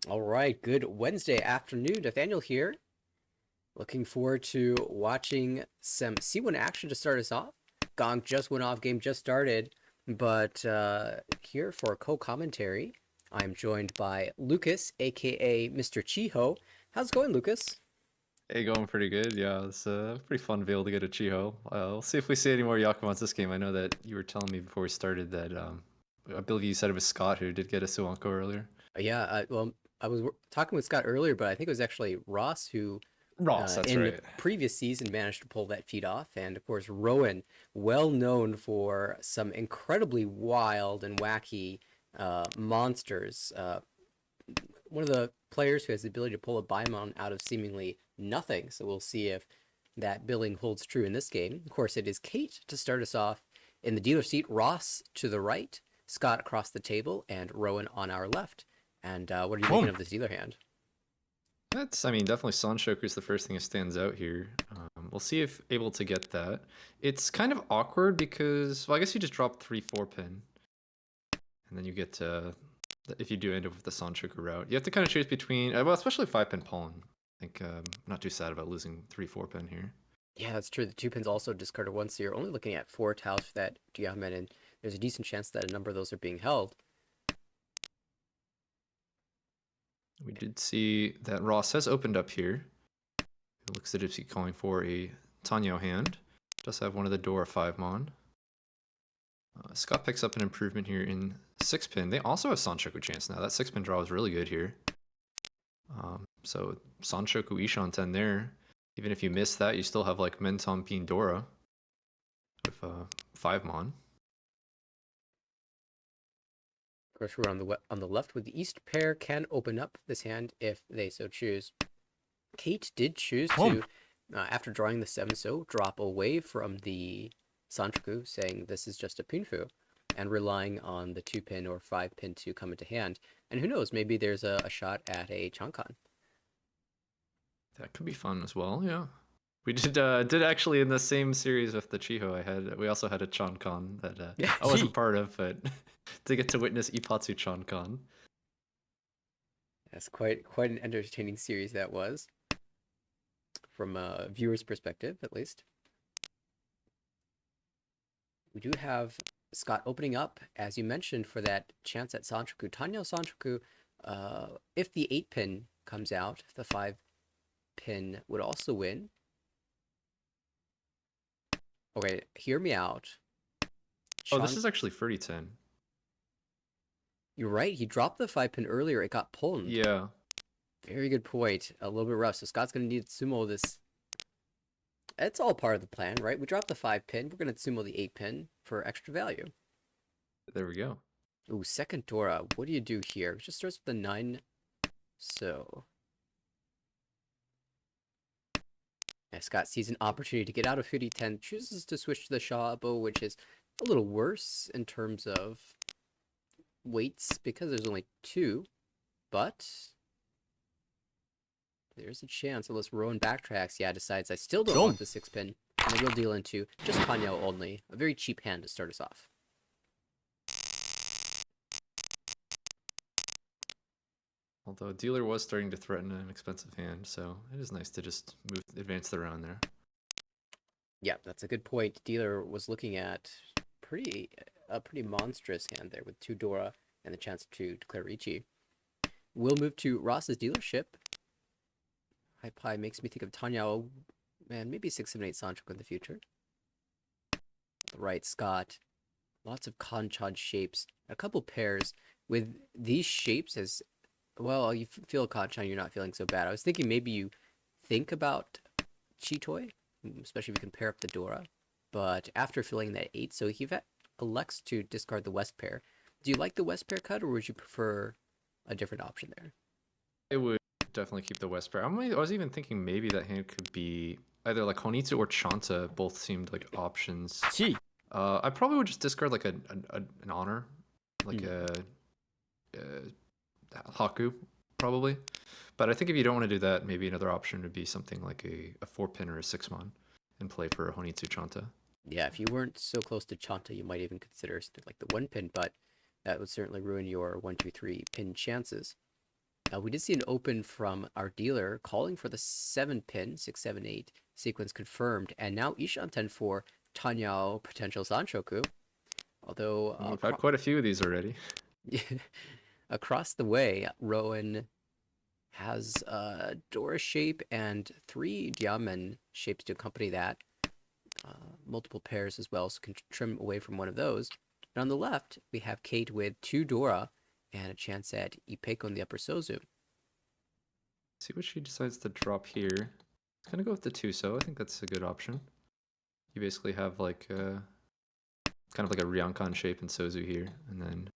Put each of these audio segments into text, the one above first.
All right, good Wednesday afternoon. Nathaniel here. Looking forward to watching some C1 action to start us off. Gong just went off, game just started, but here for co-commentary, I'm joined by Lucas, aka Mr. Chiho. How's it going, Lucas? Hey, going pretty good. Yeah, it's pretty fun to be able to get a Chiho. We'll see if we see any more Yakumans this game. I know that you were telling me before we started that I believe you said it was Scott who did get a Suanko earlier. Yeah, well, I was talking with Scott earlier, but I think it was actually Ross who Ross, that's in the right. previous season managed to pull that feat off. And of course, Rowan, well known for some incredibly wild and wacky monsters. One of the players who has the ability to pull a Baimon out of seemingly nothing. So we'll see if that billing holds true in this game. Of course, it is Kate to start us off in the dealer seat, Ross to the right, Scott across the table, and Rowan on our left. And what are you making Boom. of this dealer hand? I mean, definitely Sanshoku is the first thing that stands out here. We'll see if able to get that. It's kind of awkward because, well, I guess you just drop 3-4 pin, and then you get to, if you do end up with the Sanshoku route, you have to kind of choose between, well, especially 5 pin Pollen. I think I'm not too sad about losing 3-4 pin here. Yeah, that's true. The two pins also discarded once, so you're only looking at 4 tiles for that Diamond, and there's a decent chance that a number of those are being held. We did see that Ross has opened up here. It looks as if he's calling for a Tanyo hand. Does have one of the Dora 5 Mon. Scott picks up an improvement here in 6-pin. They also have Sanshoku chance now. That 6-pin draw is really good here. So Sanshoku Ishan 10 there. Even if you miss that, you still have like Menton Pin Dora with 5 Mon. Of course, we're on the left with the East pair can open up this hand if they so choose. Kate did choose to, after drawing the 7-so, drop away from the Santroku, saying this is just a Pinfu, and relying on the 2-pin or 5-pin to come into hand. And who knows, maybe there's a shot at a Chankan. That could be fun as well, yeah. We did actually in the same series with the Chiho we also had a Chonkan that Yeah, I wasn't part of, but to get to witness Ipatsu Chonkan. that's quite an entertaining series that was, from a viewer's perspective, at least. We do have Scott opening up, as you mentioned, for that chance at Sanchoku. Tanyo Sanchoku, if the 8-pin comes out, the 5-pin would also win. Okay, hear me out. Oh, this is actually 30-10. You're right, he dropped the 5-pin earlier, it got pulled. Yeah. Very good point. A little bit rough, so Scott's going to need to sumo this. It's all part of the plan, right? We dropped the 5-pin, we're going to sumo the 8-pin for extra value. There we go. Ooh, second Dora. What do you do here? It just starts with the 9. So yeah, Scott sees an opportunity to get out of 50-10, chooses to switch to the Shabo, which is a little worse in terms of weights because there's only 2, but there's a chance, unless Rowan backtracks, yeah, decides I still don't want the 6-pin, and then we'll deal into just Kanyo only. A very cheap hand to start us off. Although dealer was starting to threaten an expensive hand, so it is nice to just advance the round there. Yeah, that's a good point. Dealer was looking at a pretty monstrous hand there with 2 Dora and the chance to declare Ichi. We'll move to Ross's dealership. High Pie makes me think of Tanyao. Man, maybe 6, 7, 8 Sancho in the future. Right, Scott. Lots of Kanchan shapes. A couple pairs with these shapes as well. You feel Kanchan, you're not feeling so bad. I was thinking maybe you think about Chitoy, especially if you can pair up the Dora. But after filling that 8, so he elects to discard the West pair. Do you like the West pair cut, or would you prefer a different option there? It would definitely keep the West pair. I was even thinking maybe that hand could be either like Honitsu or Chanta. Both seemed like options. I probably would just discard like an honor, like a Haku, probably. But I think if you don't want to do that, maybe another option would be something like a 4-pin or a 6-mon and play for a Honitsu Chanta. Yeah, if you weren't so close to Chanta, you might even consider something like the 1-pin, but that would certainly ruin your 1, 2, 3 pin chances. We did see an open from our dealer calling for the 7-pin, 678 sequence confirmed, and now Ishan 10-4 Tanyao potential Sanshoku. Although We've had quite a few of these already. across the way, Rowan has Dora shape and 3 Diamond shapes to accompany that. Multiple pairs as well, so can trim away from one of those. And on the left, we have Kate with 2 Dora and a chance at Ipeko in the upper Sozu. See what she decides to drop here. It's gonna go with the 2 so. I think that's a good option. You basically have like kind of like a Ryankan shape in Sozu here, and then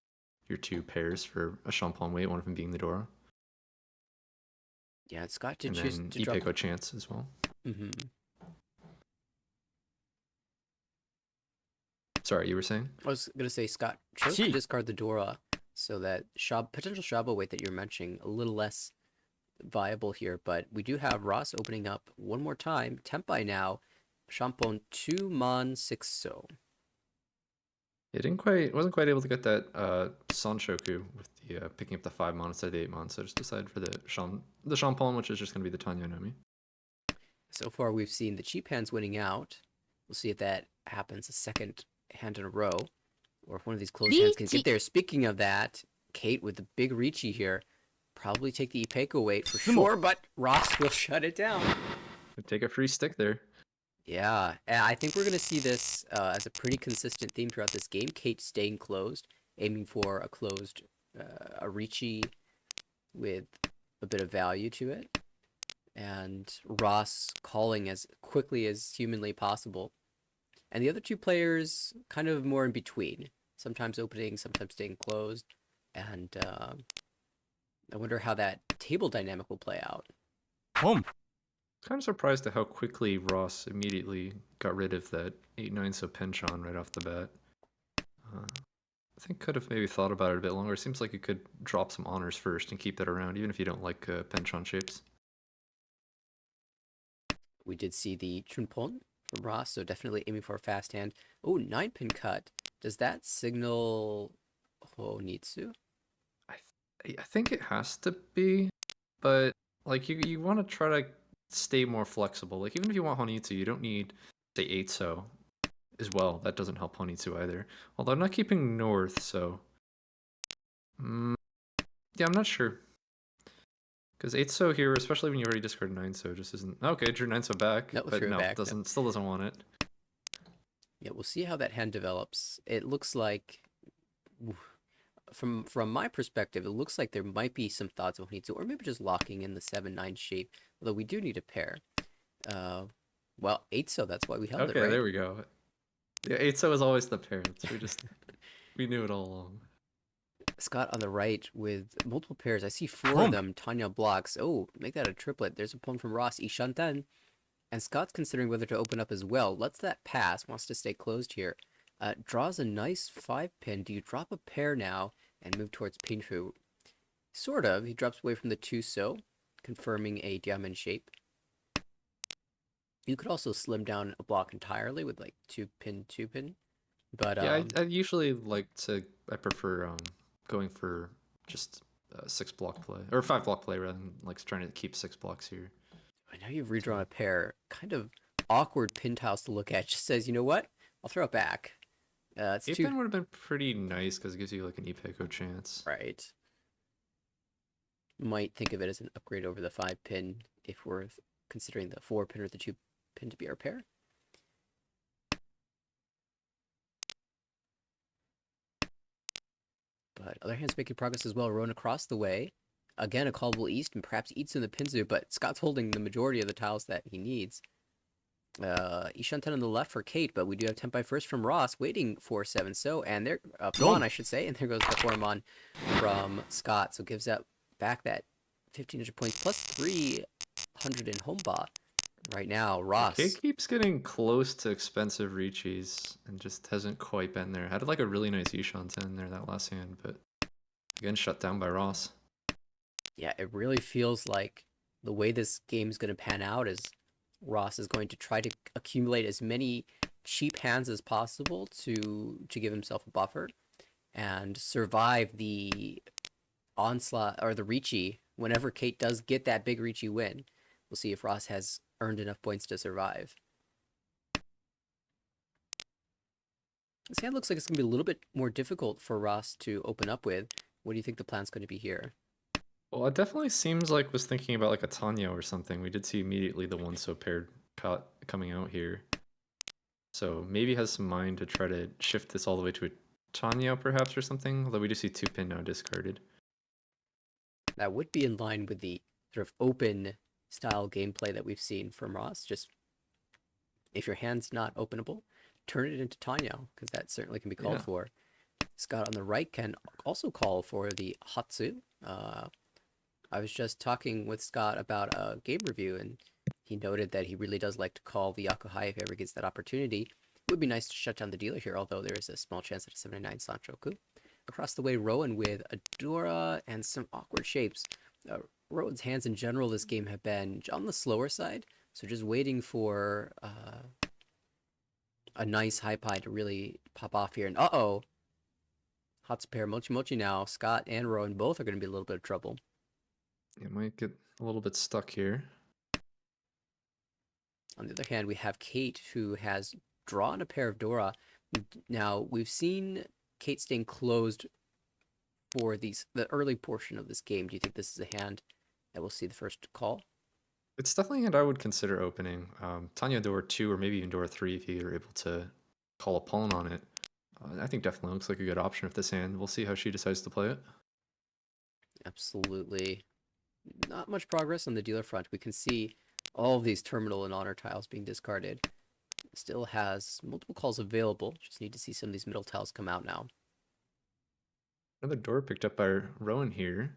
your 2 pairs for a Champon weight, one of them being the Dora. Yeah, Scott did and choose then to Ipeko drop. chance as well. Sorry, you were saying? I was gonna say Scott chose to discard the Dora, so that potential Shaba weight that you're mentioning a little less viable here. But we do have Ross opening up one more time. Tempai now, Champon 2 Mon 6 So. It wasn't quite able to get that Sanshoku with the picking up the 5 mon instead of the 8 mon, so just decided for the Champon, which is just gonna be the Tanya Nomi. So far, we've seen the cheap hands winning out. We'll see if that happens a second hand in a row, or if one of these closed hands can get there. Speaking of that, Kate with the big Ricci here, probably take the Ipeko weight for sure, but Ross will shut it down. Take a free stick there. Yeah, and I think we're going to see this as a pretty consistent theme throughout this game. Kate staying closed, aiming for a closed, a Ricci with a bit of value to it, and Ross calling as quickly as humanly possible. And the other 2 players kind of more in between, sometimes opening, sometimes staying closed. And I wonder how that table dynamic will play out. Kind of surprised at how quickly Ross immediately got rid of that 8-9 so penchant right off the bat. I think could have maybe thought about it a bit longer. It seems like you could drop some honors first and keep that around, even if you don't like penchant shapes. We did see the Chunpon from Ross, so definitely aiming for a fast hand. Oh, 9-pin cut. Does that signal Honitsu? I think it has to be, but like you want to try to stay more flexible. Like even if you want Honitsu, you don't need say 8 so as well. That doesn't help Honitsu either. Although I'm not keeping north, so yeah, I'm not sure. Because 8 so here, especially when you already discarded 9 so, just isn't okay. Drew 9 so back, No, but threw it no, back. still doesn't want it. Yeah, we'll see how that hand develops. It looks like, from my perspective, it looks like there might be some thoughts of Honitsu, or maybe just locking in the 7-9 shape. Although we do need a pair. Well, 8 so, that's why we held it, Okay, right? there we go. Yeah, 8 so is always the parents. We knew it all along. Scott on the right with multiple pairs. I see 4 of them. Tanya blocks. Oh, make that a triplet. There's a pawn from Ross. Ishanten. And Scott's considering whether to open up as well. Lets that pass. Wants to stay closed here. Draws a nice 5-pin. Do you drop a pair now and move towards Pinfu? Sort of. He drops away from the 2 so, confirming a diamond shape. You could also slim down a block entirely with like 2-pin, 2-pin. But yeah, I usually I prefer going for just 6 block play or 5 block play rather than like trying to keep 6 blocks here. I know you've redrawn a pair. Kind of awkward pin tiles to look at. Just says, you know what? I'll throw it back. It's 8-pin would have been pretty nice because it gives you like an Ipeko chance. Right. Might think of it as an upgrade over the 5-pin if we're considering the 4-pin or the 2-pin to be our pair. But other hands making progress as well. Rowan across the way. Again, a callable east, and perhaps eats in the Pinzu, but Scott's holding the majority of the tiles that he needs. Ishanten on the left for Kate, but we do have Tempai first from Ross, waiting for 7 so, and there, Mon, I should say, and there goes the 4 Mon from Scott, so gives that back that 1,500 points plus 300 in Homba. Right now, Ross. Kate keeps getting close to expensive Richi's and just hasn't quite been there. Had like a really nice Ishanten there that last hand, but again shut down by Ross. Yeah, it really feels like the way this game is going to pan out is Ross is going to try to accumulate as many cheap hands as possible to give himself a buffer and survive the onslaught or the Ricci whenever Kate does get that big Ricci win, we'll see if Ross has earned enough points to survive. This hand looks like it's going to be a little bit more difficult for Ross to open up with. What do you think the plan's going to be here? Well, it definitely seems like was thinking about like a Tanya or something. We did see immediately the one so paired coming out here. So maybe has some mind to try to shift this all the way to a Tanya perhaps or something. Although we do see 2-pin now discarded. That would be in line with the sort of open style gameplay that we've seen from Ross. Just if your hand's not openable, turn it into Tanya, because that certainly can be called for. Scott on the right can also call for the Hatsu. I was just talking with Scott about a game review, and he noted that he really does like to call the Yakuhai if he ever gets that opportunity. It would be nice to shut down the dealer here, although there is a small chance at a 79 Sanchoku. Across the way, Rowan with Adora and some awkward shapes. Rowan's hands in general this game have been on the slower side, so just waiting for a nice high pie to really pop off here. And uh-oh! Hatsu pair Mochi Mochi now. Scott and Rowan both are going to be a little bit of trouble. It might get a little bit stuck here. On the other hand, we have Kate, who has drawn a pair of Dora. Now, we've seen Kate staying closed for the early portion of this game. Do you think this is a hand that we'll see the first call? It's definitely a hand I would consider opening. Tanya Door 2 or maybe even Door 3 if you're able to call a pawn on it. I think definitely looks like a good option with this hand. We'll see how she decides to play it. Absolutely. Not much progress on the dealer front. We can see all of these terminal and honor tiles being discarded. Still has multiple calls available. Just need to see some of these middle tiles come out now. Another door picked up by Rowan here.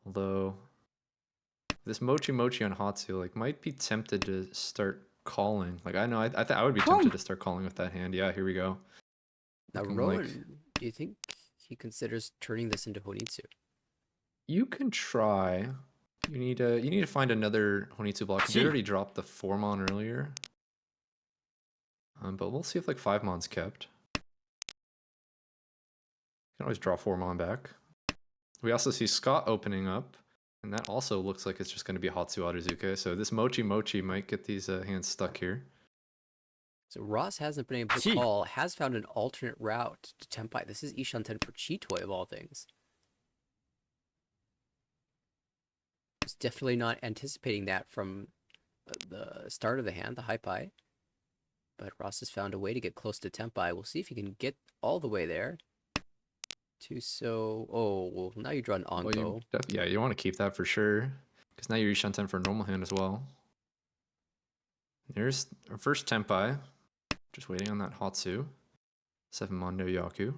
Although this Mochi Mochi on Hatsu like might be tempted to start calling. Like I know I would be tempted to start calling with that hand. Yeah, here we go. Now Looking Rowan, like... do you think he considers turning this into Honitsu? You can try. You need to find another Honitsu block. You already dropped the 4-mon earlier. But we'll see if like 5-mon's kept. You can always draw 4-mon back. We also see Scott opening up, and that also looks like it's just going to be Hatsu Aruzuke. So this Mochi Mochi might get these hands stuck here. So Ross hasn't been able to call, has found an alternate route to Tenpai. This is Ishanten for Chitoi of all things. Was definitely not anticipating that from the start of the hand, the high pie. But Ross has found a way to get close to Tenpai. We'll see if he can get all the way there. Oh, well, now you draw an Onko. Well, yeah, you want to keep that for sure. Because now you're Ishanten for a normal hand as well. Here's our first Tenpai. Just waiting on that Hatsu. 7-mon no Yaku.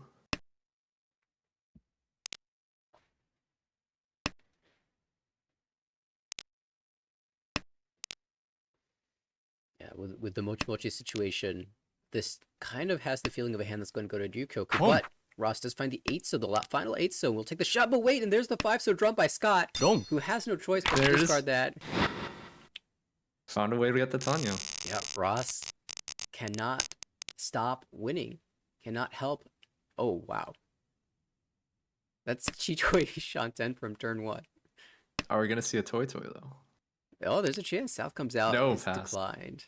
Yeah, with the Mochi Mochi situation, this kind of has the feeling of a hand that's going to go to Ryukyoku, but Ross does find the 8, so the final 8, so we'll take the shot, but wait, and there's the 5, so drawn by Scott, who has no choice but to discard that. Found a way to get the Tanya. Yeah, Ross cannot stop winning, cannot help. Oh, wow. That's Chitoi Shanten from turn 1. Are we going to see a Toy Toy, though? Oh, there's a chance. South comes out. No, it's pass. Declined.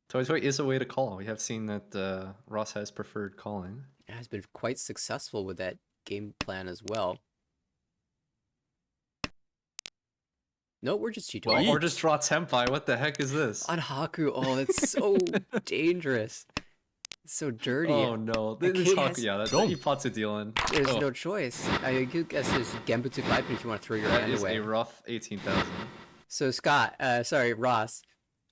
Toy Toy is a way to call. We have seen that Ross has preferred calling. It has been quite successful with that game plan as well. No, we're just Chitoi. Or just draw Tenpai. What the heck is this? On Haku. Oh, that's so dangerous. So dirty. Oh no. This Haku, yeah, he pots a deal in. There's no choice. I guess there's Genbutsu 5 if you want to throw your hand away. That is a rough 18,000. So Scott, Ross,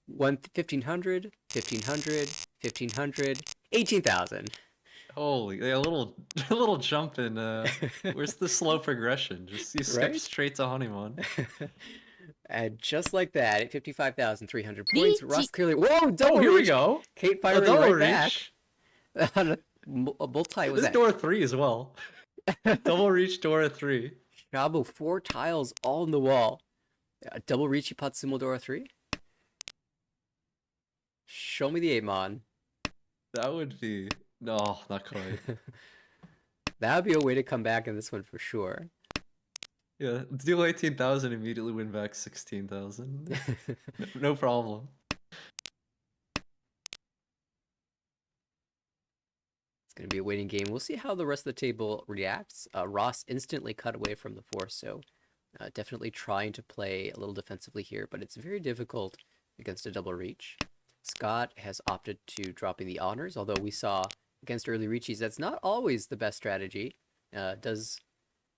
1,500, 1,500, 1,500, 18,000. Holy, a little jump in. Where's the slow progression? Just you skip straight to honeymoon. And just like that, at 55,300 points, Ross clearly. Whoa! Double here reach. We go. Kate firing right back. On a multi was this that? Door 3 as well. Double reach Door 3. Shabu, 4 tiles all in the wall. Double reach Ipatsumo Dora 3. Show me the 8-mon. That would be not quite. That would be a way to come back in this one for sure. Yeah, deal 18,000, immediately win back 16,000. No problem. It's going to be a waiting game. We'll see how the rest of the table reacts. Ross instantly cut away from the force, so definitely trying to play a little defensively here, but it's very difficult against a double reach. Scott has opted to dropping the honors, although we saw against early reaches that's not always the best strategy.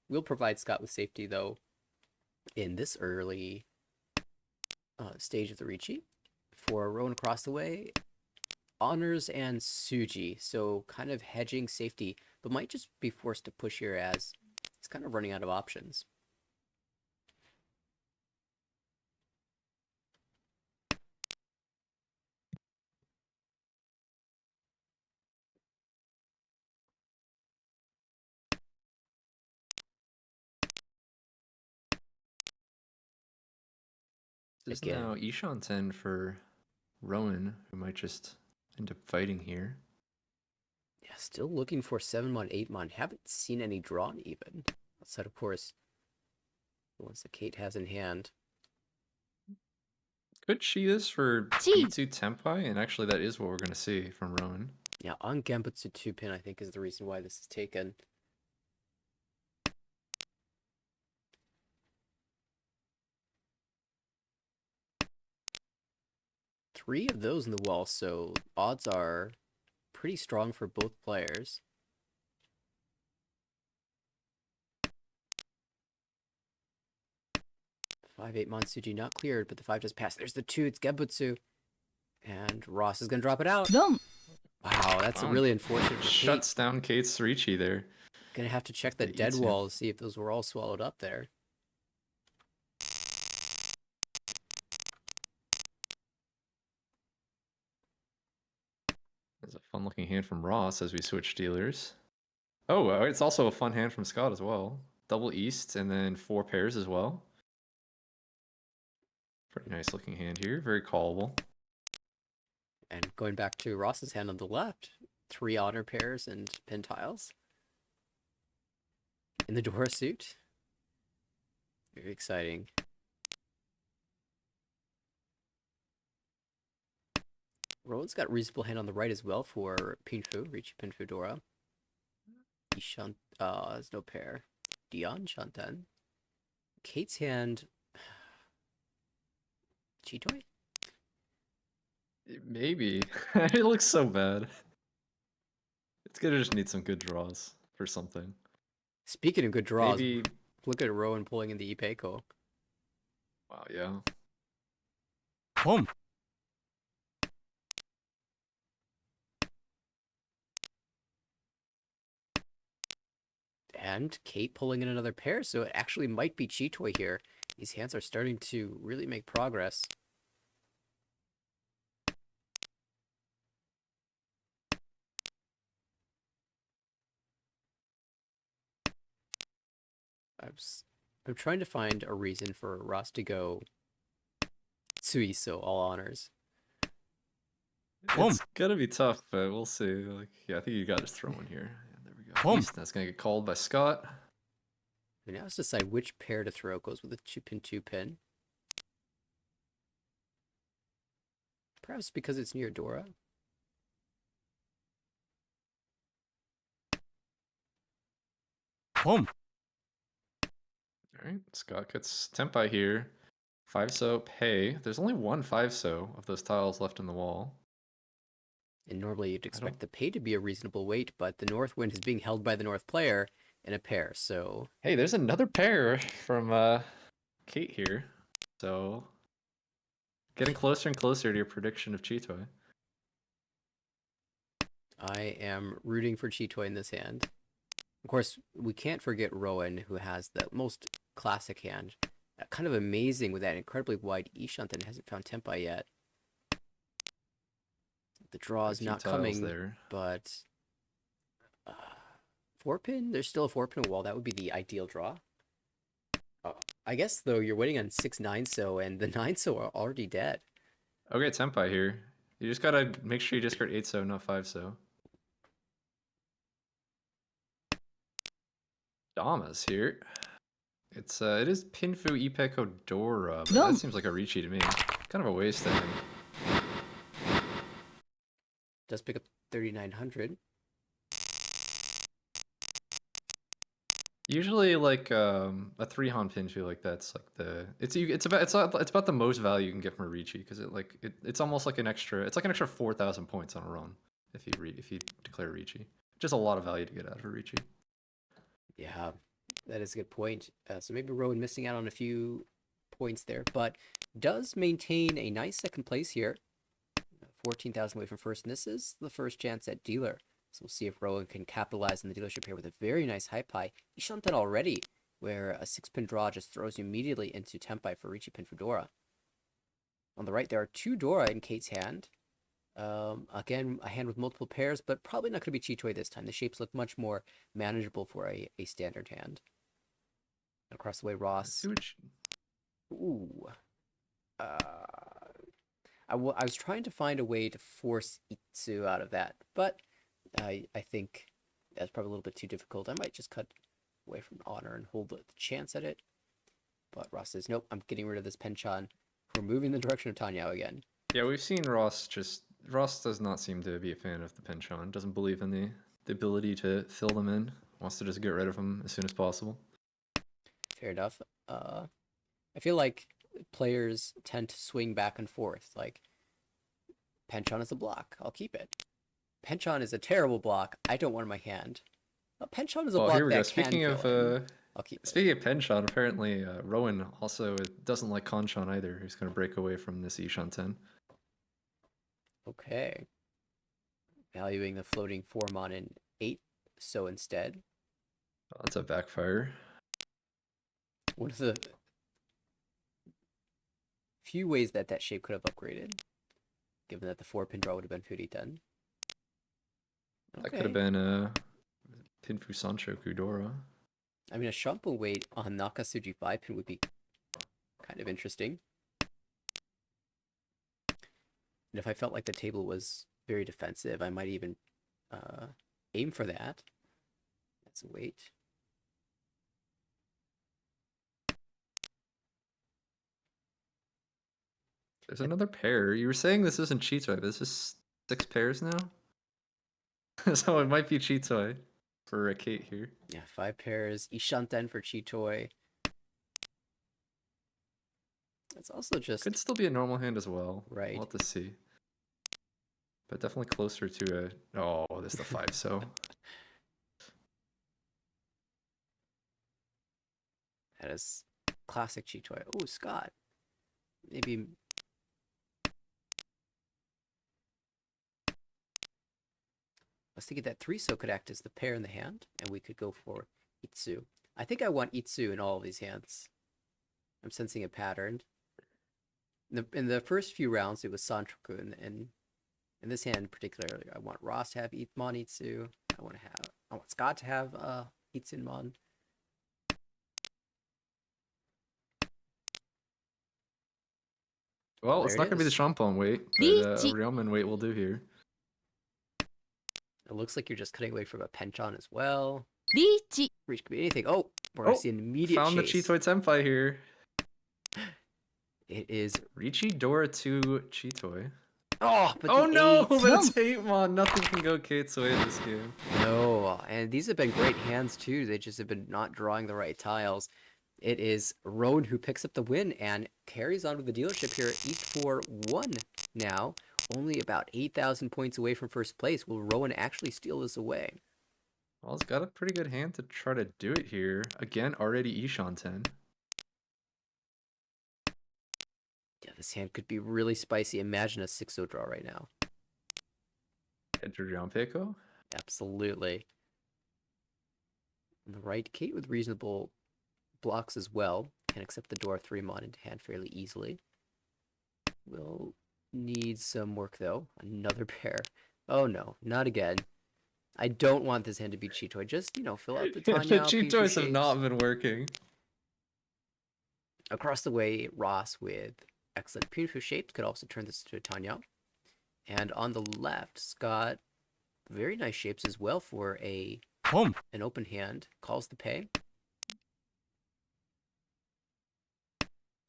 Will provide Scott with safety though in this early stage of the Ricci. For Rowan across the way, honors and Suji, so kind of hedging safety, but might just be forced to push here as he's kind of running out of options. There's Again, now Ishan 10 for Rowan, who might just end up fighting here. yeah, still looking for 7-mon, 8-mon. Haven't seen any drawn even. Outside, of course, the ones that Kate has in hand. Could she this for Gee. B2 Tempai? And actually, that is what we're going to see from Rowan. Yeah, on Gambutsu 2-pin, I think, is the reason why this is taken. Three of those in the wall, so odds are pretty strong for both players. 5-8 Monsuji not cleared, but the 5 just passed. There's the 2, it's Gembutsu. And Ross is going to drop it out. Dum. Wow, that's Wow. really unfortunate for Kate. Shuts down Kate's Ricci there. Gonna have to check the The dead E2. walls, see if those were all swallowed up there. There's a fun looking hand from Ross as we switch dealers. Oh, it's also a fun hand from Scott as well. Double East and then 4 pairs as well. Pretty nice looking hand here. Very callable. And going back to Ross's hand on the left, 3 honor pairs and pin tiles. In the Dora suit. Very exciting. Rowan's got a reasonable hand on the right as well for Pinfu, Ricci Pinfu Dora. Ishan, there's no pair. Dion Shantan. Kate's hand. Chitoy? Maybe. It looks so bad. It's gonna just need some good draws for something. Speaking of good draws, Maybe. look at Rowan pulling in the Ipeco. Wow, yeah. Boom. And Kate pulling in another pair, so it actually might be Chitoy here. These hands are starting to really make progress. I'm trying to find a reason for Ross to go Suiso, all honors. Boom. It's gonna be tough, but we'll see. Like, yeah, I think you got to throw one here. Yeah, there we go. Boom. East, that's gonna get called by Scott. We now have to decide which pair to throw. It goes with a 2-pin. Perhaps because it's near Dora. Boom. All right, Scott gets Tempai here. 5-so pay. There's only one 5-so of those tiles left in the wall. And normally you'd don't- expect the pay to be a reasonable weight, but the North Wind is being held by the North player in a pair, so Hey, there's another pair from Kate here. So getting closer and closer to your prediction of Chitoy. I am rooting for Chitoy in this hand. Of course, we can't forget Rowan, who has the most classic hand. Kind of amazing with that incredibly wide Ishant and hasn't found Tempai yet. The draw is A few not tiles coming, there. but 4-pin? There's still a 4-pin wall. That would be the ideal draw. I guess, though, you're waiting on 6-9-so, and the 9-so are already dead. Okay, Tempai here. You just gotta make sure you discard 8-so, not 5-so. Damas here. It is Pinfu Ipeko Dora, but No. that seems like a Ricci to me. Kind of a waste, I think. Does pick up 3,900. Usually, like a 3-Han Pinfu like that's like it's about the most value you can get from a Ricci because it's almost like an extra 4,000 points on a run if you declare Ricci. Just a lot of value to get out of a Ricci. Yeah, that is a good point. So maybe Rowan missing out on a few points there, but does maintain a nice second place here. 14,000 away from first, and this is the first chance at dealer. So we'll see if Rowan can capitalize in the dealership here with a very nice high pie. He's shown that already, where a 6-pin draw just throws you immediately into Tempai for Ricci Pin for Dora. On the right, there are 2 Dora in Kate's hand. Again, a hand with multiple pairs, but probably not going to be Chitoy this time. The shapes look much more manageable for a standard hand. Across the way, Ross. Ooh. I was trying to find a way to force Itsu out of that, but I think that's probably a little bit too difficult. I might just cut away from honor and hold the chance at it. But Ross says, nope, I'm getting rid of this Penchan. We're moving in the direction of Tanyao again. Yeah, we've seen Ross does not seem to be a fan of the Penchon. Doesn't believe in the ability to fill them in. Wants to just get rid of them as soon as possible. Fair enough. I feel like players tend to swing back and forth. Like, Penchon is a block. I'll keep it. Penchon is a terrible block. I don't want in my hand. Penchon is a block here we go. that Speaking can of fill in. I'll keep it. speaking of Penchon, apparently Rowan also doesn't like Conchon either. He's going to break away from this Ishan 10. Okay. Valuing the floating 4-mon in 8, so instead. Oh, that's a backfire. One of the few ways that that shape could have upgraded, given that the 4-pin draw would have been Furitan. Okay. That could have been a Pinfu Sancho Kudora. I mean, a Shampoo weight on Nakasuji 5-pin would be kind of interesting. And if I felt like the table was very defensive, I might even aim for that. That's a weight. There's another pair. You were saying this isn't Chitoy, but this is 6 pairs now? So it might be Chitoy for Kate here. Yeah, 5 pairs. Ishanten for Chitoy. It's also just... Could still be a normal hand as well. Right. We'll have to see. But definitely closer to a... Oh, this is the 5, so... That is classic Chitoy. Oh, Scott. Maybe... I was thinking that 3-so could act as the pair in the hand, and we could go for Itsu. I think I want Itsu in all of these hands. I'm sensing a pattern. In the first few rounds, it was Santroku, and in this hand particularly, I want Ross to have Mon Itsu. I want Scott to have Itsu Mon. Well, it's There not it going to be the is. Champon weight, but a Realman weight will do here. It looks like you're just cutting away from a Penchon as well. Reach. Reach could be anything. Oh, we're going to see an immediate Found chase. the Chitoy Senpai here. It is... Ricci Dora 2 Chitoy. Oh, but Oh the no, 8. but it's 8-mon. Nothing can go Kate's way in this game. No, and these have been great hands too. They just have been not drawing the right tiles. It is Rowan who picks up the win and carries on with the dealership here. East 4-1 now. Only about 8,000 points away from first place. Will Rowan actually steal this away? Well, it's got a pretty good hand to try to do it here. Again, already Ishan 10. Yeah, this hand could be really spicy. Imagine a 6-0 draw right now. Enter John Pico. Absolutely. On the right, Kate with reasonable blocks as well. Can accept the door 3-mon into hand fairly easily. Will need some work though. Another pair. Oh no, not again. I don't want this hand to be Chitoy. Just, fill out the The Tanya. Chitoys have not been working. Across the way, Ross with excellent Pinfu shapes could also turn this to Tanya. And on the left, Scott, very nice shapes as well for an open hand. Calls the pay.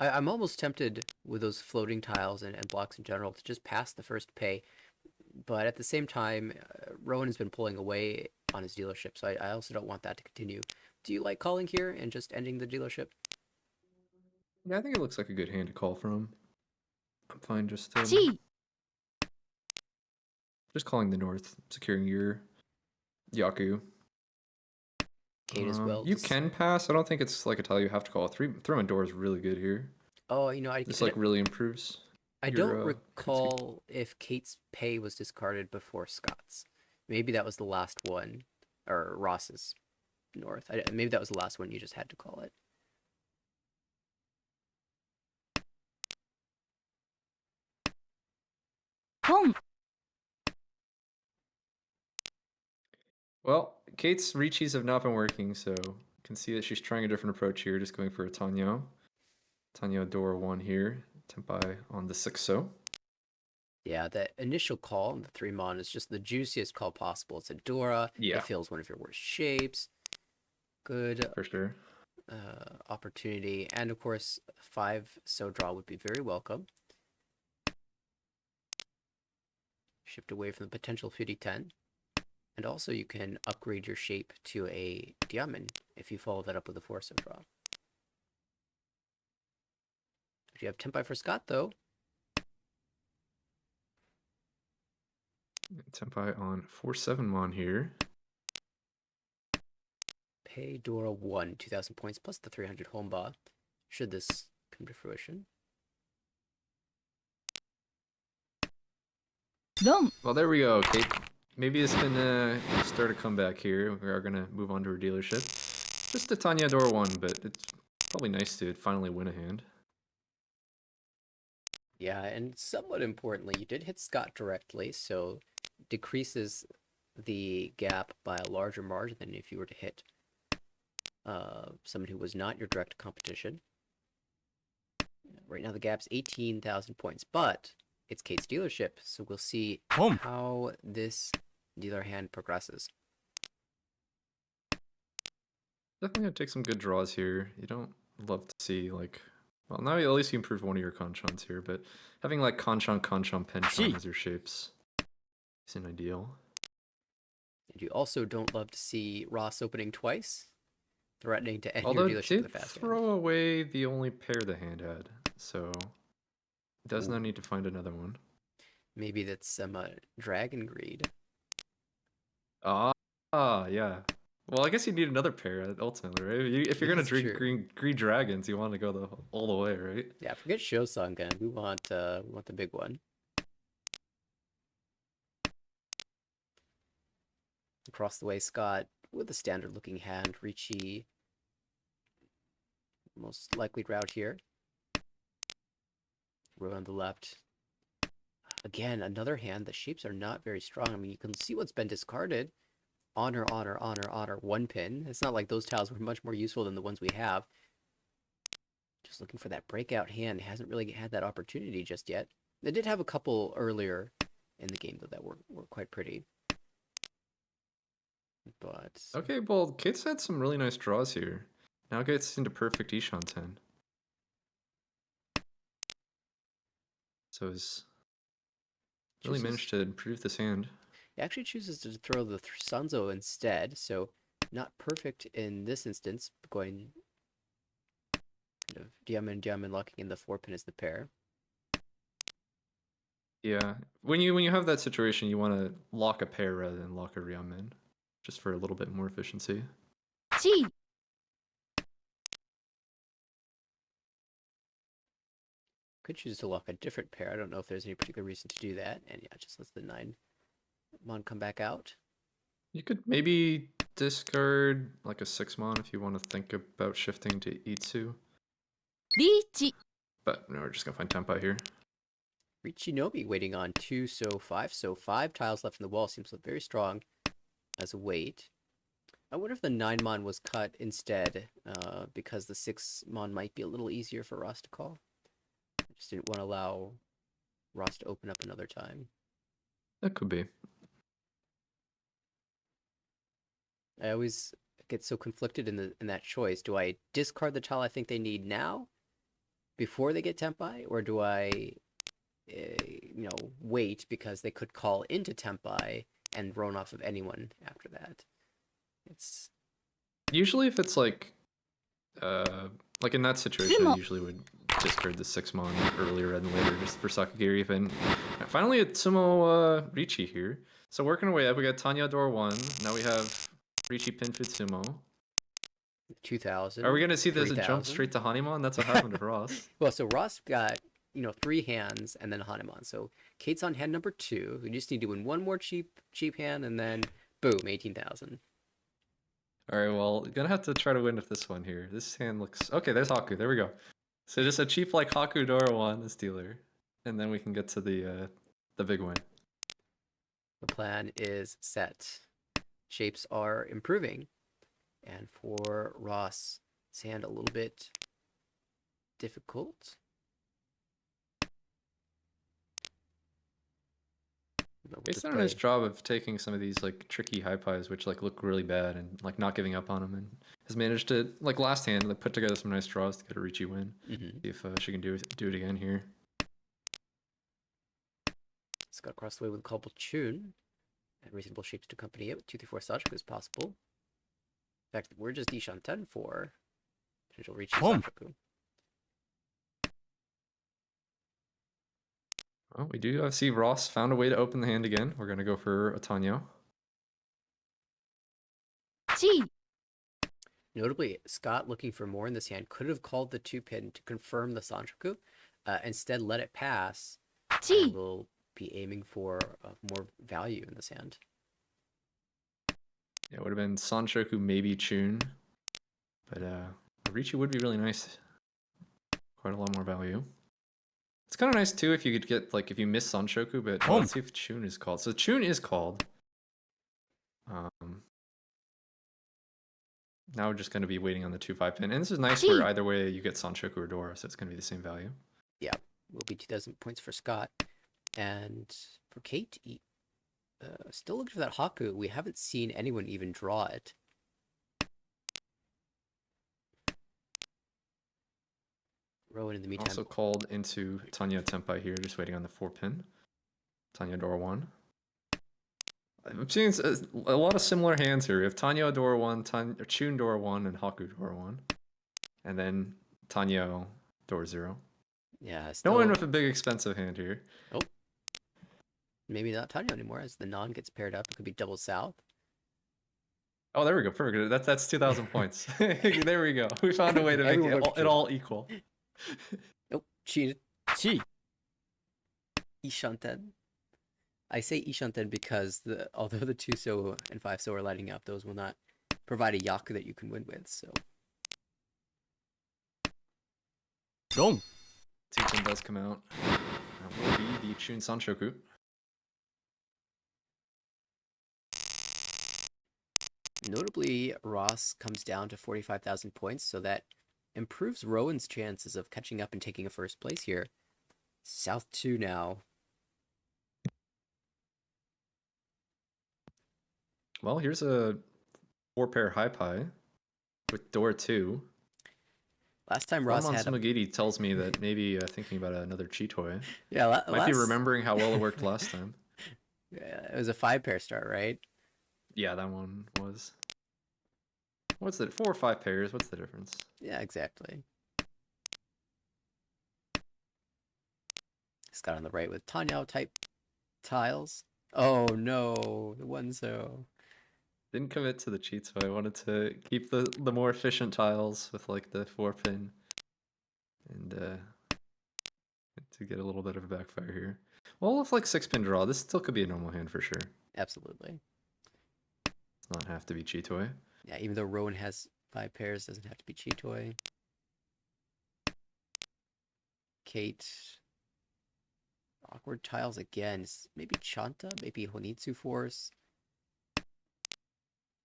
I'm almost tempted with those floating tiles and blocks in general to just pass the first pay, but at the same time, Rowan has been pulling away on his dealership, so I also don't want that to continue. Do you like calling here and just ending the dealership? Yeah, I think it looks like a good hand to call from. I'm fine just calling the north, securing your Yaku. Kate as well. You can pass. I don't think it's like a tile you have to call. Throwing door is really good here. Oh, This like really improves I don't your currency. recall if Kate's pay was discarded before Scott's. Maybe that was the last one, or Ross's north. Maybe that was the last one you just had to call it. Boom. Well, Kate's reaches have not been working, so you can see that she's trying a different approach here, just going for a Tanyo. Tanyo door 1 here. Tempai on the 6-so. Yeah, the initial call on the 3-mon is just the juiciest call possible. It's a Dora. Yeah. It fills one of your worst shapes. Good For sure. opportunity. And of course, 5-so draw would be very welcome. Shift away from the potential 50-10. And also you can upgrade your shape to a diamond if you follow that up with a 4-so draw. If you have Tempai for Scott, though, Tempai on 4-7-mon here. pay Dora 1, 2,000 points plus the 300 Homba, should this come to fruition. Dom. Well, there we go, Kate. Maybe this can start a comeback here. We are going to move on to her dealership. Just a Tanya door 1, but it's probably nice to finally win a hand. Yeah, and somewhat importantly, you did hit Scott directly, so decreases the gap by a larger margin than if you were to hit someone who was not your direct competition. Right now the gap's 18,000 points, but it's Kate's dealership, so we'll see Boom. how this dealer hand progresses. Definitely gonna take some good draws here. You don't love to see like, well, now at least you improved one of your Conchons here, but having like Conchon, Penchon as your shapes isn't ideal. And you also don't love to see Ross opening twice, threatening to end Although your it dealership did with a fast hand. throw away the only pair the hand had, so it does not need to find another one. Maybe that's some dragon greed. Yeah. Well, I guess you need another pair ultimately, right? If you're gonna That's drink true. green dragons, you want to go all the way, right? Yeah, forget Shosangan. We want the big one. Across the way, Scott with a standard looking hand. Ricci, most likely route here. Row on the left. Again, another hand. The shapes are not very strong. I mean, you can see what's been discarded. Honor, honor, honor, honor. 1 pin. It's not like those tiles were much more useful than the ones we have. Just looking for that breakout hand. Hasn't really had that opportunity just yet. They did have a couple earlier in the game, though, that were quite pretty. But Okay, well, Kate's had some really nice draws here. Now gets into perfect Ishan 10. So he's really managed to improve this hand. he actually chooses to throw the Sanzo instead, so not perfect in this instance, going kind of diamond locking in the 4-pin as the pair. Yeah, when you have that situation, you want to lock a pair rather than lock a Ryamen, just for a little bit more efficiency. G. Could choose to lock a different pair. I don't know if there's any particular reason to do that. And yeah, just lets the 9-mon come back out. You could maybe discard like a 6-mon if you want to think about shifting to Itsu. Reach. But no, we're just gonna find Tempai here. Richinobi waiting on 2, so 5. So 5 tiles left in the wall seems very strong as a weight. I wonder if the 9-mon was cut instead, because the 6-mon might be a little easier for Ross to call. I just didn't want to allow Ross to open up another time. That could be. I always get so conflicted in that choice. Do I discard the tile I think they need now before they get Tempai, or do I, wait because they could call into Tempai and roam off of anyone after that? It's Usually, if it's like in that situation, I Sumo. usually would discard the 6-mon earlier and later just for Sakagiri. And finally, it's Sumo Ricci here. So working our way up, we got Tanya door 1. Now we have Ricci Pinfit Sumo. 2,000. Are we gonna see this 3,000. jump straight to Hanimon? That's what happened to Ross. Well, so Ross got 3 hands and then Hanuman. So Kate's on hand number 2. We just need to win one more cheap hand and then boom, 18,000. All right, well, gonna have to try to win with this one here. This hand looks okay. There's Haku. There we go. So just a cheap like Haku Dora 1, this dealer, and then we can get to the big win. The plan is set. Shapes are improving, and for Ross, his hand a little bit difficult. He's done a nice job of taking some of these like tricky high pies, which like look really bad, and like not giving up on them, and has managed to like last hand like put together some nice draws to get a Ricci win. See if she can do it again here. Scott across the way with a couple tune, and reasonable shapes to accompany it with 2-3-4 Sachaku as possible. In fact, we're just Ishan 10 for potential Ricci Sachaku. Well, we do see Ross found a way to open the hand again. We're gonna go for a Tanyo. Chi. Notably, Scott, looking for more in this hand, could have called the 2-pin to confirm the Sanchoku. Instead, let it pass. Chi. We'll be aiming for more value in this hand. Yeah, it would have been Sanshoku, maybe Chun. But Ricci would be really nice. Quite a lot more value. It's kind of nice too if you could get like if you miss Sanshoku, but let's see if Chun is called. So Chun is called. Now we're just going to be waiting on the 2-5 pin, and this is nice where either way you get Sanshoku or Dora, so it's going to be the same value. Yeah, will be 2,000 points for Scott, and for Kate, still looking for that Haku. We haven't seen anyone even draw it. Rowan in the meantime. Also called into Tanya Tempai here, just waiting on the 4-pin. Tanya Dora 1. I'm seeing a lot of similar hands here. We have Tanya Dora 1, Chun Dora 1, and Haku Dora 1. And then Tanya Dora 0. Yeah, No one with a big expensive hand here. Oh. Maybe not Tanya anymore, as the non gets paired up. It could be double south. Oh, there we go. Perfect. That's 2,000 points. There we go. We found a way to make it all equal. Nope, cheated. Chi. Ishanten. I say Ishanten because although the 2-so and 5-so are lighting up, those will not provide a Yaku that you can win with, so. Dong. 2-pin does come out. That will be the Chun Sanshoku. Notably, Ross comes down to 45,000 points, so that improves Rowan's chances of catching up and taking a first place here. South 2 now. Well, here's a 4-pair high pie with door 2. Last time Ross had Sumagiri tells me that maybe thinking about another Chitoy. Yeah, might be remembering how well it worked last time. Yeah, it was a 5-pair start, right? Yeah, that one was. What's it? 4 or 5 pairs? What's the difference? Yeah, exactly. Scott on the right with Tanyao type tiles. Oh no, the 1-so. Didn't commit to the cheat, so I wanted to keep the more efficient tiles with like the 4-pin, and to get a little bit of a backfire here. Well, with like 6-pin draw, this still could be a normal hand for sure. Absolutely. Does not have to be Chitoy. Yeah, even though Rowan has 5 pairs, doesn't have to be Chitoy. Kate. Awkward tiles again. Maybe Chanta, maybe Honitsu Force.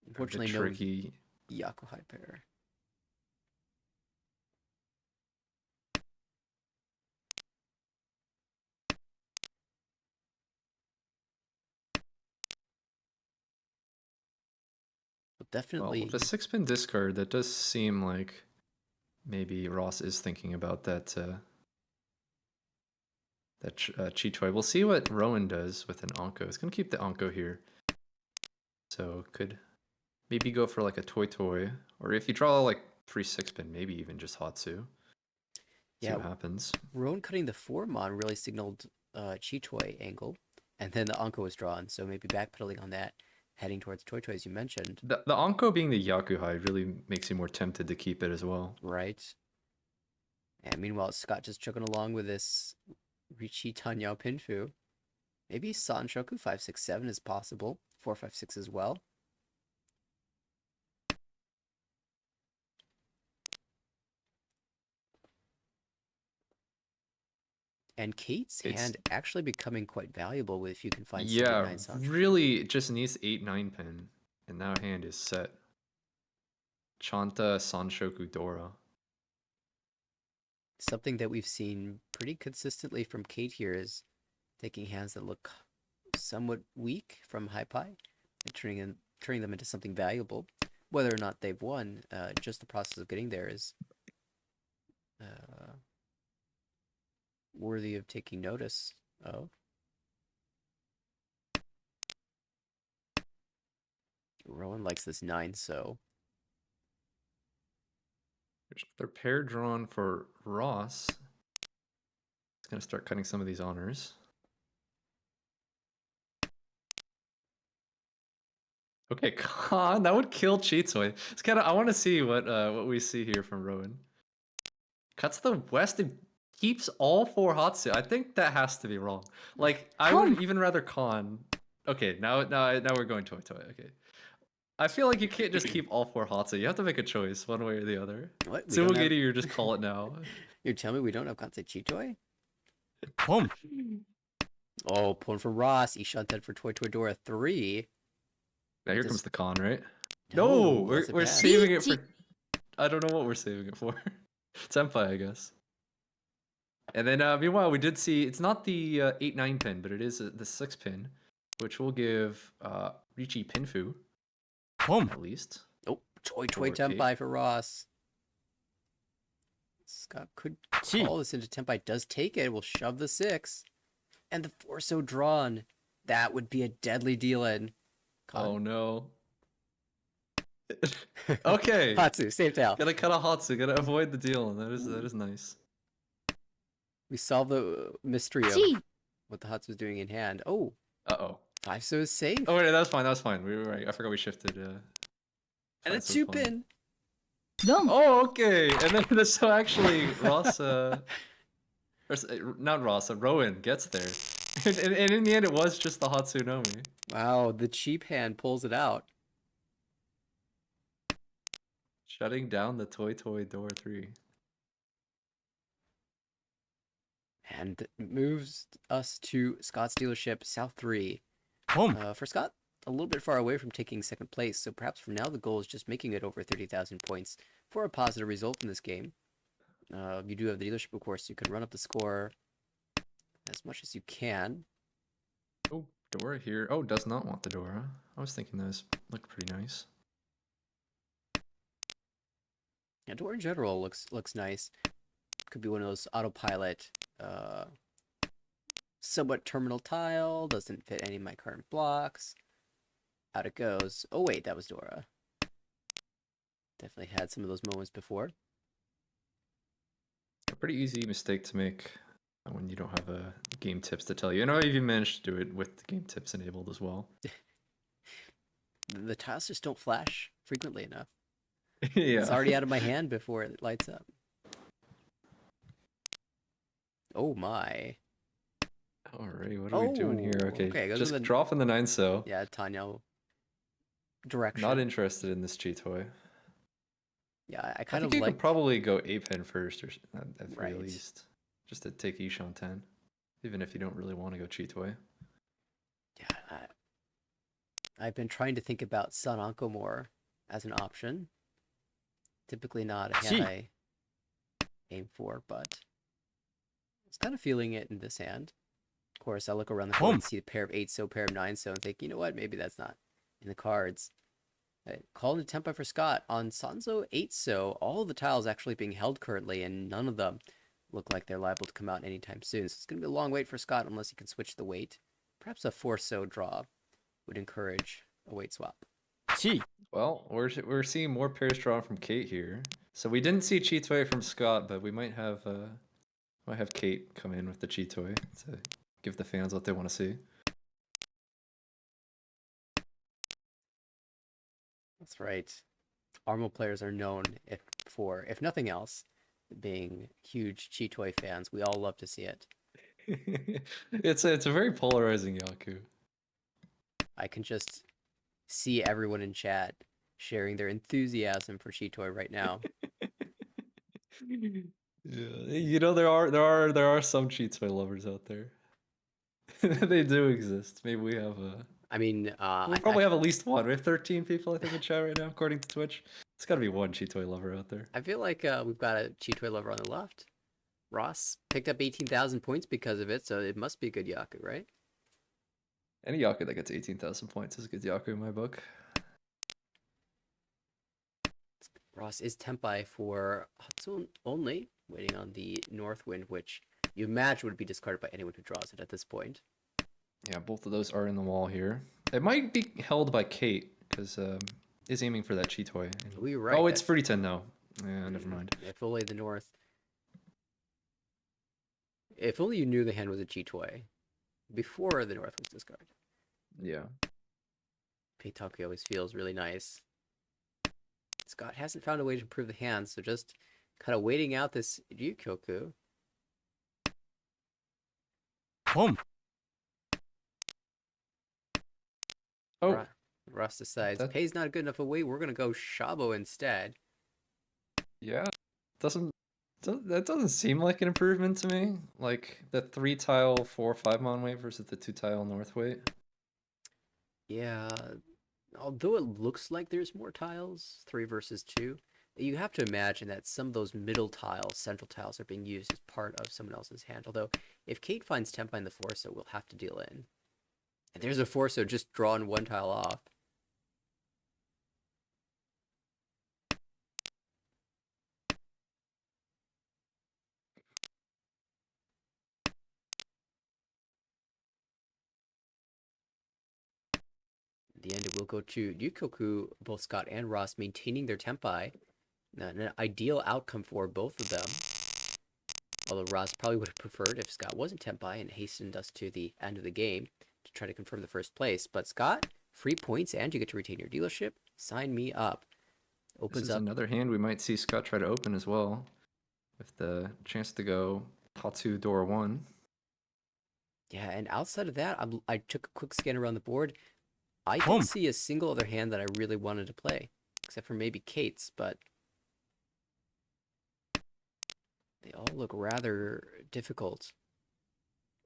Unfortunately, no tricky. Yaku high pair. But definitely. Well, with a 6-pin discard, that does seem like maybe Ross is thinking about that Chitoy. We'll see what Rowan does with an Onko. It's gonna keep the Onko here, so could maybe go for like a Toy, or if you draw like 3 6-pin, maybe even just Hatsu. See Yeah, what happens. Roan cutting the 4-mon really signaled Chi-Toy angle, and then the Anko was drawn, so maybe backpedaling on that, heading towards Toy as you mentioned. The Onko being the Yakuhai really makes you more tempted to keep it as well. Right. And meanwhile, Scott just chugging along with this Richi Tanyao Pinfu. Maybe Sanshoku 567 is possible. 456 as well. And Kate's hand actually becoming quite valuable with if you can find 79 Sanshoku. Really it just needs 8-9 pin, and that hand is set. Chanta Sanshoku Dora. Something that we've seen pretty consistently from Kate here is taking hands that look somewhat weak from high pie and turning them into something valuable. Whether or not they've won, just the process of getting there is worthy of taking notice of. Rowan likes this 9, so Their pair drawn for Ross. It's gonna start cutting some of these honors. Okay, Khan, that would kill Chitoy. It's kind of I want to see what we see here from Rowan. Cuts the west and keeps all 4 Hatsu. I think that has to be wrong. Like I would even rather Khan. Okay, now we're going Toy. Okay. I feel like you can't just keep all 4 Hatsu. You have to make a choice one way or the other. what? Tsumogiri, or just call it now. You're telling me we don't have Kansei Chitoy? Pom. Oh, pulling for Ross. Ishan dead for Toy Dora 3. Now here Does- comes the con, right? No, No, that's a we're pass. saving it for. I don't know what we're saving it for. Senpai, I guess. And then meanwhile, we did see it's not the 8-9 pin, but it is the 6 pin, which will give Richi Pinfu Pom. at least. Oh, Toy Or Tenpai for Ross. Scott could Chi. call this into Tenpai. Does take it. Will shove the 6. And the 4 so drawn. That would be a deadly deal in. Oh no. Okay. Hatsu, save tail. Gotta cut a Hatsu, gotta avoid the deal, and that is nice. We solve the mystery of Chi. what the Hatsu was doing in hand. Oh, Uh-oh. 5 so is safe. Oh wait, that was fine. We were right. I forgot we shifted And a 2 pin. Long. Oh, okay. And then so actually Ross not Ross, Rowan gets there. And in the end it was just the Hatsunomi. Wow, the cheap hand pulls it out. Shutting down the Toy Door 3. And moves us to Scott's dealership, South 3. Pom. For Scott, a little bit far away from taking second place, so perhaps from now the goal is just making it over 30,000 points for a positive result in this game. You do have the dealership, of course, so you can run up the score as much as you can. Oh, Dora here. Oh, does not want the Dora. I was thinking those look pretty nice. Yeah, Dora in general looks nice. Could be one of those autopilot, somewhat terminal tile, doesn't fit any of my current blocks. Out it goes. Oh wait, that was Dora. Definitely had some of those moments before. A pretty easy mistake to make when you don't have game tips to tell you. And I even managed to do it with the game tips enabled as well. The tiles just don't flash frequently enough. Yeah. It's already out of my hand before it lights up. Oh my. Alrighty, what are we doing here? Oh, Okay, okay, goes just with the- dropping the 9 so. Yeah, Tanya direction. Not interested in this Chitoy. Yeah, I I kind think of you like. could probably go 8-pin first, or at the very Right. least. Just to take Ishan 10. Even if you don't really want to go Chitoy. Yeah, I've been trying to think about Sun Anko more as an option. Typically not a hand I aim for, but I was kind of feeling it in this hand. Of course, I look around the board and see a pair of 8 so, pair of 9 so, and think, you know what, maybe that's not in the cards. Call into Tempai for Scott on Sanzo 8 so. All the tiles actually being held currently, and none of them look like they're liable to come out anytime soon. So it's going to be a long wait for Scott unless he can switch the weight. Perhaps a 4 so draw would encourage a weight swap. 地 Well, we're seeing more pairs drawn from Kate here. So we didn't see Chitoy from Scott, but we might have Kate come in with the Chitoy to give the fans what they want to see. That's right. Armo players are known if nothing else, being huge Chitoy fans. We all love to see it. It's a very polarizing Yaku. I can just see everyone in chat sharing their enthusiasm for Chitoy right now. Yeah, you know there are some Chitoy lovers out there. They do exist. Maybe we have I mean, we'll probably have at least one. We have 13 people I think in chat right now, according to Twitch. It's got to be one Chitoy lover out there. I feel like we've got a Chitoy lover on the left. Ross picked up 18,000 points because of it, so it must be a good Yaku, right? Any Yaku that gets 18,000 points is a good Yaku in my book. Ross is Tempai for Hatsune only, waiting on the North Wind, which you imagine would be discarded by anyone who draws it at this point. Yeah, both of those are in the wall here. It might be held by Kate, because is aiming for that Chitoy. Oh, you're right. Oh, it's free 10 though. Yeah, never mind. If only the North. If only you knew the hand was a Chitoy before the North was discarded. Yeah. Peitaku always feels really nice. Scott hasn't found a way to improve the hand, so just kind of waiting out this Ryukyoku. ポン Oh, Ross decides, that- pay's not good enough a weight, we're going to go Shabo instead. yeah. That doesn't seem like an improvement to me. Like the 3 tile 4/5 mon weight versus the 2 tile north weight. Yeah, although it looks like there's more tiles, 3 versus 2, you have to imagine that some of those middle tiles, central tiles, are being used as part of someone else's hand. Although, if Kate finds Tempai in the Forso, we'll have to deal in. And there's a Forso just drawing 1 tile off. In the end, it will go to Ryukyoku, both Scott and Ross maintaining their Tempai. An ideal outcome for both of them. Although Ross probably would have preferred if Scott wasn't Tempai and hastened us to the end of the game to try to confirm the first place. But Scott, free points and you get to retain your dealership. Sign me up. This Opens is up. another hand we might see Scott try to open as well. With the chance to go Tatsu door 1. Yeah, and outside of that, I took a quick scan around the board. I Boom. didn't see a single other hand that I really wanted to play, except for maybe Kate's, but they all look rather difficult.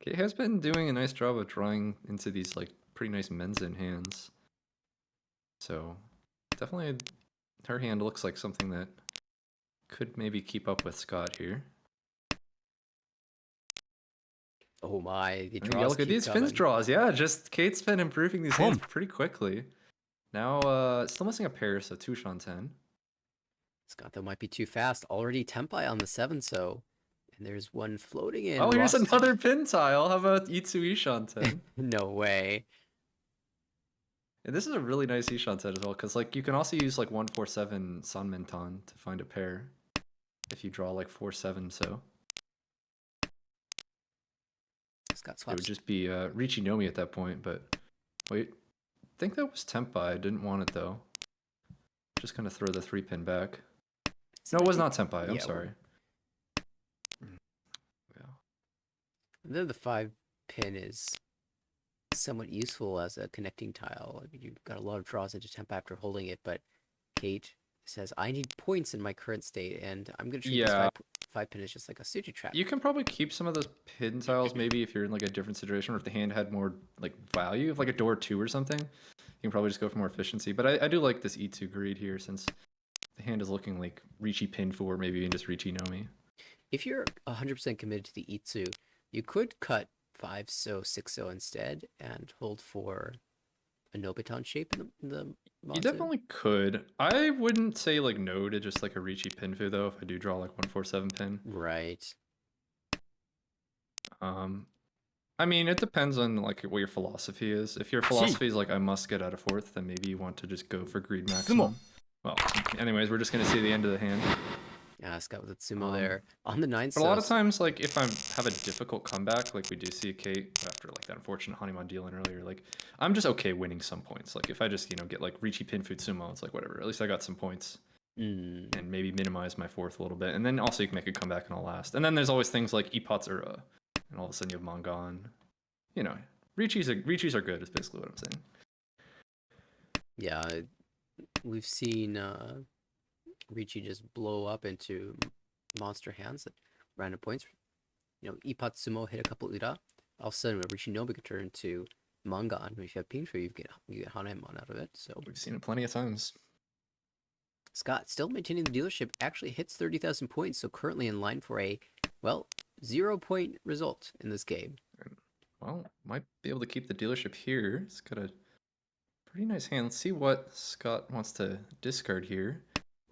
Kate has been doing a nice job of drawing into these like pretty nice Menzen hands. So definitely her hand looks like something that could maybe keep up with Scott here. Oh my, the Yeah, draws look at keep these coming. Fins draws. Yeah, just Kate's been improving these hands Boom. pretty quickly. Now, still missing a pair, so 2 Shanten. Scott, though, might be too fast. Already Tempai on the 7, so... And there's one floating in. Oh, here's Ross- another pin tile. How about Itsu Ishanten? No way. And this is a really nice Ishanten as well, because like you can also use like 147 Sanmentan to find a pair if you draw like 4/7. So Scott it would swaps. just be Richinomi at that point. But wait, I think that was Tempai. I didn't want it though. Just gonna throw the 3 pin back. No, it was not Tempai. I'm Yeah, sorry. And then the 5 pin is somewhat useful as a connecting tile. I mean, you've got a lot of draws into Tempai after holding it, but Kate says, I need points in my current state, and I'm going to treat this Yeah. 5 pin as just like a Suji trap. You can probably keep some of those pin tiles maybe if you're in like a different situation or if the hand had more like value, if like a door 2 or something. You can probably just go for more efficiency. But I do like this E2 greed here since the hand is looking like Richi pin 4, maybe even just Richi Nomi. If you're 100% committed to the Itsu, you could cut 5 so 6 so instead and hold for a Nobiton shape in the You Monzu? definitely could. I wouldn't say like no to just like a Ricci Pinfu though if I do draw like 147 pin. Right. I mean, it depends on like what your philosophy is. If your philosophy is like I must get out of fourth, then maybe you want to just go for greed maximum. Well, anyways, we're just gonna see the end of the hand. Scott with a Tsumo Um, there. On the 9 But a lot of so times, like if I have a difficult comeback, like we do see Kate after like that unfortunate Hanimon dealing earlier, like I'm just okay winning some points. Like if I just get like Ricci Pinfu Tsumo, it's like whatever. At least I got some points. And maybe minimize my fourth a little bit. And then also you can make a comeback and I'll last. And then there's always things like Ipot's Ura. And all of a sudden you have Mangan. Ricci's are good is basically what I'm saying. yeah, we've seen Ricci just blow up into monster hands at random points. Ipatsumo hit a couple Ura. All of a sudden, Ricci Nobi can turn into Mangan. If you have Ping Shui, you get Hanemon out of it. So We've seen it plenty of times. Scott, still maintaining the dealership, actually hits 30,000 points, so currently in line for a, 0-point result in this game. Well, might be able to keep the dealership here. It's got a pretty nice hand. Let's see what Scott wants to discard here.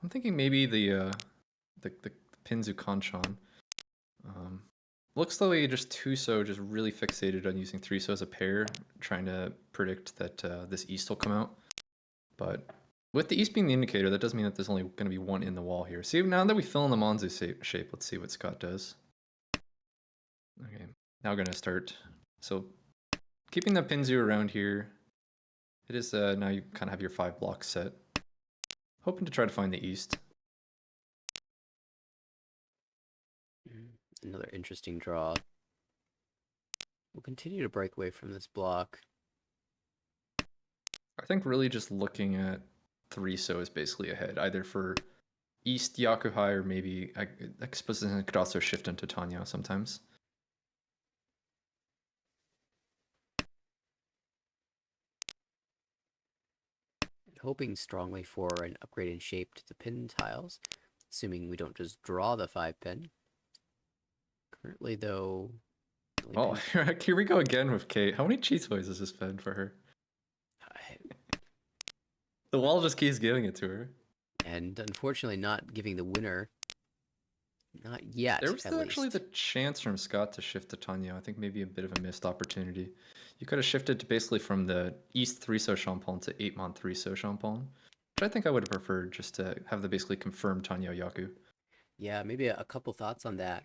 I'm thinking maybe the Pinzu Kanchan. Looks like he just Tuso just really fixated on using 3-so as a pair, trying to predict that this East will come out. But with the East being the indicator, that does mean that there's only going to be one in the wall here. See, now that we fill in the Monzu shape, let's see what Scott does. Okay, now we're going to start. So keeping the Pinzu around here, it is now you kind of have your 5 blocks set. Hoping to try to find the East. Another interesting draw. We'll continue to break away from this block. I think really just looking at 3-so is basically ahead, either for East Yakuhai or maybe I suppose it could also shift into Tanya sometimes. Hoping strongly for an upgrade in shape to the pin tiles, assuming we don't just draw the 5-pin. Currently, though... Oh, here we go again with Kate. How many cheat toys has this been for her? The wall just keeps giving it to her. And unfortunately not giving the winner. Not yet, There was at actually least. the chance from Scott to shift to Tanya. I think maybe a bit of a missed opportunity. You could have shifted to basically from the East 3-so Champon to 8-mon 3-so Champon. Which I think I would have preferred just to have the basically confirmed Tanya Yaku. Yeah, maybe a couple thoughts on that.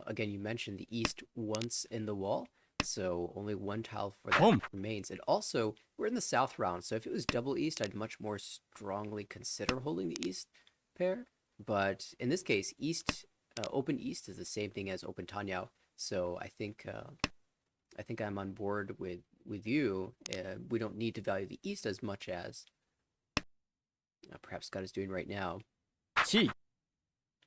Again, you mentioned the East once in the wall, so only one tile for that remains. And also, we're in the South round, so if it was double East, I'd much more strongly consider holding the East pair. But in this case, open East is the same thing as open Tanyao, so I think I'm on board with you. We don't need to value the East as much as perhaps Scott is doing right now. Chi.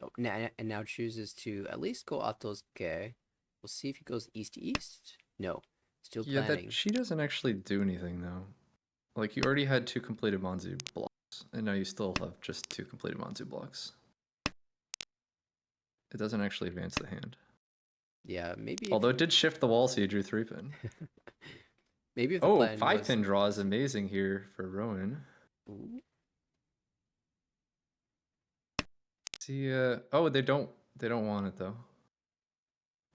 Oh, and now chooses to at least go Atosuke. We'll see if he goes east to east. No, still Yeah, planning. that she doesn't actually do anything though. Like you already had 2 completed Monzu blocks, and now you still have just 2 completed Monzu blocks. It doesn't actually advance the hand. Yeah, maybe. Although it did shift the wall, so you drew 3-pin. Maybe if the Oh, plan 5-pin was... draw is amazing here for Rowan. Ooh. See, oh, they don't want it though.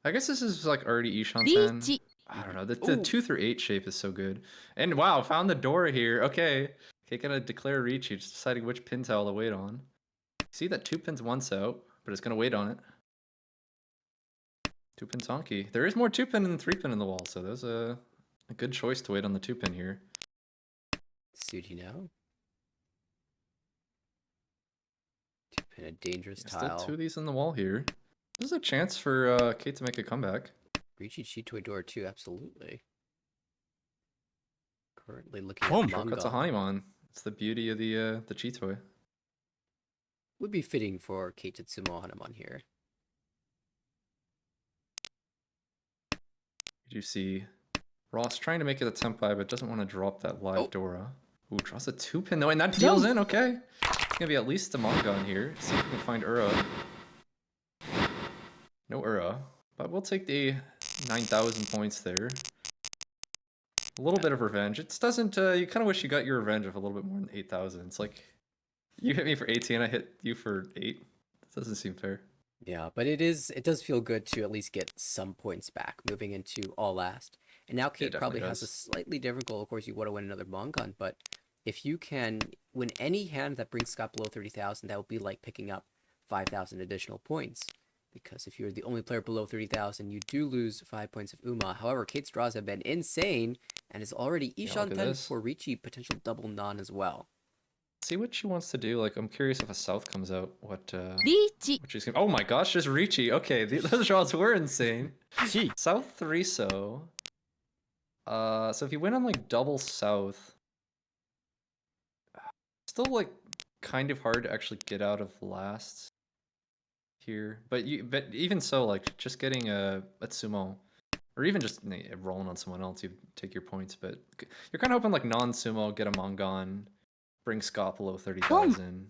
I guess this is like already Ishan-san. Richi. I don't know. The 2 through 8 shape is so good. And wow, found the door here. Okay, gonna declare Ricci, just deciding which pin tile to wait on. See that 2 pins once out, but it's gonna wait on it. 2-pin Sonky. There is more 2-pin than 3-pin in the wall, so there's a good choice to wait on the 2-pin here. Suji now. 2-pin, a dangerous Still tile. 2 of these in the wall here. This is a chance for Kate to make a comeback. Ricci Chitoi door too, absolutely. Currently looking Boom. at Sure manga. cuts a Hanimon. It's the beauty of the Chitoi. Would be fitting for Kate Tsumo Hanemon here. You see Ross trying to make it a Tempai, but doesn't want to drop that live Oh. Dora. Ooh, draws a 2-pin though, and that deals in, okay. It's gonna be at least a Mangon here. See if we can find Ura. No Ura, but we'll take the 9,000 points there. A little bit of revenge. It doesn't. You kind of wish you got your revenge of a little bit more than 8,000. It's like you hit me for 18, I hit you for 8. That doesn't seem fair. Yeah, but it does feel good to at least get some points back moving into all last. And now Kate definitely probably has a does. slightly different goal. Of course, you want to win another Mongon, but if you can win any hand that brings Scott below 30,000, that would be like picking up 5,000 additional points. Because if you're the only player below 30,000, you do lose 5 points of Uma. However, Kate's draws have been insane and is already Yeah, look at Ishanten this. for Ricci, potential double non as well. See what she wants to do. Like, I'm curious if a South comes out, what リーチ she's gonna. Oh my gosh, just Ricci. Okay, those draws were insane. チ South 3 so. So if you win on like double South, still like kind of hard to actually get out of last here. But even so, like just getting a sumo, or even just rolling on someone else, you take your points. But you're kind of hoping like non-sumo, get a Mongon, bring Scott below 30,000.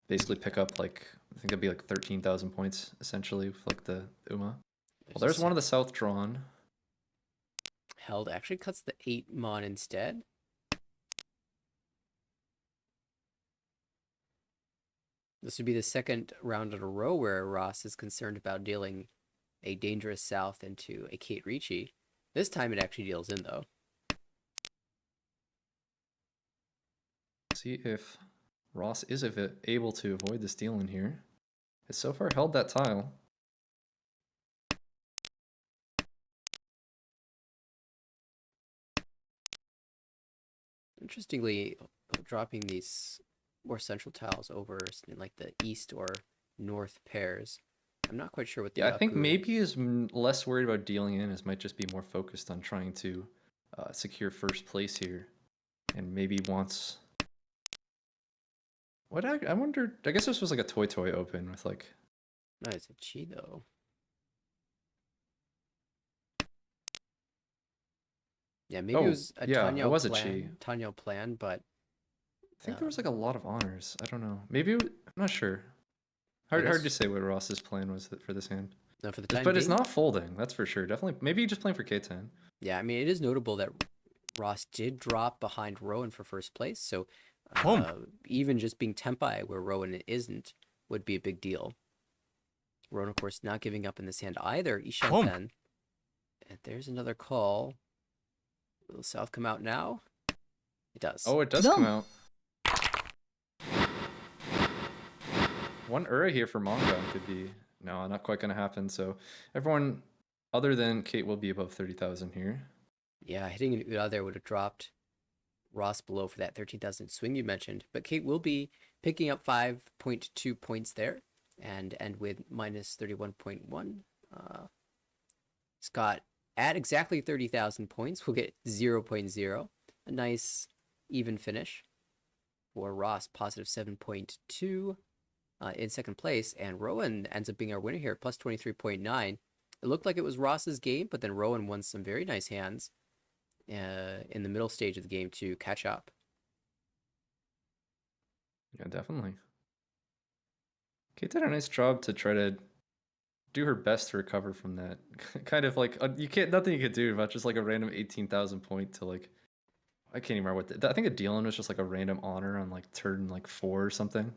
Basically pick up like I think it'd be like 13,000 points essentially with like the Uma. Well, there's one of the South drawn. Held actually cuts the 8 mon instead. This would be the second round in a row where Ross is concerned about dealing a dangerous South into a Kate Ricci. This time it actually deals in, though. See if Ross is able to avoid the steal in here. Has so far held that tile. Interestingly, dropping these more central tiles over in like the east or north pairs. I'm not quite sure what the Yeah, I think Yaku- maybe is less worried about dealing in, as might just be more focused on trying to secure first place here, and maybe wants. What I wonder. I guess this was like a toy open with like. No, it's a chi though. Yeah, maybe it Oh, was a yeah, Tanyo it was a plan. chi. Tanyo plan, but I think there was like a lot of honors. I don't know. Maybe I'm not sure. I Hard guess- to say what Ross's plan was for this hand. no, for the time But it's being. not folding. That's for sure. Definitely. Maybe just playing for K10. Yeah, I mean, it is notable that Ross did drop behind Rowan for first place, so even just being Tempai where Rowan isn't would be a big deal. Rowan, of course, not giving up in this hand either. Ishanten. And there's another call. Will South come out now? It does. Oh, it does come out. One Ura here for Mongon could be no, not quite gonna happen. So everyone other than Kate will be above 30,000 here. Yeah, hitting an Ura there would have dropped Ross below for that 13,000 swing you mentioned. But Kate will be picking up 5.2 points there and end with minus 31.1. Scott at exactly 30,000 points will get 0.0. A nice even finish for Ross, positive 7.2 in second place. And Rowan ends up being our winner here, plus 23.9. It looked like it was Ross's game, but then Rowan won some very nice hands in the middle stage of the game to catch up. Yeah, definitely. Kate did a nice job to try to do her best to recover from that. Kind of like you can't nothing you could do about just like a random 18,000 point to like I can't even remember what I think a deal-in was just like a random honor on like turn like 4 or something.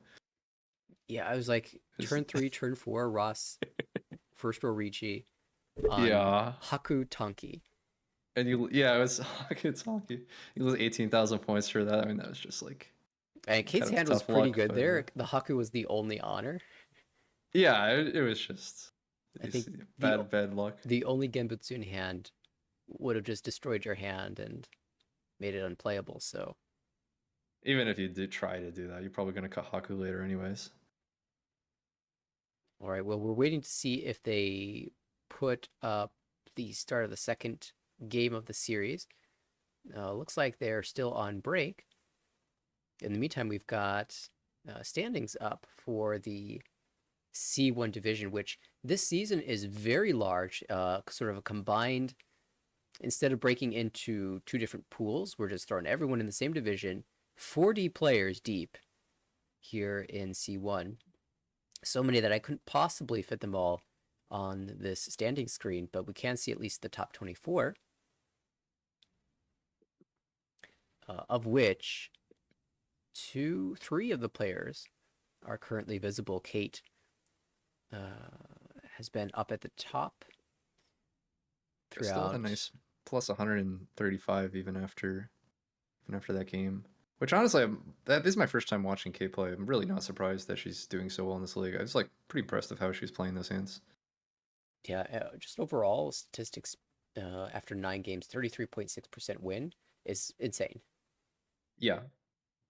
Yeah, I was like turn 3, turn 4, Ross first row Ricci on Yeah. Haku Tonki. And it was it's hockey. You lose 18,000 points for that. I mean, that was just like. And Kate's kind of hand was tough pretty luck, good but, there. The Haku was the only honor. Yeah, it was just. I think bad luck. The only Genbutsu in hand would have just destroyed your hand and made it unplayable. So Even if you did try to do that, you're probably going to cut Haku later, anyways. all right, well, we're waiting to see if they put up the start of the second game of the series. Looks like they're still on break. In the meantime, we've got standings up for the C1 division, which this season is very large, sort of a combined, instead of breaking into two different pools, we're just throwing everyone in the same division, 40 players deep here in C1. So many that I couldn't possibly fit them all on this standing screen, but we can see at least the top 24. of which three of the players are currently visible. Kate has been up at the top There's still a throughout. nice plus 135 even after that game. Which honestly, this is my first time watching Kate play. I'm really not surprised that she's doing so well in this league. I was like pretty impressed of how she's playing those hands. Yeah, just overall statistics after 9 games, 33.6% win is insane. Yeah,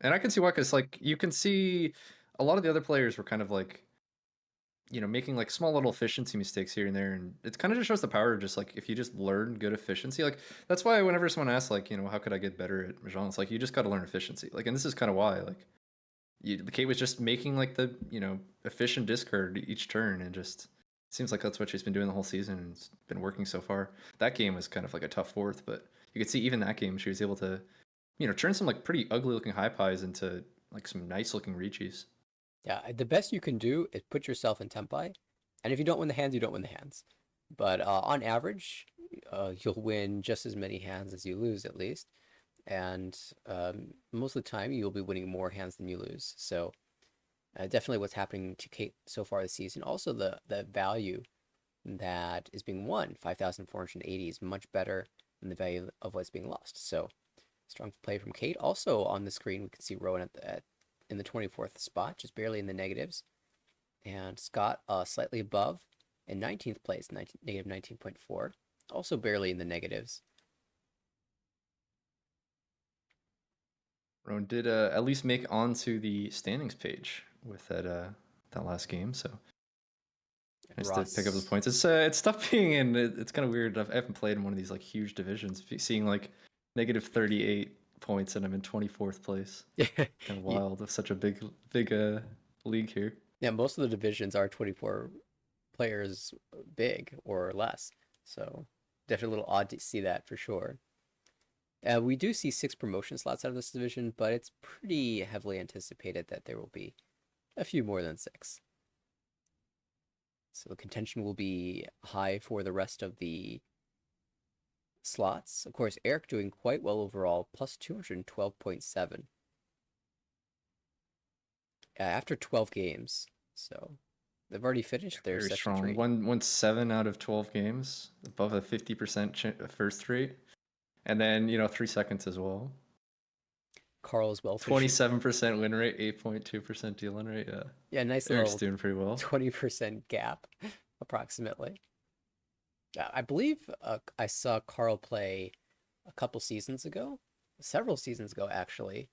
and I can see why, because like you can see a lot of the other players were kind of like, making like small little efficiency mistakes here and there, and it kind of just shows the power of just like if you just learn good efficiency. Like that's why whenever someone asks like, how could I get better at Mahjong, it's like you just got to learn efficiency. Like, and this is kind of why like Kate was just making like the efficient discard each turn, and just seems like that's what she's been doing the whole season, and it's been working so far. That game was kind of like a tough fourth, but you could see even that game she was able to turn some like pretty ugly looking high pies into like some nice looking reaches. Yeah, the best you can do is put yourself in tempi, and if you don't win the hands, you don't win the hands. But on average, you'll win just as many hands as you lose, at least. And most of the time, you'll be winning more hands than you lose. So definitely what's happening to Kate so far this season. Also, the value that is being won, 5,480, is much better than the value of what's being lost. So strong play from Kate. Also on the screen, we can see Rowan in the 24th spot, just barely in the negatives. And Scott slightly above in 19th place, negative 19.4, also barely in the negatives. Rowan did at least make onto the standings page with that last game, so nice to pick up those points. It's tough being in. It's kind of weird. I haven't played in one of these like huge divisions. Seeing like negative 38 points and I'm in 24th place. Kind of wild of such a big league here. Yeah, most of the divisions are 24 players big or less, so definitely a little odd to see that for sure. We do see 6 promotion slots out of this division, but it's pretty heavily anticipated that there will be a few more than 6. So the contention will be high for the rest of the slots. Of course, Eric doing quite well overall, plus 212.7 after 12 games. So they've already finished their Very session strong. 3. Won 7 out of 12 games, above a 50% first rate, and then 3 seconds as well. Carl as well. 27% win rate, 8.2% deal in rate. Yeah. Yeah, nice Eric's little doing pretty well. 20% gap, approximately. I believe I saw Carl play a couple seasons ago, several seasons ago actually.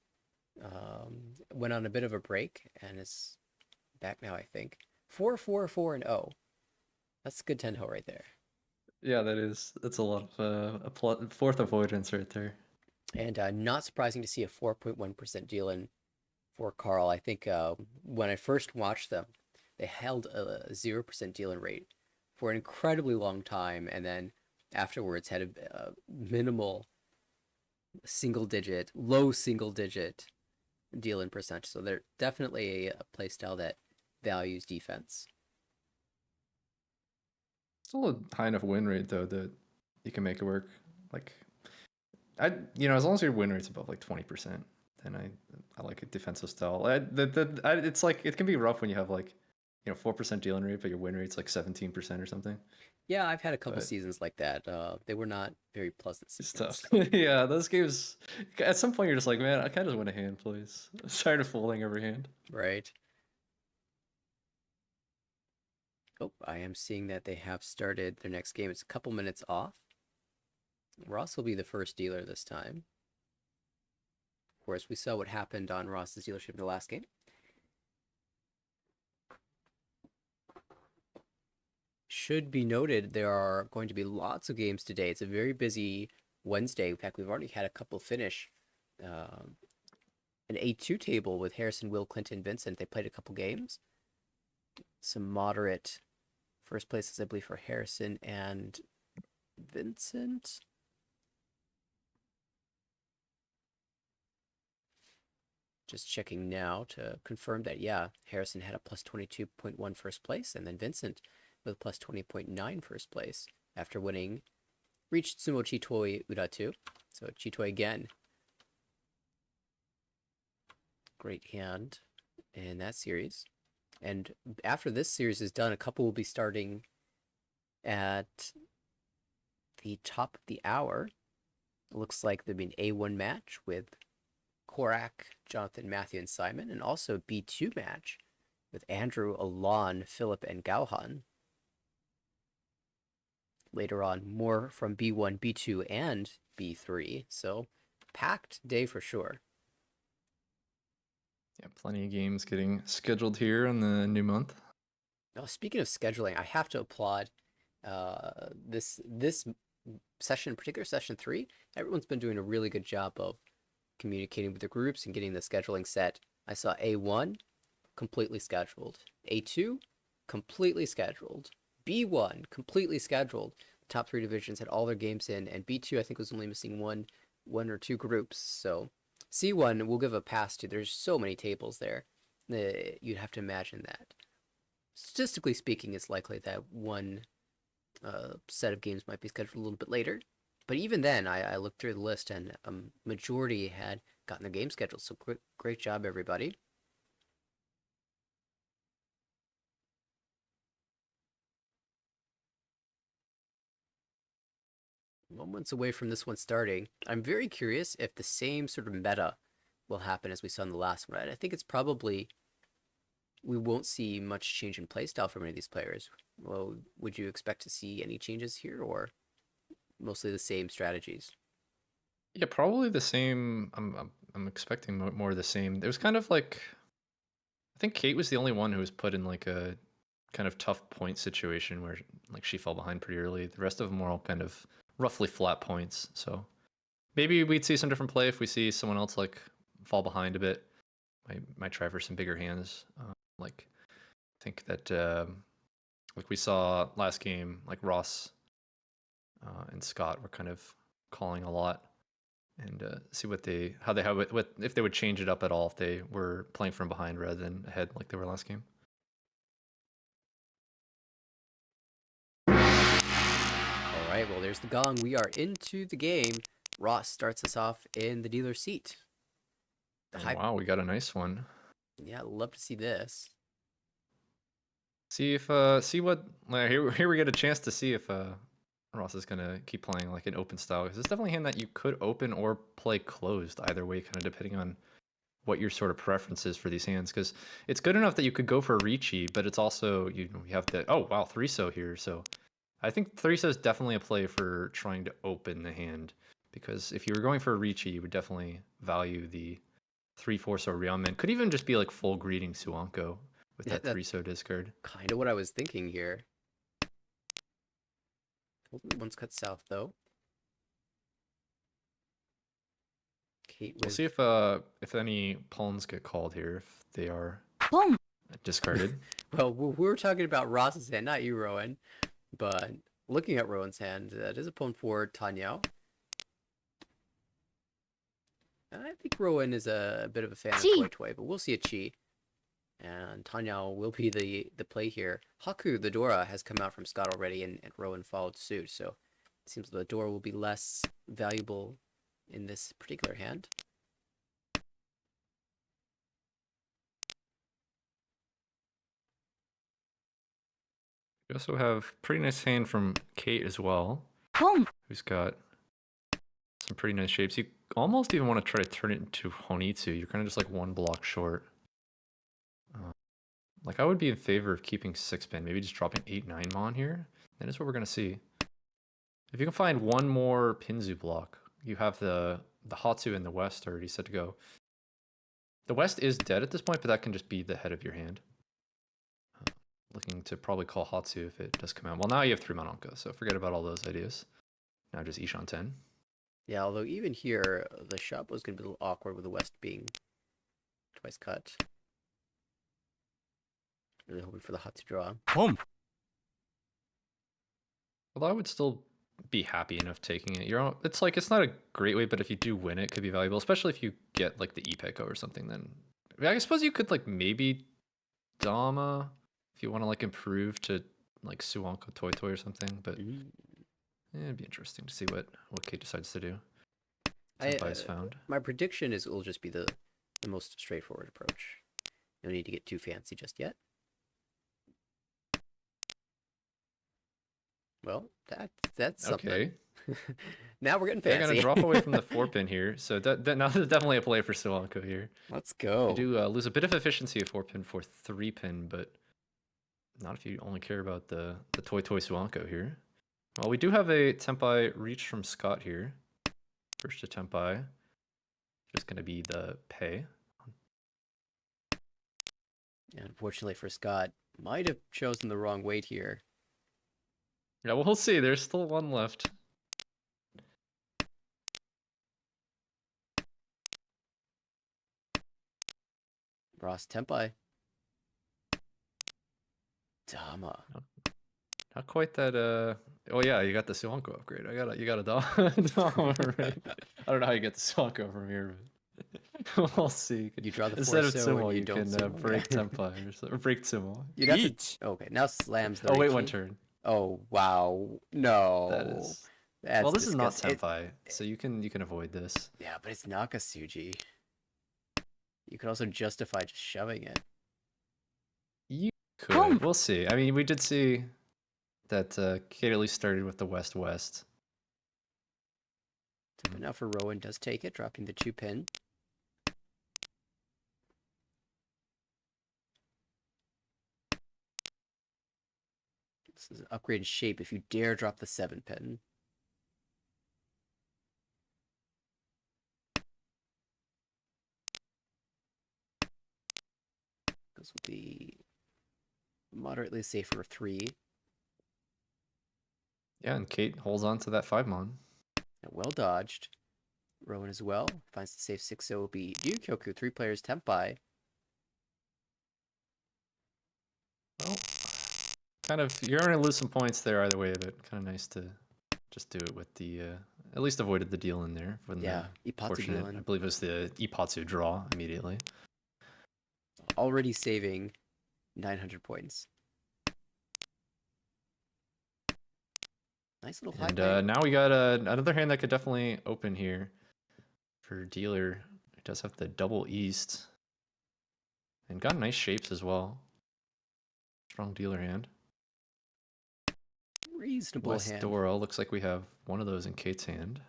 Went on a bit of a break and is back now, I think. 4-4-4-0. That's a good Tenho right there. Yeah, that's a lot of a fourth avoidance right there. And not surprising to see a 4.1% deal in for Carl. I think when I first watched them, they held a 0% deal in rate for an incredibly long time, and then afterwards had a minimal low single digit deal in percentage. So they're definitely a play style that values defense. Still a high enough win rate though that you can make it work. Like as long as your win rate's above like 20%, then I like a defensive style. It's like it can be rough when you have like 4% dealing rate, but your win rate's like 17% or something. Yeah, I've had a couple But seasons like that. They were not very pleasant it's seasons. tough. Yeah, those games. At some point, you're just like, man, I kind of just win a hand, please. I'm tired of folding every hand. Right. Oh, I am seeing that they have started their next game. It's a couple minutes off. Ross will be the first dealer this time. Of course, we saw what happened on Ross's dealership in the last game. Should be noted, there are going to be lots of games today. It's a very busy Wednesday. In fact, we've already had a couple finish. An A2 table with Harrison, Will, Clinton, Vincent. They played a couple games. Some moderate first places, I believe, for Harrison and Vincent. Just checking now to confirm that, yeah, Harrison had a plus 22.1 first place, and then Vincent with a plus 20.9 first place after winning, reached Sumo Chitoi Uda 2. So Chitoi again great hand in that series. And after this series is done, a couple will be starting at the top of the hour. It looks like there'll be an A1 match with Korak, Jonathan, Matthew, and Simon, and also a B2 match with Andrew, Alon, Philip, and Gauhan. Later on, more from B1, B2, and B3. So, packed day for sure. Yeah, plenty of games getting scheduled here in the new month. Now, speaking of scheduling, I have to applaud this session, in particular session 3. Everyone's been doing a really good job of communicating with the groups and getting the scheduling set. I saw A1 completely scheduled, A2 completely scheduled, B1 completely scheduled. The top 3 divisions had all their games in, and B2 I think was only missing one or two groups. So C1 we'll give a pass to. There's so many tables there. You'd have to imagine that. Statistically speaking, it's likely that one set of games might be scheduled a little bit later. But even then, I looked through the list, and a majority had gotten their game scheduled. So great job, everybody. Moments away from this one starting. I'm very curious if the same sort of meta will happen as we saw in the last one. I think it's probably we won't see much change in playstyle from any of these players. Well, would you expect to see any changes here, or mostly the same strategies? Yeah, probably the same. I'm expecting more of the same. It was kind of like, I think Kate was the only one who was put in like a kind of tough point situation where like she fell behind pretty early. The rest of them were all kind of roughly flat points. So maybe we'd see some different play if we see someone else like fall behind a bit. Might try for some bigger hands. Like I think that like we saw last game, like Ross and Scott were kind of calling a lot, and see what they what if they would change it up at all if they were playing from behind rather than ahead like they were last game. All right, well, there's the gong. We are into the game. Ross starts us off in the dealer's seat. Wow, we got a nice one. Yeah, I'd love to see this. See if see what here we get a chance to see if Ross is gonna keep playing like an open style, because it's definitely a hand that you could open or play closed either way, kind of depending on what your sort of preference is for these hands. Because it's good enough that you could go for Ricci, but it's also you have the oh wow 3-so here. So I think 3-so is definitely a play for trying to open the hand, because if you were going for a Ricci, you would definitely value the 3-4-so Ryamen. Could even just be like full greeting Suanko with that 3-so discard. Kind of what I was thinking here. One's cut south though. Kate We'll with... see if any pawns get called here, if they are ポン discarded. Well, we were talking about Ross's hand, not you, Rowan. But looking at Rowan's hand, that is a pawn for Tanya. I think Rowan is a bit of a fan of Chi. Toy Toy, but we'll see a Chi. And Tanya will be the play here. Haku, the Dora, has come out from Scott already, and Rowan followed suit. So it seems the Dora will be less valuable in this particular hand. We also have pretty nice hand from Kate as well, ポン who's got some pretty nice shapes. You almost even want to try to turn it into Honitsu. You're kind of just like one block short. Like I would be in favor of keeping 6-pin, maybe just dropping 8-9 mon here. That is what we're gonna see. If you can find one more Pinzu block, you have the Hatsu in the west already set to go. The west is dead at this point, but that can just be the head of your hand. Looking to probably call Hatsu if it does come out. Well, now you have 3 Mononka, so forget about all those ideas. Now just Ishan 10. Yeah, although even here, the shop was going to be a little awkward with the west being twice cut. Really hoping for the Hatsu draw. ポン Although I would still be happy enough taking it. It's like, it's not a great way, but if you do win, it could be valuable, especially if you get like the Ipeko or something. Then I suppose you could like maybe Dama if you want to like improve to like Suanko Toy Toy or something. But it'd be interesting to see what Kate decides to do. Advice found. My prediction is it will just be the the most straightforward approach. No need to get too fancy just yet. Well, that's something. Okay. Now we're getting They're fancy. gonna drop away from the 4-pin here, so now there's definitely a play for Suanko here. Let's You go. do lose a bit of efficiency of 4-pin for 3-pin, but not if you only care about the Toy Suanko here. Well, we do have a Tempai reach from Scott here. First to Tempai. Just gonna be the pay. And unfortunately for Scott, might have chosen the wrong weight here. Yeah, well, we'll see. There's still one left. Ross Tempai. Dama. Not quite that. Oh yeah, you got the Suanko upgrade. You got a Dom. Right? I don't know how you get the Suanko from here, but we'll see. You draw the Instead of Forso and Sumo, you you don't can sumo, break yeah. Tempai or break Sumo. You'd have to. Each. Okay, now slams the. Oh wait, one Rikichi. turn. Oh wow, no. That is. That's Well, this is not disgusting. Tempai, so you can avoid this. Yeah, but it's Nakasuji. You could also justify just shoving it. You could. Boom. We'll see. I mean, we did see that Kate at least started with the West-West. But now for Rowan does take it, dropping the 2-pin. This is an upgraded shape if you dare drop the 7-pin. This will be moderately safer 3. Yeah, and Kate holds on to that 5-mon. Well dodged. Rowan as well. Finds the safe 6, so it will be Ryukyoku, 3 players, Tempai. Well, kind of, you're going to lose some points there either way, but kind of nice to just do it with the, at least avoided the deal in there. When Yeah, the Ipatsu fortunate, deal I in. believe it was the Ipatsu draw immediately. Already saving 900 points. Nice little high And play. now we got another hand that could definitely open here for dealer. It does have the double east. And got nice shapes as well. Strong dealer hand. Reasonable West hand. Doro, looks like we have one of those in Kate's hand.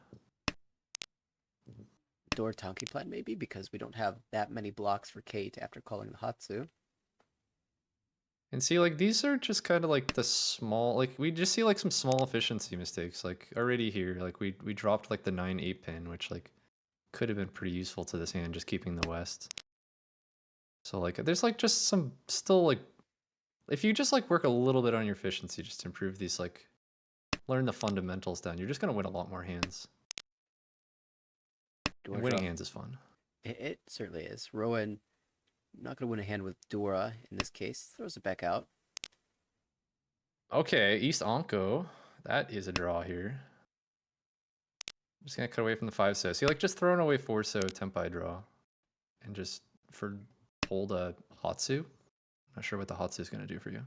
Door Tanki plan maybe, because we don't have that many blocks for Kate after calling the Hatsu. And see, like, these are just kind of like the small, like, we just see like some small efficiency mistakes. Like, already here, like, we dropped like the 9-8 pin, which like could have been pretty useful to this hand, just keeping the West. So like, there's like just some still like, if you just like work a little bit on your efficiency, just to improve these, like, learn the fundamentals down, you're just gonna win a lot more hands. Door And winning drop. hands is fun. It certainly is. Rowan not going to win a hand with Dora in this case. Throws it back out. Okay, East Onko. That is a draw here. I'm just gonna cut away from the 5-so. See, like, just throwing away 4-so Tempai draw. And just for hold a Hatsu. Not sure what the Hatsu is gonna do for you.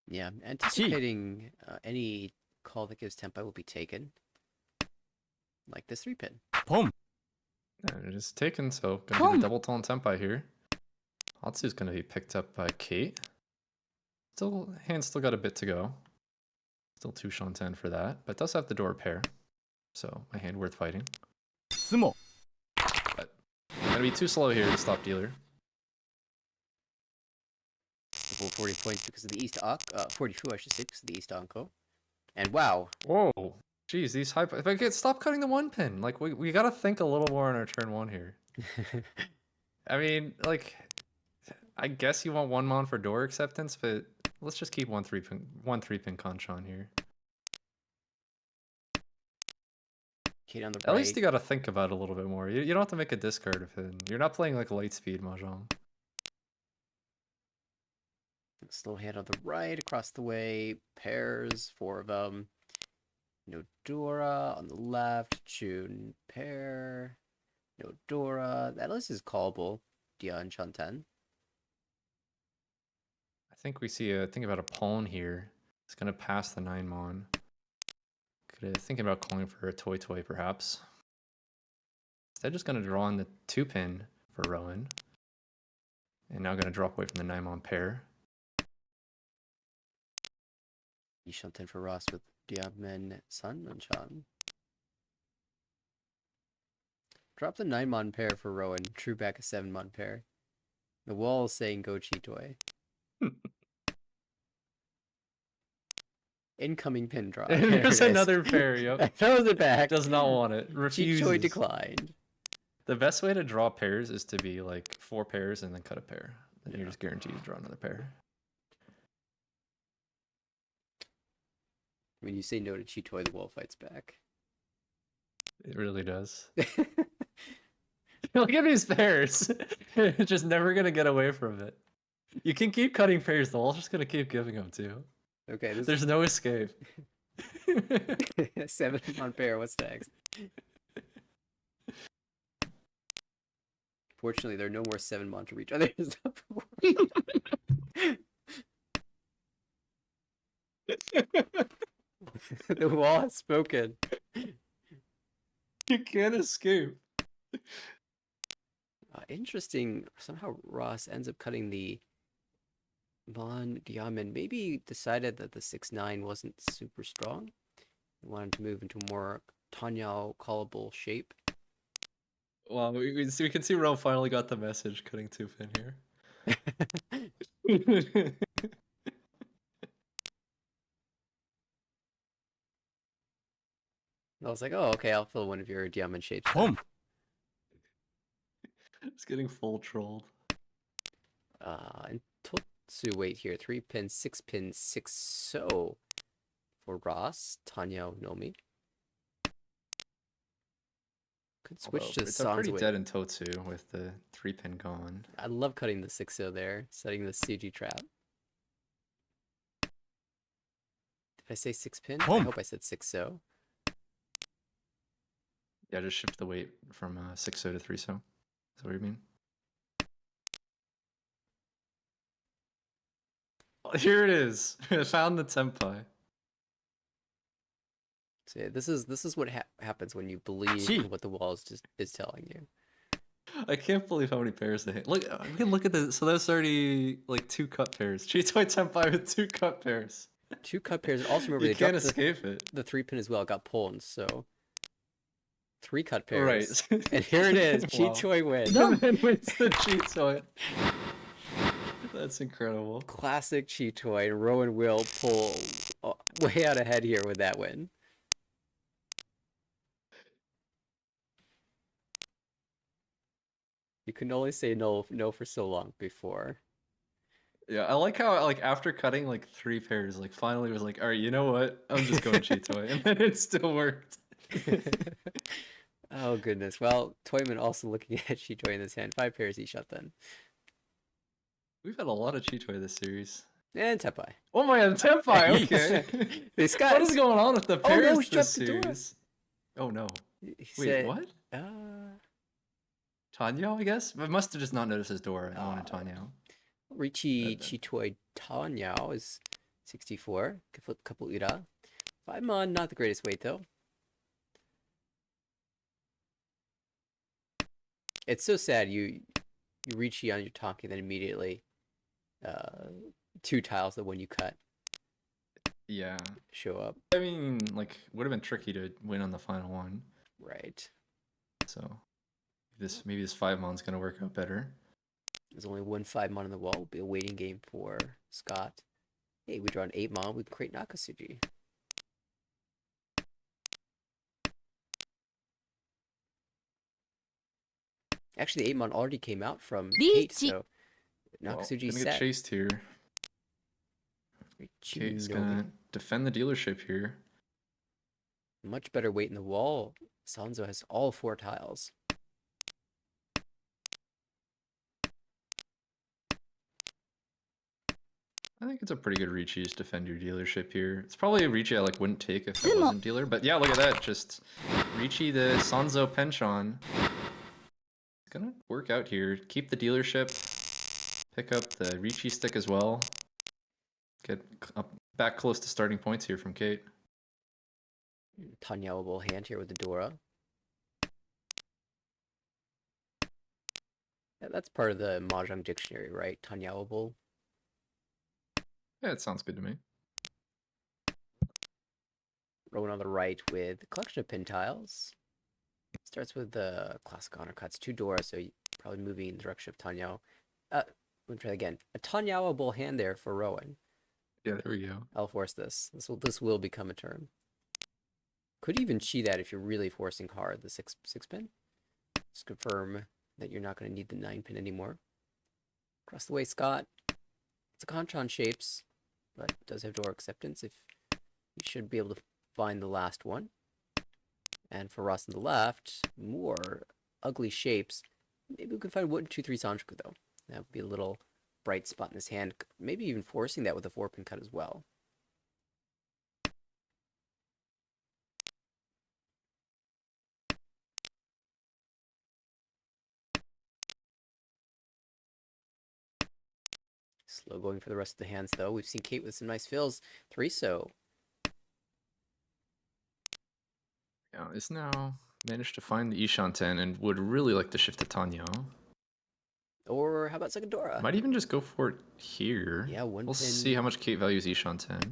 Yeah, anticipating any call that gives Tempai will be taken. Like this 3-pin. Pom. And it is taken, so gonna be Boom. the double tone Tempai here. Hatsu's gonna be picked up by Kate. Hand still got a bit to go. Still 2 Shanten for that, but does have the door pair. So my hand worth fighting. Sumo. But gonna be too slow here to stop dealer. The full 40 points because of the East 42 I should say, because of the East Anko. And wow. Whoa. Jeez, these high. If I get stop cutting the 1-pin, like we gotta think a little more on our turn 1 here. I mean, like, I guess you want 1-mon for door acceptance, but let's just keep 1 3-pin Kanchan here. Kate on the At right. least you gotta think about it a little bit more. You don't have to make a discard of it. You're not playing like light speed mahjong. Slow hand on the right, across the way, pairs, 4 of them. Nodora on the left, Chun pair, Nodora. That list is callable. Dia and Chanten. I think we see a think about a pawn here. It's gonna pass the 9-mon. Could thinking about calling for a toy perhaps. Instead, just going to draw in the 2-pin for Rowan. And now going to drop away from the Naimon pair. Yishanten for Ross with Diamen Sun Manchan. Drop the 9-mon pair for Rowan. True back a 7-mon pair. The wall is saying go Chitoy. Incoming pin drop. There's another pair, yep. Throws it back. Does not want it. Refuses. Chitoy declined. The best way to draw pairs is to be like 4 pairs and then cut a pair. Then you're just guaranteed to draw another pair. When you say no to Chitoy, the wall fights back. It really does. Look at these pairs. It's just never going to get away from it. You can keep cutting pairs, the wall's just going to keep giving them to you. Okay, this There's no escape. 7-mon pair, what's next? Fortunately, there are no more 7-mon to reach. Oh, there's the wall has spoken. You can't escape. Interesting. Somehow Ross ends up cutting the Mon Diamond. Maybe decided that the 6-9 wasn't super strong. He wanted to move into a more Tanyao callable shape. Well, we can see Ro finally got the message, cutting 2-pin here. I was like, oh, okay, I'll fill one of your diamond shapes. Boom. It's getting full trolled. And Totsu weight here, 3-pin, 6-pin, 6-so for Ross, Tanyao Nomi. Could switch Although to it's Sans pretty weight. dead in Totsu with the 3-pin gone. I love cutting the 6-so there, setting the CG trap. Did I say 6-pin? I Boom. hope I said 6-so. Yeah, just shift the weight from 6-so to 3-so. Is that what you mean? Oh, here it is. I found the tempai. So yeah, this is what happens when you believe Gee. in what the wall is telling you. I can't believe how many pairs they hit. Look, we can look at this. So that's already like 2 cut pairs. Chitoy Tempai with 2 cut pairs. 2 cut pairs. Also remember You they can't dropped escape it. the 3-pin as well. Got pulled, so 3 cut pairs. Right. And here it is. Wow. Chitoy wins. And then wins the Chitoy. That's incredible. Classic Chitoy. And Rowan will pull way out ahead here with that win. You can only say no for so long before. Yeah, I like how like after cutting like 3 pairs, like finally was like, all right, you know what? I'm just going Chitoy, and then it still worked. Oh goodness. Well, Toyman also looking at Chitoy in this hand. 5 pairs he shot then. We've had a lot of Chitoy this series. And Tepai. Oh my god, Tempai, okay. This guy. What is going on with the Oh, no, pairs he this dropped the door. series? Oh no. He Wait, said, what? Uh, Tanyo, I guess? I must have just not noticed his door. I wanted Oh. Tanyo. Richie Bad. Chitoy Tanyao is 64. Couple Ira. 5-mon, not the greatest weight though. It's so sad you reach on your talking, then immediately 2 tiles that when you cut Yeah. show up. I mean, like, would have been tricky to win on the final one. Right. So, maybe this 5-mon's gonna work out better. There's only one 5-mon on the wall. It'll be a waiting game for Scott. Hey, we draw an 8-mon with Crate Nakasuji. Actually, the 8-mon already came out from Kate, Riichi. so Well, Nakasuji gonna get set. chased here. Kate's gonna defend the dealership here. Much better weight in the wall. Sanzo has all 4 tiles. I think it's a pretty good reach. You just defend your dealership here. It's probably a reach I like wouldn't take if it Zumo. wasn't dealer. But yeah, look at that. Just Ricci the Sanzo Penchon. It's gonna work out here. Keep the dealership. Pick up the Ricci stick as well. Get up back close to starting points here from Kate. Tanyao hand here with the Dora. Yeah, that's part of the Mahjong dictionary, right? Tanyaoable. Yeah, it sounds good to me. Rowan on the right with a collection of pin tiles. Starts with the classic honor cuts, 2 Dora, so probably moving in the direction of Tanyao. Let me try again. A Tanyaoable hand there for Rowan. Yeah, there we go. I'll force this. This will become a turn. Could even cheat that if you're really forcing hard the six pin. Just confirm that you're not going to need the 9 pin anymore. Across the way, Scott. It's a Conchan shapes, but it does have door acceptance. If you should be able to find the last one. And for Ross on the left, more ugly shapes. Maybe we can find 1, 2, 3 Sanjiku though. That would be a little bright spot in his hand. Maybe even forcing that with a 4-pin cut as well. Slow going for the rest of the hands though. We've seen Kate with some nice fills. 3 so. Yeah, is now managed to find the Ishanten and would really like to shift to Tanya. Or how about second Dora? Might even just go for it here. Yeah, 1 We'll pin. see how much Kate values Ishanten.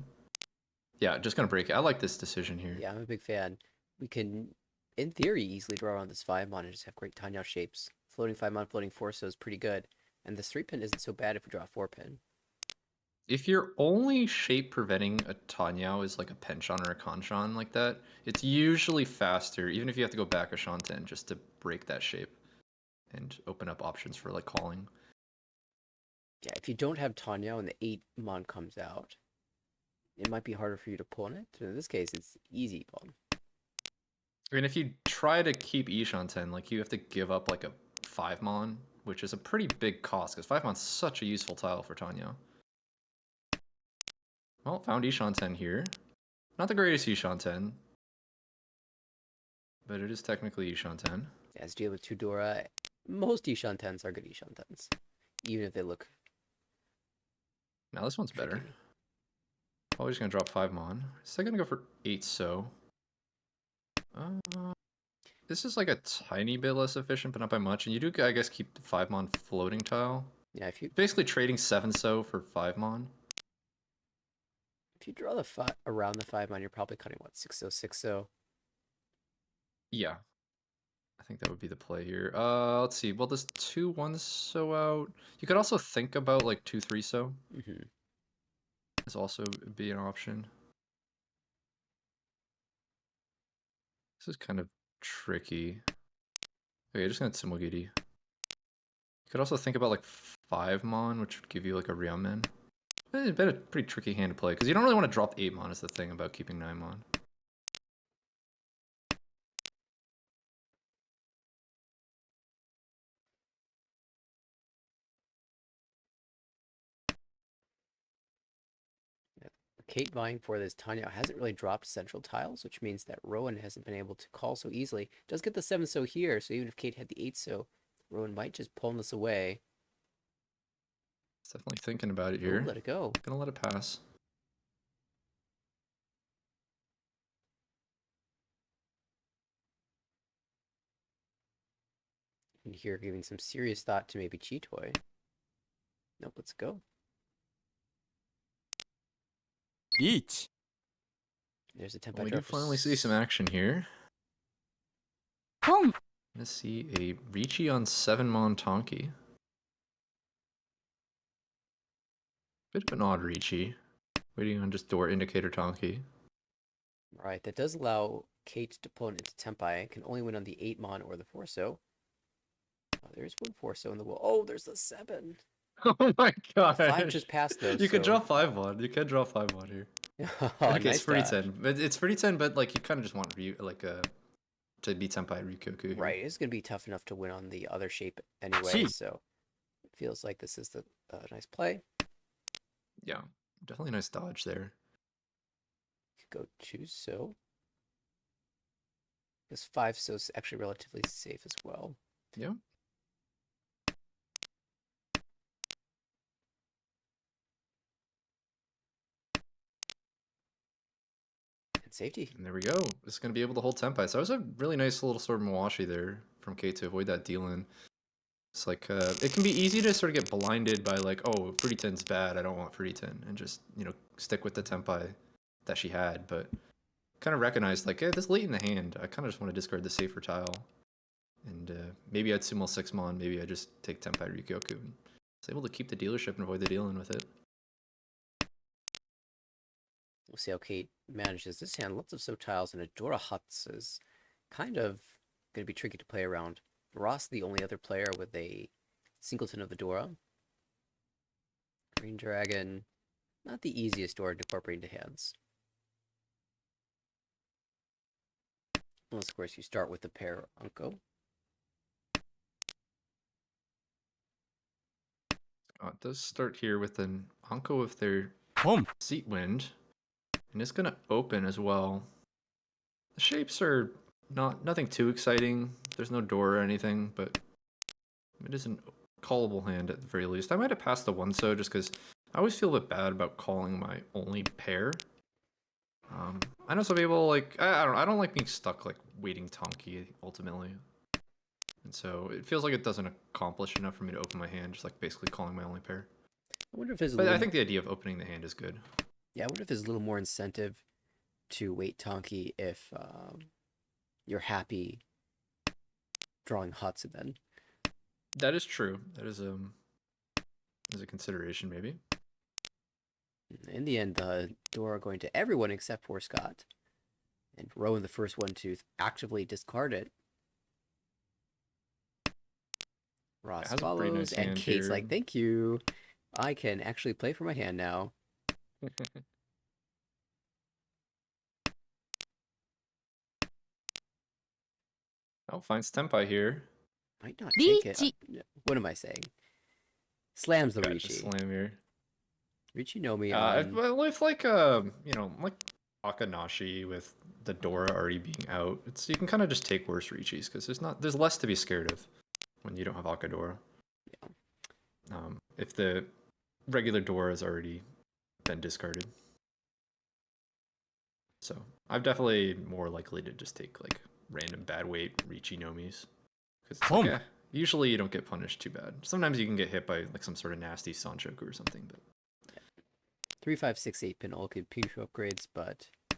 Yeah, just gonna break it. I like this decision here. Yeah, I'm a big fan. We can, in theory, easily draw on this 5-mon and just have great Tanya shapes. Floating 5-mon, floating 4 so is pretty good. And this 3-pin isn't so bad if we draw a 4-pin. If your only shape preventing a Tanyao is like a Penchon or a Kanchan like that, it's usually faster, even if you have to go back a Shanten just to break that shape and open up options for like calling. Yeah, if you don't have Tanya and the 8-mon comes out, it might be harder for you to pull on it. In this case, it's easy pull. I mean, if you try to keep Ishanten, like you have to give up like a 5-mon, which is a pretty big cost because 5-mon's such a useful tile for Tanya. Well, found Ishanten here. Not the greatest Ishanten, but it is technically Ishanten. Yeah, as deal with 2 Dora, most Ishantens are good Ishantens, even if they look Now this one's better. tricky. Probably just gonna drop 5-mon. Still gonna go for 8 so. This is like a tiny bit less efficient, but not by much. And you do, I guess, keep the 5-mon floating tile. Yeah, if you Basically trading 7 so for 5-mon. draw the around the 5-mon, you're probably cutting what 6 so 6 so. Yeah. I think that would be the play here. Let's see. Well, this 2-1 so out. You could also think about like 2-3 so. Mm-hmm. Is also be an option. This is kind of tricky. Okay, just gonna Tsumogiri. You could also think about like 5-mon, which would give you like a Ryamen. It's been a pretty tricky hand to play, because you don't really want to drop 8-mon is the thing about keeping 9-mon. Kate vying for this Tanya hasn't really dropped central tiles, which means that Rowan hasn't been able to call so easily. Does get the 7 so here, so even if Kate had the 8 so, Rowan might just pull this away. It's definitely thinking about it Oh, here. let it go. Gonna let it pass. And here giving some serious thought to maybe Chitoy. Nope, let's go. リーチ There's a tempo Well, we drop do for finally see some action here. ポン Gonna see a Ricci on 7-mon Tonki. Bit of an odd Ricci. Waiting on just door indicator Tonki. Right, that does allow Kate to pull it into Tempai. Can only win on the 8-mon or the 4 so. Oh, there's 1 4 so in the wall. Oh, there's the 7. Oh my god. 5 just passed though. You could so... draw 5-mon. You can draw 5-mon here. Oh, Okay, nice it's pretty dodge. 10. But it's pretty 10, but like you kind of just want to beat Senpai Ryukoku here. Right, it's going to be tough enough to win on the other shape anyway, Gee. so it feels like this is the nice play. Yeah, definitely a nice dodge there. Could go 2 so. This 5 so is actually relatively safe as well. Yeah. And safety. And there we go. It's going to be able to hold Senpai. So that was a really nice little sort of Mawashi there from Kate to avoid that deal in. It's like it can be easy to sort of get blinded by like, oh, fruity ten's bad, I don't want fruity ten, and just stick with the tempai that she had. But kind of recognized like, hey, this late in the hand, I kind of just want to discard the safer tile, and maybe I'd sumo 6-mon, maybe I just take tempai Rikyoku. And was able to keep the dealership and avoid the dealing with it. We'll see how Kate manages this hand. Lots of so tiles and Adora Huts is kind of going to be tricky to play around. Ross, the only other player with a singleton of the Dora. Green Dragon, not the easiest Dora to incorporate into hands. Unless, of course, you start with the pair Unko. It does start here with an Anko with their Home. Seat Wind, and it's gonna open as well. The shapes are nothing too exciting. There's no door or anything, but it is a callable hand at the very least. I might have passed the one so just because I always feel a bit bad about calling my only pair. I know some people like I don't like being stuck like waiting Tonki ultimately. And so it feels like it doesn't accomplish enough for me to open my hand, just like basically calling my only pair. I wonder if there's a But little... I think the idea of opening the hand is good. Yeah, I wonder if there's a little more incentive to wait Tonki if you're happy drawing huts and then... That is true. That is a consideration maybe. In the end, the Dora going to everyone except for Scott. And Rowan, the first one to actively discard it. Ross has a pretty follows, nice and hand Kate's here. like, thank you. I can actually play for my hand now. Oh, finds Tempai here. Might not take it. Riichi. What am I saying? Slams the Gotcha, Riichi. slam here. Riichi no Mi With like like Akanashi with the Dora already being out, you can kind of just take worse Riichis because there's less to be scared of when you don't have Akadora. Yeah. If the regular Dora has already been discarded. So I'm definitely more likely to just take like random bad weight Riichi Nomis. Because it's like, usually you don't get punished too bad. Sometimes you can get hit by like some sort of nasty Sanchoku or something, but 3, 5, 6, 8 pin all good Pinshu upgrades, but I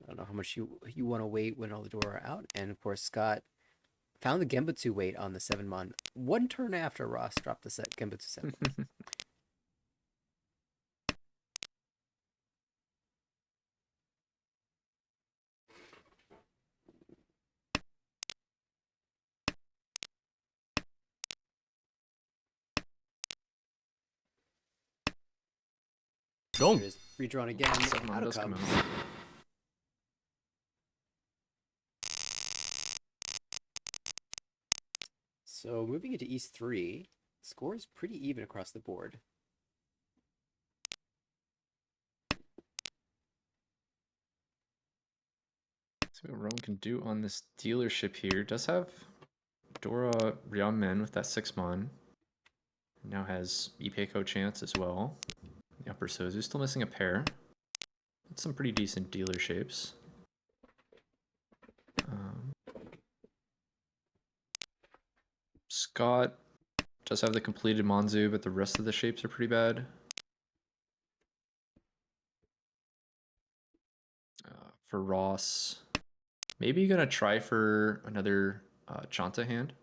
don't know how much you want to wait when all the Dora are out. And of course, Scott found the Genbutsu weight on the 7-mon one turn after Ross dropped the Genbutsu 7. Dong. Here it is, redrawn again. Seven-mon Out it does come comes. out. So moving into East 3, score is pretty even across the board. See what Rowan can do on this dealership here. Does have Dora Ryamen with that 6-mon. Now has Ipeko chance as well. The upper Sozu still missing a pair. That's some pretty decent dealer shapes. Scott does have the completed Monzu, but the rest of the shapes are pretty bad. For Ross, maybe gonna try for another Chanta hand.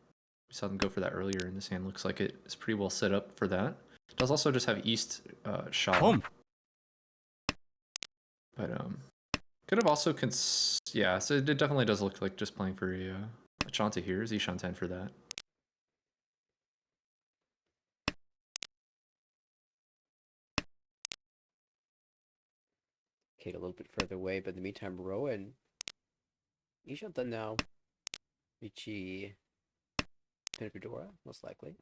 We saw them go for that earlier, and this hand looks like it is pretty well set up for that. It does also just have East shot. Home. But could have also yeah, so it definitely does look like just playing for a Chanta here. Z Shantan for that. Kate a little bit further away, but in the meantime, Rowan, Ishantan now. Riichi, Pinakadora, most likely.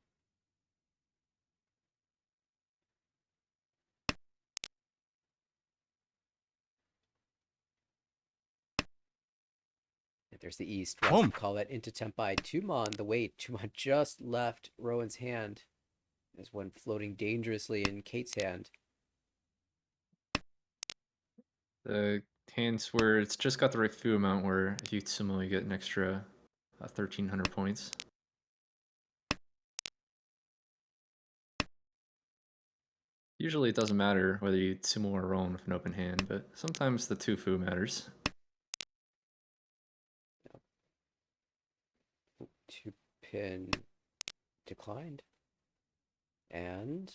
And there's the East. Ross will call that into Tempai. 2-mon, the weight. 2-mon just left Rowan's hand. There's one floating dangerously in Kate's hand. The hands where it's just got the right few amount where if you sumo you get an extra 1,300 points. Usually it doesn't matter whether you sumo or roll with an open hand, but sometimes the tufu matters. 2-pin declined. And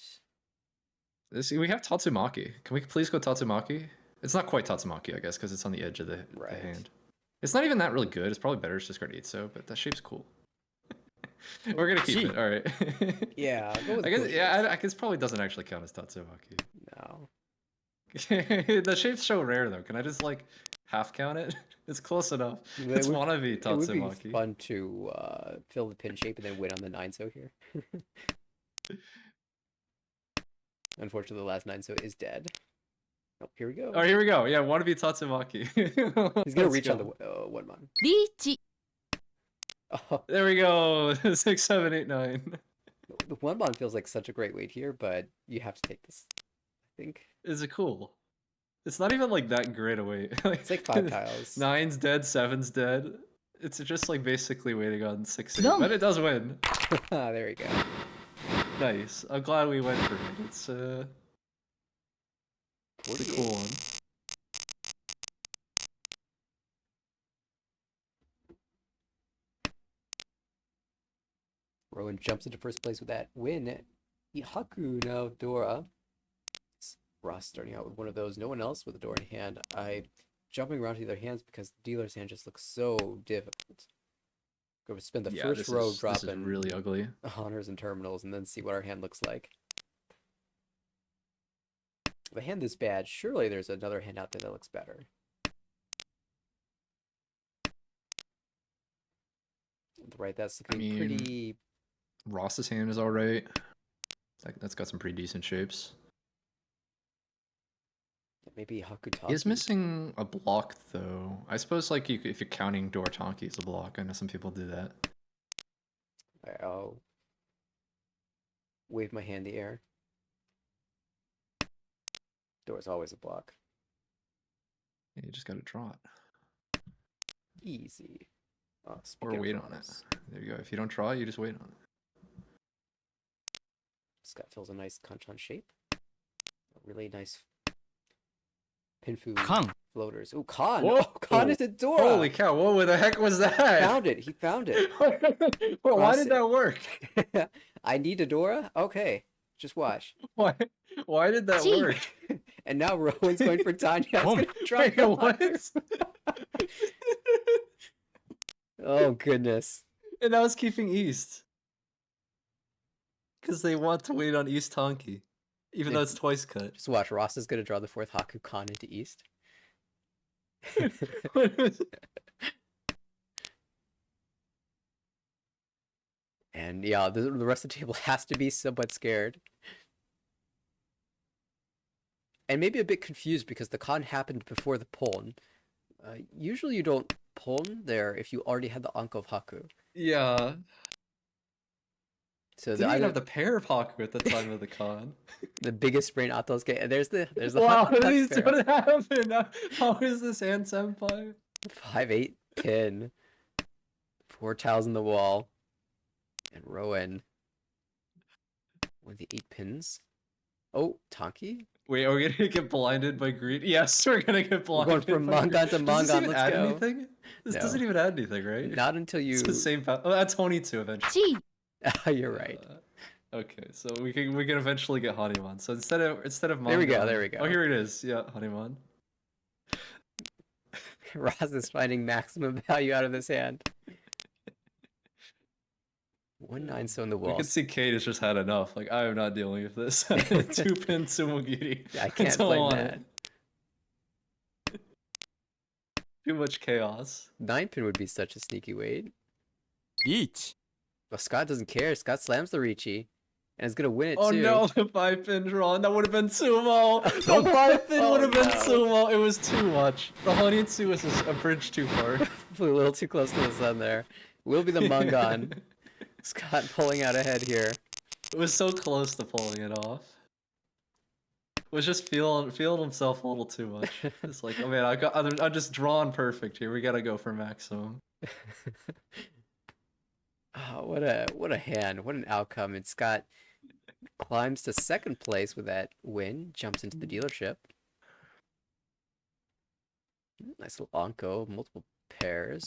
We have Tatsumaki. Can we please go Tatsumaki? It's not quite Tatsumaki, I guess, because it's on the edge of the Right. hand. It's not even that really good. It's probably better to discard Itso, but that shape's cool. We're gonna keep Gee. it. All right. yeah, I'll go with I guess bushes. yeah. I guess probably doesn't actually count as Tatsumaki. No. The shape's so rare though. Can I just like half count it? It's close enough. It's wannabe It would be Tatsumaki. fun to fill the pin shape and then win on the 9-so here. Unfortunately, the last 9-so is dead. Oh, here we go. Oh, here we go. Yeah, wannabe Tatsumaki. He's gonna Let's reach on go. the 1-mon. リーチ Oh, There we go. 6, 7, 8, 9. the 1-mon feels like such a great weight here, but you have to take this, I think. Is it cool? It's not even like that great a weight. It's like 5 tiles. 9's dead, 7's dead. It's just like basically waiting on 6, 8, No. but it does win. There we go. Nice. I'm glad we went for it. It's a 48. cool one. Rowan jumps into first place with that win. Ihaku now Dora. Ross starting out with one of those. No one else with a door in hand. Jumping around to the other hands because the dealer's hand just looks so difficult. Go spend the first row this is dropping really ugly. honors and terminals and then see what our hand looks like. With a hand this bad, surely there's another hand out there that looks better. Right, that's looking pretty. Ross's hand is alright. That's got some pretty decent shapes. Maybe Hakutaki. He is missing a block though. I suppose like if you're counting Doratanki as a block, I know some people do that. Alright, I'll wave my hand in the air. Door's always a block. Yeah, you just gotta draw it. Easy. Oh, Or speaking of wait on it. draws, There you go. If you don't draw it, you just wait on it. Scott fills a nice Kanchan shape. A really nice Pinfu カン floaters. Ooh, Khan! Whoa! Oh, Khan is a Dora! Holy cow, what the heck was that? Found it! He found it! Well, why Ross- did that work? I need a Dora? Okay. Just watch. Why did that Gee. work? And now Rowan's going for Tanya. It's Oh, gonna drop Wait, the what? honors. Oh, goodness. And I was keeping East. Because they want to wait on East Honky. Even though it's twice cut. Just watch. Ross is gonna draw the 4th Haku Khan into East. And yeah, the rest of the table has to be somewhat scared. And maybe a bit confused because the con happened before the Pon. Usually you don't Pon there if you already had the Ankh of Haku. Yeah. So Didn't even either have the pair of Haku at the time of the con. the biggest brain Atos game. There's the Wow, Haku Cut what happened? How is this hand senpai? 5-8 pin. 4 tiles in the wall. And Rowan with the 8 pins. Oh, Tonki? Wait, are we gonna get blinded by greed? Yes, we're gonna get We're blinded. going from by Mangan greed. to Does this Mangan, even let's add go. anything? This No. doesn't even add anything, right? Not until you. It's the same. Oh, that's Honey-2 eventually. チ You're right. Okay, so we can eventually get Hanuman. So instead of There we go, Mangan- there we go. Oh, here it is. Yeah, Hanuman. Ross is finding maximum value out of this hand. 1-9 so in the We wall. can see Kate has just had enough. Like, I am not dealing with this. 2-pin Sumogiri. I can't don't blame want that. it. Too much chaos. 9-pin would be such a sneaky weight. リーチ Well, Scott doesn't care. Scott slams the Ricci. And is gonna win it Oh too. no, the 5-pin drawn. That would have been sumo. The 5-pin Oh, would have been no. sumo. It was too much. The Honey-2 was a bridge too far. Flew a little too close to the sun there. Will be the Mungan. Scott pulling out ahead here. It was so close to pulling it off. Was just feeling himself a little too much. It's like, oh man, I'm just drawn perfect here. We gotta go for maximum. Oh, what a hand. What an outcome. And Scott climbs to second place with that win, jumps into the dealership. Nice little Onko, multiple pairs.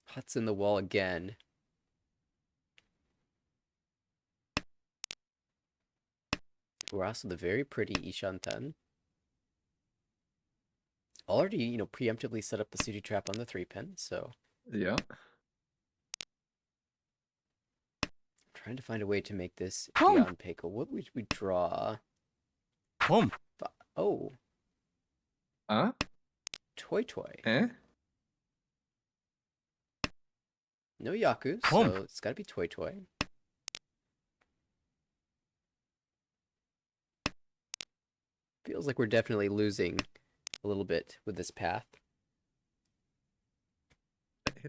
Huts in the wall again. We're also the very pretty Ishanten. Already, preemptively set up the Sudi trap on the 3-pin, so Yeah. trying to find a way to make this Boom. beyond Peiko. What would we draw? Boom. Oh, Huh? Toy Toy. Eh? No Yaku, Boom. so it's got to be Toy Toy. Feels like we're definitely losing a little bit with this path.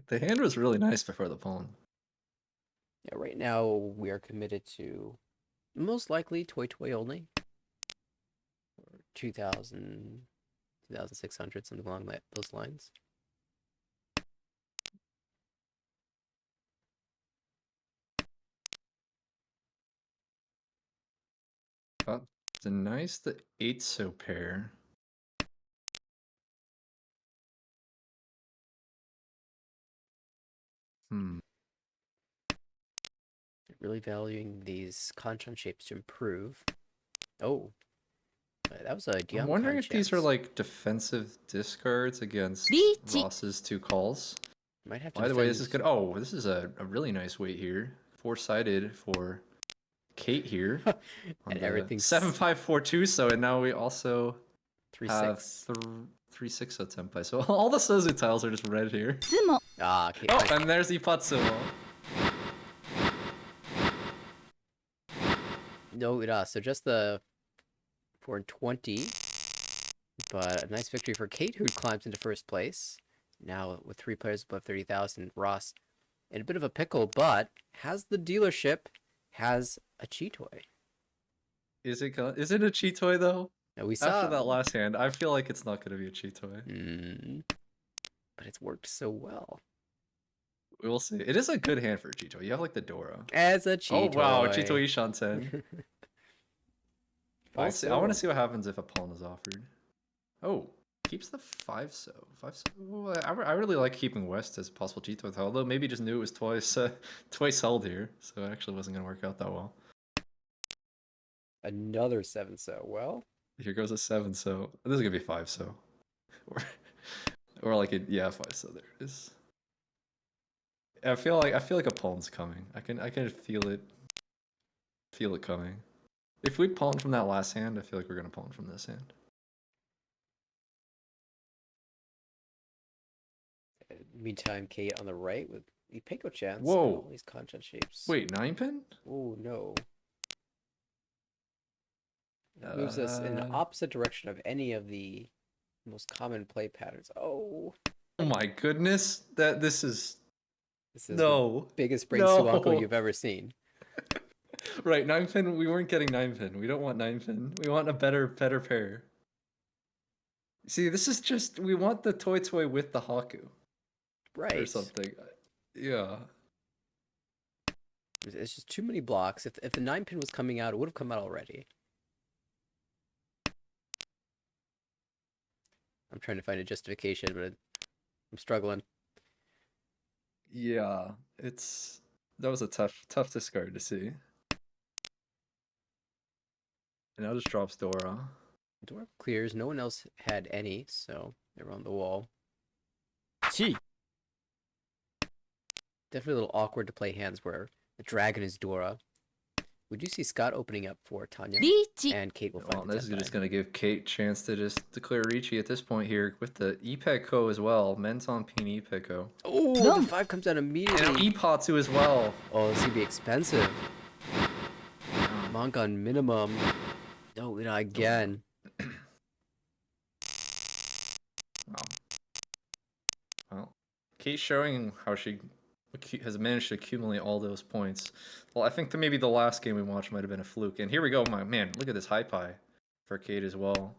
The hand was really nice before the pawn. Yeah, right now we are committed to most likely Toy Toy only. Or 2,000, 2,600, something along those lines. Denies the 8-so pair. Really valuing these Kanchan shapes to improve. Oh, that was a I'm Dion wondering if these are chance. like defensive discards against Reach. Ross's 2 calls. Might have to By the way, this is defend- good. Oh, this is a really nice weight here. 4-sided for Kate here. On And the everything's 7542, so and now we also 3-6. have 3-6 tempai. So all the Sozu tiles are just red here. つも Ah, Kate. Oh, nice. and there's Ipatsumo. No, so just the 420. But a nice victory for Kate, who climbs into first place. Now with 3 players above 30,000, Ross in a bit of a pickle, but has the dealership, has a Cheetoy. Is it a cheat toy though? Now we saw After that last hand, I feel like it's not going to be a cheat toy. But it's worked so well. We'll see. It is a good hand for a cheat toy. You have like the Dora. As a Oh Cheetoy. wow, Chito Ishanten. We'll Five see. I want to so. see what happens if a pawn is offered. Oh, keeps the 5-so. 5-so. I really like keeping West as possible cheat toy, although maybe just knew it was twice held here, so it actually wasn't gonna work out that well. Another 7 so. Well, Here goes a 7-so. This is gonna be 5-so. Or like a 5-so. There it is. I feel like a pawn's coming. I can feel it. Feel it coming. If we pawn from that last hand, I feel like we're gonna pawn from this hand. meantime, Kate on the right with the Peiko chance. and Whoa. All these content shapes. Wait, 9-pin? Oh, no. That moves us in the Uh, opposite direction of any of the most common play patterns. Oh, Oh my goodness! This is this is the no. biggest brain No. suwako you've ever seen. Right, 9-pin. We weren't getting 9-pin. We don't want 9-pin. We want a better pair. See, this is just we want the toy with the Haku or Right. something. Yeah. It's just too many blocks. If the 9-pin was coming out, it would have come out already. I'm trying to find a justification, but I'm struggling. Yeah, that was a tough discard to see. And now just drops Dora. Door clears. No one else had any, so they were on the wall. ち Definitely a little awkward to play hands where the dragon is Dora. We do see Scott opening up for Tanya, リーチ and Kate will Well, find the this is just Tenpai. gonna give Kate a chance to just declare Ricci at this point here with the Ipeko as well. Menton Pin Ipeko. Oh, No. the 5 comes out And now immediately. Ipatsu as well. Oh, this is gonna be expensive. Monk on minimum. No, again. Wow. Well, Kate showing how she has managed to accumulate all those points. Well, I think that maybe the last game we watched might have been a fluke. And here we go, my man. Look at this high pie for Kate as well.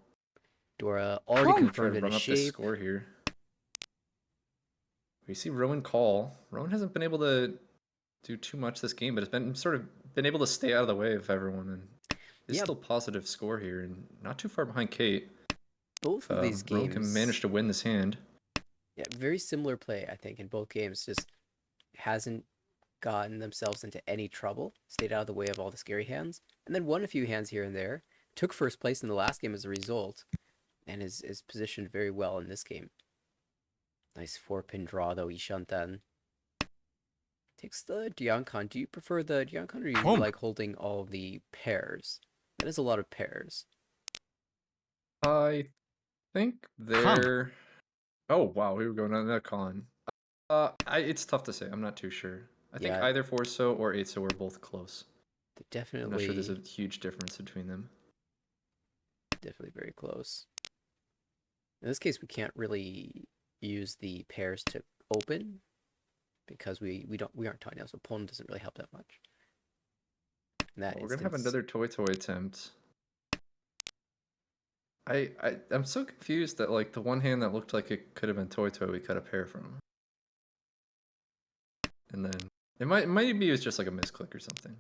Dora already Boom. Try to confirmed in run a up this shape. score here. We see Rowan call. Rowan hasn't been able to do too much this game, but it's been sort of been able to stay out of the way of everyone, and is Yeah. still positive score here, and not too far behind Kate. Both of these Rowan can manage games, to win this hand. yeah, very similar play, I think, in both games. Just hasn't gotten themselves into any trouble, stayed out of the way of all the scary hands, and then won a few hands here and there. Took first place in the last game as a result, and is positioned very well in this game. Nice 4-pin draw, though, Ishantan. Takes the Diancon. Do you prefer the Diancon, or do you like holding all the pairs? That is a lot of pairs. I think they're. Oh wow, we were going on that con. It's tough to say. I'm not too sure. I think Yeah, either Forso or Eitso were both close. they're I'm not sure there's definitely, a huge difference between them. definitely very close. In this case, we can't really use the pairs to open because we aren't Tanya, so opponent doesn't really help that much. In that We're gonna have instance, another toy attempt. I'm so confused that like the one hand that looked like it could have been toy we cut a pair from, and then it might be it was just like a misclick or something.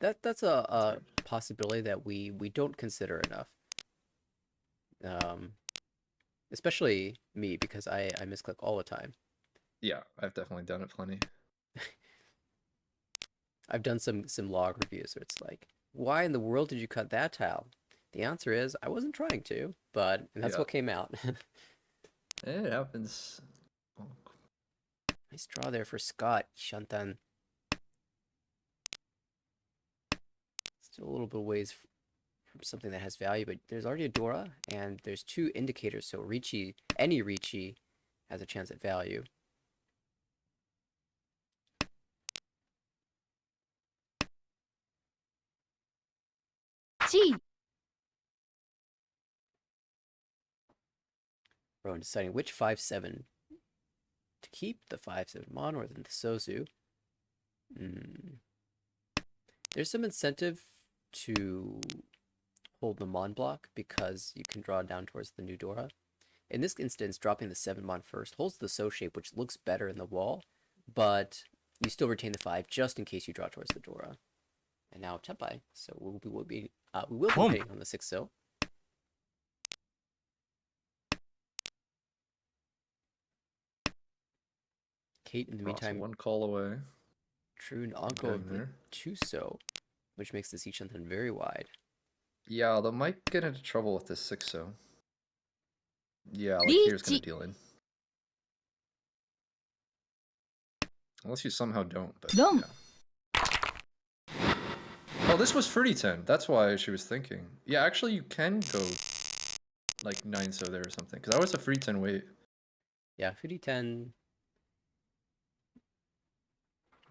that's That's a weird. possibility that we don't consider enough. Especially me because I misclick all the time. Yeah, I've definitely done it plenty. I've done some log reviews where it's like, why in the world did you cut that tile? The answer is I wasn't trying to, but that's Yeah. what came out. It happens. Oh, Nice draw there for Scott Shantan. Still a little bit ways from something that has value, but there's already a Dora, and there's two indicators, so any Ricci has a chance at value. G. Rowan deciding which 5-7 to keep, the 5-7 Mon or the Sozu. There's some incentive to hold the Mon block because you can draw down towards the new Dora. In this instance, dropping the 7 Mon first holds the So shape, which looks better in the wall, but you still retain the 5 just in case you draw towards the Dora. And now Tempai, so we will be hitting on the 6 So. Kate, in the Ross meantime, one call away. true and Anko Getting of the there. 2 So, which makes this Ichantan very wide. Yeah, they might get into trouble with this 6-0. Yeah, like here's gonna Reach. deal in. Unless you somehow don't, but Long. yeah. Oh, this was fruity 10. That's why she was thinking. Yeah, actually you can go like 9-0 there or something. Because that was a free 10 weight. Yeah, 50-10,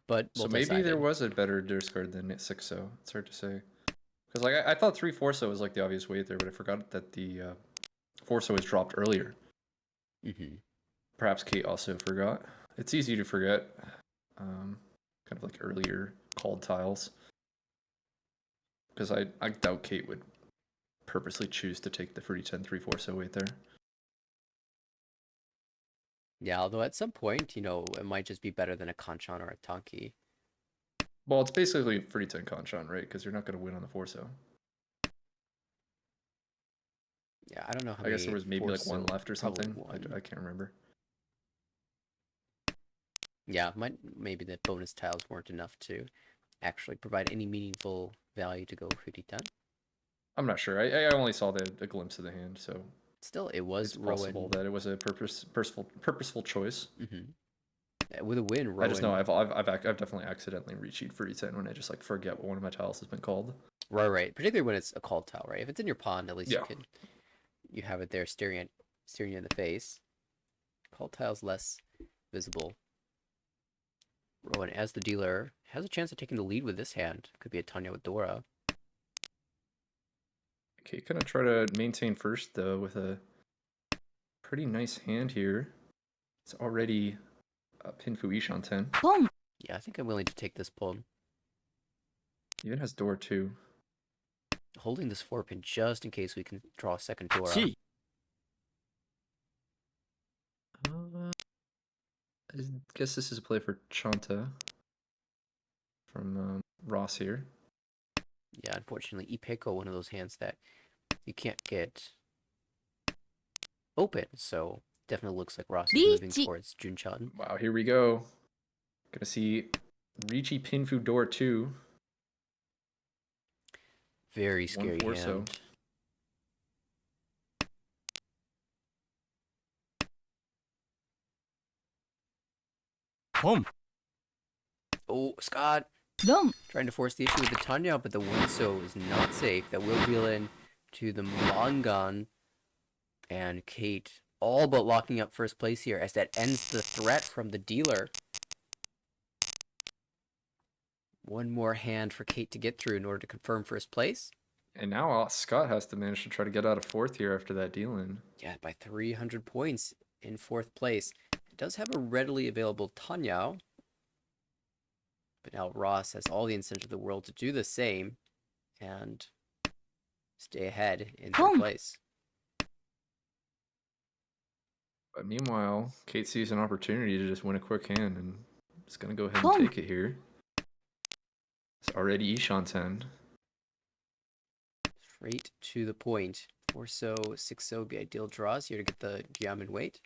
but So maybe there multi-sided. was a better discard than 6-0. It's hard to say. Because like I thought 3-4-0 was like the obvious weight there, but I forgot that the 4-0 was dropped earlier. Perhaps Kate also forgot. It's easy to forget. Kind of like earlier called tiles. Because I doubt Kate would purposely choose to take the free 10 3-4-0 weight there. Yeah, although at some point, it might just be better than a Kanchan or a Tanki. Well, it's basically free 10 Kanchan, right? Because you're not going to win on the 4-0. Yeah, I don't know how I many. guess there was maybe like one left or probably something. one. I can't remember. Yeah, maybe the bonus tiles weren't enough to actually provide any meaningful value to go 50-10. I'm not sure. I only saw a glimpse of the hand, so Still, it was it's possible Rowan. that it was a purposeful choice. With a win, I just know Rowan. I've definitely accidentally reached free 10 when I just like forget what one of my tiles has been called. Right. Particularly when it's a called tile, right? If it's in your pond, at least Yeah. you have it there staring you in the face. Called tile's less visible. Rowan, as the dealer, has a chance of taking the lead with this hand. Could be a Tanya with Dora. Okay, gonna try to maintain first though with a pretty nice hand here. It's already Pinfu Ish on 10. Boom. Yeah, I think I'm willing to take this pawn. Even has door 2. Holding this 4-pin just in case we can draw a second Dora. G. I guess this is a play for Chanta from Ross here. Yeah, unfortunately, Ipeko, one of those hands that you can't get open, so definitely looks like Ross is moving Reach. towards Junchan. Wow, here we go. Gonna see Ricci Pinfu door 2. Very scary 1-4 hand. Boom. Oh, Scott! ドン Trying to force the issue with the Tanya, but the Winso is not safe. That will deal in to the Mangan. And Kate all but locking up first place here as that ends the threat from the dealer. One more hand for Kate to get through in order to confirm first place. And now Scott has to manage to try to get out of 4th here after that deal in. Yeah, by 300 points in 4th place. It does have a readily available Tanyao. But now Ross has all the incentive of the world to do the same and stay ahead in 3rd place. But meanwhile, Kate sees an opportunity to just win a quick hand and is going to go ahead and take it here. It's already Ishan 10. Straight to the point. 4-so, 6-so would be ideal draws here to get the Gyaman weight.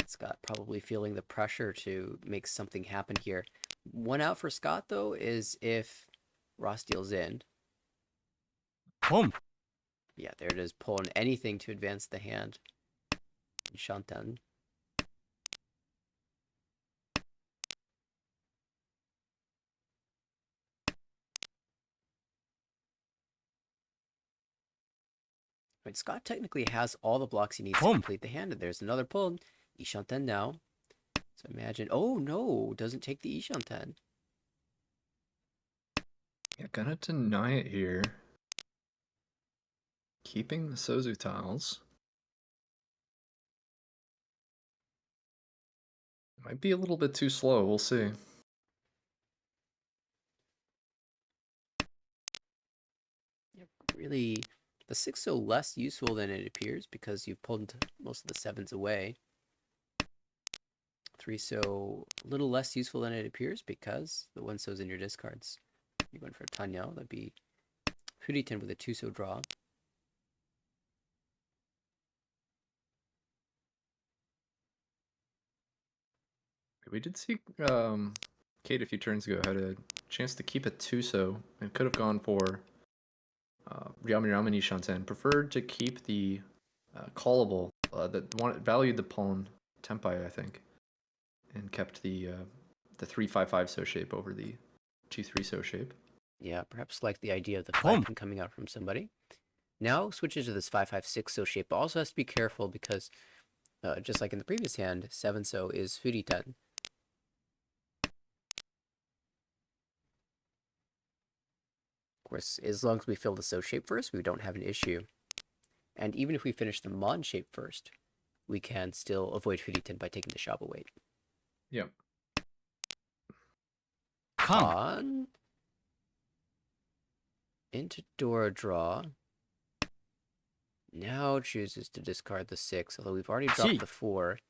Scott probably feeling the pressure to make something happen here. One out for Scott, though, is if Ross deals in. Boom. Yeah, there it is. Pulling anything to advance the hand. Shantan. But Scott technically has all the blocks he needs to complete the hand. And there's another pull. Ishanten now. So imagine. Oh, no. Doesn't take the Ishanten. Yeah, gonna deny it here. Keeping the Sozu tiles. Might be a little bit too slow. We'll see. Yep, really, the 6-so less useful than it appears because you've pulled most of the 7s away. 3-so a little less useful than it appears because the 1-so's in your discards. You're going for a Tanya. That'd be Furitan with a 2-so draw. We did see Kate a few turns ago had a chance to keep a 2-so and could have gone for Ryami Ramani Shanten. Preferred to keep the callable that valued the pawn Tempai, I think, and kept the 3-5-5 so shape over the 2-3 so shape. Yeah, perhaps like the idea of the 5 pin coming out from somebody. Now switches to this 5-5-6 so shape, but also has to be careful because just like in the previous hand, 7-so is Furitan. Of course, as long as we fill the so shape first, we don't have an issue. And even if we finish the mon shape first, we can still avoid Furitan by taking the Shaba weight. Yep. Con. Into Dora draw. Now chooses to discard the 6, although we've already dropped the 4.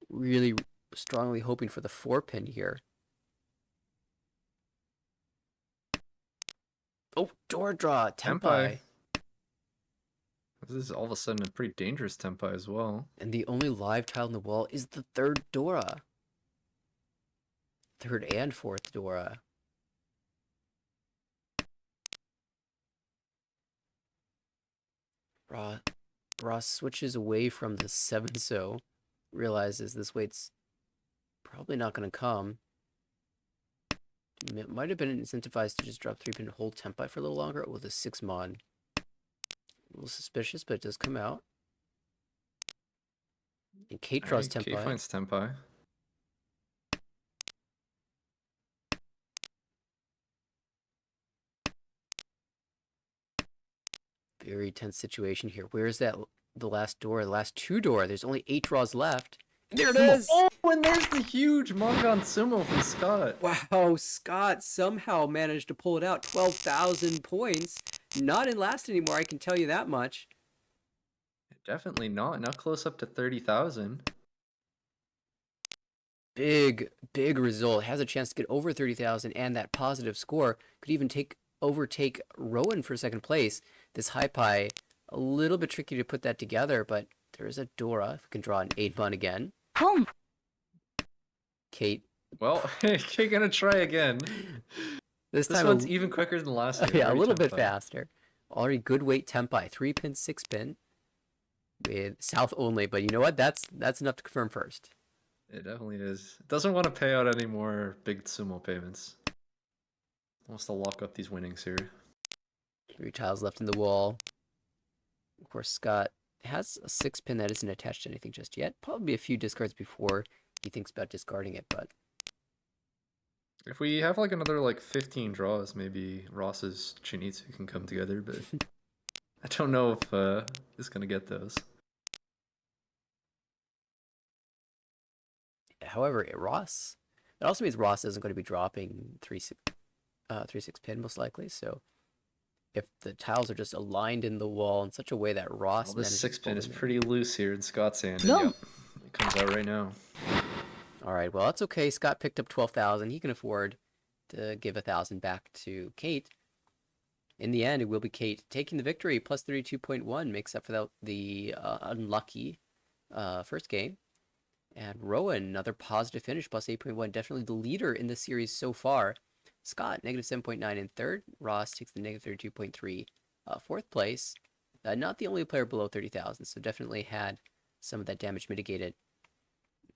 Really strongly hoping for the 4 pin here. Oh, Dora draw, Tempai. This is all of a sudden a pretty dangerous Tempai as well. And the only live tile in the wall is the 3rd Dora. 3rd and 4th Dora. Ross switches away from the 7-so. Realizes this weight's probably not going to come. It might have been incentivized to just drop 3-pin and hold Tempai for a little longer with a 6 mon. A little suspicious, but it does come out. And Kate draws Tempai. Kate finds Tempai. Very tense situation here. Where's that? The last door, the last 2 door. There's only 8 draws left. There it is! Oh, and there's the huge Mangan Sumo from Scott. Wow, Scott somehow managed to pull it out. 12,000 points. Not in last anymore, I can tell you that much. Definitely not. Now close up to 30,000. big result. Has a chance to get over 30,000, and that positive score could even overtake Rowan for second place. This high pie, a little bit tricky to put that together, but there is a Dora. If we can draw an 8-1 again. Home. Kate. Well, you're gonna try again. This This time one's even quicker than last year. yeah, a Already little bit tempo. faster. Already good weight tempi. 3-pin, 6-pin with south only, but you know what? That's enough to confirm first. It definitely is. It doesn't want to pay out any more big sumo payments. Wants to lock up these winnings here. 3 tiles left in the wall. Of course, Scott has a 6-pin that isn't attached to anything just yet. Probably a few discards before he thinks about discarding it, but If we have like another like 15 draws, maybe Ross's Chinitsu can come together, but I don't know if he's gonna get those. however, Ross, it also means Ross isn't going to be dropping 3-6-pin most likely. So if the tiles are just aligned in the wall in such a way that Ross Well, this manages to 6-pin pull is them in. pretty loose here in Scott's hand. And No. yep, it comes out right now. All right, well that's okay. Scott picked up 12,000. He can afford to give 1,000 back to Kate. In the end, it will be Kate taking the victory. Plus 32.1 makes up for the unlucky first game. And Rowan, another positive finish, plus 8.1. Definitely the leader in the series so far. Scott, negative 7.9 in third. Ross takes the negative 32.3 fourth place. Not the only player below 30,000, so definitely had some of that damage mitigated.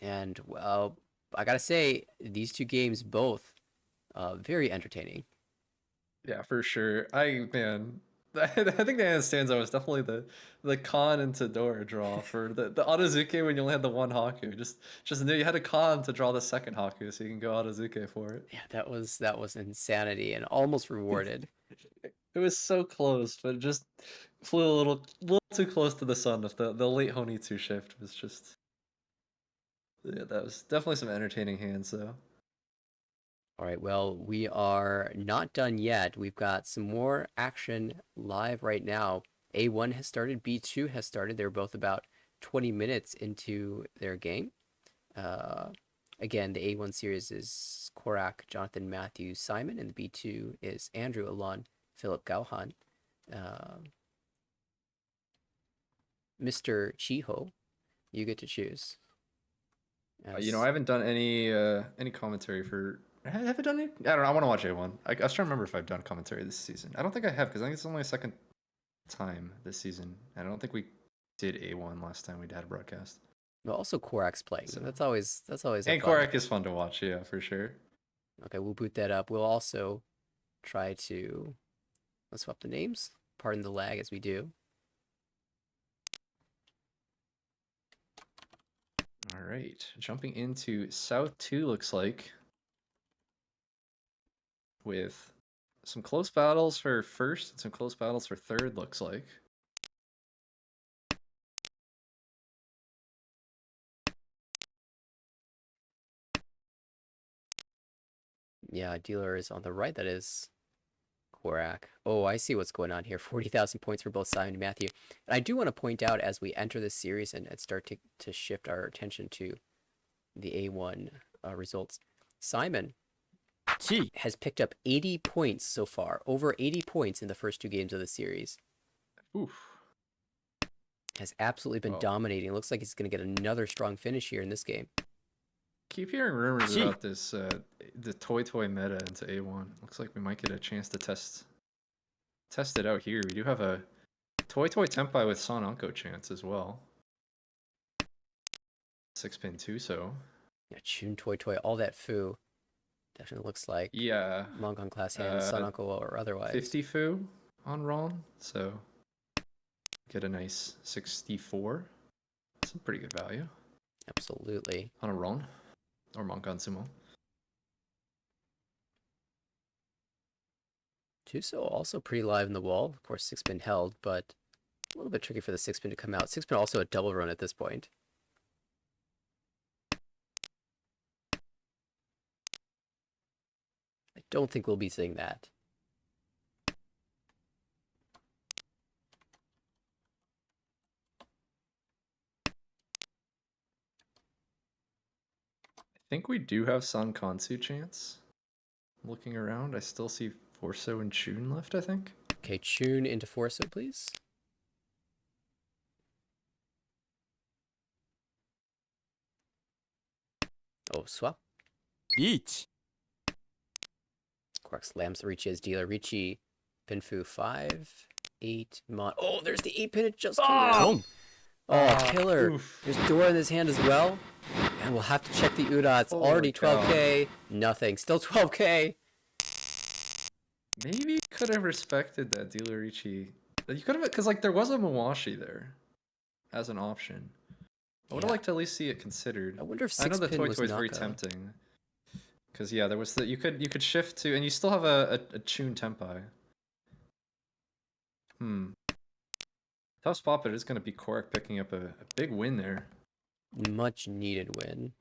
And, well, I gotta say, these two games both very entertaining. Yeah, for sure. Man, I think the hand stanza was definitely the con into Dora draw for the Otozuke when you only had the one Haku. Just knew you had a con to draw the second Haku so you can go Otozuke for it. Yeah, that was insanity and almost rewarded. It was so close, but it just flew a little too close to the sun. If the late Honitsu shift was just, yeah, that was definitely some entertaining hands though. All right, well, we are not done yet. We've got some more action live right now. A1 has started, B2 has started. They're both about 20 minutes into their game. Again, the A1 series is Korak, Jonathan, Matthew, Simon, and the B2 is Andrew, Alon, Philip, Gauhan. Mr. Chiho, you get to choose. You know, I haven't done any commentary for. Have I done any? I don't know. I want to watch A1. I was trying to remember if I've done commentary this season. I don't think I have because I think it's only a second time this season. And I don't think we did A1 last time we had a broadcast. Well, also Korak's playing. So- That's always a And fun. Korak is fun to watch, yeah, for sure. Okay, we'll boot that up. We'll also try to let's swap the names. Pardon the lag as we do. All right, jumping into South 2 looks like with some close battles for first and some close battles for third looks like. Yeah, dealer is on the right. That is Korak. Oh, I see what's going on here. 40,000 points for both Simon and Matthew. And I do want to point out as we enter this series and start to shift our attention to the A1 results. Simon T. has picked up 80 points so far. Over 80 points in the first two games of the series. Oof. Has absolutely been Well, dominating. Looks like he's going to get another strong finish here in this game. keep hearing rumors Gee. about this the toy meta into A1. Looks like we might get a chance to test it out here. We do have a toy tempai with Son Unko chance as well. 6-pin 2, so Yeah, Chun Toy, all that foo. Definitely looks like yeah, Mongon class hands, Sun Uncle or otherwise. 50 foo on Ron, so get a nice 64. That's a pretty good value Absolutely. on a Ron or Monkan Sumo. Tuso also pretty live in the wall. Of course, 6-pin held, but a little bit tricky for the 6-pin to come out. 6-pin also a double run at this point. I don't think we'll be seeing that. I think we do have San Kansu chance. Looking around, I still see Forso and Chun left, I think. Okay, tune into Forso, please. Oh, swap. リーチ Quark slams Ricci as dealer. Ricci, Pinfu 5, 8, Mon. Oh, there's the 8 pin. It just came out. ポン Oh, killer. Oof. There's Dora in his hand as well. And we'll have to check the Uda. It's Holy already cow. 12k. Nothing. Still 12k. Maybe could have respected that dealer Ichi. You could have, because like there was a Mawashi there as an option. I would have Yeah. liked to at least see it considered. I wonder if I know 6 the pin Toy was Toy is very Naka. tempting. Because yeah, there was the you could shift to, and you still have a Chun Tenpai. Tough spot, but it's going to be Korak picking up a big win there. Much needed win.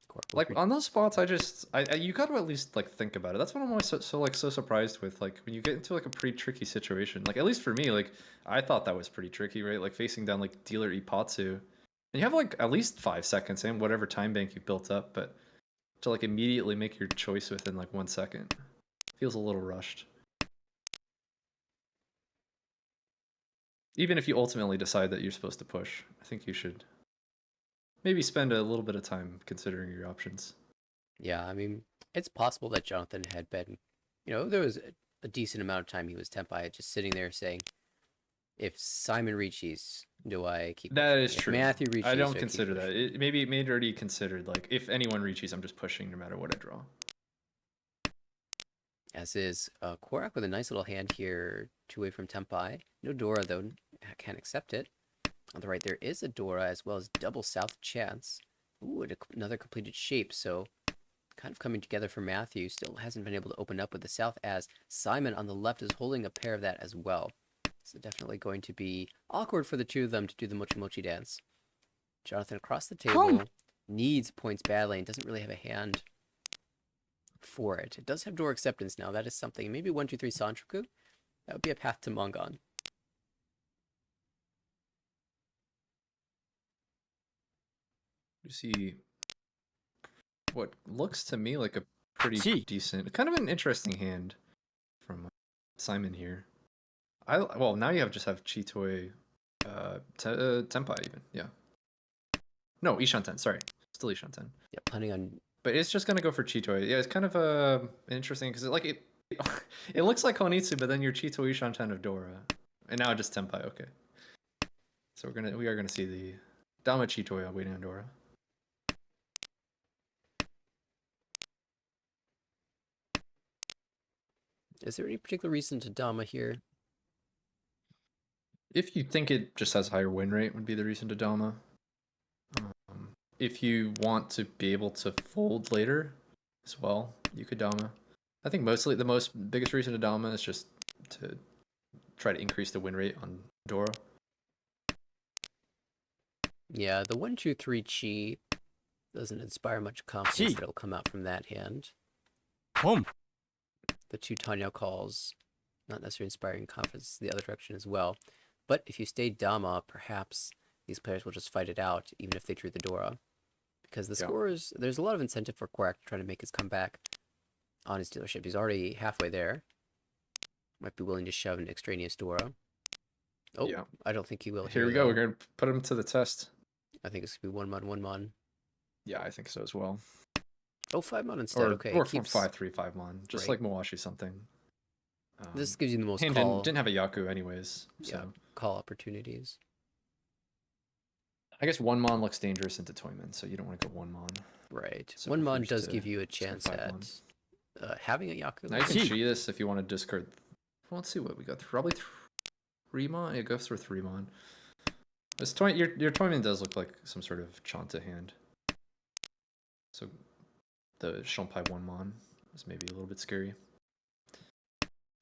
Quark will Like on those spots, you got to at least like think about it. That's what I'm always so surprised with. Like when you get into like a pretty tricky situation, like at least for me, like I thought that was pretty tricky, right? Like facing down like dealer Ipatsu, and you have like at least 5 seconds and whatever time bank you built up, but to like immediately make your choice within like 1 second feels a little rushed. Even if you ultimately decide that you're supposed to push, I think you should maybe spend a little bit of time considering your options. Yeah, I mean, it's possible that Jonathan had been, there was a decent amount of time he was Tenpai just sitting there saying, if Simon Ricci's, do I keep That pushing? is If true. Matthew Ricci's, I do don't keep consider that. pushing? It maybe made already considered like if anyone reaches, I'm just pushing no matter what I draw. As is Korak with a nice little hand here, 2 away from Tenpai. No Dora, though, can't accept it. On the right, there is a Dora, as well as double South Chance. Ooh, and another completed shape, so kind of coming together for Matthew. Still hasn't been able to open up with the South, as Simon on the left is holding a pair of that as well. So definitely going to be awkward for the two of them to do the Mochi Mochi dance. Jonathan across the table needs points badly and doesn't really have a hand for it. It does have door acceptance now. That is something. Maybe 1, 2, 3 Santroku. That would be a path to Mongon. You see what looks to me like a pretty Gee. decent, kind of an interesting hand from Simon here. Well, now you just have Chitoi, Tenpai even, yeah. No, Ishanten, sorry, still Ishanten. Yeah, planning on. But it's just gonna go for Chitoi. Yeah, it's kind of interesting because it looks like Honitsu, but then you're Chitoi Ishanten of Dora, and now just Tenpai. Okay, so we are gonna see the Dama Chitoi waiting on Dora. Is there any particular reason to Dama here? If you think it just has higher win rate, would be the reason to Dama. If you want to be able to fold later as well, you could Dama. I think mostly the biggest reason to Dama is just to try to increase the win rate on Dora. Yeah, the 1, 2, 3 Chi doesn't inspire much confidence Chi. that it'll come out from that hand. ポン The 2 Tanya calls, not necessarily inspiring confidence the other direction as well. But if you stay Dama, perhaps these players will just fight it out, even if they drew the Dora. Because the scores, there's a lot of incentive for Quark to try to make his comeback on his dealership. He's already halfway there. Might be willing to shove an extraneous Dora. Oh, Yeah. I don't think he will. Here we go. We're going to put him to the test. I think it's going to be 1 mon, 1 mon. Yeah, I think so as well. Oh, 5 mon instead. Okay. Or keeps... 5-3, 5 mon. Just Right. like Mawashi something. This gives you the most hand call. didn't have a Yaku anyways. So. Yeah, call opportunities. I guess 1 mon looks dangerous into Toyman, so you don't want to go 1 mon. Right. So 1 mon prefers does to give you a just go chance 5 at mon. having a Yaku. Now you can Gee. cheat this if you want to discard. Well, let's see what we got. Probably 3 mon. It goes for 3 mon. This your Toyman does look like some sort of Chanta hand. So the Shompai 1 mon is maybe a little bit scary.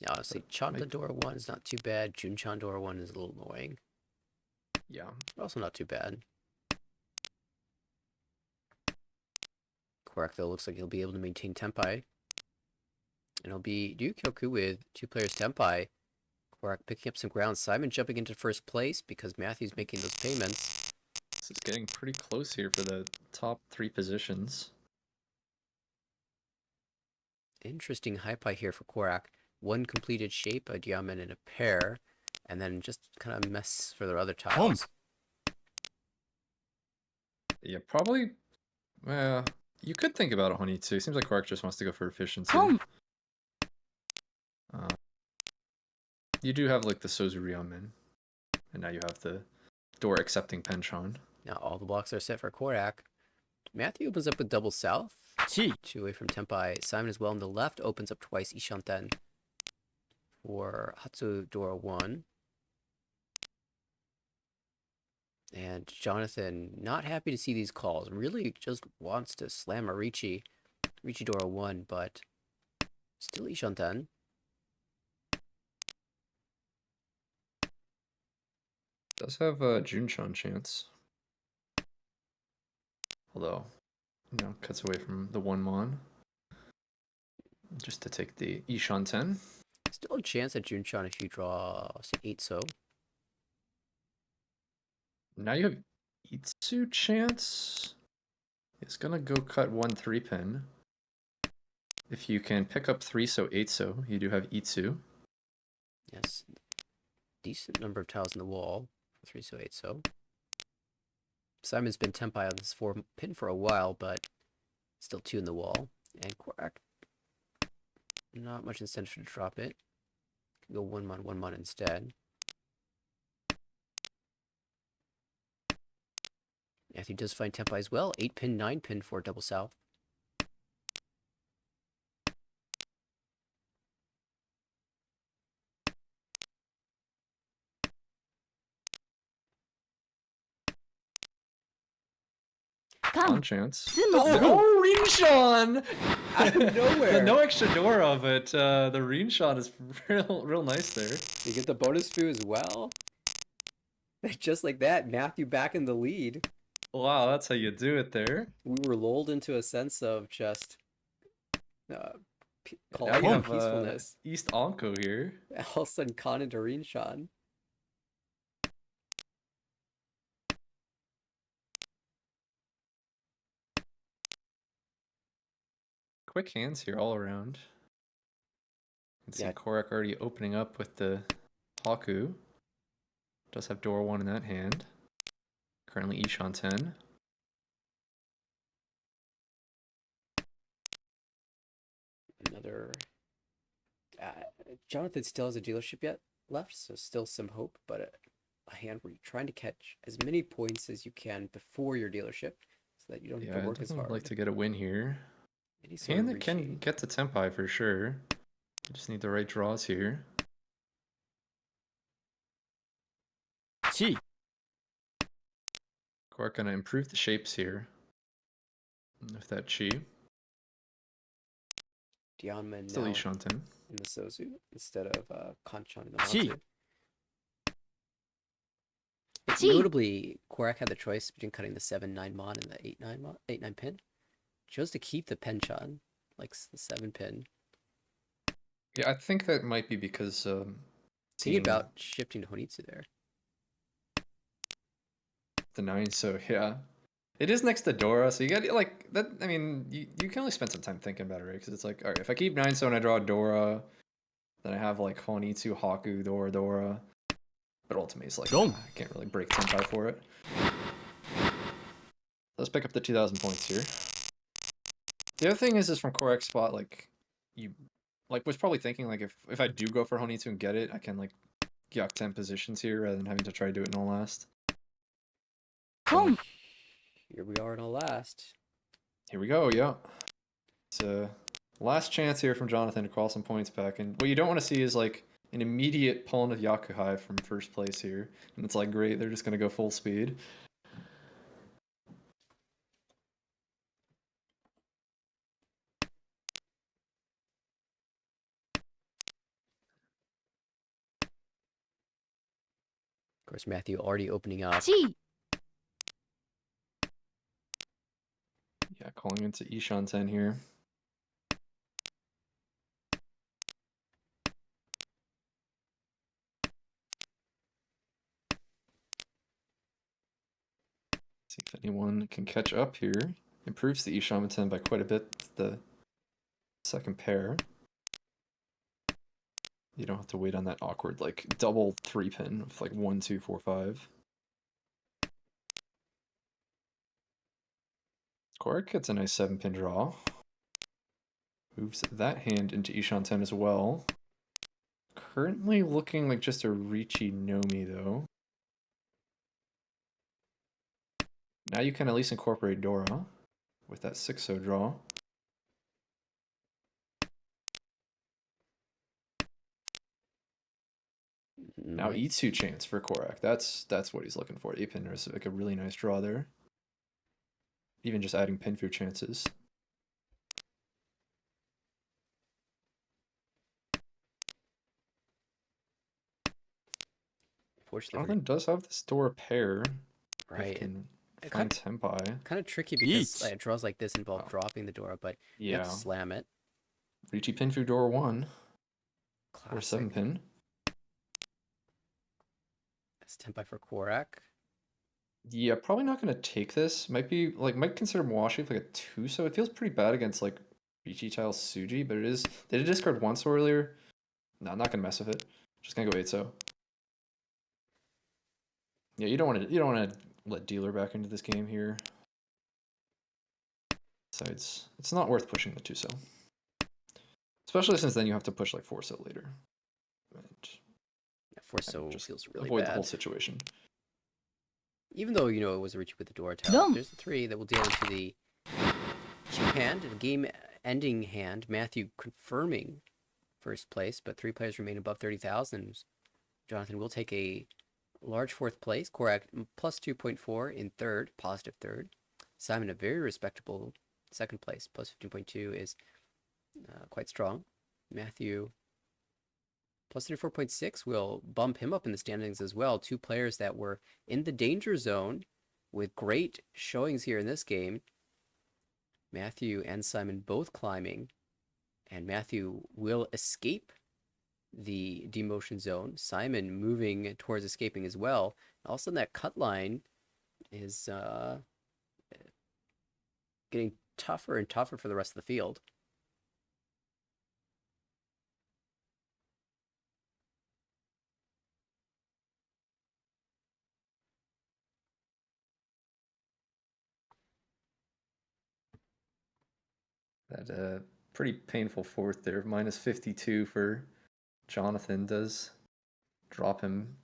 Yeah, honestly, Chandadora 1 is not too bad. Jun Chandora 1 is a little annoying. Yeah. Also not too bad. Quark, though, looks like he'll be able to maintain Tenpai. And he'll be Ryukyoku with 2 players Tenpai. Korak picking up some ground. Simon jumping into first place because Matthew's making those payments. This is getting pretty close here for the top 3 positions. Interesting high pie here for Korak. One completed shape, a diamond and a pair, and then just kind of mess for their other tiles. Yeah, probably. Well, you could think about a honey too. Seems like Quark just wants to go for efficiency. Home. You do have like the Sozuriamen, and now you have the door accepting penchant. Now all the blocks are set for Korak. Matthew opens up with double south. 2 away from Tempai. Simon as well on the left opens up twice Ishanten for Hatsu Dora 1. And Jonathan, not happy to see these calls. Really just wants to slam a Richi Dora 1, but still Ishanten. Does have a Junshan chance. Although, cuts away from the 1 mon. Just to take the Ishanten. Still a chance at Junshan if you draw, say, 8 so. Now you have Itsu chance. It's gonna go cut 1 3-pin. If you can pick up 3 so 8 so, you do have Itsu. Yes. Decent number of tiles in the wall. 3 so 8 so. Simon's been Tempai on this 4 pin for a while, but still 2 in the wall. And Korak, not much incentive to drop it. Can go 1 mon instead. Matthew does find Tempai as well. 8 pin, 9 pin for double south. On chance. Sumo. Rinshan! Out of nowhere. No extra Dora, but the Rinshan is real nice there. You get the bonus foo as well. Just like that, Matthew back in the lead. Wow, that's how you do it there. We were lulled into a sense of just Now calm you and have peacefulness. East Onko here. All of a sudden, Khan and Rinshan. Quick hands here all around. You can see Yeah. Korak already opening up with the Haku. Does have Dora 1 in that hand. Currently Ishanten. Another. Jonathan still has a dealership yet left, so still some hope, but a hand where you're trying to catch as many points as you can before your dealership, so that you don't have Yeah, to work as definitely hard. like to get a win here. Any sort Hand of that can Rishi. get to Tempai for sure. You just need the right draws here. Chi. Korak gonna improve the shapes here. With that Chi. Dianman Still now Ishanten. in the Sozu instead of Kanchan in the Chi. Matsu. Chi. Notably, Korak had the choice between cutting the 7-9 mon and the 8-9 pin. Chose to keep the Penchan, like the 7 pin. Yeah, I think that might be because Thinking seeing about shifting to Honitsu there. the 9, so yeah. It is next to Dora, so you got like that. I mean, you can only spend some time thinking about it, right? Because it's like, all right, if I keep 9 so and I draw Dora, then I have like Honitsu, Haku, Dora. But ultimately, it's like Don't. I can't really break Senpai for it. Let's pick up the 2,000 points here. The other thing is from Korak's spot, like you like was probably thinking like if I do go for Honitsu and get it, I can like Gyak 10 positions here rather than having to try to do it in all last. Home. Here we are in a last. Here we go, yeah. It's a last chance here from Jonathan to crawl some points back. And what you don't want to see is like an immediate pulling of Yakuhai from first place here. And it's like, great, they're just going to go full speed. Of course, Matthew already opening up. Chi. Yeah, calling into Ishanten here. See if anyone can catch up here. Improves the Ishamatan by quite a bit with the second pair. You don't have to wait on that awkward, like, double 3-pin of like 1, 2, 4, 5. Korak gets a nice 7-pin draw. Moves that hand into Ishan 10 as well. Currently looking like just a Riichi Nomi, though. Now you can at least incorporate Dora with that 6-0 draw. Now Nice. E2 chance for Korak. That's what he's looking for. 8-pin is like a really nice draw there. Even just adding Pinfu chances. Fortunately, Jonathan does have this Dora pair. right. If can It find Tempai. kind of tricky because Each. draws like this involve Oh. dropping the Dora, but you have Yeah. to slam it. Riichi Pinfu Dora 1 or Classic. 7-pin. That's Tempai for Korak. Yeah, probably not gonna take this. Might consider Mawashi with like a 2, so it feels pretty bad against like Riichi Tile Suji, but it is. They did discard once earlier. No, I'm not gonna mess with it. Just gonna go 8-so. Yeah, you don't want to let dealer back into this game here. Besides, it's not worth pushing the 2-so. Especially since then you have to push like 4-so later. And Forso just feels really avoid bad. the whole situation. Even though, you know, it was a Riichi with the Dora tile. Dum. There's the 3 that will deal into the 2 hand, the game-ending hand. Matthew confirming first place, but 3 players remain above 30,000. Jonathan will take a large 4th place. Korak plus 2.4 in 3rd, positive 3rd. Simon a very respectable 2nd place, plus 15.2 is quite strong. Matthew plus 34.6 will bump him up in the standings as well. 2 players that were in the danger zone with great showings here in this game. Matthew and Simon both climbing, and Matthew will escape the demotion zone. Simon moving towards escaping as well. All of a sudden, that cut line is getting tougher and tougher for the rest of the field. That pretty painful 4th there. Minus 52 for Jonathan does drop him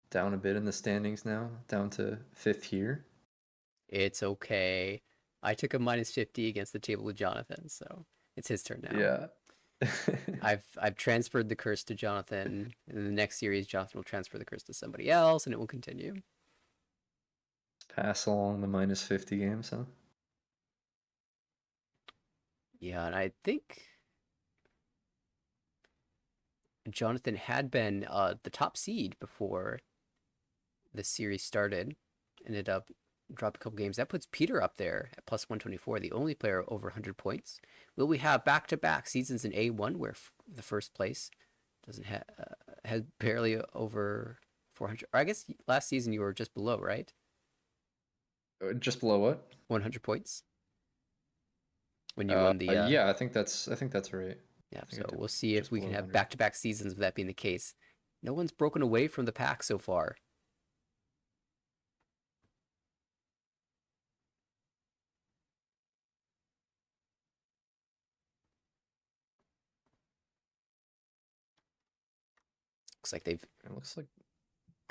down a bit in the standings now, down to 5th here. It's okay. I took a minus 50 against the table with Jonathan, so it's his turn now. Yeah. I've transferred the curse to Jonathan. In the next series, Jonathan will transfer the curse to somebody else, and it will continue. Pass along the minus 50 games, huh? Yeah, and I think Jonathan had been the top seed before the series started. Ended up dropped a couple games. That puts Peter up there at plus 124, the only player over 100 points. Will we have back-to-back seasons in A1 where the first place doesn't have had barely over 400? Or I guess last season you were just below, right? Just below what? 100 points when you won the. Yeah, I think that's right. Yeah, I think so I did we'll see if just we can below have 100. back-to-back seasons with that being the case. No one's broken away from the pack so far. Looks like they've It looks like,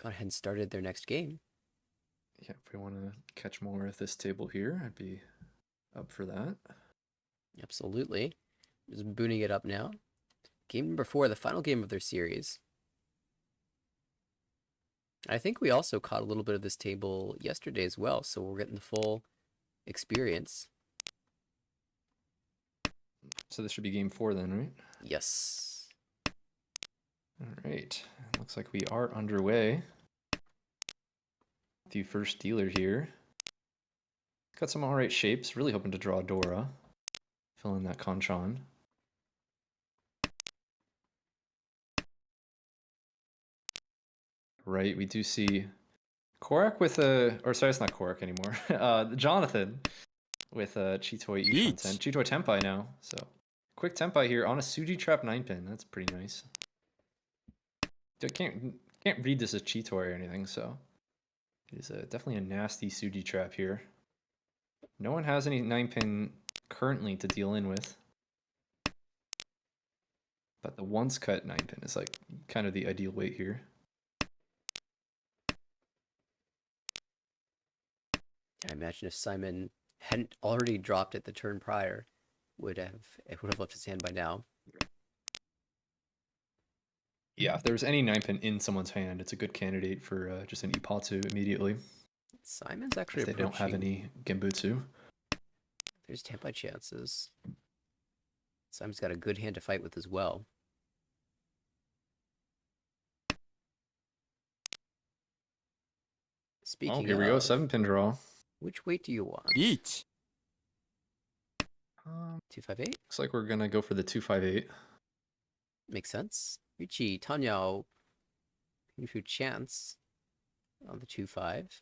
gone ahead and started their next game. yeah, if we want to catch more of this table here, I'd be up for that. Absolutely. Just booting it up now. Game number 4, the final game of their series. I think we also caught a little bit of this table yesterday as well, so we're getting the full experience. So this should be game 4 then, right? Yes. All right. Looks like we are underway. The first dealer here. Got some alright shapes. Really hoping to draw Dora. Fill in that Kanchan. Right, we do see Korak with or sorry, it's not Korak anymore. Jonathan with Chitoi E front 10. Chitoi Tenpai now. So quick Tenpai here on a Suji Trap 9-pin. That's pretty nice. Can't read this as Chitoi or anything, so it is definitely a nasty Suji Trap here. No one has any 9-pin currently to deal in with. But the once cut 9-pin is like kind of the ideal weight here. I imagine if Simon hadn't already dropped it the turn prior, it would have left his hand by now. Yeah, if there's any 9-pin in someone's hand, it's a good candidate for just an Ipatsu immediately. Simon's actually If they don't have any Genbutsu. There's Tenpai chances. Simon's got a good hand to fight with as well. Speaking Here we go, of, 7-pin draw. which weight do you want? 1 258? Looks like we're gonna go for the 258. Makes sense. Richie, Tanyao, Pinfu chance on the 2-5.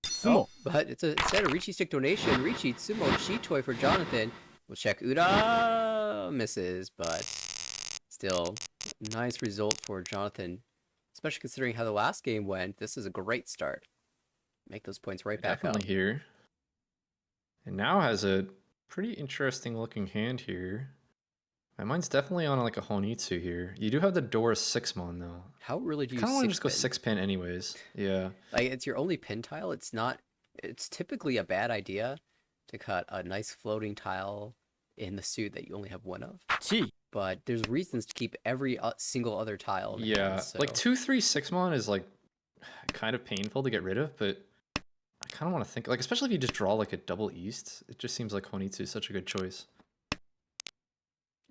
Sumo. But it's instead a Richie stick donation. Richie, Tsumo, Chitoi for Jonathan. We'll check Uda. Misses, but still, nice result for Jonathan. Especially considering how the last game went. This is a great start. Make those points right back up. Definitely here. And now has a pretty interesting looking hand here. My mind's definitely on like a Honitsu here. You do have the Dora 6-mon though. How really do I you kind of want to just go 6-pin? 6-pin anyways. Yeah. Like, it's your only pin tile. It's not. It's typically a bad idea to cut a nice floating tile in the suit that you only have one of. 1 But there's reasons to keep every single other tile. In Yeah. hand, so. Like 2-3-6-mon is like kind of painful to get rid of, but I kind of want to think like, especially if you just draw like a double east, it just seems like Honitsu is such a good choice.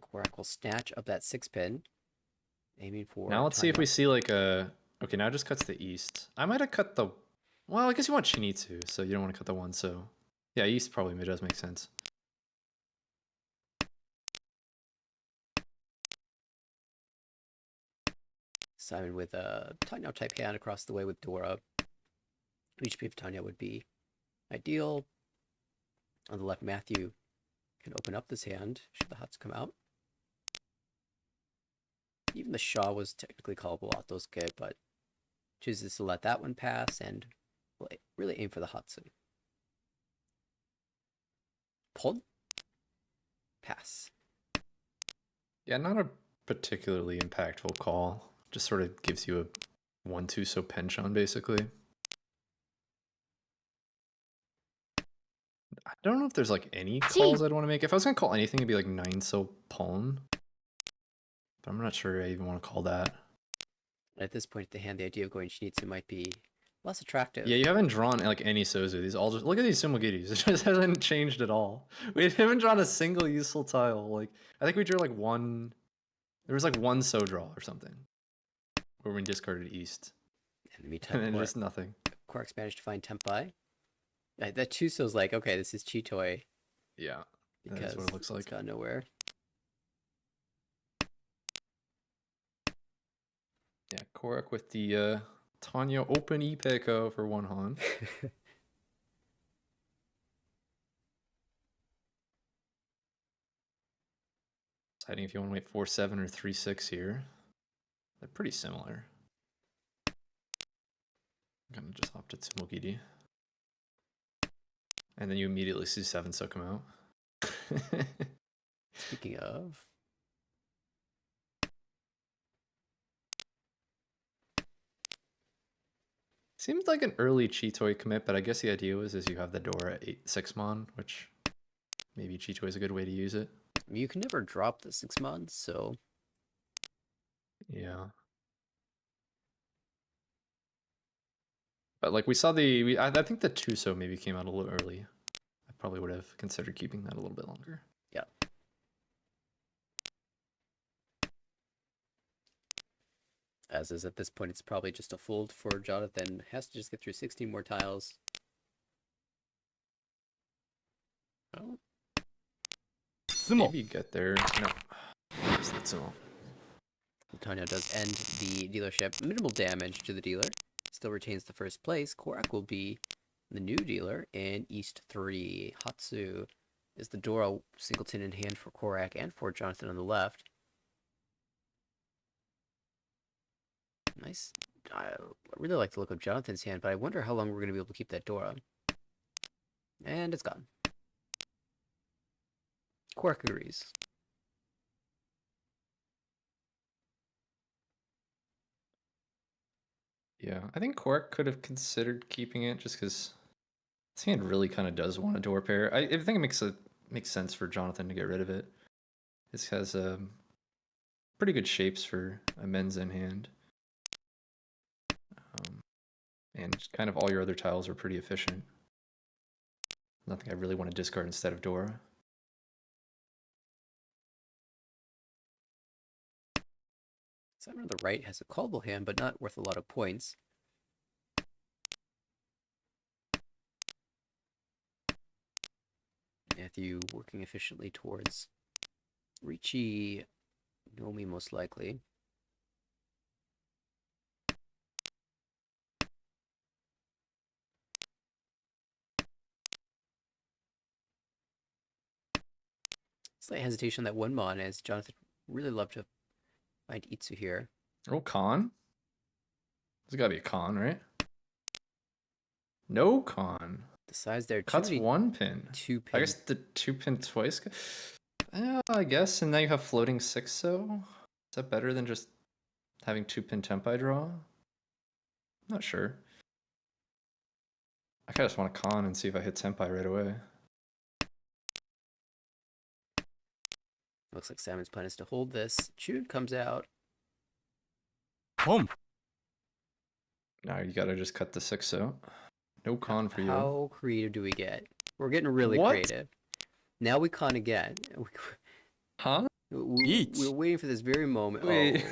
Korak will snatch up that 6-pin, aiming for. Now let's see if we see like a. Okay, now it just cuts the east. I might have cut the. Well, I guess you want Shinitsu, so you don't want to cut the one. So yeah, east probably does make sense. Simon with a Tanya type hand across the way with Dora. HP of Tanya would be ideal. On the left, Matthew can open up this hand should the huts come out. Even the Shaw was technically callable Atosuke, but chooses to let that one pass and will really aim for the Hatsu. Pulled. Pass. Yeah, not a particularly impactful call. Just sort of gives you a 1-2 so penchon basically. I don't know if there's like any calls I'd want to make. If I was gonna call anything, it'd be like 9 so pawn. But I'm not sure I even want to call that. At this point in the hand, the idea of going Shinitsu might be less attractive. Yeah, you haven't drawn like any Sozu. These all just look at these Sumogiris. It just hasn't changed at all. We haven't drawn a single useful tile. Like I think we drew like one. There was like one So draw or something, where we discarded East, In the meantime, and then just nothing. Quark's managed to find Tenpai. That Chuso's like, okay, this is Chitoi. Yeah, that Because is what it looks it's like. gone nowhere. Yeah, Korak with the Tanya open Ipeko for 1 Han. Deciding if you want to wait 4-7 or 3-6 here. They're pretty similar. I'm gonna just opt to Tsumogiri. And then you immediately see 7 so come out. Speaking of, Seems like an early Chitoi commit, but I guess the idea is you have the door at 8-6-mon, which maybe Chitoi is a good way to use it. I mean, you can never drop the 6-mon, so Yeah. But like we saw I think the Tuso maybe came out a little early. I probably would have considered keeping that a little bit longer. yeah. As is at this point, it's probably just a fold for Jonathan. Has to just get through 16 more tiles. Oh, 相撲 Maybe get there. No. Just the Tsumo. Tanya does end the dealership. Minimal damage to the dealer. still retains the first place. Korak will be the new dealer in East 3. Hatsu is the Dora singleton in hand for Korak and for Jonathan on the left. Nice. I really like the look of Jonathan's hand, but I wonder how long we're going to be able to keep that Dora. And it's gone. Korak agrees. Yeah, I think Cork could have considered keeping it just because this hand really kind of does want a door pair. I think it makes sense for Jonathan to get rid of it. This has pretty good shapes for a men's in hand. And kind of all your other tiles are pretty efficient. Nothing I really want to discard instead of Dora. Simon on the right has a callable hand, but not worth a lot of points. Matthew working efficiently towards Ricci Nomi, most likely. Slight hesitation on that one mon, as Jonathan really loved to find Itsu here. Oh, con? There's got to be a con, right? No con. Decides there Cuts too many one pin. 2-pin. I guess the 2-pin twice. Yeah, I guess. And now you have floating 6 so. Is that better than just having 2-pin tempi draw? Not sure. I kind of just want to con and see if I hit tempi right away. Looks like Simon's plan is to hold this. Chun comes out. Home. Now you gotta just cut the 6 so. No con for you. How creative do we get? We're getting really What? creative. Now we con again. Huh? Eat. We're waiting for this very moment. Wait.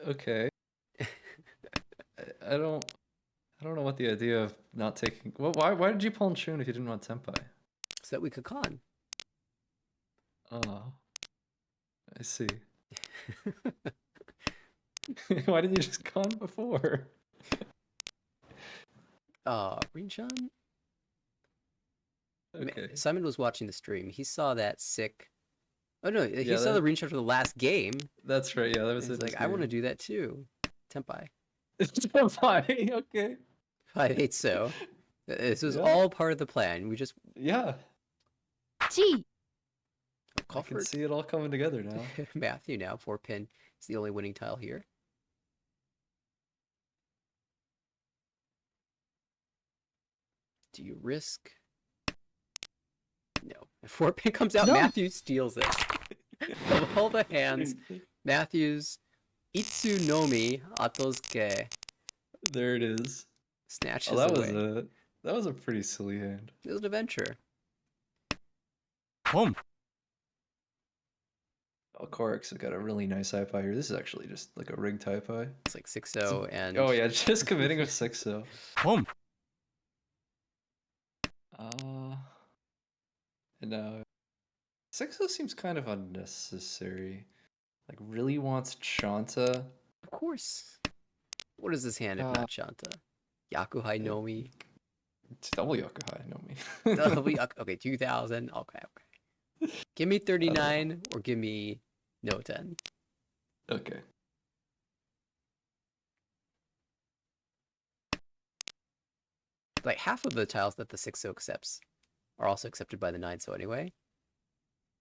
Oh. Okay. I don't know what the idea of not taking. Well, why did you pull in Shun if you didn't want tempi? So that we could con. Oh, I see. Why didn't you just con before? Rinchan? Okay. Simon was watching the stream. He saw that sick. Oh no, he Yeah, saw the Rinchan for the last game. That's right. Yeah, that was He's it. like, I want to do that too. Tempai. Tempi. Okay. 5-8 so. This was Yeah. all part of the plan. We just Yeah, G. call I can for see it all coming together now. Matthew now. 4-pin is the only winning tile here. Do you risk? No. If 4-pin comes out, No. Matthew steals it. Of all the hands, Matthew's Itsunomi Atosuke There it is. snatches Oh, that away. was a pretty silly hand. It was an adventure. Home. Oh, Korix has got a really nice high pie here. This is actually just like a rigged high pie. It's like 6-0 and Oh yeah, just committing with 6 so. Home. And now 6 so seems kind of unnecessary. Like really wants Shanta. of course. What is this hand if not Shanta? Yakuhai Nomi. It's double Yokohai, no me. Okay, 2000. Okay. Give me 39 or give me no 10. Okay. Like half of the tiles that the 6-0 accepts are also accepted by the 9-0 anyway.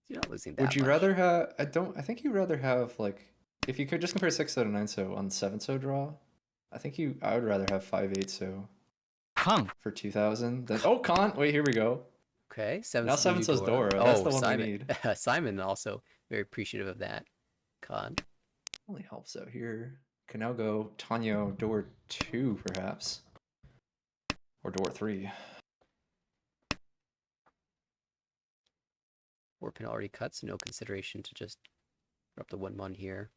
You're not losing that Would you much. rather have I think you'd rather have like if you could just compare 6 so to 9 so on 7 so draw. I would rather have 5-8 so Con. for 2000 than oh con wait here we go. Okay, 7 Now 7 so's Dora. That's the one we Simon. need. Simon also very appreciative of that. Con. Only helps out here. Can now go Tanyo door 2 perhaps. Or door 3. 4-pin already cut, so no consideration to just drop the 1-1 here.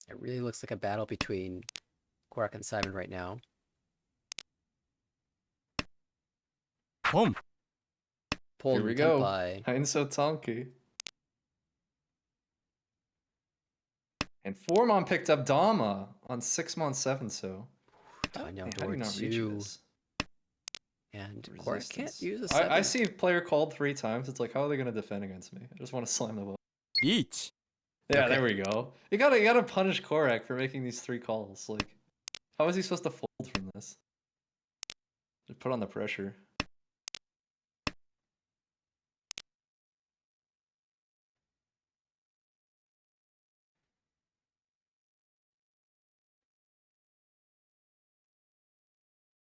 It really looks like a battle between Quark and Simon right now. Home. pulling Here we the go. Tenpai. Heinso Tonki. And Formon picked up Dama on 6mon 7, so how do Tanyo you door not reach 2. this? And Korak can't Resistance. use a 7. I see player called 3 times. It's like, how are they going to defend against me? I just want to slam the ball. 1 Yeah, Okay. there we go. You gotta punish Korak for making these 3 calls. Like, how is he supposed to fold from this? Just put on the pressure.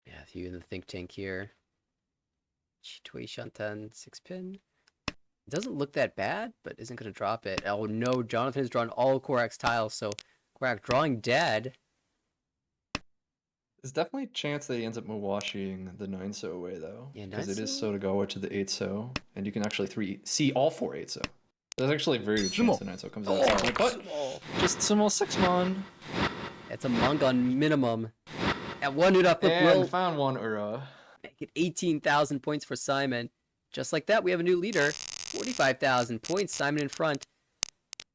Matthew in the think tank here. Chitui Shantan 6 pin. It doesn't look that bad, but isn't going to drop it. Oh no, Jonathan has drawn all Korak's tiles, so Korak drawing dead. There's definitely a chance that he ends up Muwashiing the 9-so away, though. Yeah, Because it is 9-so? so to go to the 8-so, and you can actually see all 4 8-so. There's actually a very good chance the 9-so comes out at some point, but Sumo. just Sumo 6mon. That's a Mongon minimum. At 1 Uda flip And will found 1 Ura. make it 18,000 points for Simon. Just like that, we have a new leader. 45,000 points, Simon in front.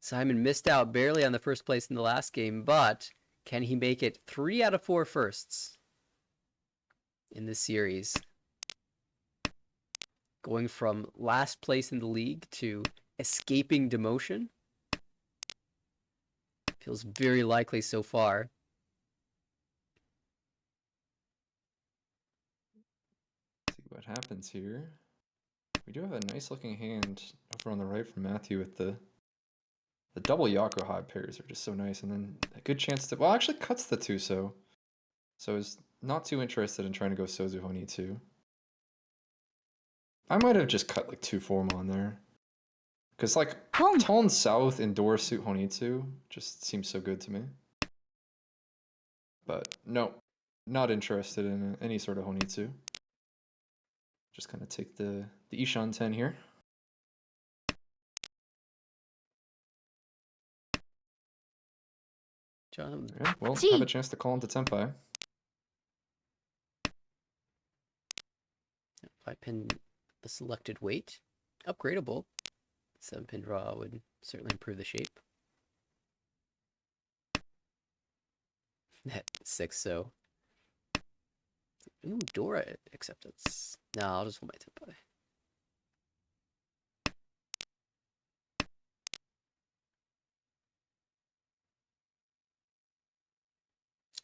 Simon missed out barely on the first place in the last game, but can he make it 3 out of 4 firsts in this series? Going from last place in the league to escaping demotion? Feels very likely so far. See what happens here. We do have a nice looking hand over on the right from Matthew with the double Yakuhai pairs are just so nice, and then a good chance to, well, actually cuts the 2-so. So is not too interested in trying to go Sozu Honitsu. I might have just cut like 2 Formon there. Because like Home. Tone South and Door Suit Honitsu just seems so good to me. But no, not interested in any sort of Honitsu. Just kind of take the Ishan 10 here. Jonathan, Yeah, well, Gee. have a chance to call into Tenpai. 5-pin the selected weight. Upgradable. 7-pin draw would certainly improve the shape. At 6, so. Ooh, Dora acceptance. No, I'll just hold my Tenpai.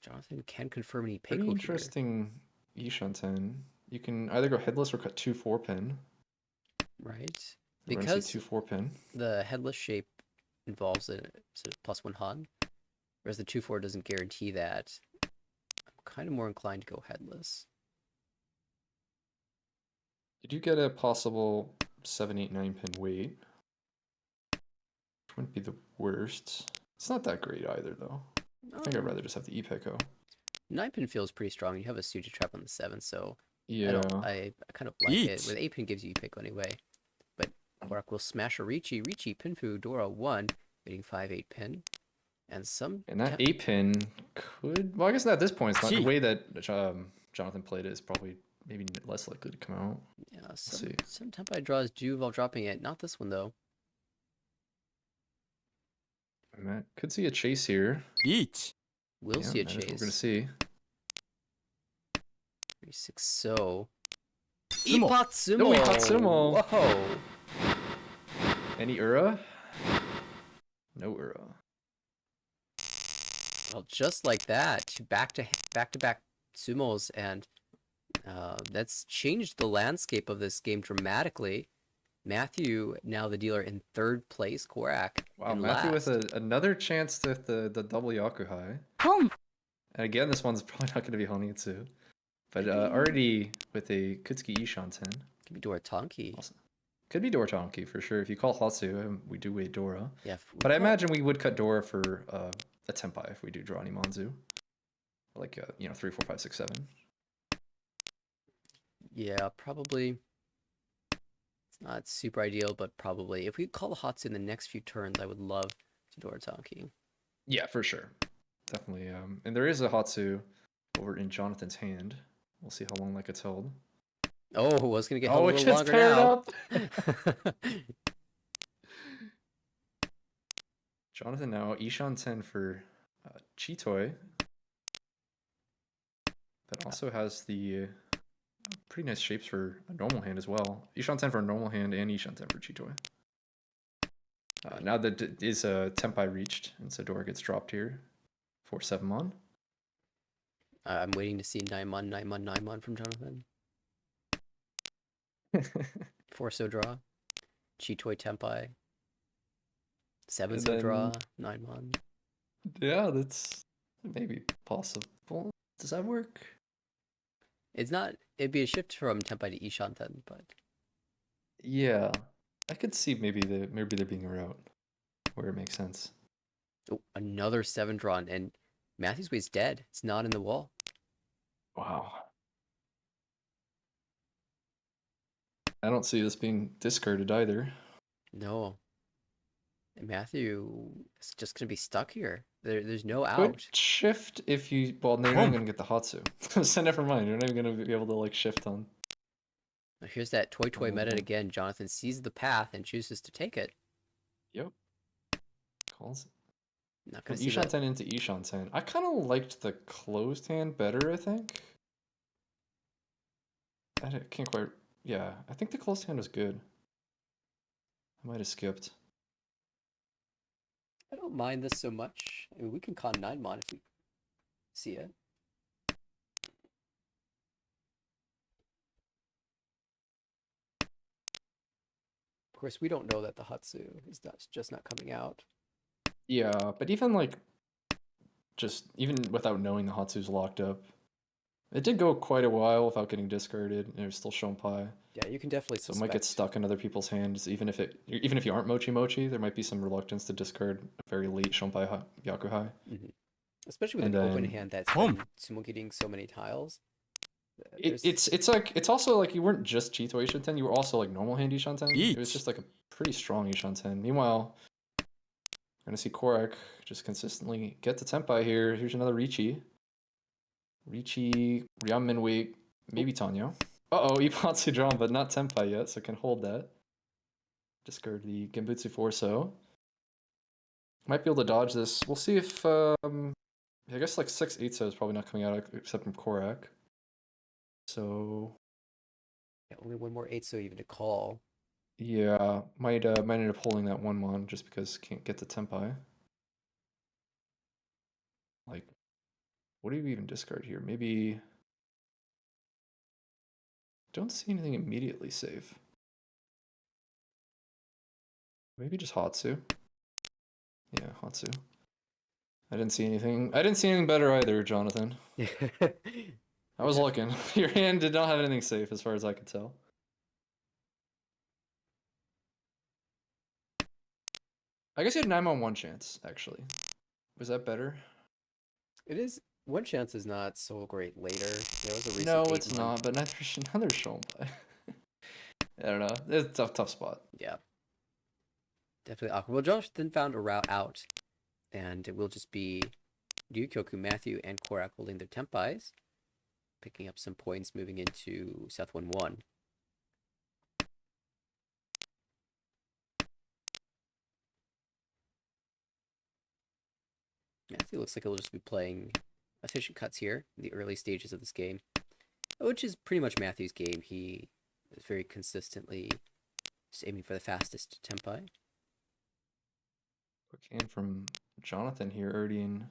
Jonathan can confirm any Pretty Peiko interesting Ishan 10. You can either go headless or cut 2 4-pin. here, right? We're going to Because see 2 4-pin. the headless shape involves a sort of +1 Han, whereas the 2-4 doesn't guarantee that. I'm kind of more inclined to go headless. Did you get a possible 7 8 9-pin weight? Which wouldn't be the worst. It's not that great either, though. I think I'd rather just have the Ipeko. 9-pin feels pretty strong. You have a Suji trap on the 7, so Yeah. I kind of like it. Eat. With 8-pin gives you Peiko anyway. But Korak will smash a Richi. Richi, Pinfu, Dora 1, waiting 5-8 pin. And some. And that 8-pin could... Well, I guess at this point, it's not the Gee. way that Jonathan played it is probably maybe less likely to come out. Yeah, see. some Tenpai draws do involve dropping it. Not this one, though. And that could see a chase here. 1 We'll see a that is what chase. we're going to see. 3-6 so. Sumo. Ipatsumo! No, Ipatsumo. Whoa! Any Ura? No Ura. Well, just like that, back to back sumos, and that's changed the landscape of this game dramatically. Matthew, now the dealer in 3rd place, Korak. Wow, in Matthew last. with another chance to the double Yakuhai. Home. And again, this one's probably not going to be Honitsu. But already with a Kutsuki Ishan 10. Could be Dora Tonki. Awesome. Could be Dora Tonki for sure. If you call Hatsu, we do wait Dora. Yeah, But I imagine we would cut Dora for a Tenpai if we do draw any Manzu. Like, 3, 4, 5, 6, 7. Yeah, probably. It's not super ideal, but probably. If we call the Hatsu in the next few turns, I would love to Dora Tonki. Yeah, for sure. Definitely. And there is a Hatsu over in Jonathan's hand. We'll see how long that gets held. Oh, it's gonna get held Oh, a it little gets longer paired now. up. Jonathan now Ishan 10 for Chitoy, but also has the pretty nice shapes for a normal hand as well. Ishan 10 for a normal hand and Ishan 10 for Chitoy. Now that is Tempai reached, and so Dora gets dropped here for 7 mon. I'm waiting to see 9-mon, 9-mon, 9-mon from Jonathan. 4-so draw. Chitoy Tempai. 7-so then- draw. 9-mon. Yeah, that's maybe possible. Does that work? It's not. It'd be a shift from Tempai to Ishanten, but Yeah, I could see maybe there being a route where it makes sense. oh, another 7 drawn, and Matthew's Way's dead. It's not in the wall. Wow. I don't see this being discarded either. No. And Matthew is just gonna be stuck here. There's no Could out. shift if you. Well, they're not even gonna get the Hatsu. So never mind. You're not even gonna be able to like shift on. Now here's that toy toy meta Oh. again. Jonathan sees the path and chooses to take it. Yep. Calls Not from gonna see Ishan that. 10 into Ishan 10. I kind of liked the closed hand better. I think. Can't quite. Yeah, I think the closed hand was good. I might have skipped. I don't mind this so much. I mean, we can con 9-mon if we see it. Of course, we don't know that the Hatsu is just not coming out. Yeah, but even like, just even without knowing the Hatsu's locked up, it did go quite a while without getting discarded, and it was still Shonpai. Yeah, you can definitely So it suspect. might get stuck in other people's hands, even if you aren't Mochi Mochi, there might be some reluctance to discard a very late Shonpai Yakuhai. Especially with And an open then- hand that's Boom. been sumo getting so many tiles. It's also like you weren't just Chito Ishanten, you were also like normal hand Ishanten. It was Each. just like a pretty strong Ishanten. Meanwhile, we're gonna see Korak just consistently get to Tempai here. Here's another Richi. Richi, Ryam Minwei, maybe Tanyo. Uh-oh, Ippatsu drawn, but not Tempai yet, so can hold that. Discard the Genbutsu Forso. Might be able to dodge this. We'll see if, I guess like 6-8-so is probably not coming out except from Korak. So, Yeah, only one more 8-so even to call. yeah, might end up holding that 1-mon just because can't get to Tempai. Like, what do you even discard here? Maybe... Don't see anything immediately safe. Maybe just Hatsu. Yeah, Hatsu. I didn't see anything. I didn't see anything better either, Jonathan. I was looking. Your hand did not have anything safe as far as I could tell. I guess you had 9 on 1 chance, actually. Was that better? It is. One chance is not so great later. There was a recent No, 8 it's mon. not, but neither Shonpai. I don't know. It's a tough spot. Yeah. Definitely awkward. Well, Jonathan found a route out, and it will just be Ryukyoku, Matthew, and Korak holding their Tempais, picking up some points moving into South 1-1. Matthew looks like he'll just be playing efficient cuts here in the early stages of this game, which is pretty much Matthew's game. He is very consistently just aiming for the fastest tempi. Quick hand from Jonathan here. Erdian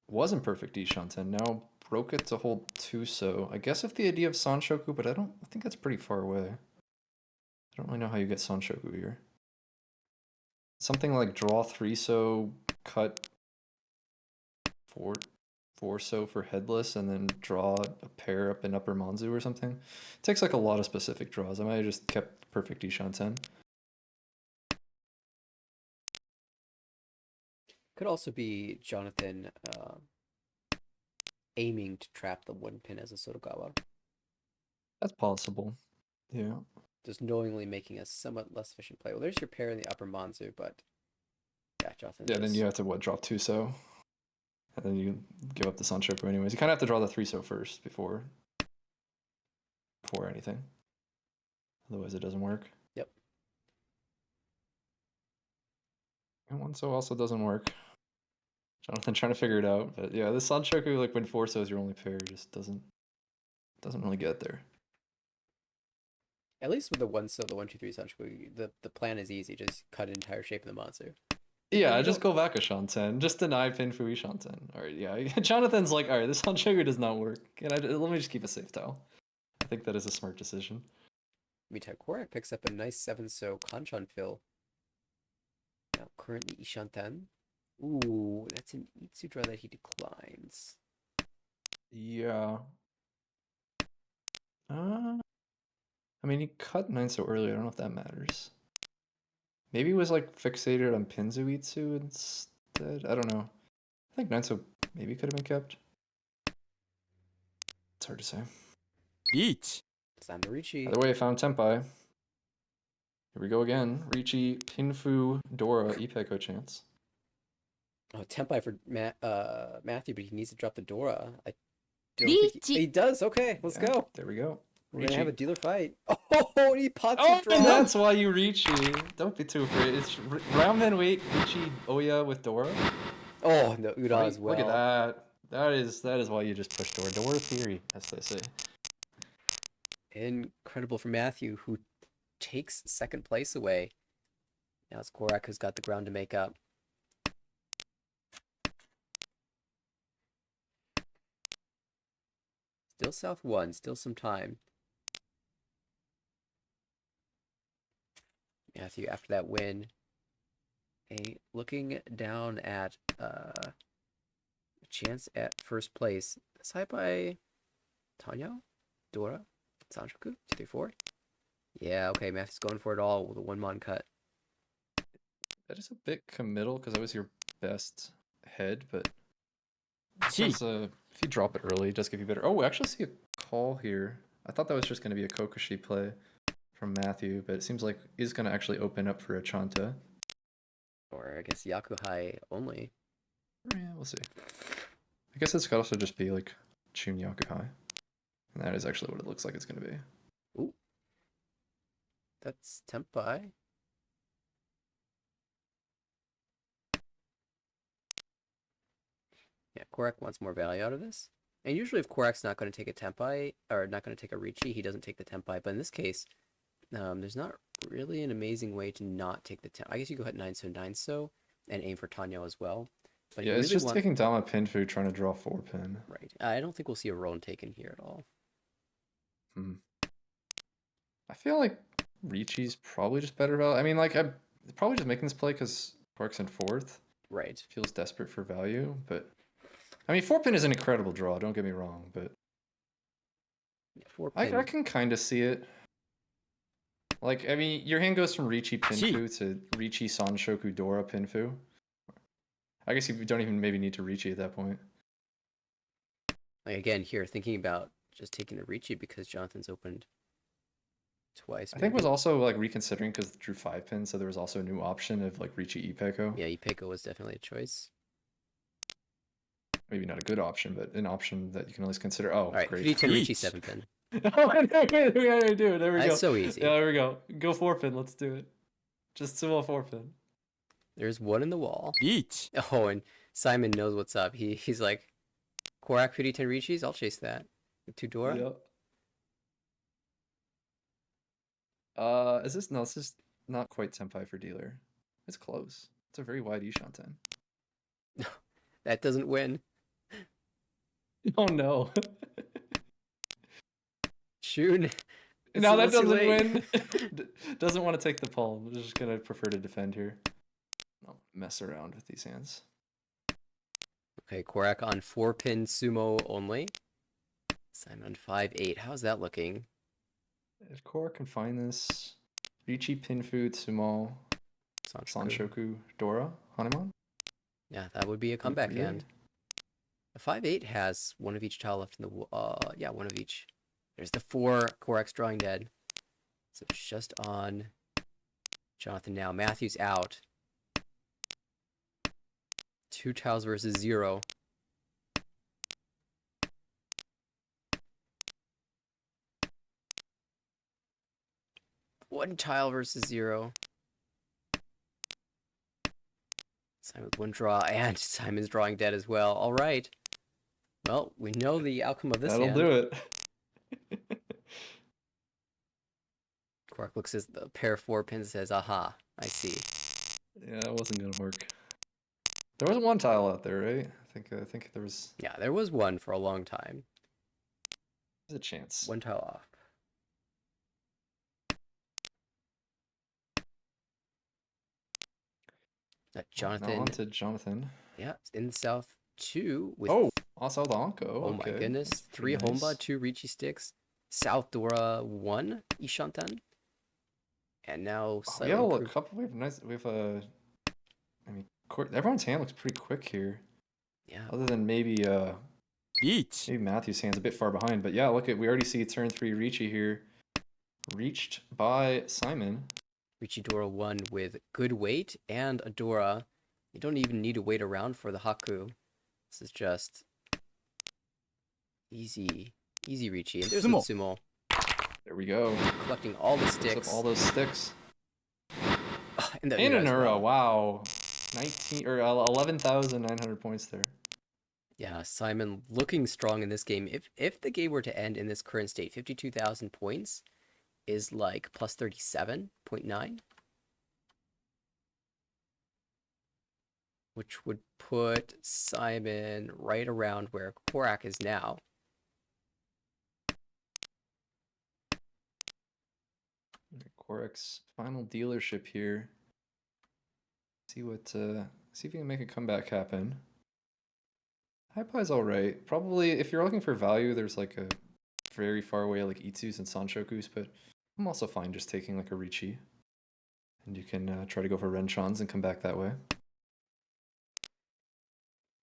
wasn't perfect Ishanten. Now broke it to hold 2-so. I guess if the idea of Sanshoku, but I think that's pretty far away. I don't really know how you get Sanshoku here. Something like draw 3-so, cut 4-so for headless, and then draw a pair up in upper Manzu or something. It takes like a lot of specific draws. I might have just kept perfect Ishanten. Could also be Jonathan aiming to trap the one pin as a Sotogawa. That's possible. Yeah. Just knowingly making a somewhat less efficient play. Well, there's your pair in the upper Manzu, but yeah, Jonathan. Yeah, then you have to drop 2-so. And then you give up the Sanshoku anyways. You kind of have to draw the 3-so first before before anything. Otherwise, it doesn't work. Yep. And one so also doesn't work. Jonathan trying to figure it out, but yeah, the Sanshoku like when 4 so is your only pair just doesn't really get there. At least with the 1 so, the 1, 2, 3 Sanchoku, the plan is easy. Just cut an entire shape of the monster. Yeah, you just don't- go back a Shanten. Just deny Pinfui Shanten. Alright, yeah. Jonathan's like, alright, this Sanshoku does not work. Let me just keep a safe tile. I think that is a smart decision. Mita Korak picks up a nice 7 so Kanchan fill. Now currently Ishanten. Ooh, that's an Itsu draw that he declines. Yeah. I mean, he cut 9 so early. I don't know if that matters. Maybe he was like fixated on Pinzuitsu instead. I don't know. I think 9 so maybe could have been kept. It's hard to say. リーチ Slam the Richi. Either way, I found Tenpai. Here we go again. Richi, Pinfu, Dora, Ipeko chance. Oh, Tenpai for Matthew, but he needs to drop the Dora. I don't think Richi. he does. Okay, let's Yeah, go. There we go. We're gonna have a Richi. dealer fight. Oh, he pots Oh, a draw. and that's why you Richi. Don't be too afraid. It's Roundman wait, Richi, Oya with Dora. Oh, no, Uda Fight. as well. Look at that. That is why you just push Dora. Dora theory, as they say. Incredible for Matthew, who takes second place away. Now it's Korak who's got the ground to make up. Still South 1, still some time. Matthew, after that win, looking down at a chance at first place. Side by Tanyo, Dora, Sanchoku, 2, 3, 4. Yeah, okay, Matthew's going for it all with a 1-mon cut. That is a bit committal because that was your best head, but チ because, if you drop it early, it does give you better. Oh, we actually see a call here. I thought that was just going to be a Kokoshi play from Matthew, but it seems like he's going to actually open up for a Chanta. Or I guess Yakuhai only. Yeah, we'll see. I guess this could also just be like Chun Yakuhai. And that is actually what it looks like it's going to be. Ooh. That's Tenpai. Yeah, Korak wants more value out of this. And usually if Korak's not going to take a Tenpai, or not going to take a Richi, he doesn't take the Tenpai. But in this case, there's not really an amazing way to not take the Tenpai. I guess you go ahead 9 so 9 so and aim for Tanyo as well. But Yeah, you it's really just want... taking Dama Pinfu trying to draw 4 pin. Right. I don't think we'll see a Roan taken here at all. I feel like Richi's probably just better value. I mean, like, I'm probably just making this play because Quark's in 4th. Right. Feels desperate for value, but... I mean, 4 pin is an incredible draw, don't get me wrong, but... Yeah, 4 I pin. can kind of see it. Like, I mean, your hand goes from Richi Pinfu to Richi Sanshoku Dora Pinfu. I guess you don't even maybe need to Richi at that point. Like, again, here, thinking about just taking the Richi because Jonathan's opened twice. I think it was maybe. also like reconsidering because it drew 5 pins, so there was also a new option of like Richi Ipeko. Yeah, Ipeko was definitely a choice. Maybe not a good option, but an option that you can at least consider. Oh, All right, great. 3-10 Richi Each. 7 pin. Oh, we gotta do it. There we go. That's so easy. Yeah, there we go. Go 4 pin. Let's do it. Just sumo 4 pin. There's one in the wall. リーチ Oh, and Simon knows what's up. He's like, Korak 3-10 Richis? I'll chase that. With 2 Dora? Yep. Is this no? It's just not quite Senpai for dealer. It's close. It's a very wide Ishanten. That doesn't win. Oh no. Shun. No, that It's too doesn't late. win. Doesn't want to take the palm. We're just gonna prefer to defend here. I'll mess around with these hands. Okay, Korak on 4-pin sumo only. Simon on 5-8. How's that looking? If Core can find this, Richi Pinfu Tsumo Sanshoku Dora Hanuman. Yeah, that would be a comeback Really? hand. The 5-8 has one of each tile left in the yeah, one of each. There's the 4 Korak's drawing dead. So it's just on Jonathan now. Matthew's out. 2 tiles versus 0. One tile versus 0. Simon with 1 draw, and Simon's drawing dead as well. All right. Well, we know the outcome of this That'll hand. do it. Quark looks at the pair of 4 pins and says, aha, I see. Yeah, it wasn't gonna work. There was one tile out there, right? I think there was Yeah, there was one for a long time. a chance. 1 tile off. Now Jonathan. on to Jonathan. Yeah, in the south 2 with also the Onko. oh my Okay. goodness. That's 3 pretty nice. Homba, 2 Ricci sticks. South Dora 1 Ishantan. And now We slightly have a improved. couple. We have a. I mean, everyone's hand looks pretty quick here. Yeah. Other than maybe 1 maybe Matthew's hand's a bit far behind. But yeah, look at we already see turn 3 Ricci here, reached by Simon. Ricci Dora 1 with good weight and a Dora. You don't even need to wait around for the Haku. This is just easy Ricci. And there's Sumo. Sumo There we go. collecting all the Picks sticks. up all those sticks. And the And Ura an as Ura. well. Wow. 19 or 11,900 points there. Yeah, Simon looking strong in this game. If the game were to end in this current state, 52,000 points is like plus 37.9. Which would put Simon right around where Korak is now. Korak's final dealership here. See what see if you can make a comeback happen. High Pie's alright. Probably if you're looking for value, there's like a very far away like Itsus and Sanchokus, but I'm also fine just taking like a Ricci. And you can try to go for Renchans and come back that way.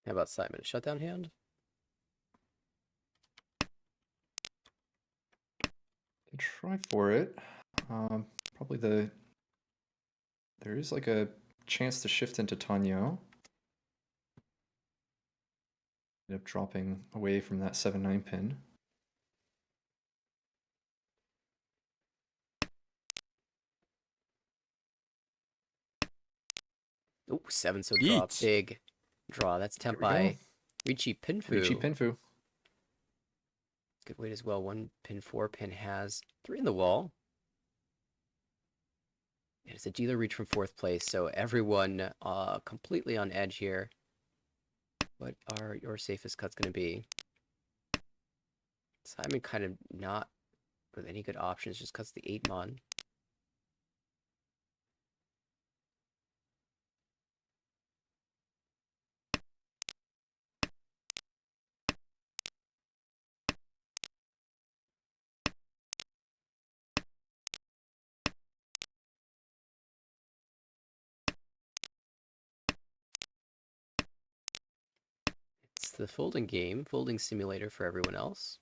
How about Simon? Shutdown hand? Can try for it. Probably there is like a chance to shift into Tanyo. End up dropping away from that 7-9 pin. Oh, 7 so draw. Each. Big draw. That's There we go. Tempai. Ricci Pinfu. Ricci Pinfu. Good weight as well. 1 pin, 4 pin has 3 in the wall. It's a dealer reach from 4th place, so everyone completely on edge here. What are your safest cuts going to be? Simon kind of not with any good options, just cuts the 8 mon. It's the folding game, folding simulator for everyone else.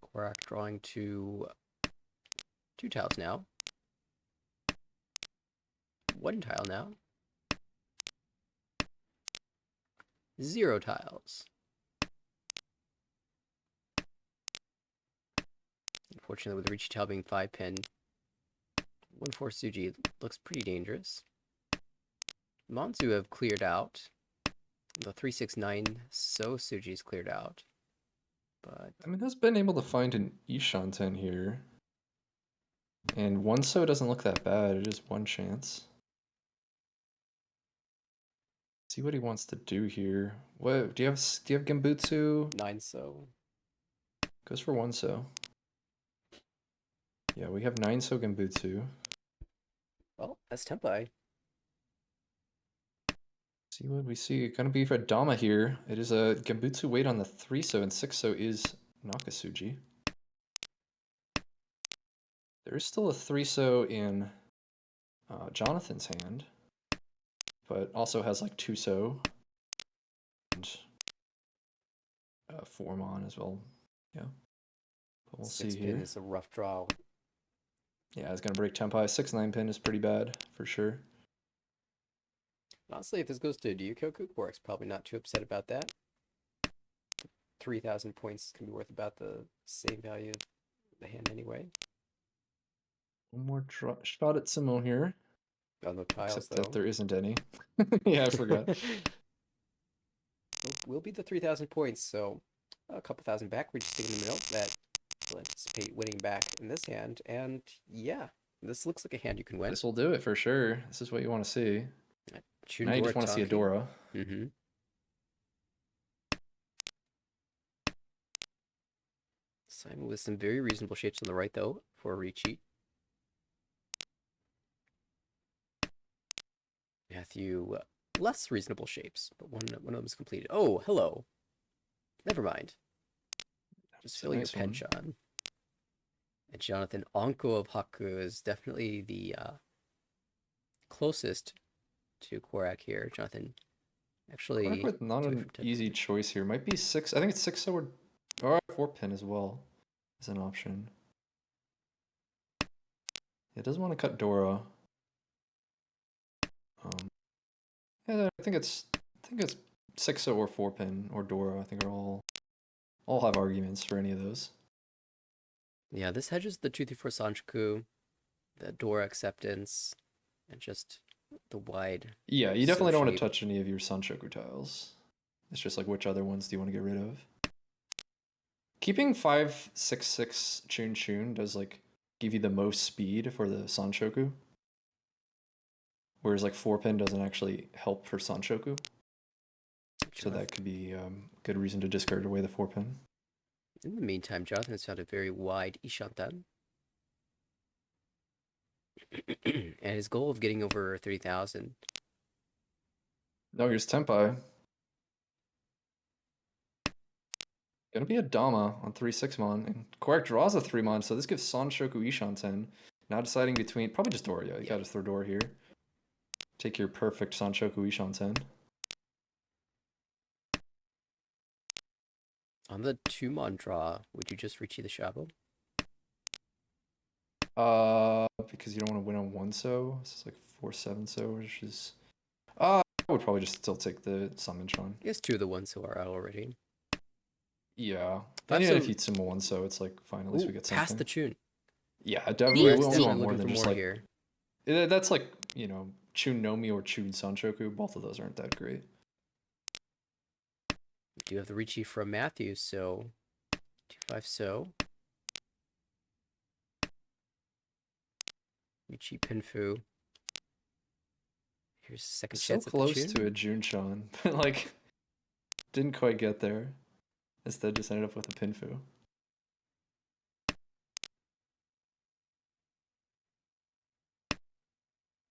Korak drawing to 2 tiles now. 1 tile now. 0 tiles. Unfortunately, with the Ricci tile being 5 pin, 1-4 Suji looks pretty dangerous. Monzu have cleared out. The 3-6-9 so Suji's cleared out. But I mean, has been able to find an Ishanten here. And 1 so doesn't look that bad. It is 1 chance. See what he wants to do here. What do you have Gembutsu? 9 so. Goes for 1 so. Yeah, we have 9 so Gembutsu. Well, that's Tempai. See what we see. Gonna be for Dama here. It is a Gembutsu weight on the 3 so and 6 so is Nakasuji. There is still a 3 so in Jonathan's hand, but also has like 2 so and 4 mon as well. Yeah, but we'll 6 see pin here. is a rough draw. Yeah, it's gonna break Tempai. 6-9 pin is pretty bad for sure. Honestly, if this goes to Ryukoku, Korak's probably not too upset about that. 3,000 points can be worth about the same value of the hand anyway. One more shot at Simone here. Oh, no tiles, Except though. that there isn't any. Yeah, I forgot. Will be the 3,000 points, so a couple thousand back. We're just taking the note that we'll anticipate winning back in this hand. And yeah, this looks like a hand you can win. This will do it for sure. This is what you want to see. Now you just want to see a Dora. Mm-hmm. Simon with some very reasonable shapes on the right, though, for a recheat. Matthew, less reasonable shapes, but one of them is completed. Oh, hello. Never mind. Just feeling nice your penchant. And Jonathan, Onko of Haku is definitely the closest to Korak here. Jonathan, actually, Korak with not an easy choice here. Might be 6. I think it's 6 or 4 pin as well is an option. It doesn't want to cut Dora. Yeah, I think it's 6 or 4 pin or Dora. I think are all have arguments for any of those. Yeah, this hedges the 234 Sanchoku, the Dora acceptance, and just the wide. Yeah, you definitely don't want to touch any of your Sanshoku tiles. It's just like which other ones do you want to get rid of? Keeping 566 Chun Chun does like give you the most speed for the Sanshoku. Whereas like 4 pin doesn't actually help for Sanshoku. So that could be a good reason to discard away the 4 pin. In the meantime, Jonathan has found a very wide Ishantan. And his goal of getting over 30,000. No, here's Tenpai. Gonna be a Dama on 3/6 mon, and Korak draws a 3 mon, so this gives Sanshoku Ishanten. Now deciding between probably just Dora, yeah. You gotta throw Dora here. Take your perfect Sanshoku Ishanten. On the 2-mon draw, would you just reach the Shabo? Because you don't want to win on 1 so. This is like 4/7 so, which is I would probably just still take the Summontron. I guess 2 of the 1 so are out already. Yeah. And even if you summon 1 so, it's like fine, at least we get something. Past the Chun. Yeah, definitely. We Definitely want more looking than for just more like here. that's like, you know, Chun Nomi or Chun Sanshoku. Both of those aren't that great. We do have the Richi from Matthew, so 2-5 so. Richi Pinfu. Here's second chance at the So Chun. close to a Junchan, but like didn't quite get there. Instead just ended up with a Pinfu.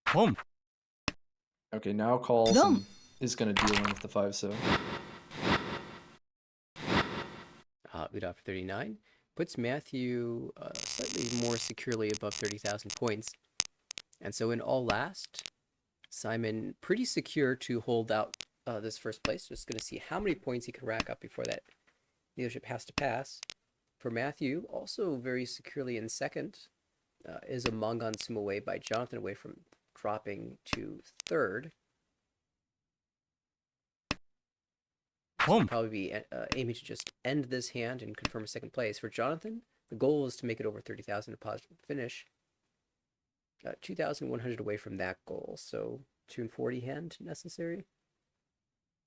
Home. Okay, now Carlson is gonna deal in with the 5 so. Lead off for 39. Puts Matthew slightly more securely above 30,000 points. And so in all last, Simon pretty secure to hold out this first place. Just going to see how many points he can rack up before that leadership has to pass. For Matthew, also very securely in second, is a Mongon Sumo away by Jonathan, away from dropping to third. Home. Probably be aiming to just end this hand and confirm a second place. For Jonathan, the goal is to make it over 30,000 to positive finish. 2,100 away from that goal, so 240 hand necessary.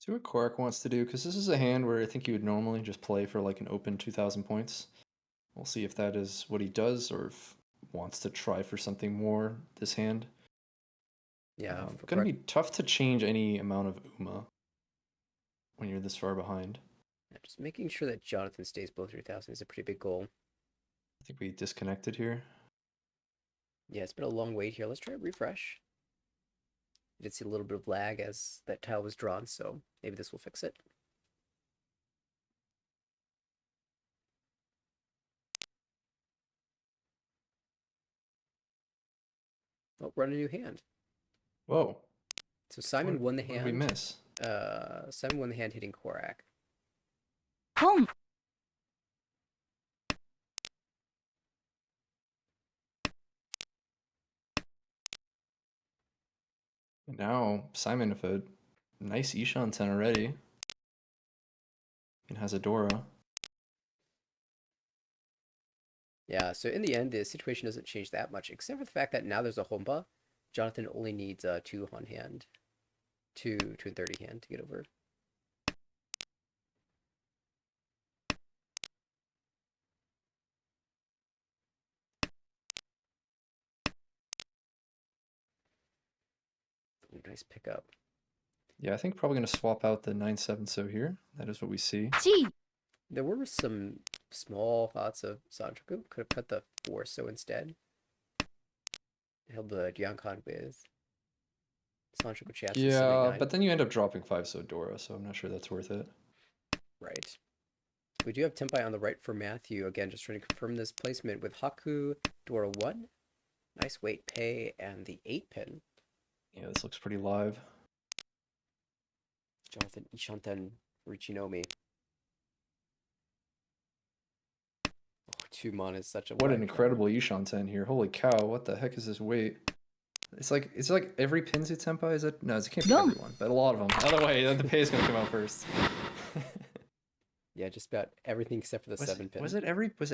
See what Korak wants to do, because this is a hand where I think he would normally just play for like an open 2,000 points. We'll see if that is what he does, or if he wants to try for something more this hand. Yeah, gonna be tough to change any amount of Uma when you're this far behind. Just making sure that Jonathan stays below 3,000 is a pretty big goal. I think we disconnected here. Yeah, it's been a long wait here. Let's try a refresh. You did see a little bit of lag as that tile was drawn, so maybe this will fix it. Oh, run a new hand. Whoa. So Simon won the hand. What did we miss? Simon won the hand hitting Korak. Home. Now Simon with a nice Ishan 10 already. And has a Dora. Yeah, so in the end, the situation doesn't change that much, except for the fact that now there's a Homba. Jonathan only needs 2 on hand, 2 and 30 hand to get over. Ooh, nice pickup. Yeah, I think probably going to swap out the 9-7 so here. That is what we see. G. There were some small thoughts of Sanchoku. Could have cut the 4 so instead. Held the Gyeongkhan with Sanchoku chances Yeah, 79. but then you end up dropping 5 so Dora, so I'm not sure that's worth it. Right. We do have Tempai on the right for Matthew. Again, just trying to confirm this placement with Haku, Dora 1. Nice weight pay, and the 8 pin. Yeah, this looks pretty live. Jonathan Ishanten Richinomi. Oh, 2 mon is such a What an wide incredible Yishan 10 here. Holy cow, what the heck is this weight? It's like every Pinzu Tempai, is it? No, it can't be No. everyone, but a lot of them. Other way, the pay is gonna come out first. Yeah, just about everything except for the 7 pin. Was it every Pinzu? There's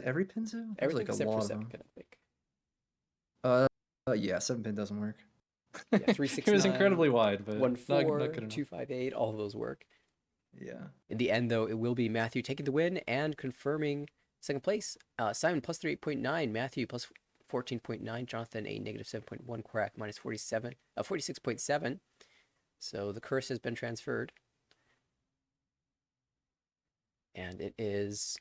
Everything like a except for lot of 7 them. pin, I think. Yeah, 7 pin doesn't work. Yeah, It 369, was incredibly wide, but 1 not 4, good enough. 258, all of those work. Yeah. In the end, though, it will be Matthew taking the win and confirming second place. Simon plus 38.9, Matthew plus 14.9, Jonathan a negative 7.1, Korak minus 46.7. So the curse has been transferred. And it is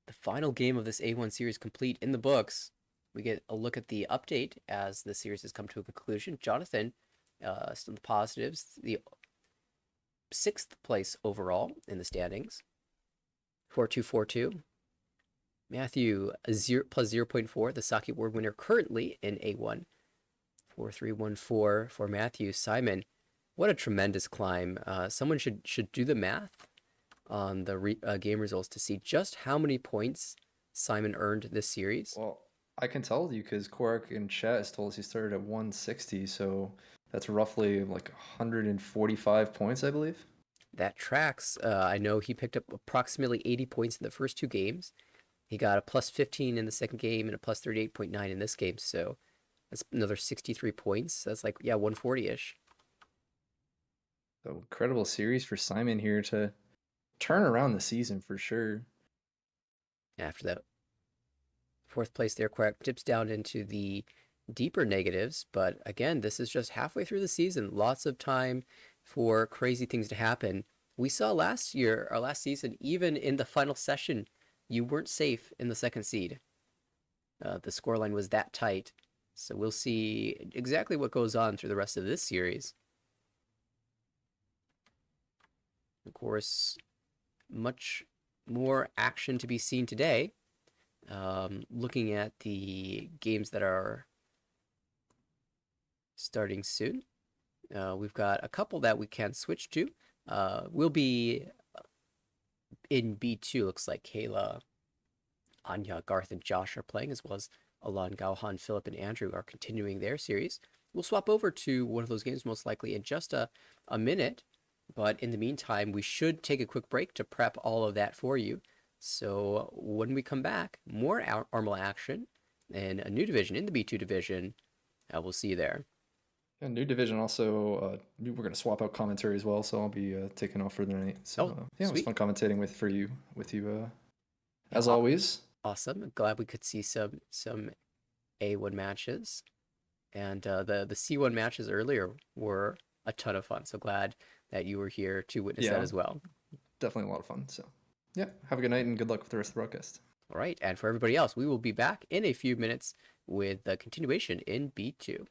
the final game of this A1 series complete in the books. We get a look at the update as the series has come to a conclusion. Jonathan, still the positives, the 6th place overall in the standings. 4242. Matthew plus 0.4, the Saki Award winner currently in A1. 4314 for Matthew. Simon, what a tremendous climb. Someone should do the math on the game results to see just how many points Simon earned this series. Well, I can tell you because Korak in chat has told us he started at 160, so that's roughly like 145 points, I believe. That tracks. I know he picked up approximately 80 points in the first 2 games. He got a plus 15 in the second game and a plus 38.9 in this game, so that's another 63 points. That's like, yeah, 140-ish. So incredible series for Simon here to turn around the season for sure. After that 4th place there, Quack dips down into the deeper negatives, but again, this is just halfway through the season. Lots of time for crazy things to happen. We saw last season, even in the final session, you weren't safe in the 2nd seed. The scoreline was that tight. So we'll see exactly what goes on through the rest of this series. Of course, much more action to be seen today. Looking at the games that are starting soon. We've got a couple that we can switch to. We'll be in B2. Looks like Kayla, Anya, Garth, and Josh are playing, as well as Alon, Gauhan, Philip, and Andrew are continuing their series. We'll swap over to one of those games most likely in just a minute. But in the meantime, we should take a quick break to prep all of that for you. So when we come back, more Armal action and a new division in the B2 division. We'll see you there. And new division also, we're going to swap out commentary as well, so I'll be taking off for the night. So yeah, it was fun commentating with you as always. Awesome. Glad we could see some A1 matches. And the C1 matches earlier were a ton of fun. So glad that you were here to witness that as well. Definitely a lot of fun. So yeah, have a good night and good luck with the rest of the broadcast. All right. And for everybody else, we will be back in a few minutes with the continuation in B2.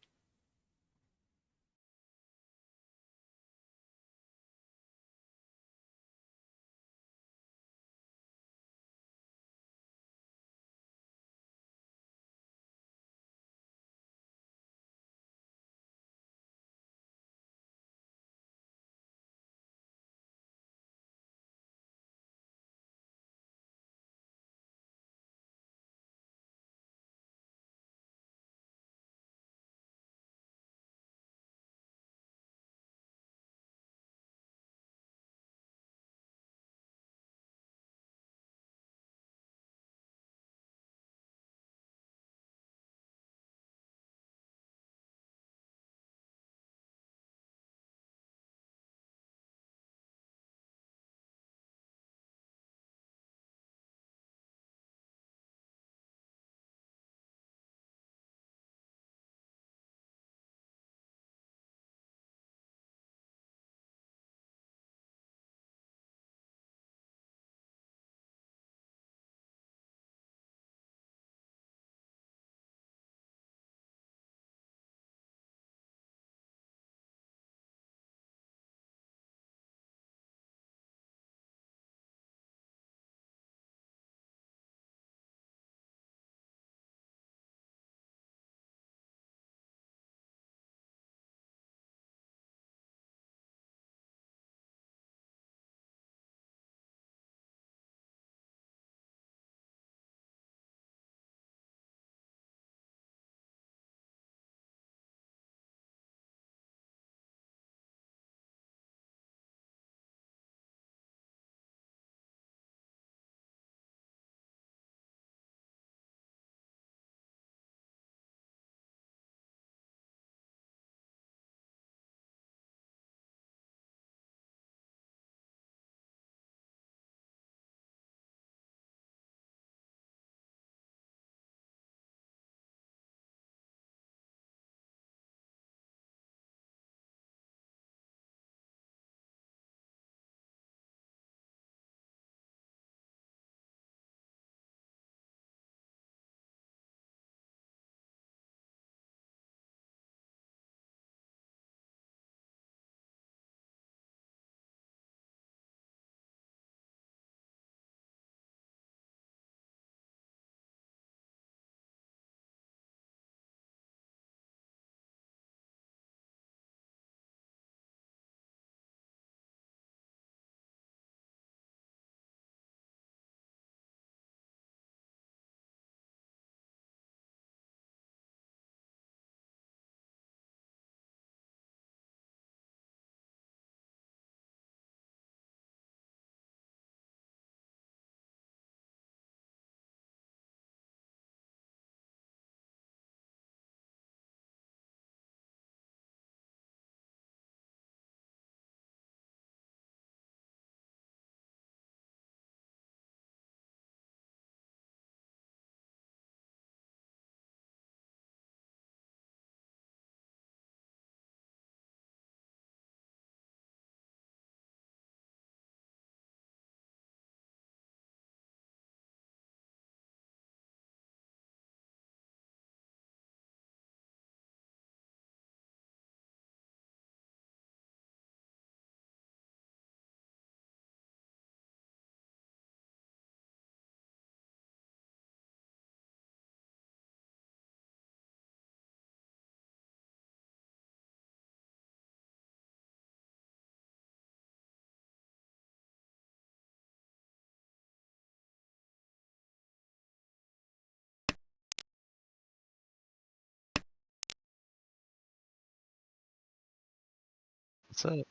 What's up?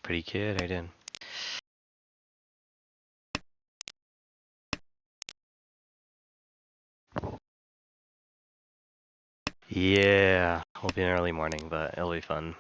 Pretty good, I didn't. Yeah, will be an early morning, but it'll be fun.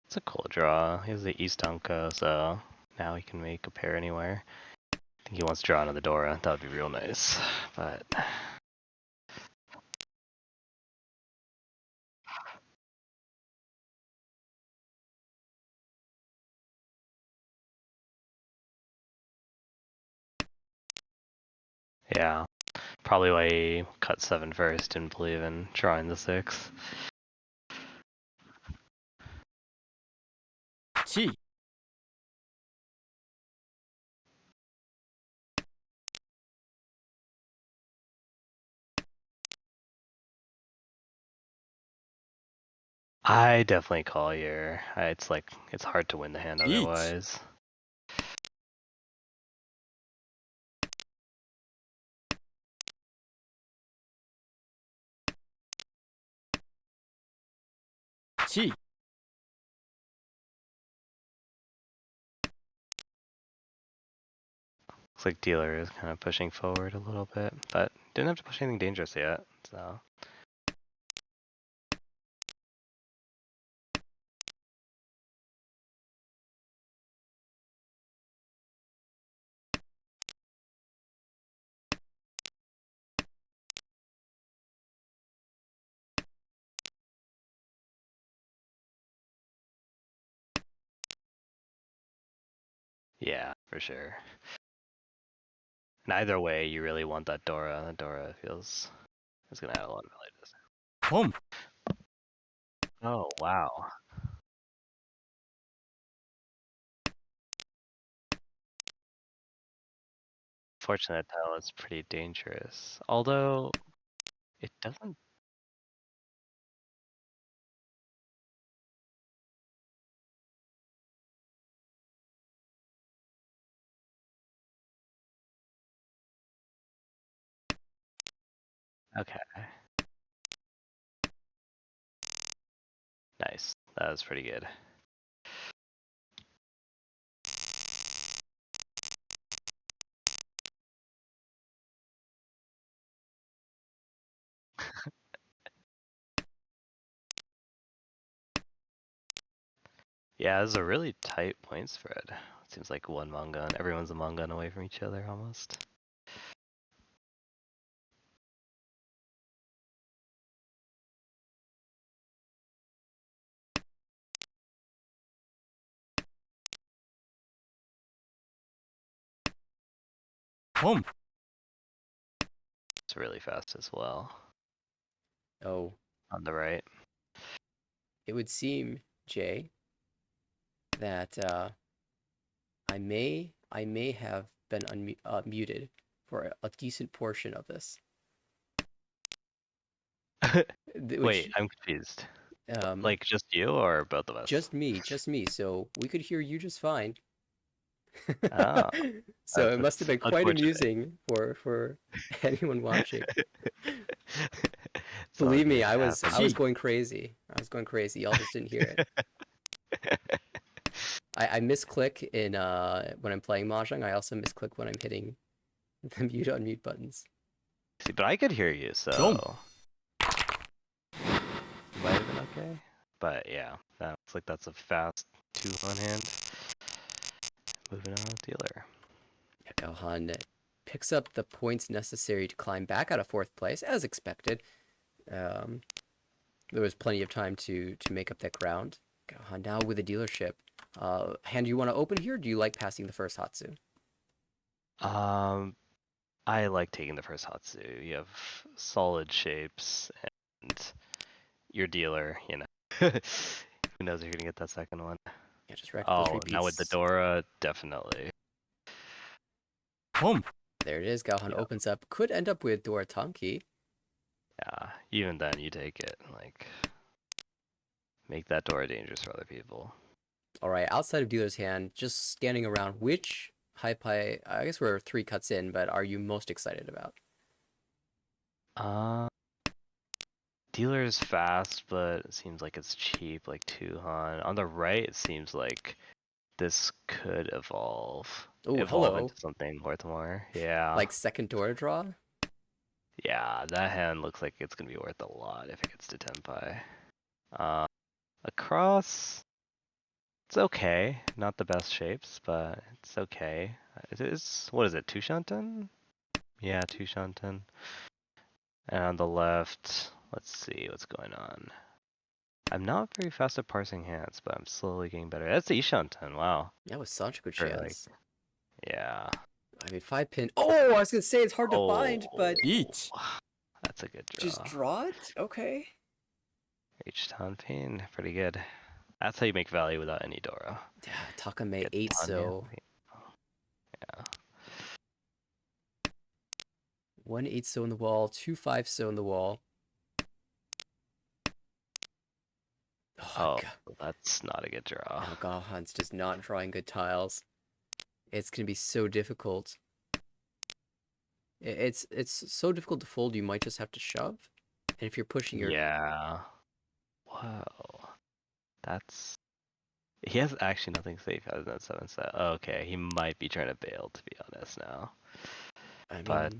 It's a cool draw. He has the East Unco, so now he can make a pair anywhere. I think he wants to draw another Dora. That would be real nice, but yeah, probably why he cut 7 first. Didn't believe in drawing the 6. 7 I definitely call here. It's like it's hard to win the hand Each. otherwise. T. Looks like dealer is kind of pushing forward a little bit, but didn't have to push anything dangerous yet. So yeah, for sure. And either way, you really want that Dora. That Dora feels is gonna add a lot of value to this. ポン Oh wow. Fortunate tile is pretty dangerous. Although it doesn't. Okay. Nice. That was pretty good. Yeah, this is a really tight point spread. It seems like one Mongun. Everyone's a Mongun away from each other almost. Home. It's really fast as well. Oh, On the right. it would seem, Jay, that I may have been muted for a decent portion of this. Wait, I'm confused. Like just you or both of us? just me. So we could hear you just fine. Oh, So it must have that's been quite unfortunate. amusing for anyone watching. It's all Believe me, good, I it was happens. going crazy. Y'all just didn't hear it. I misclick in when I'm playing Mahjong. I also misclick when I'm hitting the mute unmute buttons. See, but I could hear you, so Don't. okay. But yeah, that looks like that's a fast 2-1 hand. Moving on, dealer. Yeah, Gohan picks up the points necessary to climb back out of 4th place, as expected. There was plenty of time to make up that ground. Gohan now with a dealership. Hand, you want to open here? Or do you like passing the first Hatsu? I like taking the first Hatsu. You have solid shapes, and your dealer, you know. Who knows if you're gonna get that second one? Yeah, just those Oh, now with the repeats. Dora, definitely. Boom. There it is. Gohan Yeah. opens up. Could end up with Dora Tanki. Yeah, even then you take it. Like, make that Dora dangerous for other people. All right, outside of dealer's hand, just scanning around, which Hypai, I guess we're 3 cuts in, but are you most excited about? Dealer is fast, but it seems like it's cheap, like 2-han. On the right, it seems like this could evolve. Oh, Evolve hello. into something worth more. Yeah. Like second Dora draw? Yeah, that hand looks like it's gonna be worth a lot if it gets to Tenpai. Across, it's okay. Not the best shapes, but it's okay. It is, what is it, 2 Shanten? Yeah, 2 Shanten. And on the left, let's see what's going on. I'm not very fast at parsing hands, but I'm slowly getting better. That's the Ishanten, wow. Yeah, with such a good Or, like, chance. yeah. I mean, 5 pin. Oh, I was gonna say it's hard to find, but Each. That's a good draw. just draw it? Okay. Reached on pain, pretty good. That's how you make value without any Dora. Yeah, Takame Get 8 Tanya. so. Yeah. 1 8 so in the wall, 2 5 so in the wall. Oh, God. that's not a good draw. No, Gohan's just not drawing good tiles. It's gonna be so difficult. It's so difficult to fold, you might just have to shove. And if you're pushing your... Yeah. Whoa. That's... He has actually nothing safe other than 7 set. Okay, he might be trying to bail, to be honest now. I mean, But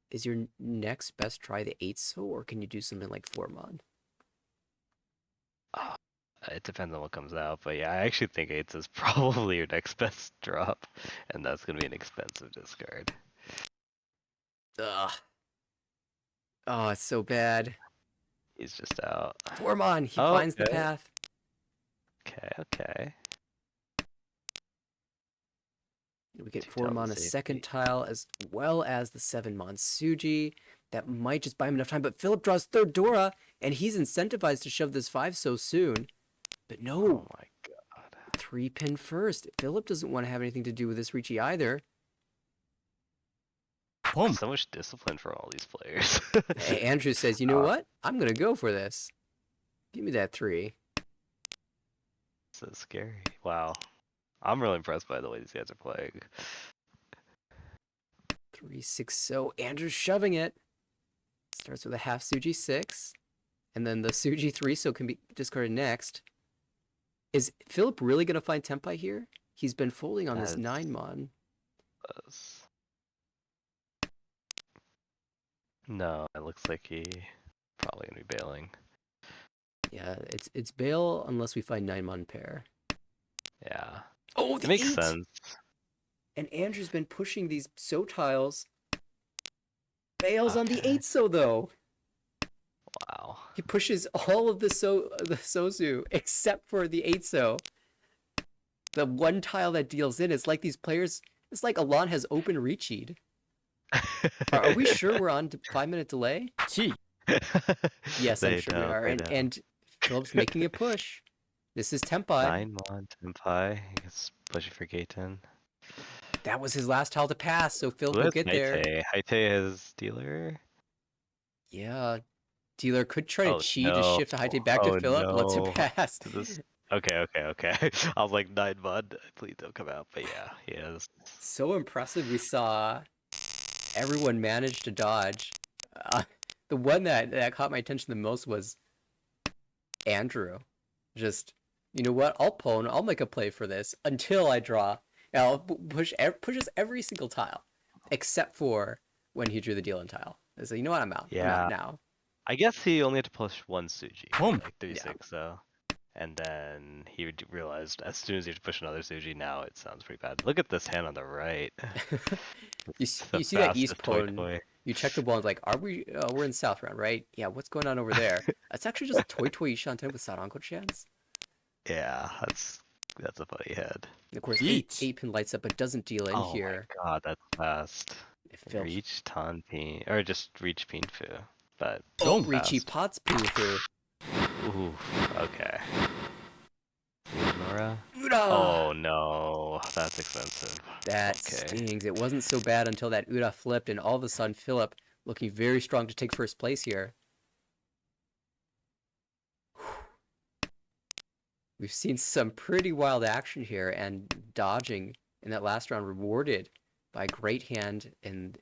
is your next best try the 8 so, or can you do something like 4 mod? it depends on what comes out. But yeah, I actually think 8s is probably your next best drop. And that's going to be an expensive discard. Ugh. Oh, it's so bad. He's just out. 4 mod, he Oh, finds the okay. path. Okay. We get 2 4 tiles mon of a second safety. tile, as well as the 7 mon Suji. That might just buy him enough time, but Philip draws 3rd Dora, and he's incentivized to shove this 5 so soon. But no, Oh my god. 3 pin first. Philip doesn't want to have anything to do with this Ricci either. Boom. So much discipline for all these players. Andrew says, you know what? I'm going to go for this. Give me that 3. So scary. Wow. I'm really impressed by the way these guys are playing. 3 6 so. Andrew's shoving it. Starts with a half Suji 6. And then the Suji 3 so can be discarded next. Is Philip really going to find Tenpai here? He's been folding on this That's- 9 mon. No, it looks like he probably gonna be bailing. Yeah, it's bail unless we find 9 mon pair. Yeah. Oh, It makes sense. And Andrew's been pushing these so tiles. Bails on the Okay. 8 so though. Wow. He pushes all of the Sozu except for the 8 so. The one tile that deals in. It's like these players. It's like Alon has open Reachied. Are we sure we're on 5-minute delay? Chi. Yes, I'm They sure we know, are. they know. And Philip's making a push. This is Tenpai. 9 mon Tenpai. He gets pushing for Gaten. That was his last tile to pass, so Philip Who will has get there. Haite has dealer. Yeah. Dealer could try to Oh, cheat to no. shift Haite back to Oh, Philip. Lets it no. pass. This... Okay. I was like 9 mon. Please don't come out. But yeah, he is. So impressive. We saw everyone manage to dodge. The one that caught my attention the most was Andrew. Just, you know what? I'll pwn. I'll make a play for this until I draw. And I'll pushes every single tile, except for when he drew the deal in tile. So you know what? I'm out. I'm Yeah. out now. I guess he only had to push one Suji, Boom. like 36, so. And then he realized as soon as he had to push another Suji, now it sounds pretty bad. Look at this hand on the right. It's the You see that East fastest toy pawn? toy. You check the ball and like, are we? We're in South round, right? Yeah. What's going on over there? It's actually just toy Ishanten with Saranko chance. Yeah, that's a funny head. And of course, Each. eight pin lights up, but doesn't deal in Oh here. my god, that's fast. It failed. Reach Tanpin, or just reach Pinfu, but Oh, Boom. Richie fast. Potts Pinfu. Ooh, okay. Nora? Uda! Oh no, that's expensive. That Okay. stings. It wasn't so bad until that Uda flipped, and all of a sudden, Philip looking very strong to take first place here. We've seen some pretty wild action here, and dodging in that last round rewarded by a great hand in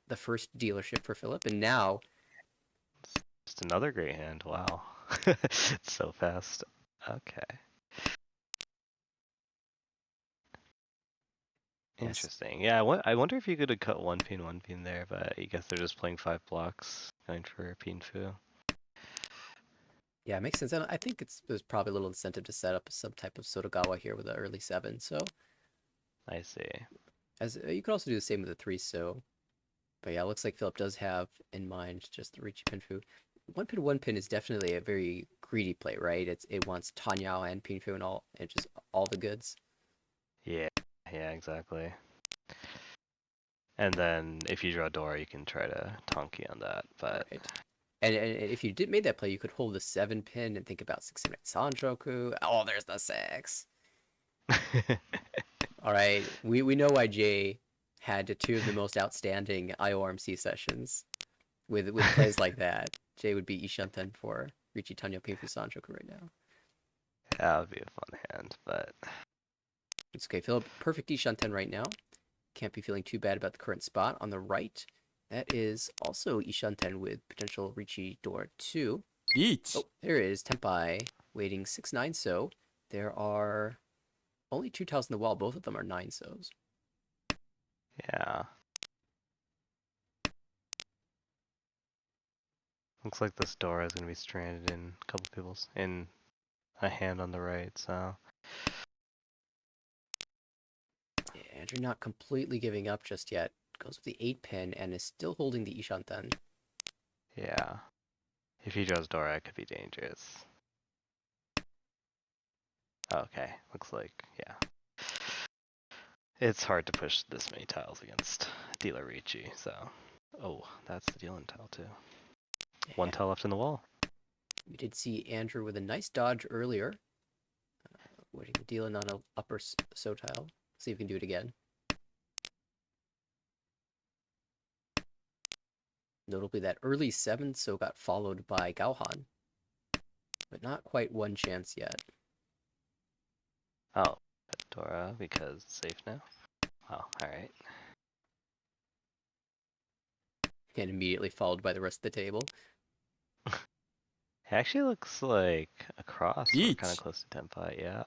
the first dealership for Philip, and now Just another great hand. Wow. It's so fast. Okay. yes, Interesting. Yeah, I wonder if you could have cut one pin there, but I guess they're just playing 5 blocks, going for pin fu. yeah, it makes sense. And I think there's probably a little incentive to set up some type of Sotogawa here with an early 7. So I see. as you could also do the same with the 3. So, but yeah, it looks like Philip does have in mind just the Richie Pinfu. One pin is definitely a very greedy play, right? It wants Tanyao and Pinfu and just all the goods. Yeah, yeah, exactly. And then if you draw Dora, you can try to Tonki on that, but Right. And if you made that play, you could hold the 7 pin and think about 6 7 Sanjoku. Oh, there's the 6. All right, we know why Jay had 2 of the most outstanding IORMC sessions with plays like that. Jay would be Ishanten for Richie Tanya Pinfu Sanjoku right now. that would be a fun hand, but It's okay, Philip. Perfect Ishanten right now. Can't be feeling too bad about the current spot on the right. That is also Ishanten with potential Richie Door 2. Each. Oh, there is Tenpai waiting 6-9 so. There are only 2 tiles in the wall. Both of them are 9 so's. yeah. Looks like this Dora is gonna be stranded in a couple people's in a hand on the right, so Yeah, Andrew not completely giving up just yet. Goes with the 8 pin and is still holding the Ishanten. yeah. If he draws Dora, it could be dangerous. Okay, looks like, yeah. It's hard to push this many tiles against Dealer Ricci, so. Oh, that's the dealing tile too. One tile left in the wall. We did see Andrew with a nice dodge earlier. Waiting to deal in on an upper so tile. See if we can do it again. Notably, that early 7 so got followed by Gauhan. But not quite one chance yet. Oh, Dora, because it's safe now. Oh, alright. And immediately followed by the rest of the table. It actually looks like a cross. We're kind Each. of close to Tenpai, yeah.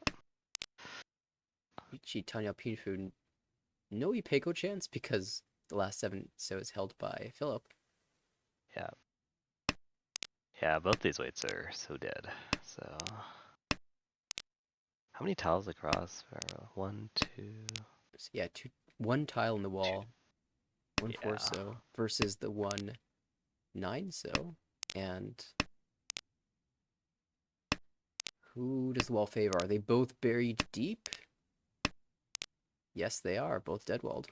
Ichi Tanya Pinfu, no Ipeko chance because the last 7 so is held by Philip. Yeah. Yeah, both these weights are so dead. So. How many tiles across? 1, 2. So yeah, 1 tile in the wall. 1 4 Yeah. so versus the 1 9 so. And who does the wall favor? Are they both buried deep? Yes, they are. Both dead walled.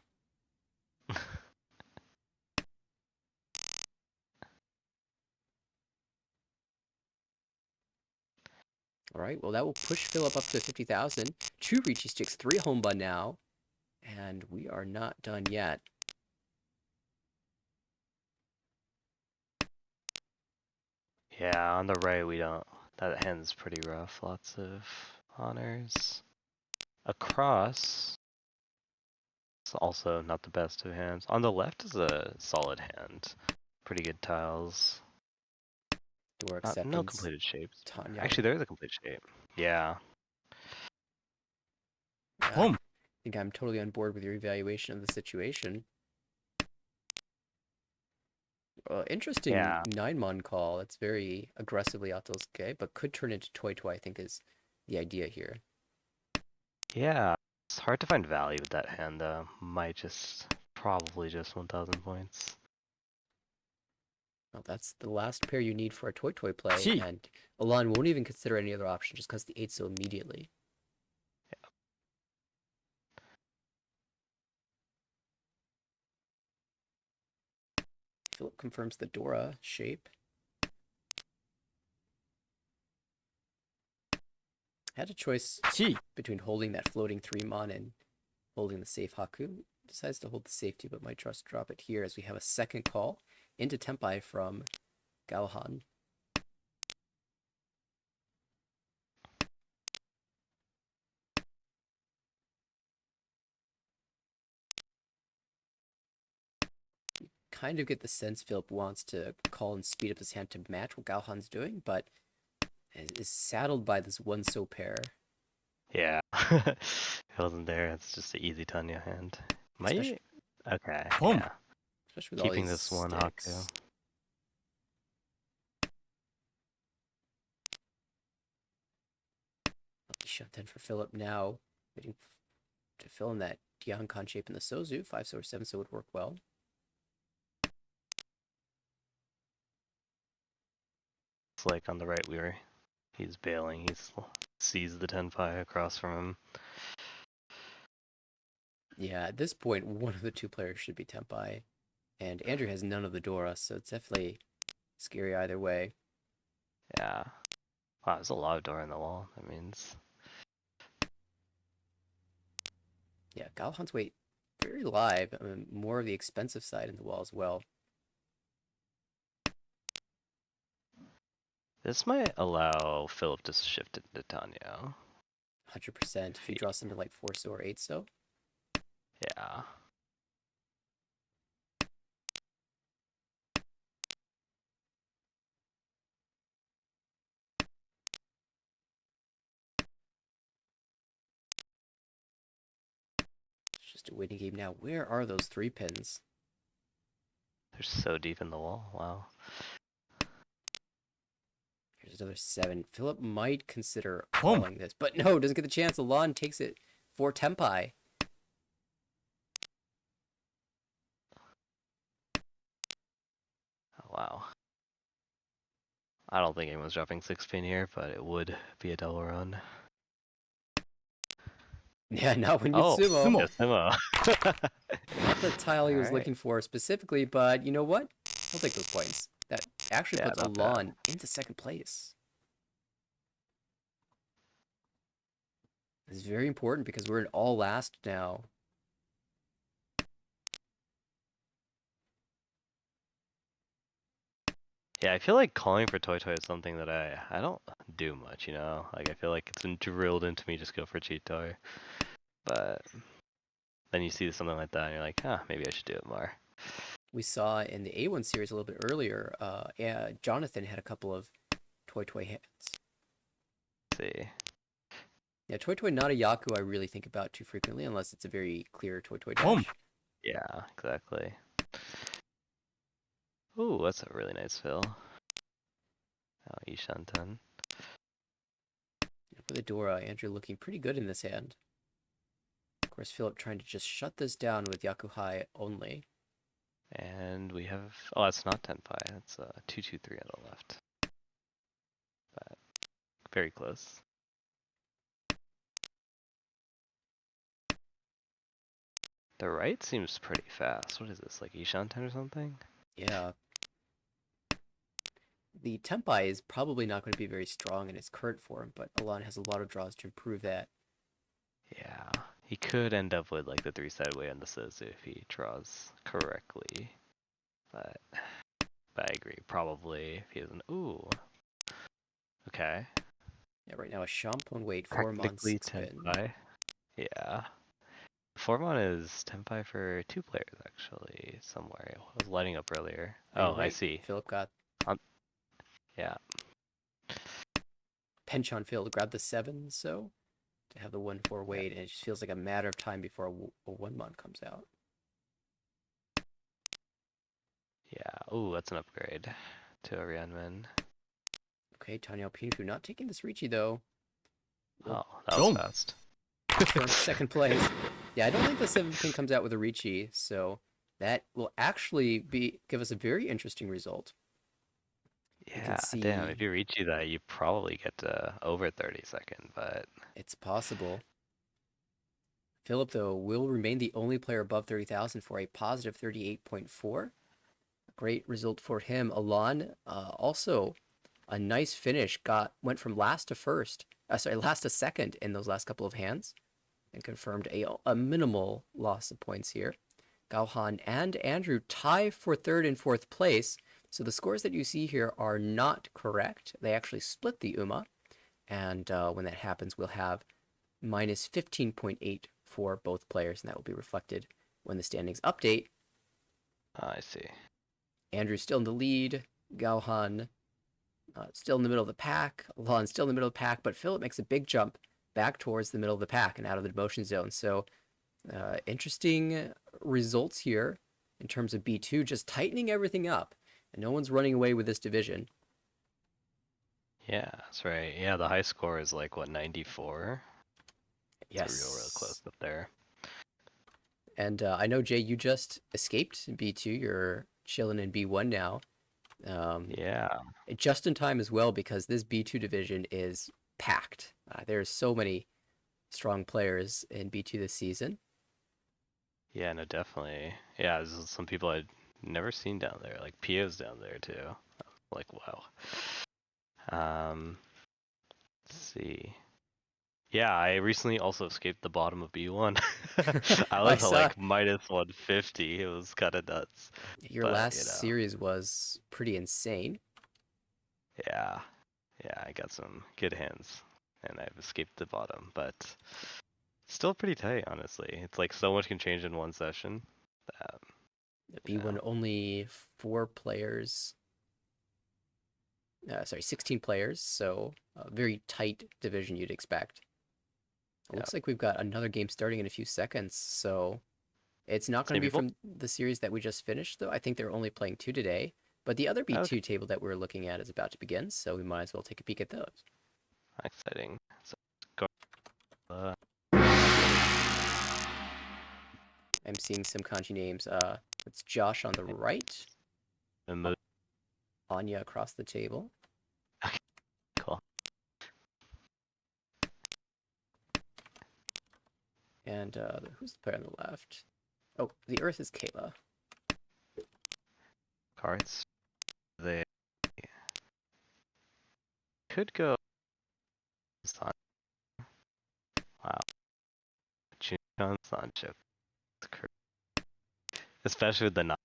All right, well, that will push Philip up to 50,000. 2 Ricci sticks, 3 Homba now. And we are not done yet. Yeah, on the right we don't. That hand's pretty rough. Lots of honors. Across. It's also not the best of hands. On the left is a solid hand. Pretty good tiles. Door No acceptance. completed shapes. Tanya. Actually, there is a complete shape. Yeah. I Boom. think I'm totally on board with your evaluation of the situation. Interesting Yeah. 9-mon call. It's very aggressively Atosuke, but could turn into Toy Toy, I think is the idea here. Yeah. It's hard to find value with that hand though. Might just probably just 1,000 points. Well, that's the last pair you need for a Toy Toy play, Gee. and Alon won't even consider any other option just because the 8 so immediately. Philip confirms the Dora shape. Had a choice 1 between holding that floating 3-mon and holding the safe Haku. Decides to hold the safety, but might just drop it here as we have a second call into Tempai from Gaohan. Kind of get the sense Philip wants to call and speed up his hand to match what Gaohan's doing, but is saddled by this 1-so pair. Yeah. If it wasn't there, it's just an easy Tanya hand. Especially- Might? Okay, Boom. yeah. Especially with all Keeping these this one sticks. Haku. Lucky shunten for Philip now. Waiting to fill in that Diankan shape in the Sozu. 5-so or 7-so would work well. It's like on the right where he's bailing, he sees the tenpai across from him. Yeah, at this point, one of the two players should be Tempai. And Andrew has none of the Dora, so it's definitely scary either way. Yeah. Wow, there's a lot of door in the wall. That means Yeah, Galhan's weight very live. I mean, more of the expensive side in the wall as well. this might allow Philip to shift it to Tanya. 100% if you draw something like 4-so or 8-so. Yeah. It's just a waiting game now. Where are those 3 pins? They're so deep in the wall. Wow. Here's another 7. Philip might consider Boom. calling this, but no, doesn't get the chance. Alon takes it for Tempai. Oh, wow. I don't think anyone's dropping 6 pin here, but it would be a double run. Yeah, not when Oh, Yutsumo. Yasumo. Not the tile he was Alright. looking for specifically, but you know what? He'll take those points. That actually Yeah, puts not bad. Alon into second place. This is very important because we're in all last now. Yeah, I feel like calling for Toy Toy is something that I don't do much, you know? Like, I feel like it's been drilled into me, just go for Cheat Toy. But then you see something like that and you're like, huh, maybe I should do it more. We saw in the A1 series a little bit earlier, yeah, Jonathan had a couple of Toy Toy hands. Let's see. Yeah, Toy Toy not a Yaku I really think about too frequently unless it's a very clear Toy Toy Boom. dash. Yeah, exactly. Ooh, that's a really nice fill. Oh, Ishanten. For the Dora, Andrew looking pretty good in this hand. Of course, Philip trying to just shut this down with Yaku High only. And we have, oh, that's not Tenpai. That's 223 on the left. But very close. The right seems pretty fast. What is this, like Ishanten or something? Yeah. The Tempai is probably not going to be very strong in its current form, but Alon has a lot of draws to improve that. Yeah, he could end up with like the 3-side way on the Suzu if he draws correctly. But I agree, probably if he doesn't. Ooh. Okay. Yeah, right now a Shampoo weight 4-mon Practically 6-pin. Tenpai. Yeah. 4-mon is Tenpai for 2 players actually, somewhere. I was lighting up earlier. You're Oh, I right. see. Philip got Yeah. Penchon Phil to grab the 7, so to have the 1-4 weight, and it just feels like a matter of time before a 1-mon comes out. Yeah. Ooh, that's an upgrade to a Rianmin. Okay, Tanya Pinfu not taking this Ricci though. Well, Oh, that was Boom. fast. confirmed second place. Yeah, I don't think the 7-pin comes out with a Ricci, so that will actually give us a very interesting result. You can Yeah, damn, if see you reach that, you probably get to over 30-second, but it's possible. Philip, though, will remain the only player above 30,000 for a positive 38.4. Great result for him. Alon, also a nice finish. Went from last to first. Last to second in those last couple of hands, and confirmed a minimal loss of points here. Gauhan and Andrew tie for third and fourth place. So the scores that you see here are not correct. They actually split the UMA. And when that happens, we'll have minus 15.8 for both players, and that will be reflected when the standings update. I see. Andrew's still in the lead. Gauhan still in the middle of the pack. Alon still in the middle of the pack, but Philip makes a big jump back towards the middle of the pack and out of the demotion zone. So interesting results here in terms of B2, just tightening everything up, and no one's running away with this division. Yeah, that's right. Yeah, the high score is like, what, 94? It's real close Yes. up there. And I know, Jay, you just escaped B2. You're chilling in B1 now. Yeah. Just in time as well, because this B2 division is packed. There's so many strong players in B2 this season. Yeah, no, definitely. Yeah, there's some people I'd never seen down there. Like Pio's down there too. Like, wow. Let's see. Yeah, I recently also escaped the bottom of B1. I I was at saw like minus 150. It was kind of nuts. your But, last series was pretty insane. yeah. Yeah, I got some good hands. And I've escaped the bottom, but still pretty tight, honestly. It's like so much can change in one session. That, B1 only 4 players. 16 players, so a very tight division you'd expect. It Yeah. looks like we've got another game starting in a few seconds, so it's not going Same to be people? from the series that we just finished, though. I think they're only playing 2 today, but the other B2 Okay. table that we're looking at is about to begin, so we might as well take a peek at those. Exciting. So, go. I'm seeing some kanji names. It's Josh on the right, Emo- Anya across the table. cool. And who's the player on the left? Oh, the Earth is Kayla. Cards. They could go. Wow. Junchan Sancho. Especially with the not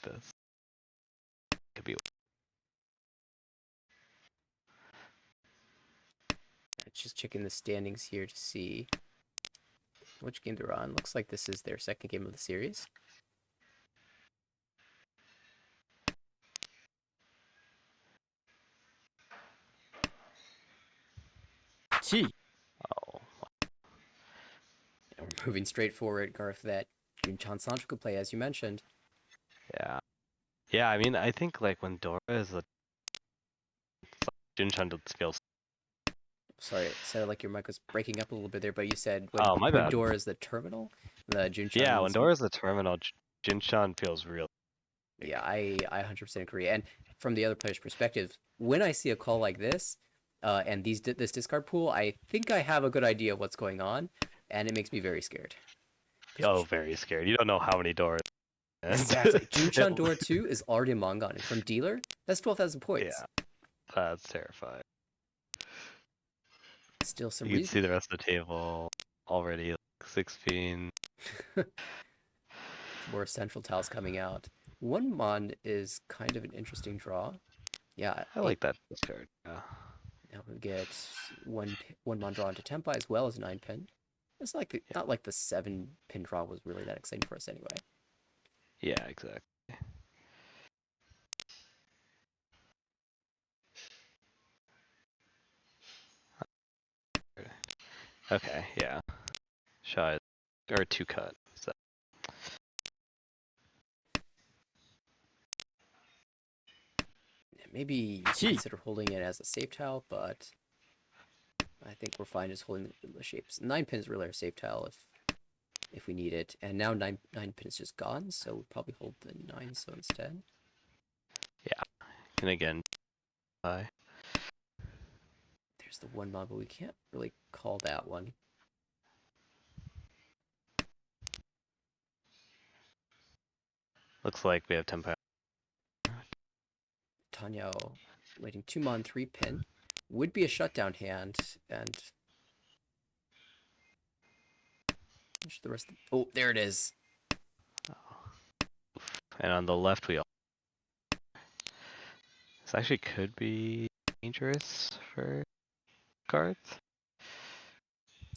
this. Could be. Just checking the standings here to see which game they're on. Looks like this is their second game of the series. Chi. Oh. And we're moving straight forward, Garth, that Junchan Sancho could play, as you mentioned. Yeah. Yeah, I mean, I think like when Dora is a Junchan feels. Sorry, it sounded like your mic was breaking up a little bit there, but you said Oh, my when bad. Dora is the terminal, the Yeah, when Junchan's. Dora's the terminal, Junchan feels real. Yeah, I 100% agree. And from the other player's perspective, when I see a call like this, and this discard pool, I think I have a good idea of what's going on, and it makes me very scared. Oh, very scared. You don't know how many Doras. Exactly. Junchan Dora 2 is already a Mongon, and from dealer, that's 12,000 points. Yeah, that's terrifying. Still some You can reason. see the rest of the table already, like 16. More central tiles coming out. One Mon is kind of an interesting draw. Yeah, I like that discard. Yeah. now we get one Mon draw into Tempai as well as 9-pin. It's like not like the 7-pin draw was really that exciting for us anyway. Yeah, exactly. Okay, yeah. Shy or 2 cut. So Maybe you Gee. could consider holding it as a safe tile, but I think we're fine just holding the shapes. 9 pins really our safe tile if we need it. And now 9 pins just gone, so we'll probably hold the 9 so instead. And again, there's There's the 1 mod, but we can't really call that one. looks like we have Tenpai. Tanya waiting 2 mon, 3 pin. Would be a shutdown hand, and the rest. Oh, there it is. And on the left, we all. This actually could be dangerous for Garth.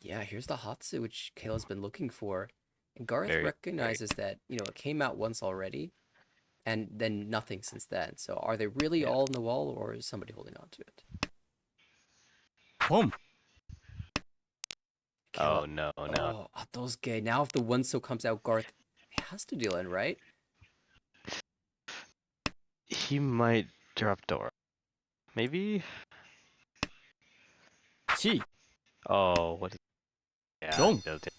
Yeah, here's the Hatsu, which Kayla's been looking for. And Garth Very recognizes that, it came out once already, and then nothing since then. So are they really Yeah. all in the wall, or is somebody holding on to it? Boom. Oh Kayla. no, no. Oh, those gay. Now if the one so comes out, Garth has to deal in, right? He might drop Dora. Maybe? Chi. Oh, what is. Yeah, Don't. he does it.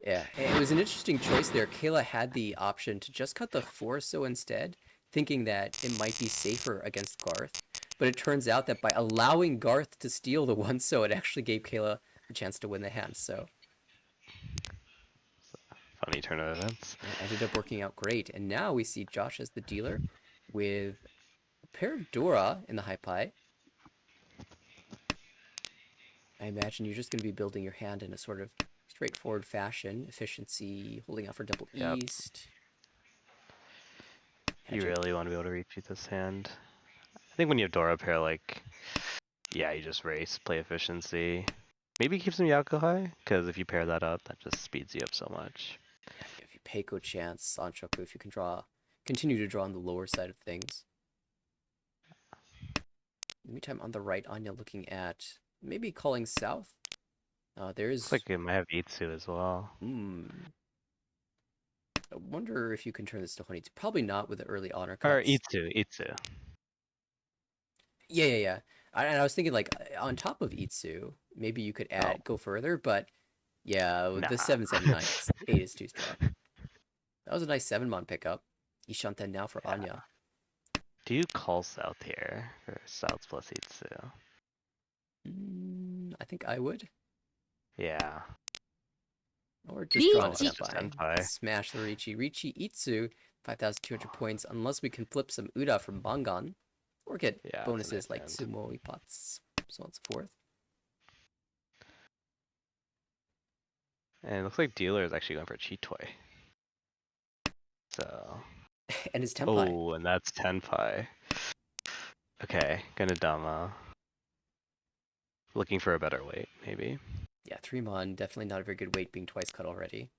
Yeah, it was an interesting choice there. Kayla had the option to just cut the 4 so instead, thinking that it might be safer against Garth. But it turns out that by allowing Garth to steal the 1 so, it actually gave Kayla a chance to win the hand. So Funny turn of events. it ended up working out great. And now we see Josh as the dealer with a pair of Dora in the high pie. I imagine you're just going to be building your hand in a sort of straightforward fashion. Efficiency, holding out for double Yep. east. You Hedging. really want to be able to reach with this hand. I think when you have Dora pair, like, yeah, you just race, play efficiency. Maybe keep some Yako high, because if you pair that up, that just speeds you up so much. Yeah, you have your Peiko chance, Sanchoku if you can continue to draw on the lower side of things. In the meantime, on the right, Anya looking at maybe calling south. There's. Looks like it might have Itsu as well. I wonder if you can turn this to Honeydew. Probably not with the early honor Or cuts. Itsu. Yeah. And I was thinking like on top of Itsu, maybe you could go further, but yeah, with the Nah. 779, 8 is too strong. That was a nice 7-mon pickup. Ishanten now for Yeah. Anya. Do you call south here? Or south plus Itsu? I think I would. Yeah. Or just draw Riichi. a Senpai. Smash the Riichi. Riichi Itsu, 5,200 points, unless we can flip some Uda from Bangan. Or get Yeah, bonuses it's a like nice hand. Sumo, Ipats, so on and so forth. And it looks like dealer is actually going for Chitoi. So. And his Tenpai. Oh, and that's Tenpai. Okay, gonna Dama. Looking for a better weight, maybe. Yeah, 3-mon, definitely not a very good weight being twice cut already.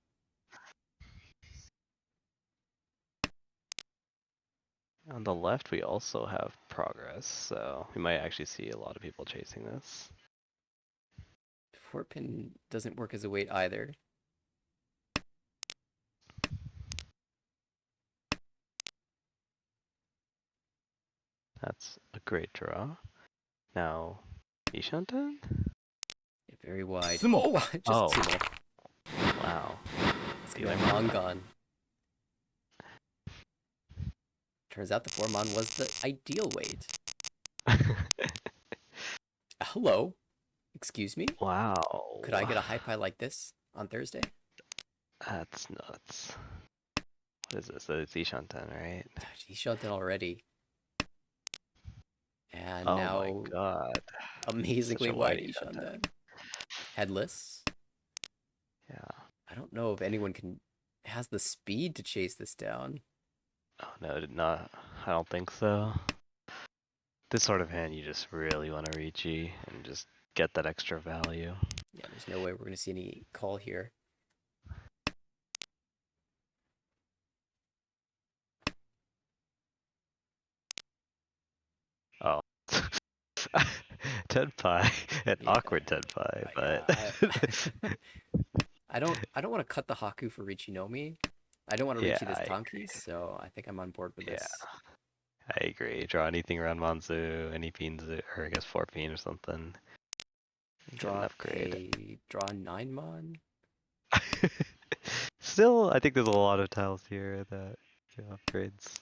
On the left, we also have progress, so we might actually see a lot of people chasing this. 4-pin doesn't work as a weight either. That's a great draw. Now, Ishanten? Yeah, very wide. Sumo. Oh, just Oh. Sumo. Wow. It's gonna be Bangan. Turns out the 4-mon was the ideal weight. Hello. Excuse me? Wow. Could I get a high pie like this on Thursday? That's nuts. What is this? It's Ishanten, right? He shot that already. And Oh now, my god. amazingly Such a wide wide Ishan Ishanten. then. Headless. Yeah. I don't know if anyone has the speed to chase this down. Oh no, not. I don't think so. This sort of hand, you just really want to reach and just get that extra value. Yeah, there's no way we're going to see any call here. Oh. Tenpai, an Yeah. awkward Tenpai, but I don't want to cut the Haku for Richinomi. I don't want to Yeah, Richi this I Tanki, so I think I'm on board with this. I agree. Draw anything around Manzu, any Pinzu, or I guess 4 Pin or something. Get an Drop upgrade. a draw 9 mon. Still, I think there's a lot of tiles here that do upgrades.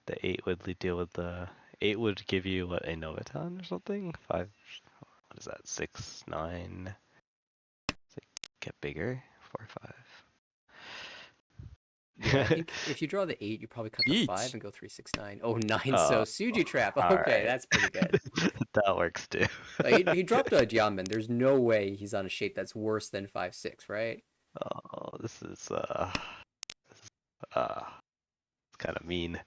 The 8 would deal with the 8 would give you what, a Novaton or something? 5. What is that? 6, 9. Does it get bigger? 4, 5. Yeah, I think if you draw the 8, you probably cut the 5 Yeet. and go 3, 6, 9. Oh, 9, so Suji Trap. all Okay, right. that's pretty good. That works too. He dropped a Diamond. There's no way he's on a shape that's worse than 5, 6, right? Oh, this is it's kind of mean.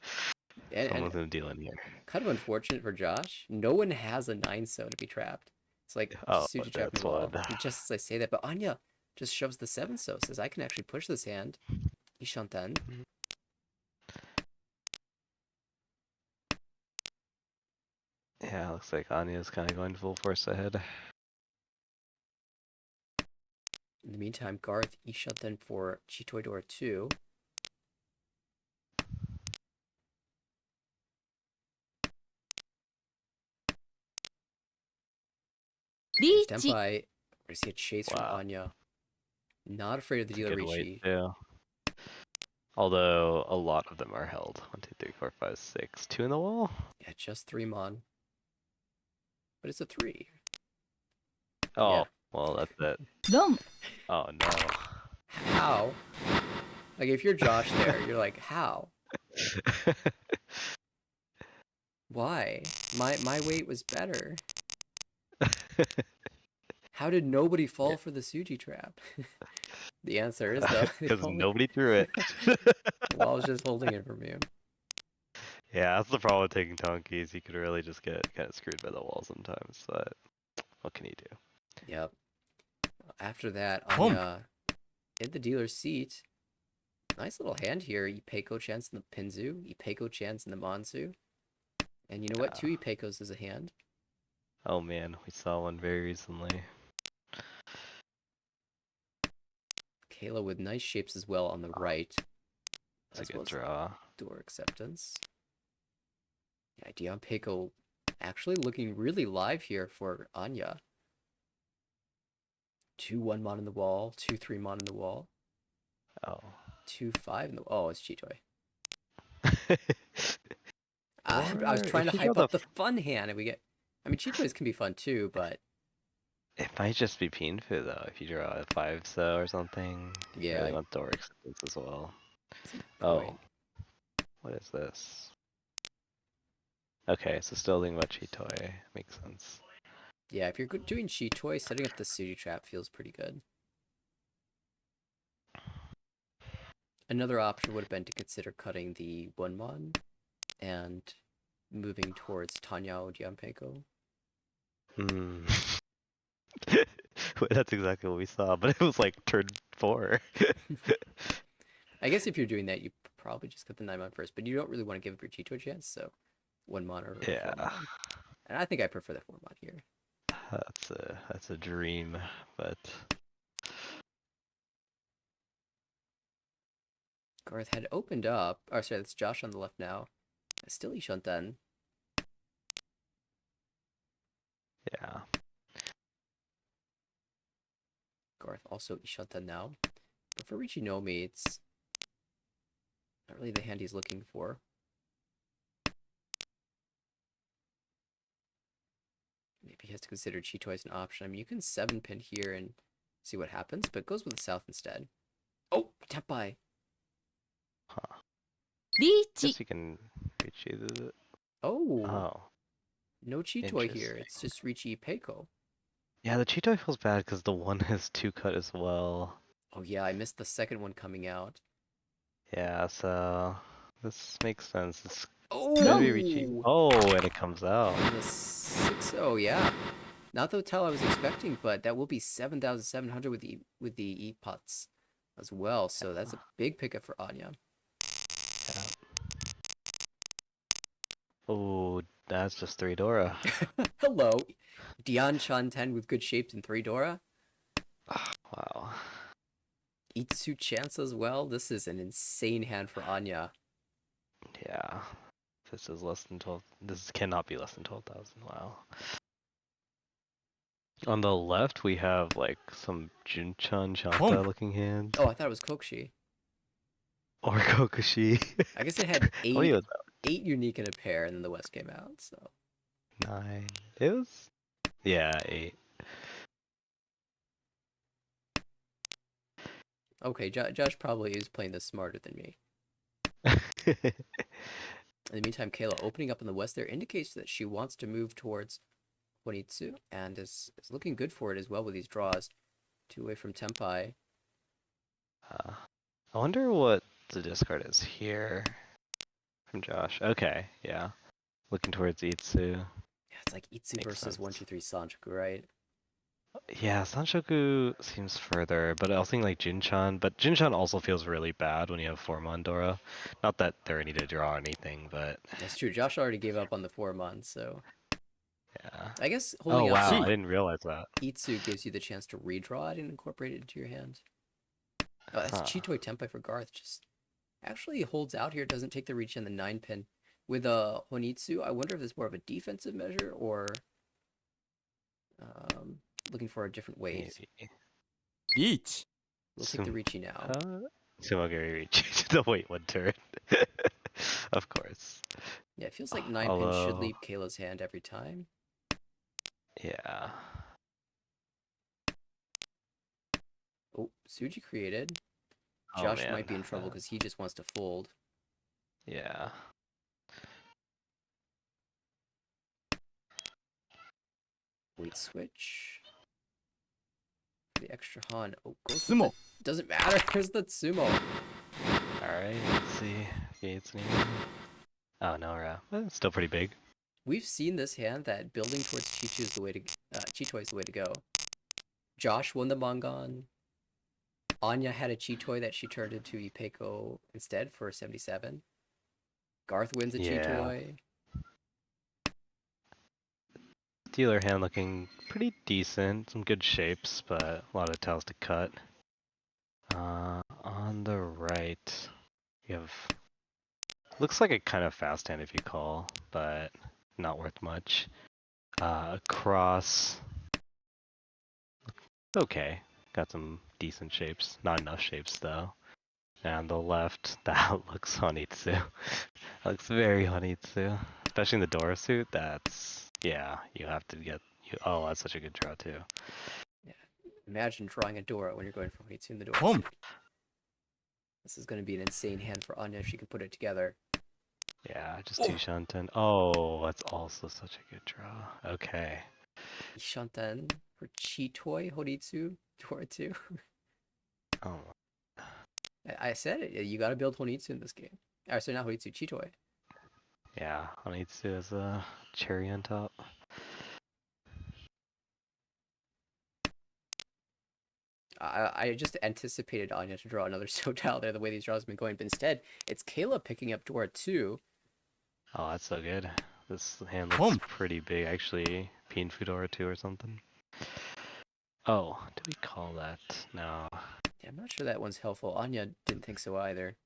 And Someone's gonna deal in here. kind of unfortunate for Josh. No one has a 9 so to be trapped. It's like Oh, Suji Trap that's wall. one. Just as I say that, but Anya just shoves the 7 so, says I can actually push this hand. Ishanten. Yeah, looks like Anya's kind of going full force ahead. In the meantime, Garth Ishanten for Chitoidora 2. Reach. Tempai, I see a chase Wow. from Anya. Not afraid of the It's a dealer good weight Rishi. too. Although a lot of them are held. 1, 2, 3, 4, 5, 6. 2 in the wall? Yeah, just 3 mon. But it's a 3. Oh, Yeah. well, that's it. Rom. Oh no. How? Like, if you're Josh there, you're like, how? Why? My weight was better. How did nobody fall for the Suji trap? The answer is, though, Because nobody threw it. the wall was just holding it from you. Yeah, that's the problem with taking Tonkies. You could really just get kind of screwed by the wall sometimes, but what can you do? Yep. After that, Boom. Anya in the dealer's seat. Nice little hand here. Ipeiko chance in the Pinzu. Ipeiko chance in the Monsu. And you know what? 2 Ipeikos is a hand. Oh man, we saw one very recently. Kayla with nice shapes as well on the right. It's a As good well as draw. door acceptance. Yeah, Dion Peiko actually looking really live here for Anya. 2 1 mon in the wall, 2 3 mon in the wall, Oh. 2 5 in the oh, it's Chitoy. Or I was trying if to you draw hype up the fun hand, and we get. I mean, Chitoys can be fun too, but It might just be Pinfu though, if you draw a 5 so or something. You yeah, really want door acceptance as well. that's a good Oh. point. What is this? Okay, so still thinking about Chitoy. Makes sense. Yeah, if you're doing Chitoy, setting up the Suji trap feels pretty good. Another option would have been to consider cutting the 1 mon and moving towards Tanyao Dianpeiko. Hmm. That's exactly what we saw, but it was like turn 4. I guess if you're doing that, you probably just cut the 9 mon first, but you don't really want to give up your Chito a chance, so 1 mon or 4 Yeah. mon. And I think I prefer the 4 mon here. That's a dream, but Garth had opened up. Oh, sorry, that's Josh on the left now. Still Ishunten. yeah. Garth also Ishunten now. But for Richinomi, it's not really the hand he's looking for. Maybe he has to consider Chitoy as an option. I mean, you can 7-pin here and see what happens, but it goes with the south instead. Oh, Tepai. Huh. Reach. Guess you can reach either. Oh, Oh. no Chitoy here. Interesting. It's just Richie Peiko. Yeah, the Chitoy feels bad because the one has 2 cut as well. Oh yeah, I missed the second one coming out. Yeah, so this makes sense. It's Oh, gonna be Richie. Oh, and it comes out. and the 6-0, yeah. Not the tell I was expecting, but that will be 7,700 with the E-Pots as well. So that's a big pickup for Anya. Yeah. Oh, that's just 3 Dora. Hello, Dian Shanten with good shapes in 3 Dora. Wow. Itsu Chance as well. This is an insane hand for Anya. Yeah. This is less than 12. This cannot be less than 12,000. Wow. On the left, we have like some Junchan Shanta looking hands. Oh, I thought it was Kokshi. Or Kokushi. I guess it had How many eight was that? unique in a pair, and then the West came out. So 9. It was. Yeah, 8. okay, Josh probably is playing this smarter than me. In the meantime, Kayla opening up in the West there indicates that she wants to move towards Honitsu and is looking good for it as well with these draws. 2 away from Tenpai. I wonder what the discard is here from Josh. Okay, yeah. Looking towards Itsu. Yeah, it's like Itsu Makes versus sense. 123 Sanchoku, right? Yeah, Sanshoku seems further, but I was thinking like Jinchan, but Jinchan also feels really bad when you have 4 Mandora. Not that they're any to draw or anything, but That's true. Josh already gave up on the 4 months, so yeah. I guess Oh holding out wow, I on didn't realize that. Itsu gives you the chance to redraw it and incorporate it into your hand. Oh, that's Huh. Chitoi Tenpai for Garth. Just actually holds out here, doesn't take the reach in the 9 pin. With Honitsu, I wonder if it's more of a defensive measure or looking for a different weight. Maybe. リーチ We'll take the Ricci now. Sumogiri reach the wait 1 turn. Of course. Yeah, it feels like 9 pin should Although- leave Kayla's hand every time. Yeah. Oh, Suji created. Oh, Josh man. might be in trouble because he just wants to fold. Yeah. Weight switch. For the extra Han. Oh, goes with Sumo. the- doesn't matter. There's the sumo. Alright, let's see. Gates name. Oh no, well, it's still pretty big. We've seen this hand that building towards Chichu is the way to Chitoi is the way to go. Josh won the Mongon. Anya had a Chitoi that she turned into Ipeco instead for 77. Garth wins a Yeah. Chitoi. Dealer hand looking pretty decent. Some good shapes, but a lot of tiles to cut. On the right, you have. Looks like a kind of fast hand if you call, but not worth much. Cross. Okay, got some decent shapes. Not enough shapes though. And on the left, that looks Honitsu. That looks very Honitsu. Especially in the Dora suit, that's, yeah, you have to get, oh, that's such a good draw too. Imagine drawing a Dora when you're going for Honitsu in the Dora. Boom. suit. This is going to be an insane hand for Anya if she can put it together. Yeah, just 2 Shanten. Oh, that's also such a good draw. Okay. Ishanten for Chitoi, Honitsu, Dora 2. Oh, I said it. You got to build Honitsu in this game. Sorry, not Honitsu, Chitoi. yeah, Honitsu has a cherry on top. I just anticipated Anya to draw another Sotile there the way these draws have been going, but instead it's Kayla picking up Dora 2. Oh, that's so good. This hand looks Boom. pretty big, actually. Peen Fudora 2 or something. Oh, do we call that? No. Yeah, I'm not sure that one's helpful. Anya didn't think so either.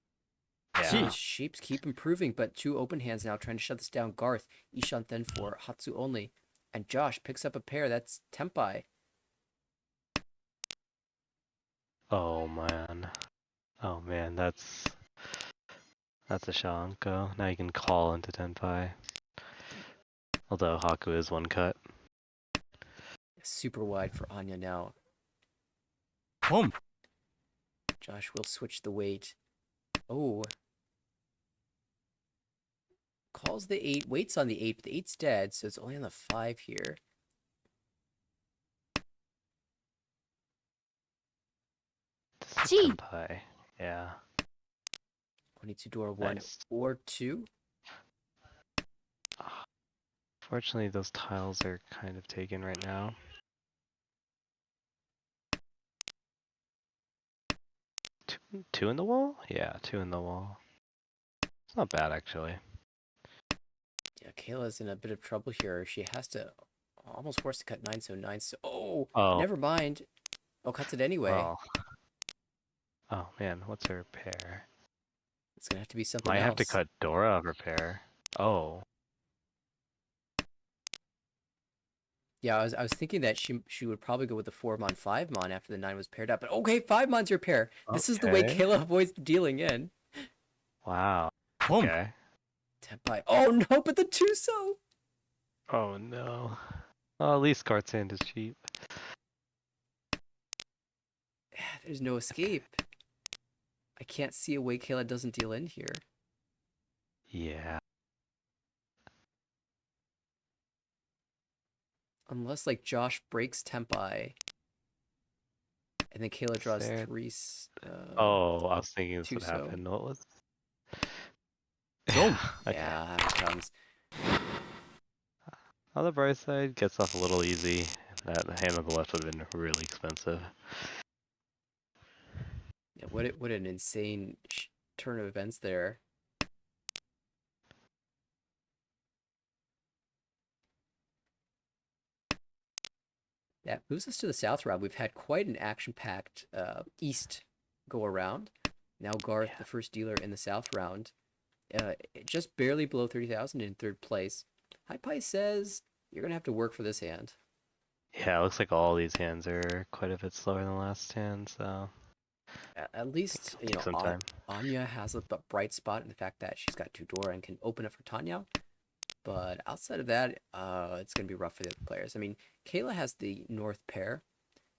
Yeah. These shapes keep improving, but 2 open hands now trying to shut this down. Garth, Ishanten for Hatsu only. And Josh picks up a pair. That's Tenpai. Oh man. Oh man, that's a Shanko. Now you can call into Tenpai. Although Haku is 1 cut. Super wide for Anya now. ポン Josh will switch the weight. Oh. Calls the 8, waits on the 8, but the 8's dead, so it's only on the 5 here. This is Gee. Tenpai. Yeah. Onitsudora 1 Nice. or 2. Fortunately, those tiles are kind of taken right now. Two in the wall? Yeah, 2 in the wall. It's not bad, actually. Yeah, Kayla's in a bit of trouble here. She has to almost forced to cut 9, so 9. So, Oh. never mind. Oh, cuts it anyway. Well. Oh man, what's her pair? It's gonna have to be something Might else. have to cut Dora of her pair. Oh, Yeah, I was thinking that she would probably go with the 4 mon 5 mon after the 9 was paired up. But okay, 5 mon's your pair. This is the way okay. Kayla avoids the dealing in. Wow. 홈, Okay. Tenpai. Oh no, but the Tuso. Oh no. Well, at least Cart's hand is cheap. There's no escape. I can't see a way Kayla doesn't deal in here. Yeah. Unless like Josh breaks Tenpai. And then Kayla draws Fair. 3 Oh, I was thinking this would Tuso. happen. What was? 좀. Okay. Yeah, here it comes. On the bright side, gets off a little easy. That hand on the left would have been really expensive. Yeah, what an insane turn of events there. That moves us to the south round. We've had quite an action-packed east go around. Now Garth, Yeah. the first dealer in the south round, just barely below 30,000 in third place. High Pie says you're gonna have to work for this hand. Yeah, it looks like all these hands are quite a bit slower than the last hand, so At least it'll take some time. Anya has a bright spot in the fact that she's got 2 door and can open up for Tanya. But outside of that, it's gonna be rough for the other players. I mean, Kayla has the north pair,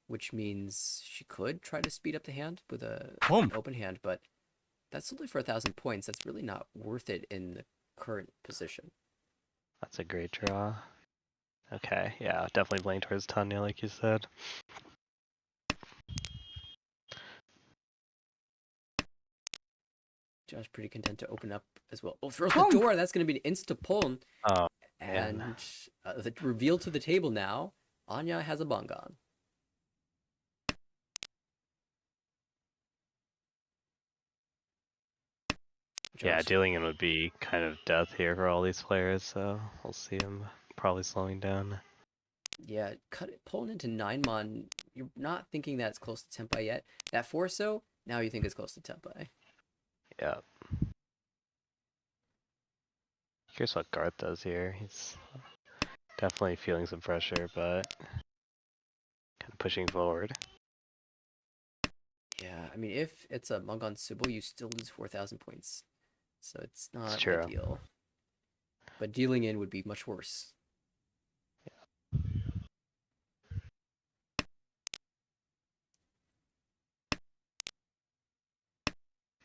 which means she could try to speed up the hand with an open hand, but that's only for 1,000 points. That's really not worth it in the current position. That's a great draw. Okay, yeah, definitely playing towards Tanya, like you said. Josh pretty content to open up as well. Oh, throws the door. That's going to be an insta-pull. Oh, And the reveal to the table now, Anya has a Bangan. yeah, Josh, dealing in would be kind of death here for all these players, so we'll see him probably slowing down. yeah, pulling into 9mon. You're not thinking that it's close to Tenpai yet. That Forso, now you think it's close to Tenpai. Yeah. Curious what Garth does here. He's definitely feeling some pressure, but kind of pushing forward. Yeah, I mean, if it's a Mangan Sybil, you still lose 4,000 points. So it's not true. ideal. But dealing in would be much worse.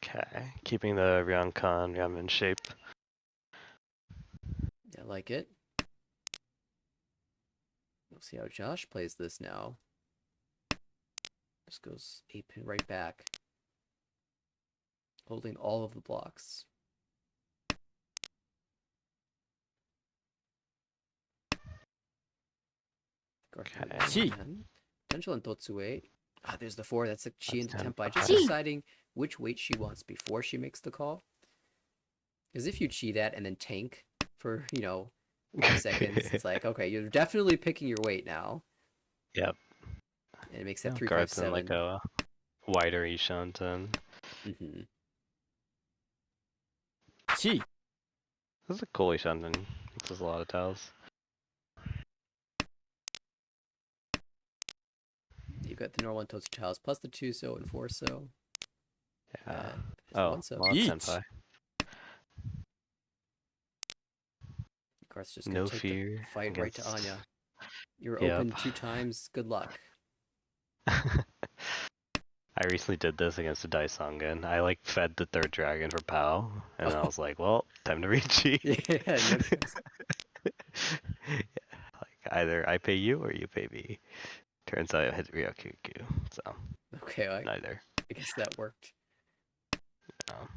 Okay, keeping the Ryan in shape. I like it. We'll see how Josh plays this now. Just goes 8-pin right back. Holding all of the blocks. Okay. Chi. Potential and Totsue. Ah, there's the 4. That's a Chi into That's Tenpai. Just Chi. deciding which weight she wants before she makes the call. Because if you Chi that and then tank for, 5 seconds, it's like, okay, you're definitely picking your weight now. Yep. And it makes that Garth's in 357. like a wider Ishanten. Mm-hmm. 치, This is a cool Ishanten. Mixes a lot of tiles. You've got the normal and Totsu tiles plus the 2-so and 4-so. Yeah. There's Oh, 1-so. well, Yeet. Senpai. Garth's just No gonna take fear the fight right to against- Anya. You're Yep. open 2 times. Good luck. I recently did this against a Daisongan. I like fed the third dragon for POW, and I was like, well, time to reach you. Yeah, no chance. Like either I pay you or you pay me. Turns out I hit Ryokuku, so Okay, neither. I guess that worked. Um,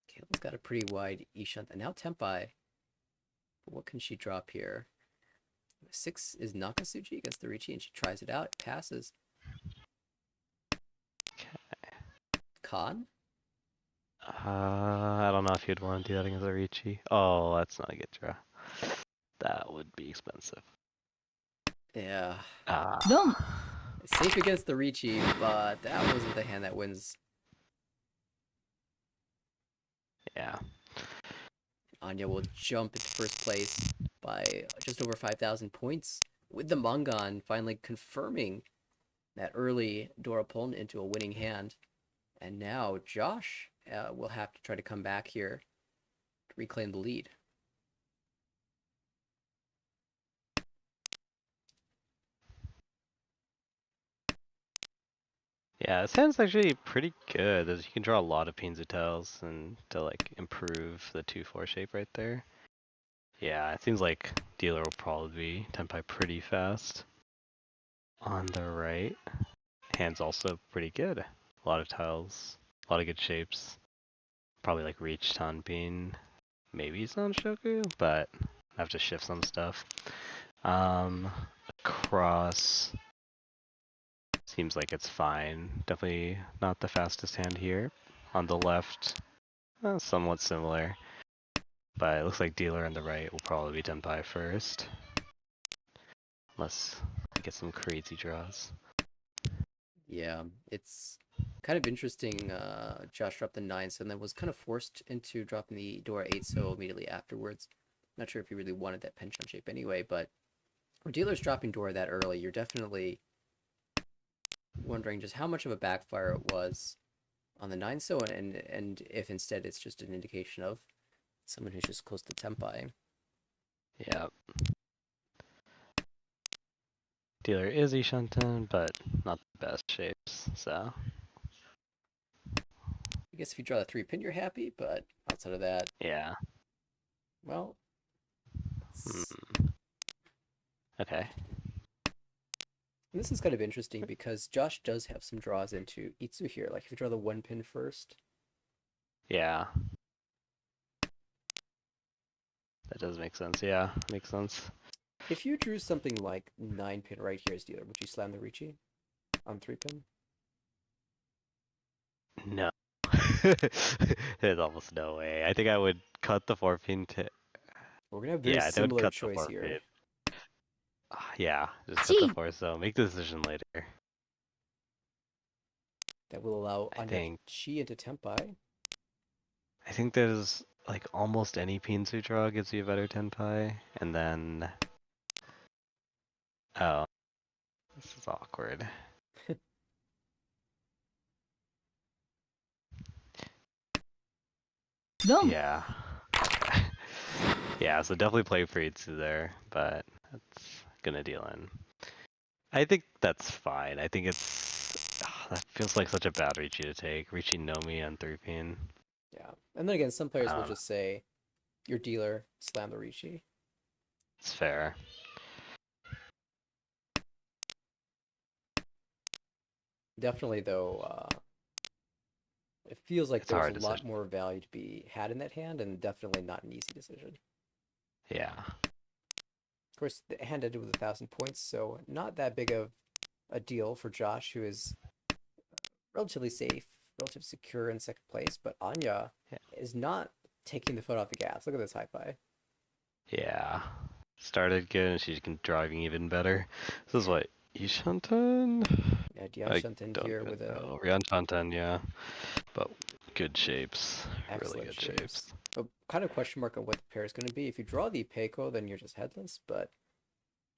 Caitlin's got a pretty wide Ishan. And now Tenpai. What can she drop here? 6 is Nakasuji against the Richi, and she tries it out. It passes. Khan? I don't know if you'd want to do that against Arichi. Oh, that's not a good draw. That would be expensive. Yeah. Ah, ドン Safe against the Ricci, but that wasn't the hand that wins. yeah. Anya will jump into first place by just over 5,000 points, with the Mangan finally confirming that early Dora Puln into a winning hand. And now Josh will have to try to come back here to reclaim the lead. Yeah, this hand's actually pretty good. You can draw a lot of Pinzutels and to like improve the 2-4 shape right there. Yeah, it seems like dealer will probably be Tenpai pretty fast. On the right, hand's also pretty good. A lot of tiles, a lot of good shapes. Probably like reach Tanpin, maybe Sanshoku, but I have to shift some stuff. Across seems like it's fine. Definitely not the fastest hand here. On the left, somewhat similar, but it looks like dealer on the right will probably be Tenpai first. Unless we get some crazy draws. Yeah, it's kind of interesting. Josh dropped the 9, so then was kind of forced into dropping the Dora 8 so immediately afterwards. Not sure if he really wanted that penchant shape anyway, but when dealer's dropping Dora that early, you're definitely wondering just how much of a backfire it was on the 9 so and if instead it's just an indication of someone who's just close to Tenpai. Yeah. Dealer is Ishanten, but not the best shapes, so. I guess if you draw the 3 pin, you're happy, but outside of that, Yeah. well, Okay. and this is kind of interesting because Josh does have some draws into Itsu here. Like if you draw the 1 pin first, Yeah. That does make sense. Yeah, makes sense. if you drew something like 9 pin right here as dealer, would you slam the Ricci on 3 pin? No. There's almost no way. I think I would cut the 4-pin to. We're gonna have a very Yeah, I would similar cut the choice 4-pin. here. Yeah, just cut the チ 4, so make the decision later. That will allow I Anya think. Chi into Tenpai. I think there's like almost any Pinsu draw gives you a better Tenpai, and then. Oh, this is awkward. ドン Yeah. Yeah, so definitely play for Itsu there, but that's gonna deal in. I think that's fine. I think it's that feels like such a bad Ricci to take. Ricci Nomi on 3-pin. Yeah, and then again, some players will Um, just say, "Your dealer, slam the Ricci." it's fair. Definitely, though, it feels like It's a there's a hard lot decision. more value to be had in that hand, and definitely not an easy decision. Yeah. Of course, the hand ended with 1,000 points, so not that big of a deal for Josh, who is relatively safe, relatively secure in second place. But Anya Yeah. is not taking the foot off the gas. Look at this high five. Yeah. Started good and she's driving even better. This is what Ishanten? Yeah, Dion I Shanten don't here even with a know. Ryanshanten, yeah. But good shapes. Really excellent good shapes. shapes. A kind of question mark on what the pair is going to be. If you draw the Peiko, then you're just headless, but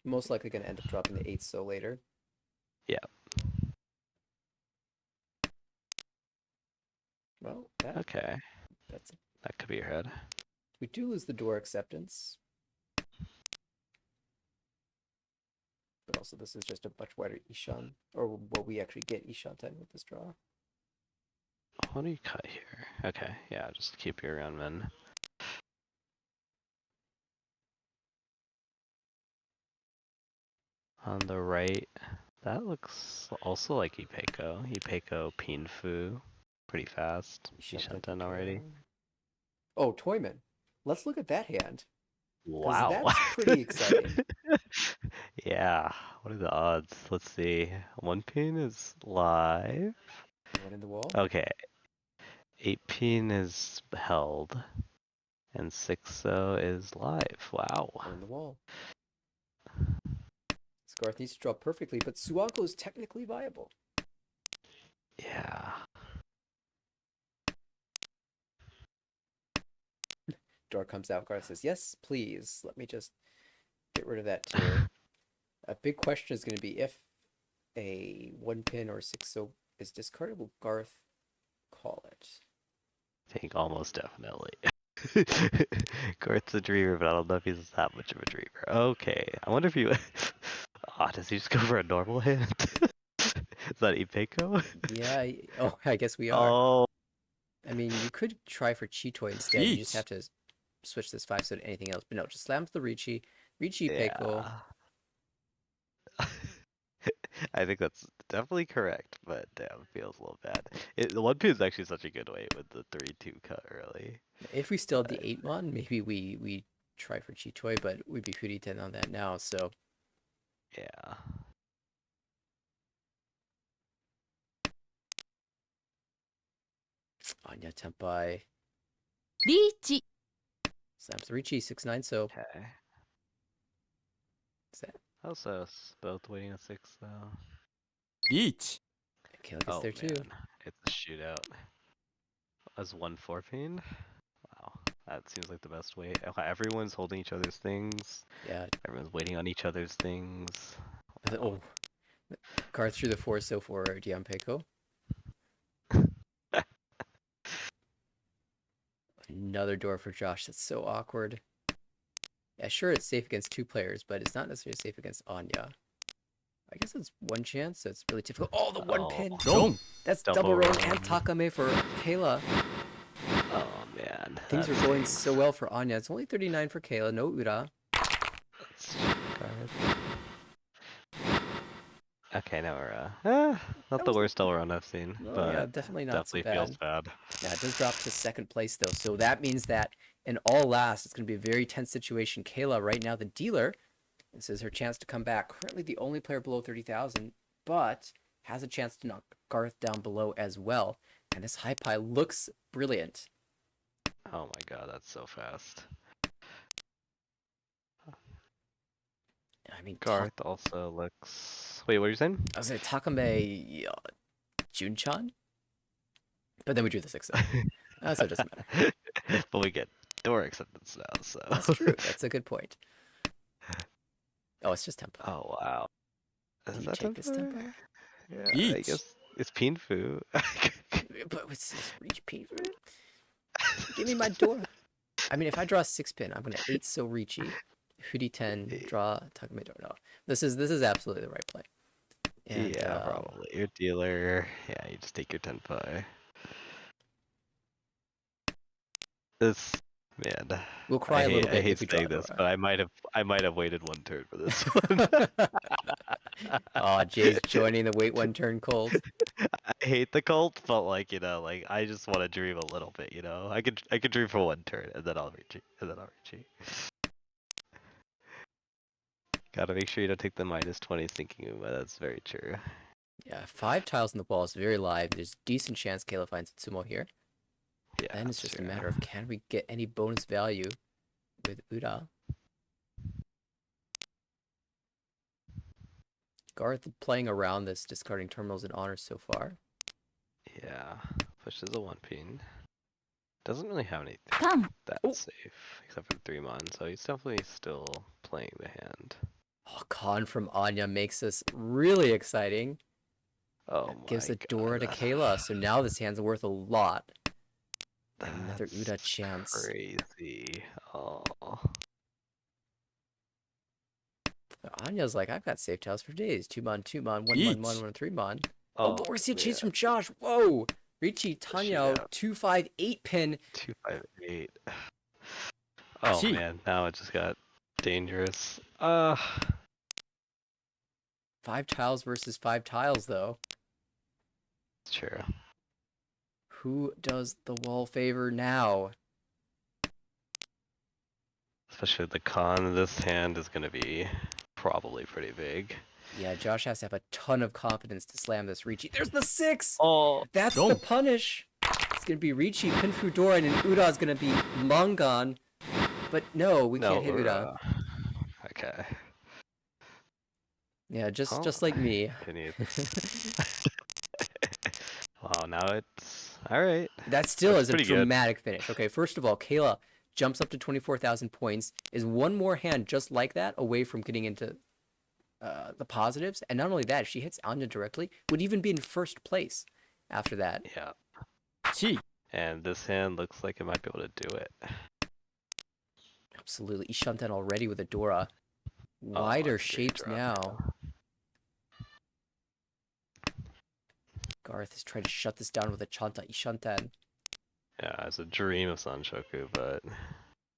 most likely going to end up dropping the 8 so later. Yeah. Well, Okay. that's That could be your head. we do lose the door acceptance, but also this is just a much wider Ishan, or what we actually get Ishanten with this draw. What do you cut here? Okay, yeah, just keep your round men. On the right, that looks also like Ipeco. Ipeco Pinfu. Pretty fast. Ishanten Ishanten already. Ikea. Oh, Toyman. Let's look at that hand, because Wow. that's pretty exciting. Yeah, what are the odds? Let's see. 1-pin is live. One in the wall. Okay. 8-pin is held. And 6-0 is live. Wow. One in the wall. Garth needs to draw perfectly, but Suanko is technically viable. Yeah. Door comes out. Garth says, yes, please. Let me just get rid of that tier. A big question is going to be if a 1-pin or 6-so is discarded, will Garth call it? I think almost definitely. Garth's a dreamer, but I don't know if he's that much of a dreamer. Okay, I wonder if you. Does he just go for a normal hand? Is that Ipeko? Yeah. Oh, I guess we are. Oh, I mean, you could try for Chitoy instead. You just Each. have to switch this 5-so to anything else. But no, just slams the Ricci. Ricci Peiko. yeah. I think that's definitely correct, but damn, it feels a little bad. The 1-2 is actually such a good weight with the 3-2 cut early. If we still had the 8-mon, maybe we try for Chitoy, but we'd be pretty 10 on that now, so. Yeah. Anya Tempai. リーチ Slams the Ricci, 6-9, so. Okay. Is that? Also, both waiting a 6 though. リーチ Kayla gets Oh there man, too. it's a shootout. As 1-4-pin? Wow, that seems like the best way. Everyone's holding each other's things. Yeah. Everyone's waiting on each other's things. Oh. Garth threw the 4-so for Dion Peiko. Another door for Josh. That's so awkward. Yeah, sure, it's safe against 2 players, but it's not necessarily safe against Anya. I guess it's 1 chance, so it's really difficult. Oh, the 1-pin! ドン That's Double double roll roll. and Takame for Kayla. Oh man. Things that's are going safe. so well for Anya. It's only 39 for Kayla, no Ura. Let's guard. Okay, now we're not the was- worst double run I've seen, No, but yeah, definitely not so definitely feels bad. bad. Yeah, it does drop to 2nd place though, so that means that in all last, it's going to be a very tense situation. Kayla, right now, the dealer, this is her chance to come back. Currently the only player below 30,000, but has a chance to knock Garth down below as well. And this high pie looks brilliant. Oh my god, that's so fast. I mean, Garth also looks. Wait, what are you saying? I was saying Takame Junchan? But then we drew the 6-0. So it doesn't matter. But we get door acceptance now, so. That's true. That's a good point. Oh, it's just Tempo. Oh wow. Do Is you that take this Tempo? Tempo? Yeah, I Each. guess it's Pinfu. But it's reach P. Give me my door. I mean, if I draw a 6-pin, I'm gonna 8-so Ricci. Hudi 10, draw Takame door. No. This is absolutely the right play. And, Yeah, probably. Your dealer. Yeah, you just take your 10 pie. This man. We'll cry a little bit I hate if we draw saying this, Dora. but I might have waited 1 turn for this one. Oh, Jay's joining the wait 1 turn cult. I hate the cult, but like I just want to dream a little bit, I could dream for 1 turn and then I'll reach it, Gotta make sure you don't take the -20 thinking Uma, that's very true. Yeah, 5 tiles in the ball is very live. There's decent chance Kayla finds Itsumo here. Yeah. Then it's that's just true. a matter of can we get any bonus value with Ura. Garth playing around this, discarding terminals and honors so far. Yeah. Pushes a 1-pin. Doesn't really have anything カン that Oh. safe, except for 3-mon, so he's definitely still playing the hand. Oh, Khan from Anya makes this really exciting. Oh my Gives a god. door to Kayla, so now this hand's worth a lot. And another That's Uda chance. crazy. Oh. Anya's like, I've got safe tiles for days. 2-mon, 2-mon, 1-mon, Each. 1-mon, 3-mon. Oh, but we're seeing man. chase from Josh. Whoa! Ricci, Tanya, shootout. 2-5-8 pin. 258. Oh Gee. man, now it just got dangerous. 5 tiles versus 5 tiles, though. It's true. Who does the wall favor now? Especially the con of this hand is gonna be probably pretty big. Yeah, Josh has to have a ton of confidence to slam this Ricci. There's the 6! Oh, That's Go. the punish! It's gonna be Ricci, Pinfu Doran, and Uda's gonna be Mangan. But no, we can't hit Uda. Okay. Yeah, Oh, just like me. continues. Wow, now it's all right. That still That's is a pretty good. dramatic finish. Okay, first of all, Kayla jumps up to 24,000 points, is one more hand just like that away from getting into the positives. And not only that, if she hits Anya directly, would even be in first place after that. Yeah. 1 And this hand looks like it might be able to do it. Absolutely. Ishanten already with a Dora. Oh, Wider it's a great shapes drop now. Garth is trying to shut this down with a Chanta Ishanten. Yeah, it's a dream of Sanshoku, but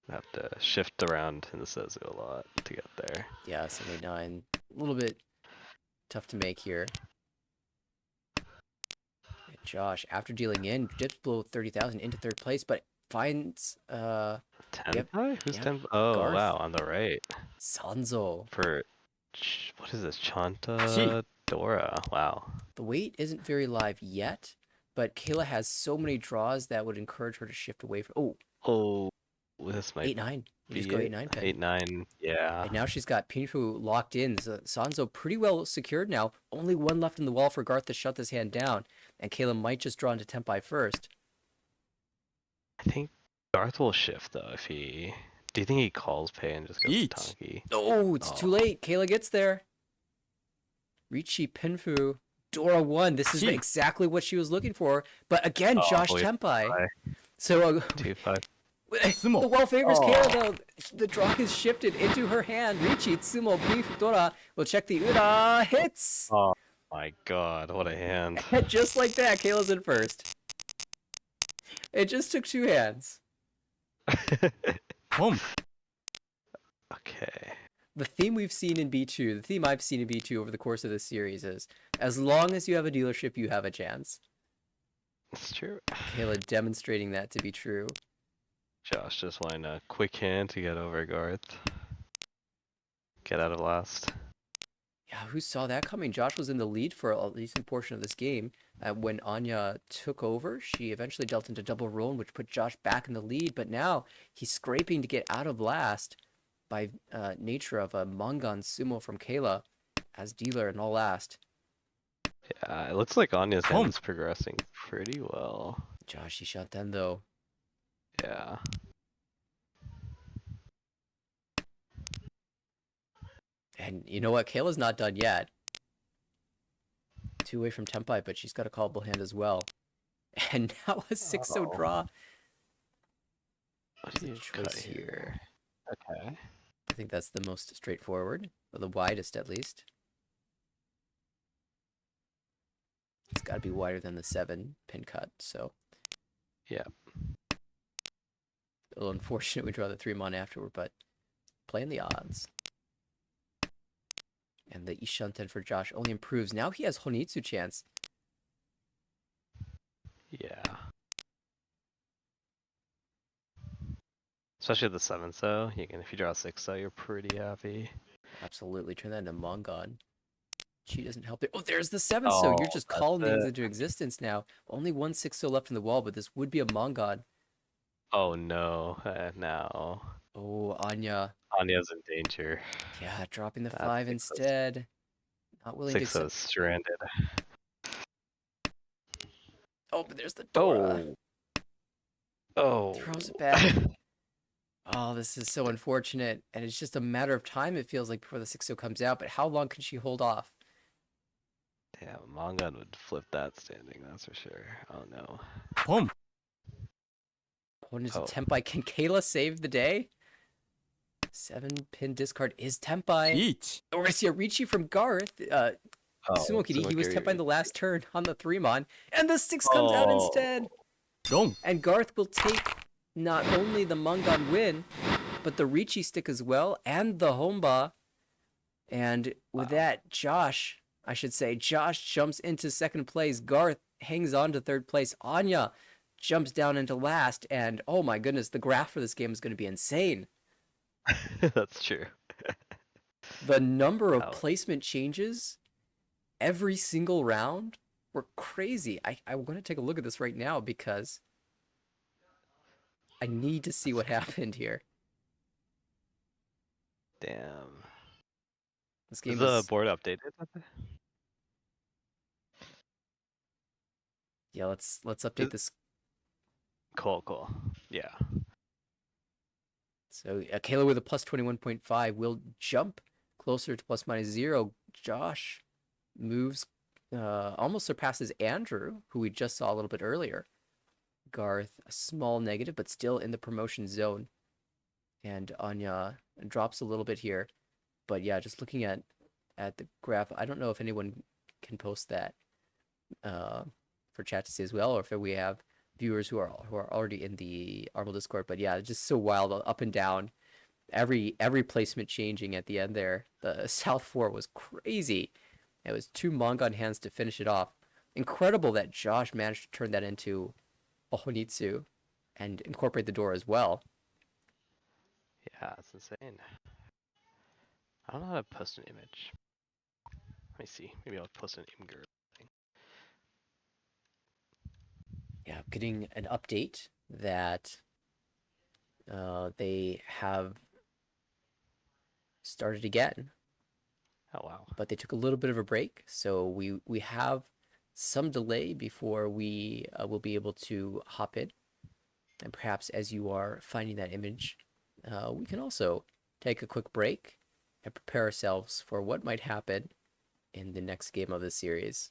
I have to shift around in the Sezu a lot to get there. Yeah, 789. A little bit tough to make here. And Josh, after dealing in, dips below 30,000 into third place, but finds Yep, Tenpai? Who's yep. Tenpai? Oh, Garth. wow, on the right. Sanzo. For, what is this, 1 Chanta Dora? Wow. The weight isn't very live yet, but Kayla has so many draws that would encourage her to shift away from. Oh, Oh, this might 8-9. You be just go it. 8-9 pin. 8-9, yeah. And now she's got Pinfu locked in. So Sanzo pretty well secured now. Only one left in the wall for Garth to shut this hand down. And Kayla might just draw into Tenpai first. I think Garth will shift though if he. Do you think he calls pay and just goes to Eat. Tanki? Oh, it's too late. Kayla gets there. Richi Pinfu. Dora 1. This is Gee. exactly what she was looking for. But again, Oh, Josh wait. Tenpai. So 2-5. the well favors Oh. Kayla though. The draw is shifted into her hand. Richi Tsumo Beef Dora will check the Ura. Hits! Oh my god, what a hand. And just like that, Kayla's in first. It just took 2 hands. 本 Okay. The theme we've seen in B2, the theme I've seen in B2 over the course of this series is, as long as you have a dealership, you have a chance. It's true. Kayla demonstrating that to be true. Josh just wanting a quick hand to get over Garth. Get out of last. Yeah, who saw that coming? Josh was in the lead for a decent portion of this game. When Anya took over, she eventually dealt into double roll, which put Josh back in the lead. But now he's scraping to get out of last by nature of a Mangan Sumo from Kayla as dealer in all last. Yeah, it looks like Anya's hand Home. is progressing pretty well. Josh Ishanten though. Yeah. And you know what? Kayla's not done yet. 2 away from Tenpai, but she's got a callable hand as well. And now a 6-0 Uh-oh. draw. What What's do the you cut choice here? Okay. I think that's the most straightforward, or the widest at least. It's got to be wider than the 7 pin cut, so. Yeah. A little unfortunate we draw the 3-mon afterward, but playing the odds. And the Ishanten for Josh only improves. Now he has Honitsu chance. Yeah. Especially the 7 so you can if you draw a 6 so you're pretty happy. Absolutely. Turn that into Mongon. She doesn't help it. Oh, there's the 7 so. You're just that's calling things it. into existence now. Only 1 6 so left in the wall, but this would be a Mongon. Oh no, now Oh, Anya. Anya's in danger. Yeah, dropping the That 5 6 's- instead. Not willing to 6 is accept. stranded. Oh, but there's the Dora. Oh. Throws it back. Oh, this is so unfortunate. And it's just a matter of time, it feels like, before the 6 so comes out. But how long can she hold off? Yeah, Mangan would flip that standing, that's for sure. Oh no. 本 Opponent's Oh. Tenpai. Can Kayla save the day? 7 pin discard is Tenpai. 1 We're gonna see a Richi from Garth. Sumo Kitty, he was Sumokiri. Tenpai in the last turn on the 3-mon. And the 6 comes out Oh. instead. 4 And Garth will take not only the Mangan win, but the Richi stick as well, and the Homba. And with that, Josh jumps into second place. Garth hangs on to third place. Anya jumps down into last. And oh my goodness, the graph for this game is going to be insane. That's true. The number of Wow. placement changes every single round were crazy. I'm going to take a look at this right now because I need to see what happened here. Damn. This Is game the is board updated? yeah. Let's Is- update this. Cool. Yeah. So Kayla with a plus 21.5 will jump closer to plus minus 0. Josh moves, almost surpasses Andrew, who we just saw a little bit earlier. Garth, a small negative, but still in the promotion zone. And Anya drops a little bit here. But yeah, just looking at the graph, I don't know if anyone can post that for chat to see as well, or if we have viewers who are already in the Armel Discord. But yeah, it's just so wild, up and down. Every placement changing at the end there. The South 4 was crazy. It was 2 Mongon hands to finish it off. Incredible that Josh managed to turn that into a Honitsu and incorporate the door as well. Yeah, it's insane. I don't know how to post an image. Let me see. Maybe I'll post an Imgur thing. Yeah, getting an update that they have started again, Oh wow. but they took a little bit of a break, so we have some delay before we will be able to hop in. And perhaps as you are finding that image, we can also take a quick break and prepare ourselves for what might happen in the next game of the series.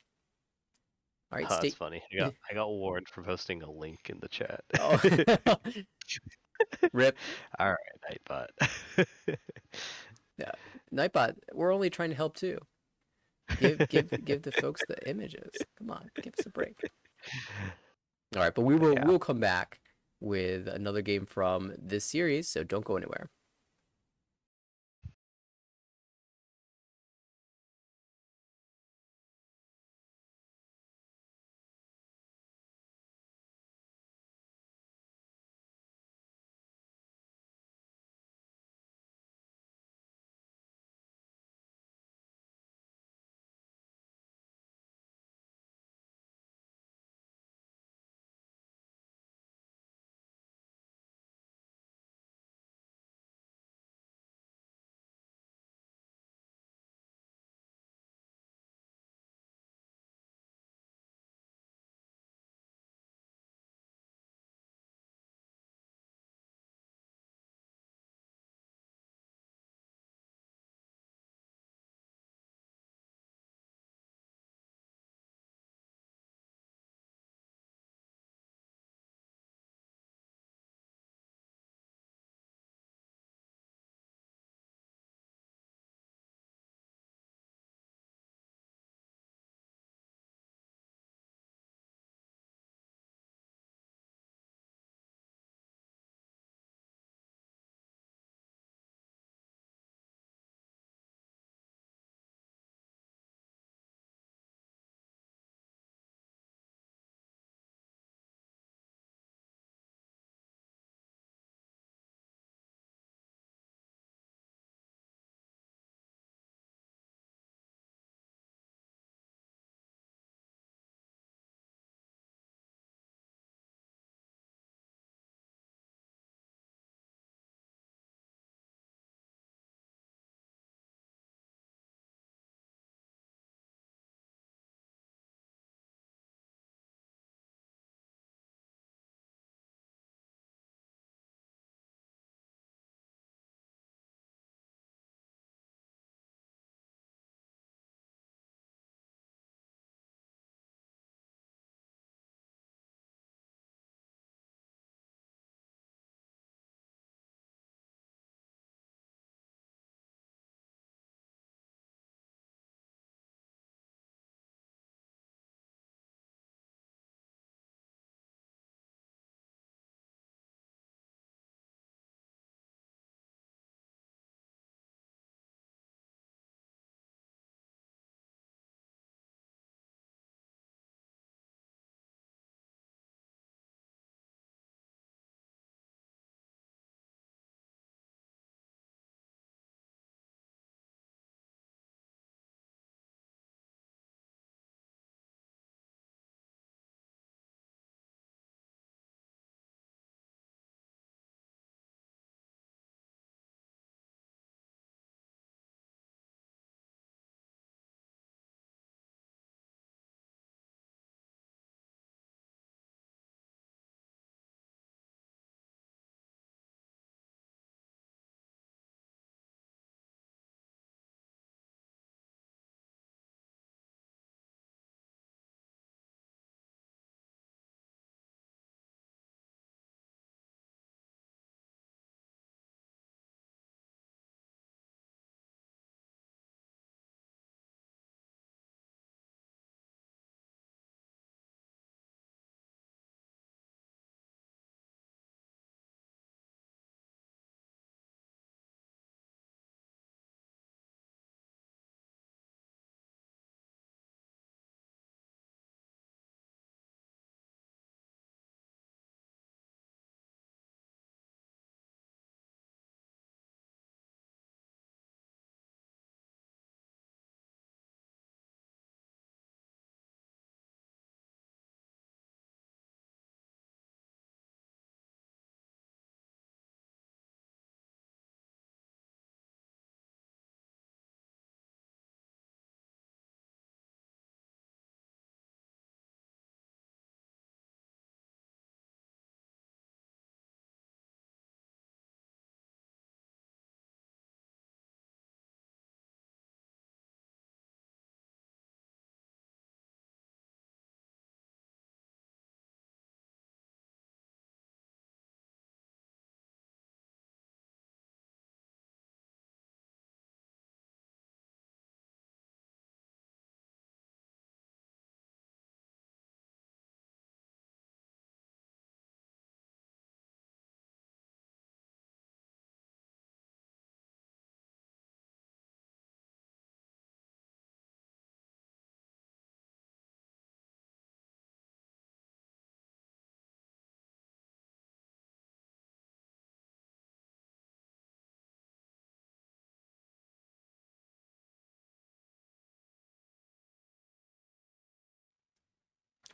All right, Oh, that's stay. funny. I got warned for posting a link in the chat. Oh, rip. All right, Nightbot. Yeah. Nightbot, we're only trying to help too. Give the folks the images. Come on, give us a break. All right, but Yeah. we'll come back with another game from this series, so don't go anywhere.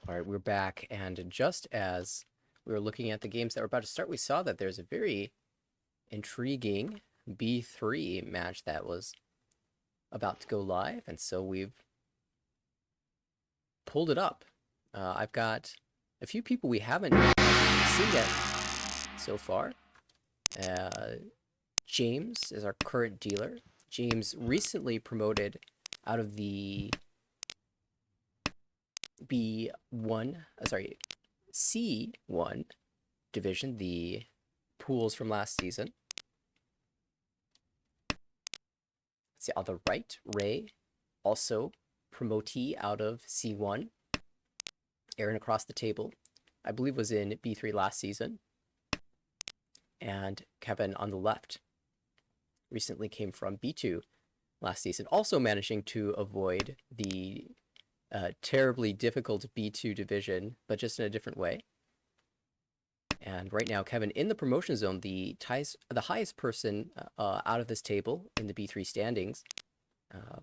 All right, we're back, and just as we were looking at the games that were about to start, we saw that there's a very intriguing B3 match that was about to go live, and so we've pulled it up. I've got a few people we haven't seen yet so far. James is our current dealer. James recently promoted out of the C1 division, the pools from last season. See on the right, Ray, also promotee out of C1. Aaron across the table, I believe was in B3 last season. And Kevin on the left recently came from B2 last season, also managing to avoid the terribly difficult B2 division, but just in a different way. And right now, Kevin in the promotion zone, the highest person out of this table in the B3 standings,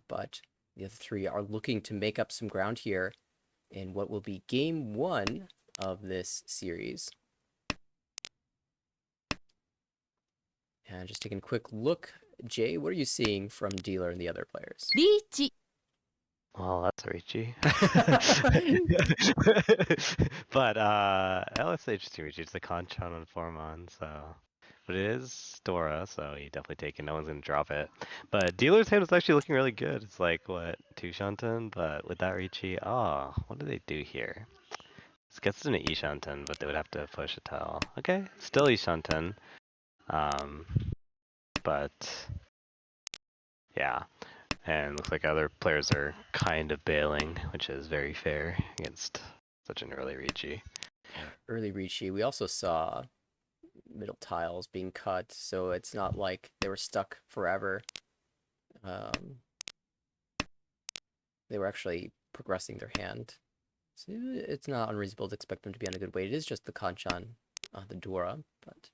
but the other three are looking to make up some ground here in what will be game 1 of this series. And just taking a quick look, Jay, what are you seeing from Dealer and the other players? リーチ Well, that's Richie. But LSH is Richie. It's the Conchon on Formon, so. But it is Dora, so you definitely take it. No one's gonna drop it. But Dealer's hand was actually looking really good. It's like what, 2 Shanten, but with that Richie, oh, what do they do here? This gets an E Shanten, but they would have to push a tile. Okay, still E Shanten. But yeah. And looks like other players are kind of bailing, which is very fair against such an early Ricci. Early Ricci. We also saw middle tiles being cut, so it's not like they were stuck forever. They were actually progressing their hand. So it's not unreasonable to expect them to be on a good way. It is just the Kanchan, the Dora, but...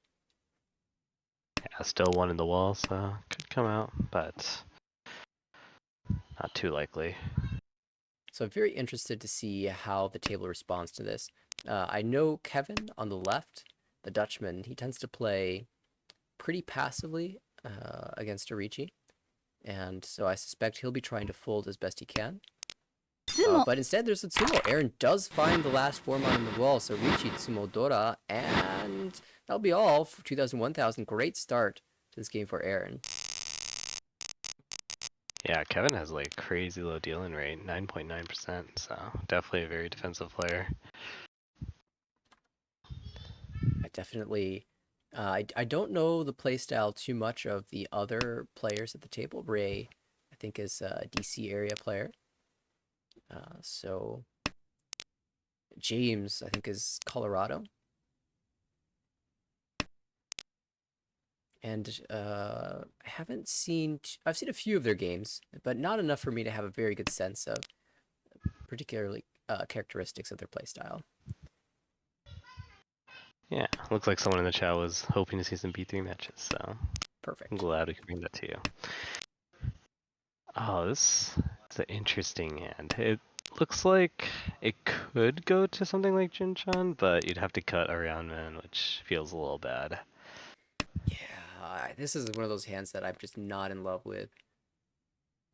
Yeah, still one in the wall, so could come out, but not too likely. So I'm very interested to see how the table responds to this. I know Kevin on the left, the Dutchman, he tends to play pretty passively against Arichi. And so I suspect he'll be trying to fold as best he can. ツモ But instead there's a Tsumo. Aaron does find the last Formon on the wall, so Richi, Tsumo, Dora, and that'll be all for 2000-1000. Great start to this game for Aaron. Yeah, Kevin has like crazy low dealing rate, 9.9%, so definitely a very defensive player. I definitely... I don't know the playstyle too much of the other players at the table. Ray, I think, is a DC area player. So James, I think, is Colorado. And I haven't seen... I've seen a few of their games, but not enough for me to have a very good sense of particularly characteristics of their playstyle. Yeah, looks like someone in the chat was hoping to see some B3 matches, so Perfect. I'm glad we can bring that to you. Oh, this is an interesting hand. It looks like it could go to something like Jinchan, but you'd have to cut around man, which feels a little bad. Yeah, this is one of those hands that I'm just not in love with.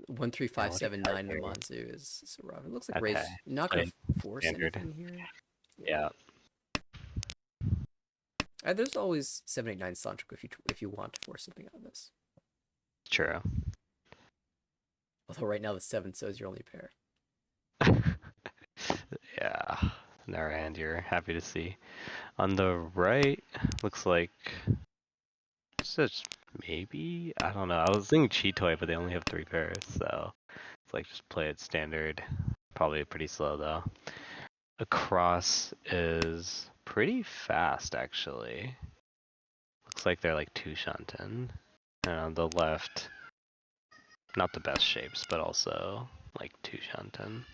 13579 the Manzu is so rough. It looks like Ray's not gonna force Standard. anything here. Yeah. There's always 789 Sancho if you want to force something out of this. True. Although right now the 7 so is your only pair. Yeah. Another hand you're happy to see. On the right, looks like just maybe, I don't know. I was thinking Cheetoy, but they only have 3 pairs, so it's like just play it standard. Probably pretty slow though. Across is pretty fast actually. Looks like they're like 2 Shanten. And on the left, not the best shapes, but also like 2 Shanten.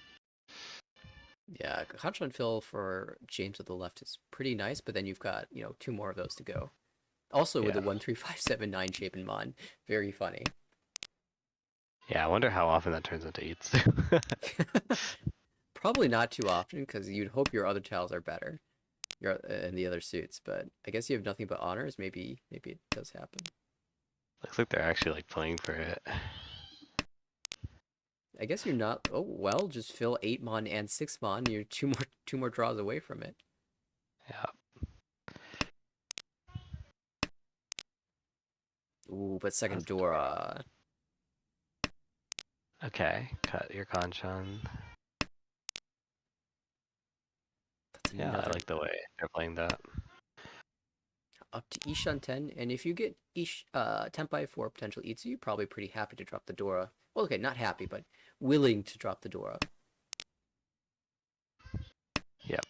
Yeah, Kanchan fill for James at the left is pretty nice, but then you've got, 2 more of those to go. Also with the 13579 shape in Mon. Very funny. Yeah, I wonder how often that turns into eats. Probably not too often, because you'd hope your other tiles are better, your and the other suits. But I guess you have nothing but honors. Maybe it does happen. Looks like they're actually like playing for it. I guess you're not. Oh well, just fill 8 mon and 6 mon. You're two more draws away from it. Yeah. Ooh, but second That's Dora. Okay, cut your Kanchan. That's Yeah, I another like the way they're playing that. up to Ishan 10, and if you get Tenpai for potential Itsu, you're probably pretty happy to drop the Dora. Well, okay, not happy, but willing to drop the Dora. Yep.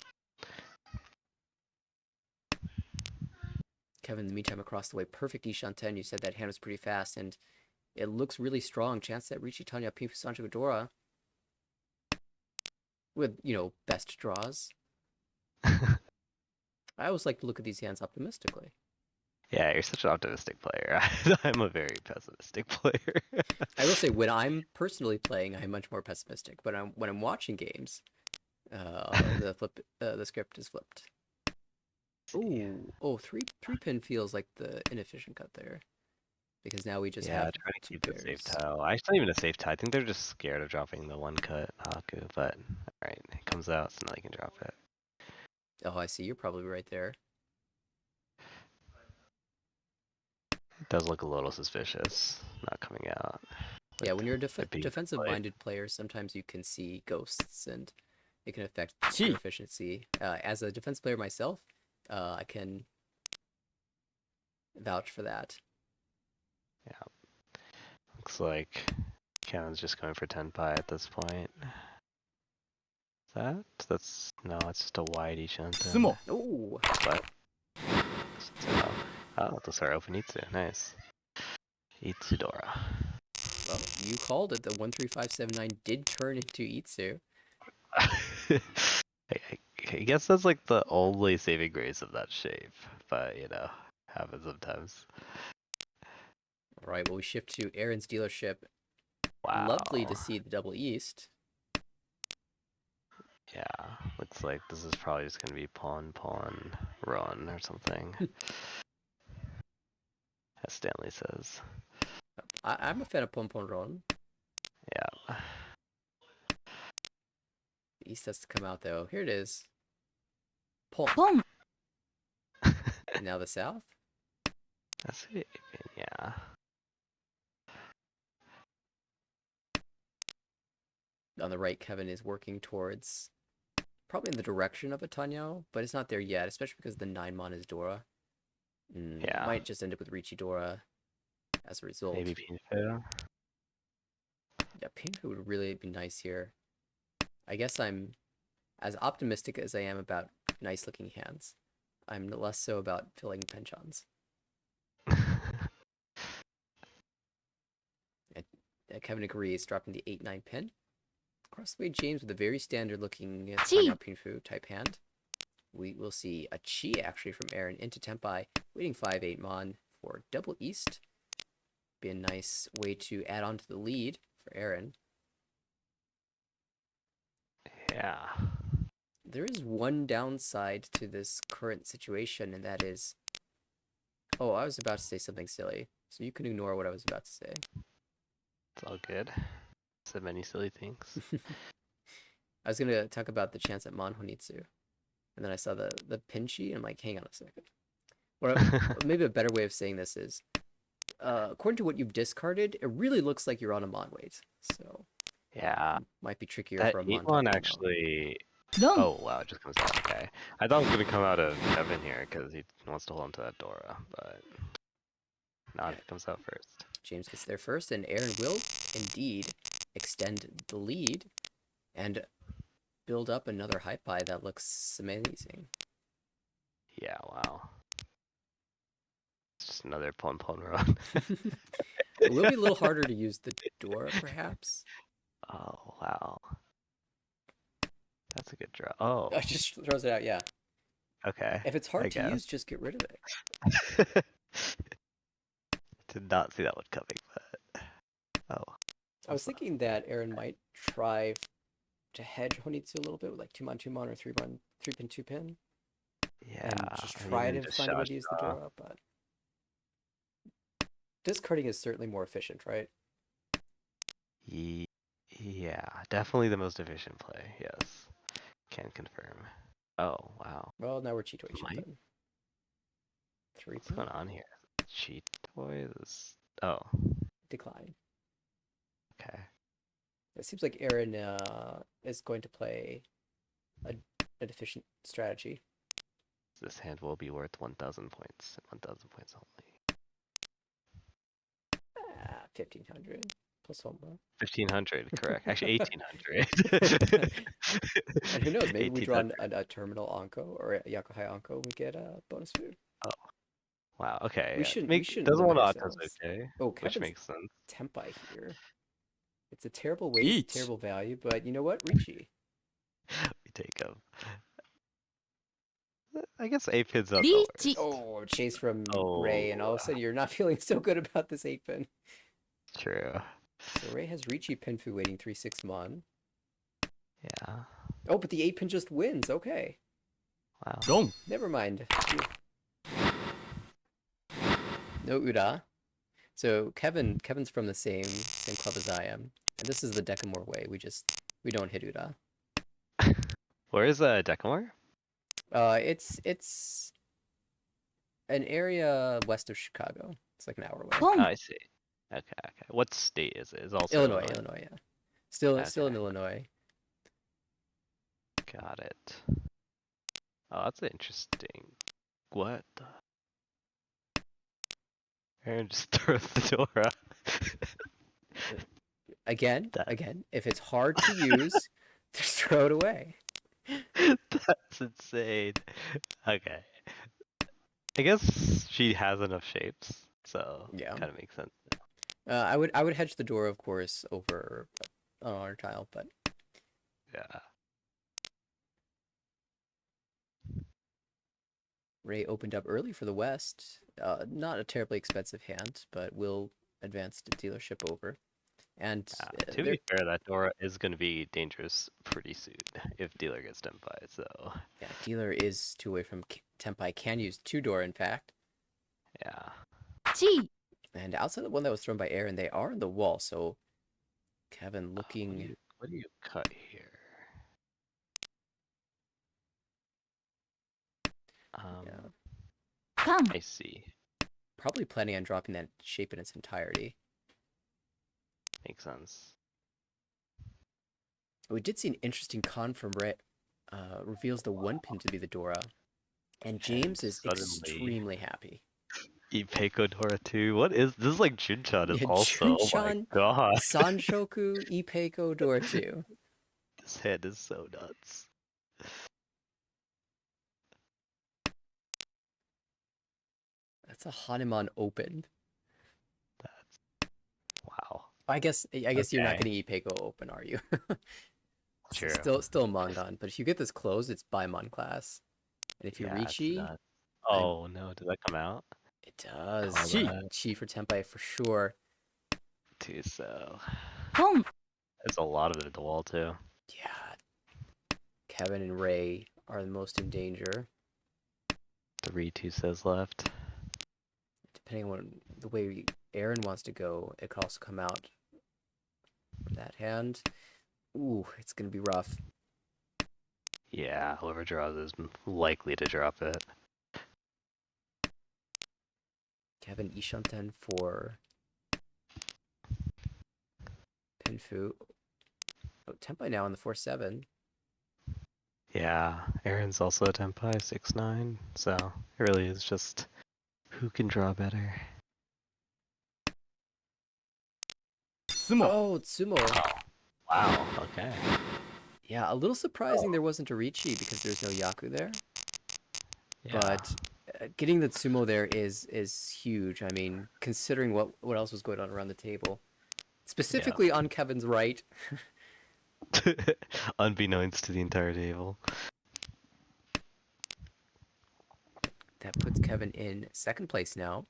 Kevin, in the meantime, across the way, perfect Ishan 10. You said that hand was pretty fast, and it looks really strong. Chance that Richie Tanya Pinfu Sancho Dora with, best draws. I always like to look at these hands optimistically. Yeah, you're such an optimistic player. I'm a very pessimistic player. I will say, when I'm personally playing, I'm much more pessimistic. But when I'm watching games, the script is flipped. Ooh, three pin feels like the inefficient cut there, because now we just Yeah, have trying to two keep the pairs. safe tile. Actually, not even a safe tile. I think they're just scared of dropping the one cut Haku, but alright, it comes out, so now they can drop it. Oh, I see. You're probably right there. It does look a little suspicious, not coming out. Yeah, when you're a it being defensive-minded player, sometimes you can see ghosts, and it can affect your efficiency. As a defense player myself, I can vouch for that. Yeah. Looks like Cannon's just going for Tenpai at this point. That's no, it's just a YD shunt. Sumo. Oh, But oh, to start open Itsu. Nice. Itsudora. well, you called it. The 13579 did turn into Itsu. I guess that's like the only saving grace of that shape, but happens sometimes. All right, well, we shift to Aaron's dealership. Wow. Lovely to see the double East. Yeah, looks like this is probably just gonna be pawn run or something. As Stanley says. I'm a fan of Pompon Ron. Yeah. The East has to come out, though. Here it is. Pon. Pon. Now the South. That's it. Yeah. On the right, Kevin is working towards probably in the direction of a Tanyo, but it's not there yet, especially because the 9-mon is Dora. Yeah. Might just end up with Richie Dora as a result. Maybe Pinfo. Yeah, Pinfu would really be nice here. I guess I'm as optimistic as I am about nice looking hands. I'm less so about filling penchants. Kevin agrees, dropping the 8-9 pin. Across the way, James with a very standard looking Tanya Pinfu type hand. We will see a Chi actually from Aaron into Tenpai, waiting 5-8 mon for double East. Be a nice way to add on to the lead for Aaron. Yeah. There is one downside to this current situation, and that is... Oh, I was about to say something silly, so you can ignore what I was about to say. It's all good. Said many silly things. I was going to talk about the chance at Monhonitsu, and then I saw the Pinchi, and I'm like, hang on a second. Maybe a better way of saying this is, according to what you've discarded, it really looks like you're on a Mon weight, so... Yeah. Might be trickier That for a Mon. 8-1 actually... Oh, wow, it just comes out. Okay. I thought it was going to come out of Kevin here because he wants to hold on to that Dora, but not if it comes out first. James gets there first, and Aaron will indeed extend the lead and build up another hype buy that looks amazing. Yeah, wow. It's just another pon run. It will be a little harder to use the Dora, perhaps. Oh, wow. That's a good draw. Oh, Oh, just throws it out, yeah. okay. If it's hard to use, just get rid of it. Did not see that one coming, but... Oh. I was thinking that Aaron might try to hedge Honitsu a little bit with like 2-mon, or 3-pin, 2-pin, Yeah, and just and try even to just find a way shot to use the draw. Dora, but discarding is certainly more efficient, right? Yeah, definitely the most efficient play. Yes, can confirm. Oh wow, Well, now we're Chitoi Might- Shinten. what's 3-pin? going on here? Cheat toys. Oh, Decline. okay. It seems like Aaron is going to play a, a deficient strategy. This hand will be worth 1,000 points. 1,000 points only. 1,500 plus 1 more. 1,500, correct. Actually, 1,800. And who knows, maybe we draw 1,800. a terminal Anko or a Yakuhai Anko, we get a bonus food. Oh, wow. Okay. We Yeah. shouldn't Doesn't limit want to autos ourselves. okay, Oh, which Kevin's makes sense. Tempai here. It's a terrible weight, Each. terrible value, but you know what? Ricci. We take him. I guess 8-pin's not the Lychee. worst. Oh, chase from Ray, and all Oh, of a sudden you're not feeling so good about this 8-pin. true. So Ray has Ricci Pinfu waiting 3-6 mon. Yeah. Oh, but the 8-pin just wins. Okay. Wow. Dong. Never mind. No Uda. So Kevin's from the same club as I am. And this is the Decamore way. We don't hit Uda. Where is Decamore? It's an area west of Chicago. It's like an hour away. Oh, Boom. I see. Okay, okay. What state is it? Is also Illinois, yeah. Still in Okay. Illinois. Got it. Oh, that's interesting. What the? Aaron just throws the door up. Again, That- if it's hard to use, just throw it away. That's insane. Okay. I guess she has enough shapes, so Yeah. kind of makes sense. I would hedge the door, of course, over an honor tile, but Yeah. Ray opened up early for the West. Not a terribly expensive hand, but will advance the dealership over. And To be fair, that Dora is going to be dangerous pretty soon if dealer gets done by it, so. yeah, dealer is 2 away from Tempai. Can use 2 door, in fact. Yeah. Chi. And outside the one that was thrown by Aaron, they are on the wall. So Kevin looking. What do you cut here? Yeah, Come. I see. probably planning on dropping that shape in its entirety. Makes sense. We did see an interesting con from Ray. Reveals the 1-pin to be the Dora. And James is suddenly- extremely happy. Ipeco Dora 2. What is this? Is like Junchan is Yeah, also. Oh my Junchan, god. Sanshoku, Ipeco, Dora 2. This head is so nuts. That's a Hanuman open. That's wow. I guess you're not Okay. getting Ipeco open, are you? True. Still Mongon, but if you get this closed, it's by Mon class. And if you Yeah, reach it's E, nuts. Oh no, did that come out? it does. Chi. Chi for Tempai for sure. Too so. Boom. There's a lot of it at the wall too. Yeah. Kevin and Ray are the most in danger. 3 2 says left. Depending on the way Aaron wants to go, it could also come out from that hand. Ooh, it's gonna be rough. Yeah, whoever draws is likely to drop it. Kevin Ishanten for Pinfu. Oh, Tempai now on the 4-7. Yeah, Aaron's also a Tenpai 6-9, so it really is just who can draw better. Sumo. Oh, Tsumo. Wow. Okay. Yeah, a little surprising there wasn't a Ricci because there's no Yaku there. Yeah. But getting the Tsumo there is huge. I mean, considering what else was going on around the table. Specifically on Kevin's right. Unbeknownst to the entire table. That puts Kevin in second place now.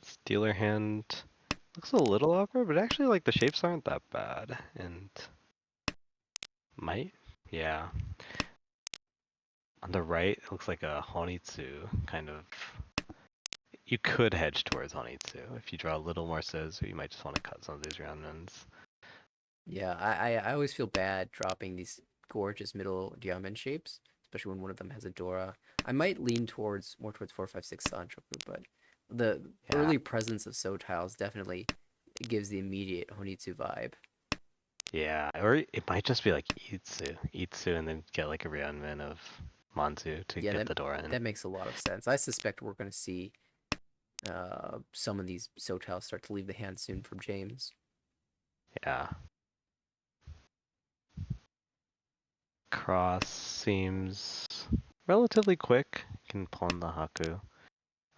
Stealer hand Looks a little awkward, but actually, like, the shapes aren't that bad. And might? Yeah. On the right, it looks like a Honitsu, kind of. You could hedge towards Honitsu. If you draw a little more Suzu, you might just want to cut some of these round ends. Yeah, I always feel bad dropping these gorgeous middle diamond shapes, especially when one of them has a Dora. I might lean towards more towards 456 Sanchoku, but the Yeah. early presence of So tiles definitely gives the immediate Honitsu vibe. Yeah, or it might just be like Itsu, and then get like a Ryeonmin of Manzu to Yeah, get the Dora in. that makes a lot of sense. I suspect we're going to see some of these So tiles start to leave the hand soon from James. Yeah. Cross seems relatively quick. You can pawn the Haku.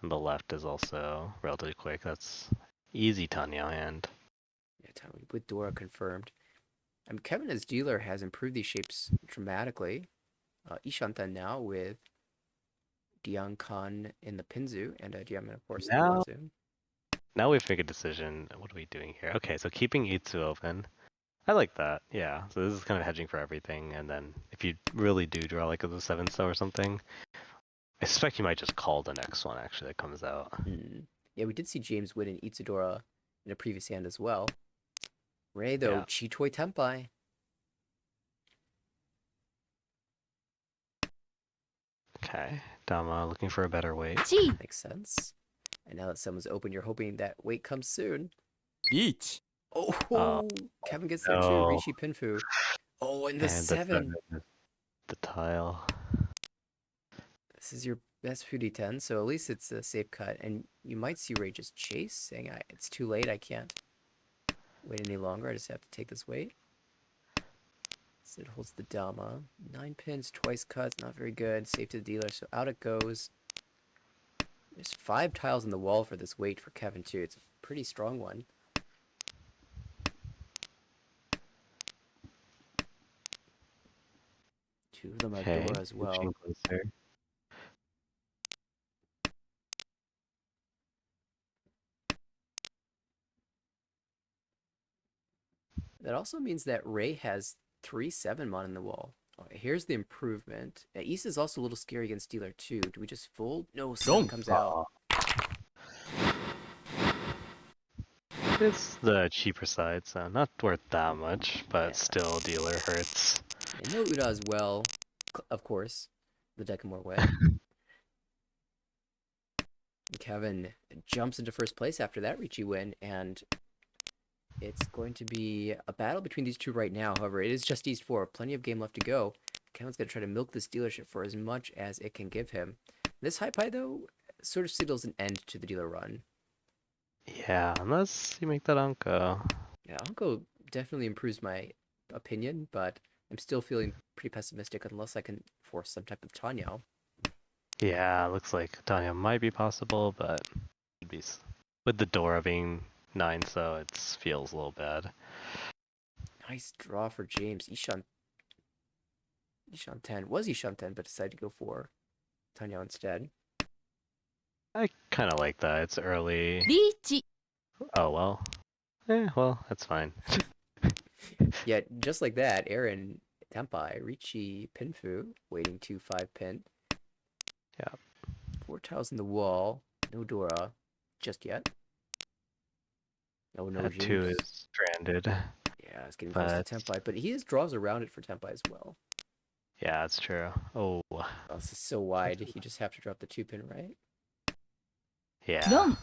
And the left is also relatively quick. That's easy Tanya hand. Yeah, with Dora confirmed. Kevin as dealer has improved these shapes dramatically. Ishantan now with Diankan in the Pinzu and Diamond, of course, in the Now, Manzu. now we have to make a decision. What are we doing here? Okay, so keeping Itsu open. I like that. Yeah. So this is kind of hedging for everything. And then if you really do draw like a 7-star or something, I suspect you might just call the next one actually that comes out. Yeah, we did see James win in Itsadora in a previous hand as well. Ray, though, Yeah. Chitoi Tenpai. Okay. Dama looking for a better weight. Chi. Makes sense. And now that someone's open, you're hoping that weight comes soon. リーチ Oh, Kevin gets there too. no. Rishi Pinfu. Oh, and the And the 7. the tile. This is your best 2d10, so at least it's a safe cut. And you might see Ray just chase, saying, it's too late, I can't wait any longer, I just have to take this weight. So it holds the Dama. 9 pins, twice cuts, not very good. Safe to the dealer, so out it goes. There's 5 tiles in the wall for this weight for Kevin, too. It's a pretty strong one. Two of them have Okay. Dora as well. inching closer. That also means that Ray has 3 7-mon in the wall. Here's the improvement. East is also a little scary against dealer, too. Do we just fold? No, 7 Don't. comes out. It's the cheaper side, so not worth that much, but Yeah. still dealer hurts. And no Uda as well, of course. The deck more way. Kevin jumps into first place after that Ricci win, and it's going to be a battle between these two right now. However, it is just East 4. Plenty of game left to go. Kevin's going to try to milk this dealership for as much as it can give him. This high pie, though, sort of signals an end to the dealer run. Yeah, unless you make that Anko. Yeah, Uncle definitely improves my opinion, but I'm still feeling pretty pessimistic unless I can force some type of Tanyo. Yeah, looks like Tanya might be possible, but it'd be with the Dora being 9, so it feels a little bad. Nice draw for James. Ishan 10. Was Ishan 10, but decided to go for Tanyo instead. I kind of like that. It's early. リーチ Oh, well. Well, that's fine. Yeah, just like that, Aaron Tempai, Ricci Pinfu, waiting 2-5 pin. Yeah. 4 tiles in the wall. No Dora just yet. Oh, no That James. 2 is stranded. Yeah, it's getting close to but- Tempai, but he has draws around it for Tempai as well. Yeah, that's true. Oh, Oh, this is so wide. You just have to drop the 2 pin, right? yeah. ロン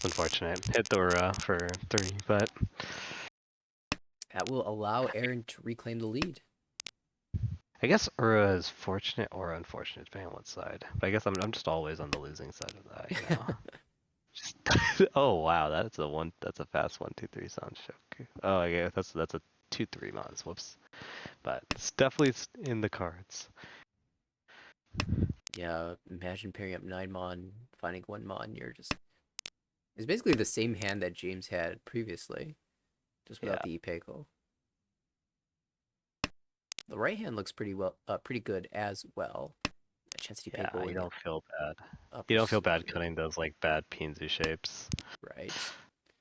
Unfortunate. Hit Dora for 3, but That will allow Aaron to reclaim the lead. I guess Ura is fortunate or unfortunate, depending on what side. But I guess I'm just always on the losing side of that, you know. Just oh wow, that's a fast 1-2-3 sound show. Oh, I guess that's a 2-3 mods. Whoops. But it's definitely in the cards. Yeah, imagine pairing up 9 mon, finding 1 mon. You're just. It's basically the same hand that James had previously, just without the Ipeko. The right hand looks pretty good as well. chance to pay Yeah, you going don't feel bad. up You or don't feel bad suited. cutting those like bad Pinzu shapes. Right.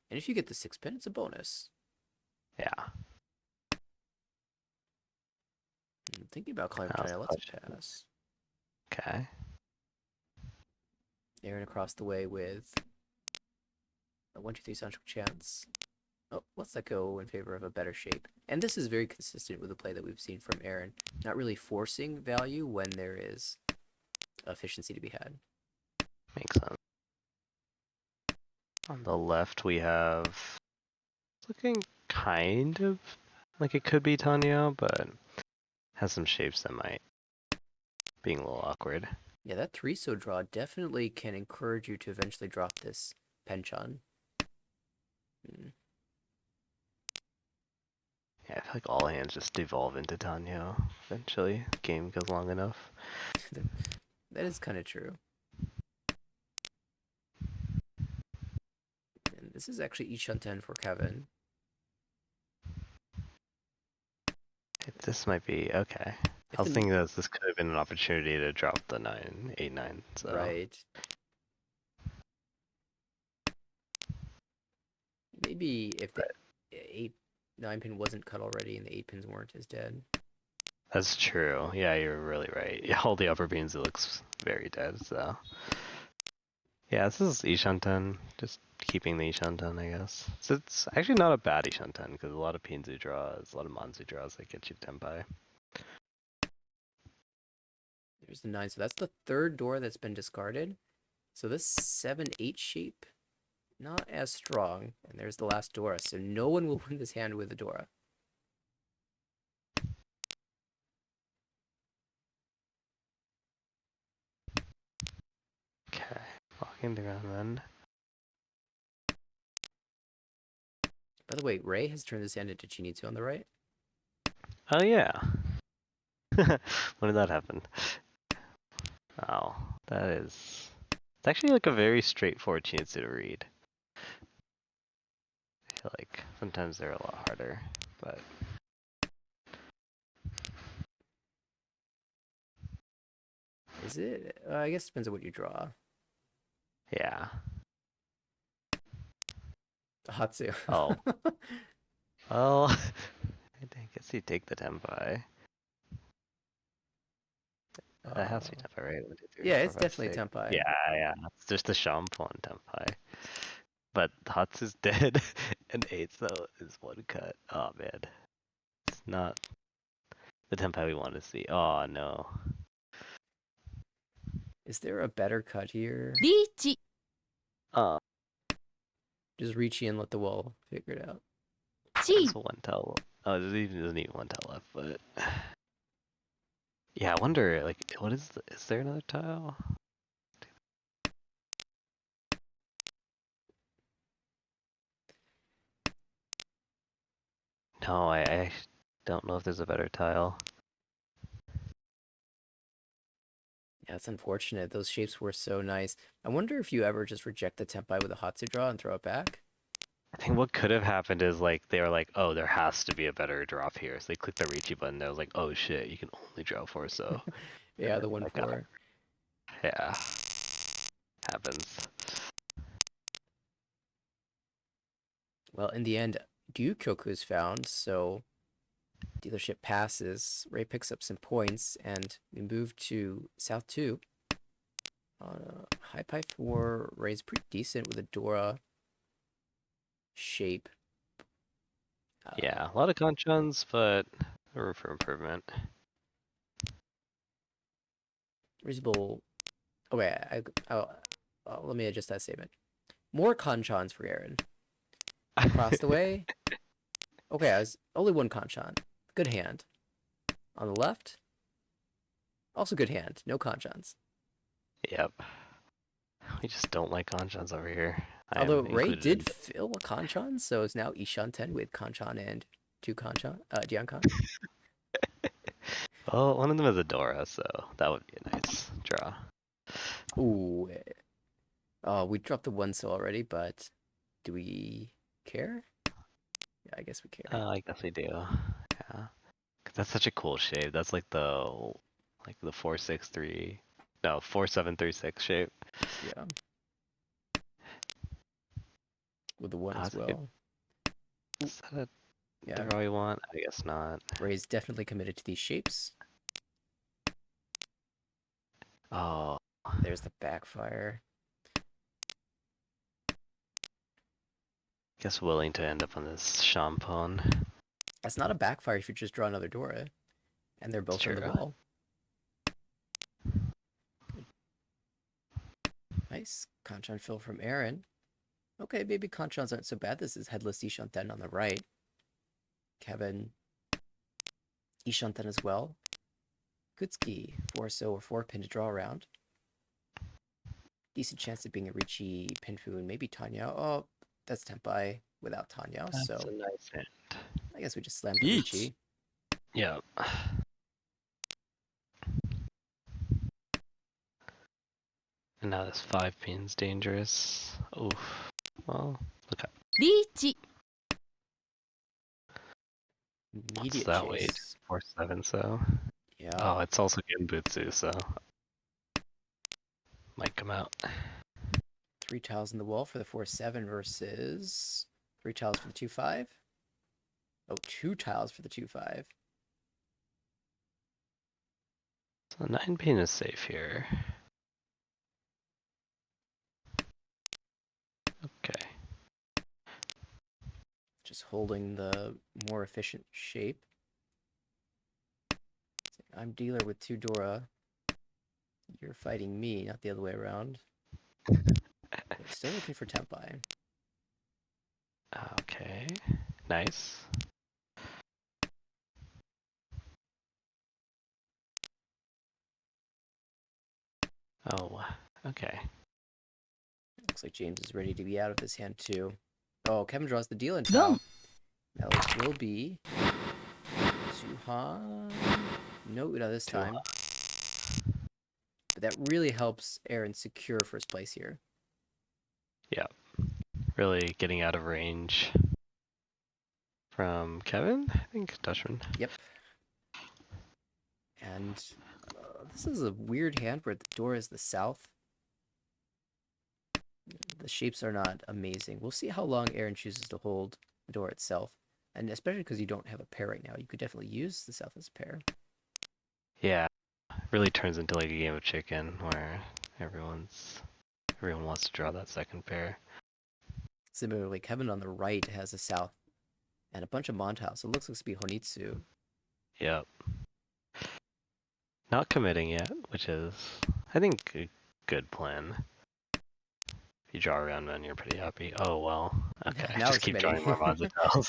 And if you get the 6-pin, it's a bonus. Yeah. I'm thinking about calling for How's Tanya. the Let's question? pass. Okay. Aaron across the way with a 1-2-3 central chance. Oh, let's let go in favor of a better shape. And this is very consistent with the play that we've seen from Aaron. Not really forcing value when there is efficiency to be had. Makes sense. On the left, we have it's looking kind of like it could be Tanya, but has some shapes that might being a little awkward. Yeah, that 3-so draw definitely can encourage you to eventually drop this penchant. Yeah, I feel like all hands just devolve into Tanya eventually. The game goes long enough. That is kind of true. And this is actually Ishanten for Kevin. This might be okay. If I was the thinking that this could have been an opportunity to drop the 8-9. So right. Maybe if the 9-pin wasn't cut already and the 8-pins weren't as dead. that's true. Yeah, you're really right. Yeah, all the upper beams it looks very dead. So yeah, this is Ishanten. Just keeping the Ishanten, I guess. So it's actually not a bad Ishanten because a lot of Pinzu draws, a lot of Manzu draws that get you Tenpai. There's the 9. So that's the third door that's been discarded. So this 7-8 shape, not as strong. And there's the last Dora. So no one will win this hand with a Dora. Okay, walking the ground then. By the way, Ray has turned this hand into Chinitsu on the right. Oh yeah. When did that happen? Oh, that is. It's actually like a very straightforward chance to read. I feel like sometimes they're a lot harder, but Is it? I guess it depends on what you draw. yeah. The Hatsu. Oh. Well, I guess you take the Tenpai. That has to be Tenpai, right? 1, 2, 3, Yeah, 4, it's 5, definitely 6. Tenpai. Yeah, yeah. It's just a Shampoo Tenpai. But Hatsu's dead, and 8 though is 1 cut. Oh man. It's not the Tenpai we want to see. Oh no. Is there a better cut here? リーチ Oh, Just reach in and let the wall figure it out. チ it's 1 tile. Oh, doesn't even 1 tile left, but yeah, I wonder, like, what is there another tile? No, I don't know if there's a better tile. Yeah, it's unfortunate. Those shapes were so nice. I wonder if you ever just reject the Tenpai with a Hatsu draw and throw it back. I think what could have happened is like they were like, oh, there has to be a better drop here. So they clicked the Ricci button. They was like, oh shit, you can only draw 4 so. Yeah, And the then I got 1-4. Yeah. Happens. Well, in the end, Gyukyoku is found, so dealership passes. Ray picks up some points, and we move to South 2. High Pie 4, Ray's pretty decent with a Dora shape. Yeah, a lot of conchons, but room for improvement. Reasonable. Oh, wait, let me adjust that statement. More conchons for Aaron. Across the way. Okay, I was only 1 conchon. Good hand. On the left. Also good hand. No conchons. Yep. We just don't like conchons over here. I Although am Ray included did in fill a conchon, so it's now Ishanten with conchon and 2 conchon. Diancon. Well, one of them is a Dora, so that would be a nice draw. Ooh. Oh, we dropped the 1-so already, but do we care? Yeah, I guess we care. I guess we do. Yeah. 'Cause that's such a cool shape. That's like the 4-6-3 No, 4736 shape. Yeah. With the one as That's a good. well. Is that a Yeah. draw you want? I guess not. Ray's definitely committed to these shapes. Oh, There's the backfire. guess willing to end up on this champon. That's not a backfire if you just draw another Dora. And they're both on the True. wall. Nice. Kanchan fill from Aaron. Okay, maybe Kanchans aren't so bad. This is Headless Ishanten on the right. Kevin. Ishanten as well. Kutsuki. 4-so or 4-pin to draw around. Decent chance of being a Ricci, Pinfu, and maybe Tanya. Oh, that's Tenpai without Tanya, That's so a nice hand. I guess we just slammed the Each. Ricci. Yeah. And now this 5-pin's dangerous. Oof. Well, look at リーチ what's Immediate that weight? chase. 4-7, so. Yeah. Oh, it's also Genbutsu, so. Might come out. 3 tiles in the wall for the 4-7 versus 3 tiles for the 2-5. Oh, 2 tiles for the 2-5. So 9-pin is safe here. Okay. Just holding the more efficient shape. I'm dealer with 2 Dora. You're fighting me, not the other way around. But still looking for Tenpai. Okay. Nice. Oh, okay. Looks like James is ready to be out of this hand too. Oh, Kevin draws the deal in Done. tile. Now it will be Suhan. No Uda this time. But that really helps Aaron secure first place here. Yeah. Really getting out of range from Kevin, I think, Dutchman. Yep. And this is a weird hand where the door is the south. The shapes are not amazing. We'll see how long Aaron chooses to hold the door itself. And especially because you don't have a pair right now, you could definitely use the south as a pair. Yeah. Really turns into like a game of chicken where everyone wants to draw that second pair. Similarly, Kevin on the right has a south and a bunch of Montau, so it looks like to be Honitsu. Yep. Not committing yet, which is, I think, a good plan. If you draw around then you're pretty happy. Oh, well. Okay, Now just it's keep committing. drawing more Monzatels.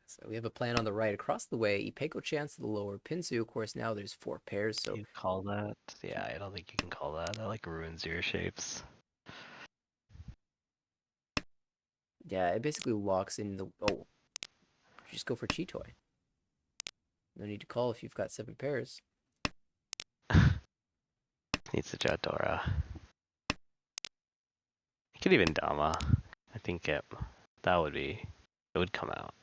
So we have a plan on the right. Across the way, Ipeco chance to the lower. Pinsu, of course, now there's 4 pairs, so You call that? Yeah, I don't think you can call that. That like ruins your shapes. yeah, it basically locks in the... Oh, just go for Chitoy. No need to call if you've got 7 pairs. Needs a Jadora. You could even Dama. I think that would be, it would come out.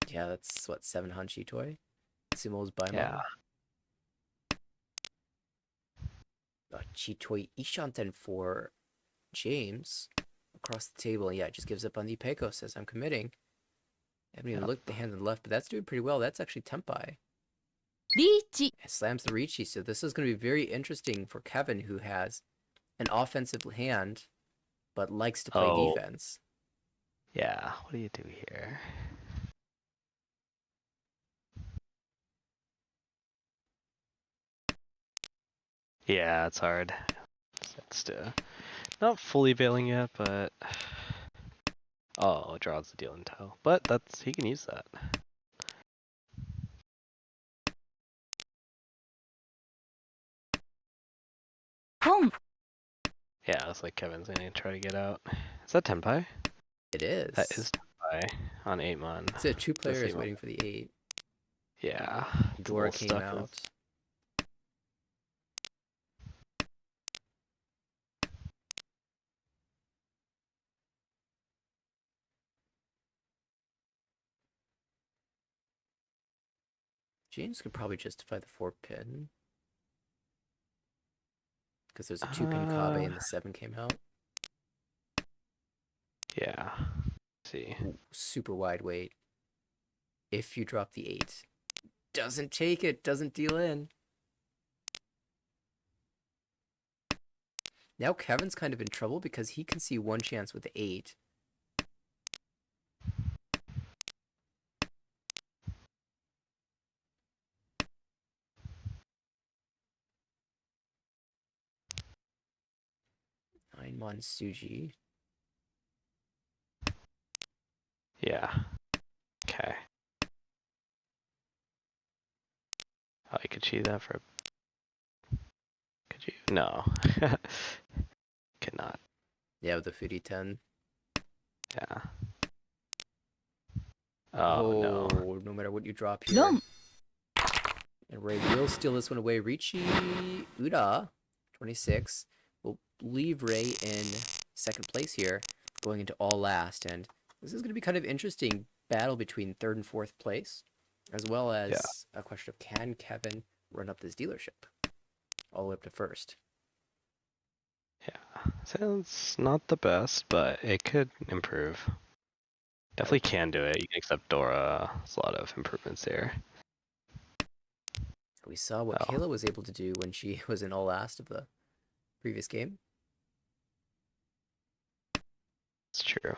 Yeah, that's what, 7 Han Chitoy? Sumo's Baimon. Yeah. Chitoy Ishanten for James. Across the table, yeah, it just gives up on the Ipeco, says I'm committing. I haven't even Yep. looked at the hand on the left, but that's doing pretty well. That's actually Tenpai. リーチ It slams the Ricci, so this is going to be very interesting for Kevin, who has an offensive hand, but likes to play Oh. defense. Yeah, what do you do here? Yeah, it's hard. It's not fully bailing yet, but oh, draws the deal in tow. But he can use that. Pon Yeah, it's like Kevin's gonna try to get out. Is that Tenpai? It is. That is Tenpai on 8-mon. So 2 players same waiting for the 8. Yeah. It's a Dora little came stuck. out. James could probably justify the 4 pin. Because there's a 2-pin Kabe and the 7 came out. Yeah. See. Ooh, super wide weight. If you drop the 8. Doesn't take it, doesn't deal in. Now Kevin's kind of in trouble because he can see one chance with the 8. Nine Suji. Yeah. Okay. Oh, you could cheat that for. Could you? No. Cannot. Yeah, with the Footy 10. Yeah. Oh no. No matter what you drop here. 4 And Ray will steal this one away. Ricci Uda, 26, will leave Ray in second place here, going into all last. And this is going to be kind of interesting battle between third and fourth place, as well as a question of can Kevin run up this dealership all the way up to first. Yeah. Sounds not the best, but it could improve. Definitely can do it. You can accept Dora. There's a lot of improvements there. We saw what Oh. Kayla was able to do when she was in all last of the previous game. It's true.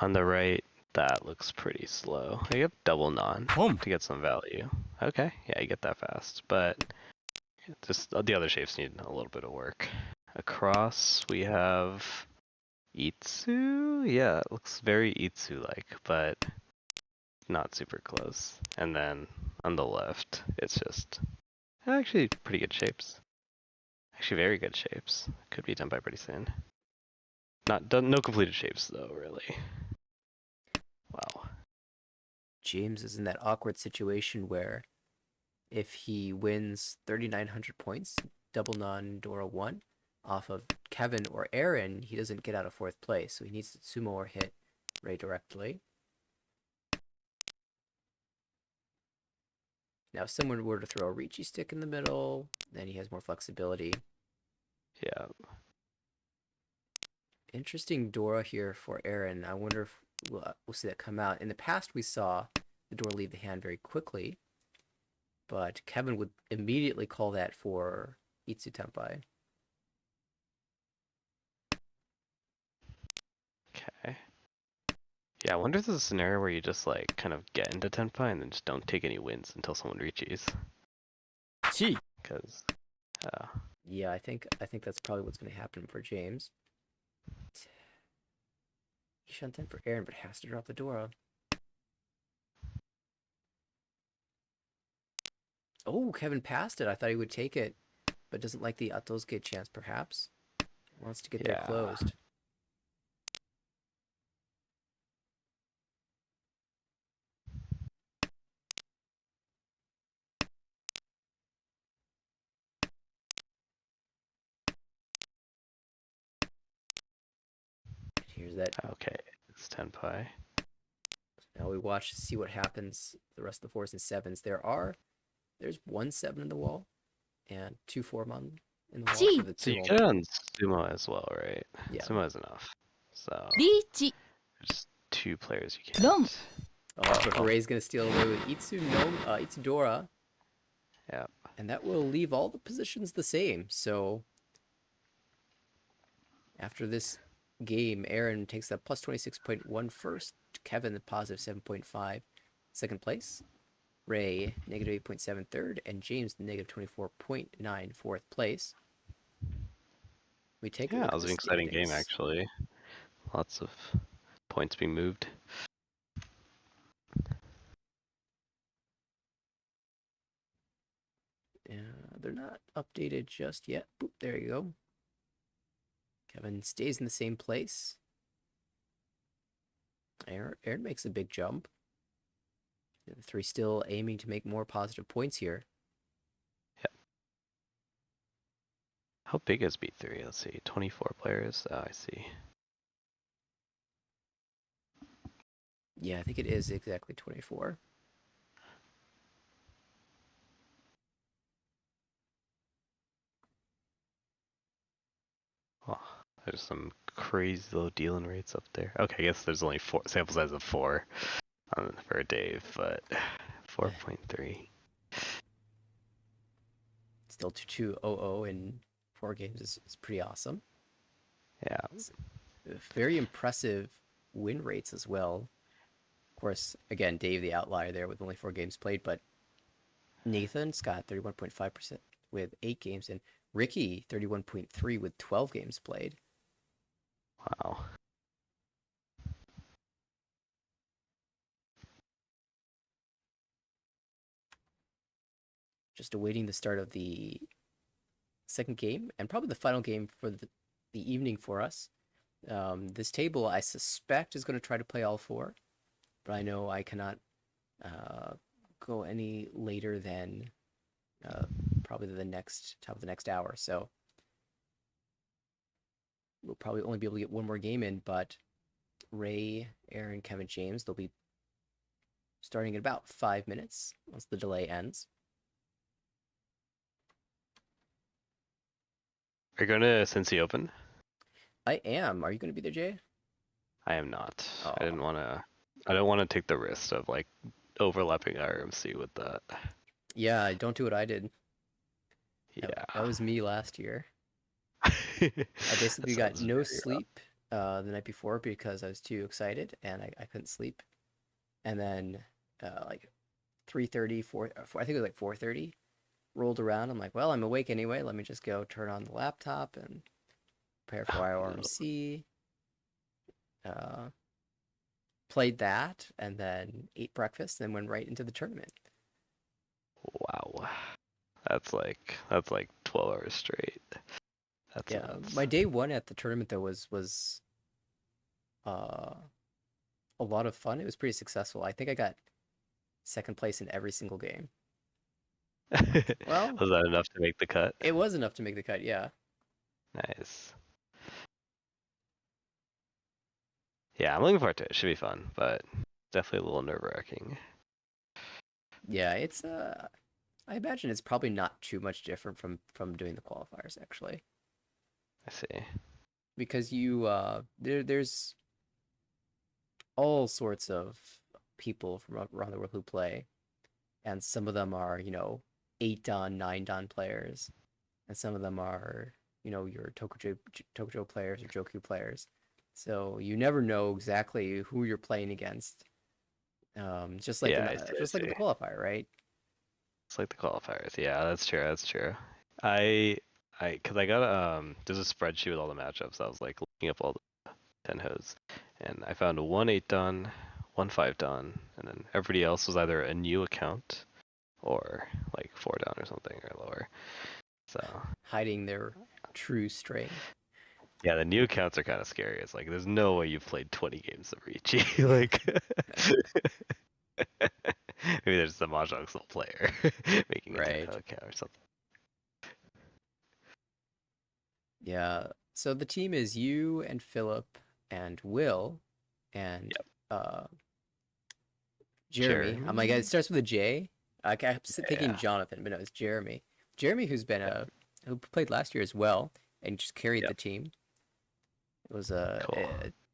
On the right, that looks pretty slow. I get double non Boom. to get some value. Okay, yeah, you get that fast, but just the other shapes need a little bit of work. Across, we have Itsu. Yeah, it looks very Itsu-like, but not super close. And then on the left, it's just actually pretty good shapes. Actually, very good shapes. Could be done by pretty soon. No completed shapes though, really. Wow. James is in that awkward situation where if he wins 3,900 points, double non Dora 1 off of Kevin or Aaron, he doesn't get out of fourth place. So he needs to sumo or hit Ray directly. Now, if someone were to throw a Ricci stick in the middle, then he has more flexibility. Yeah. Interesting Dora here for Aaron. I wonder if we'll see that come out. In the past, we saw the Dora leave the hand very quickly, but Kevin would immediately call that for Itsu Tenpai. Okay. Yeah, I wonder if there's a scenario where you just like kind of get into Tenpai and then just don't take any wins until someone reaches. Chi. Because, Yeah, I think that's probably what's going to happen for James. He shut 10 for Aaron, but has to drop the Dora. Oh, Kevin passed it. I thought he would take it, but doesn't like the Atosuke chance, perhaps. Wants to get there Yeah. closed. Here's that. Okay, it's Tenpai. Now we watch to see what happens. The rest of the 4s and 7s. There's 1 7 in the wall, and 2 4-mon in the wall for the So you sumo. get it on Sumo as well, right? Yeah. Sumo is enough. So リーチ there's 2 players you Dom. can't. Oh, but Ray's gonna steal away with Itsu Dora. Yeah. And that will leave all the positions the same. So after this game, Aaron takes that plus 26.1 first. Kevin, the positive 7.5 second place. Ray, negative 8.7 third. And James, negative 24.9 fourth place. We take a Yeah, look it at was the an exciting game standings. actually. Lots of points being moved. They're not updated just yet. Boop, there you go. Kevin stays in the same place. Aaron makes a big jump. The 3 still aiming to make more positive points here. How big is B3? Let's see, 24 players. Oh, I see. Yeah, I think it is exactly 24. There's some crazy low dealing rates up there. Okay, I guess there's only four sample size of 4 for Dave, but 4.3. Still 2-2-0-0 in 4 games is pretty awesome. Yeah. Very impressive win rates as well. Of course, again, Dave the outlier there with only 4 games played, but Nathan's got 31.5% with 8 games, and Ricky 31.3 with 12 games played. Wow. Just awaiting the start of the second game and probably the final game for the evening for us. This table, I suspect, is going to try to play all 4, but I know I cannot go any later than probably the top of the next hour. So we'll probably only be able to get 1 more game in, but Ray, Aaron, Kevin, James, they'll be starting in about 5 minutes once the delay ends. Are you going to Cincy Open? I am. Are you going to be there, Jay? I am not. Oh. I didn't want to. I don't want to take the risk of like overlapping RMC with that. Yeah, don't do what I did. Yeah. That was me last year. I I basically got no sleep the night before because I was too excited and I couldn't sleep. And then like 3:30, 4, I think it was like 4:30, rolled around. I'm like, well, I'm awake anyway. Let me just go turn on the laptop and prepare for IORMC. Played that and then ate breakfast and went right into the tournament. Wow. That's like 12 hours straight. That's nuts. My day 1 at the tournament though was a lot of fun. It was pretty successful. I think I got second place in every single game. Well, was that enough to make the cut? It was enough to make the cut, yeah. Nice. Yeah, I'm looking forward to it. It should be fun, but definitely a little nerve-wracking. Yeah, it's I imagine it's probably not too much different from doing the qualifiers actually. I see. Because you there's all sorts of people from around the world who play, and some of them are 8-dan, 9-dan players, and some of them are your Tokujo players or Joku players. So you never know exactly who you're playing against. Just like just like the qualifier, right? It's like the qualifiers. Yeah, that's true. That's true. Cause I got there's a spreadsheet with all the matchups. I was like looking up all the tenhos, and I found 1 8-dan, 1 5-dan, and then everybody else was either a new account or like 4-dan or something or lower. So hiding their true strength. Yeah, the new accounts are kind of scary. It's like there's no way you've played 20 games of Riichi. Like maybe there's the Mahjong Soul player making a Right. Tenho account or something. Yeah. So the team is you and Philip and Will and Jeremy. I'm like, it starts with a J. I kept thinking Jonathan, but no, it's Jeremy. Jeremy, who's been who played last year as well and just carried the team. It was Cool.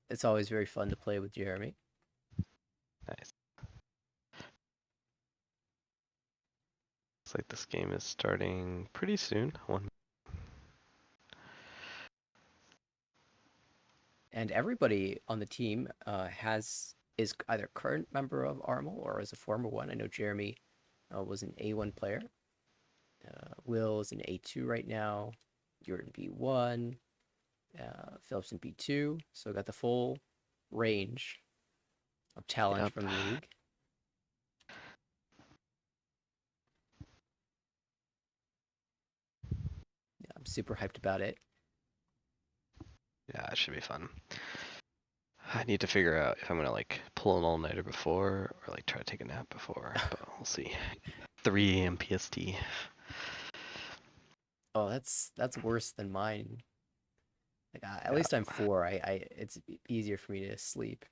It's always very fun to play with Jeremy. Nice. Looks like this game is starting pretty soon. And everybody on the team is either current member of Armel or is a former one. I know Jeremy was an A1 player. Will is an A2 right now. You're in B1. Philip's in B2. So we got the full range of talent from the league. Yeah, I'm super hyped about it. Yeah, it should be fun. I need to figure out if I'm gonna like pull an all-nighter before or like try to take a nap before, but we'll see. 3 a.m. PST. Oh, that's worse than mine. Like at least I'm 4. It's easier for me to sleep.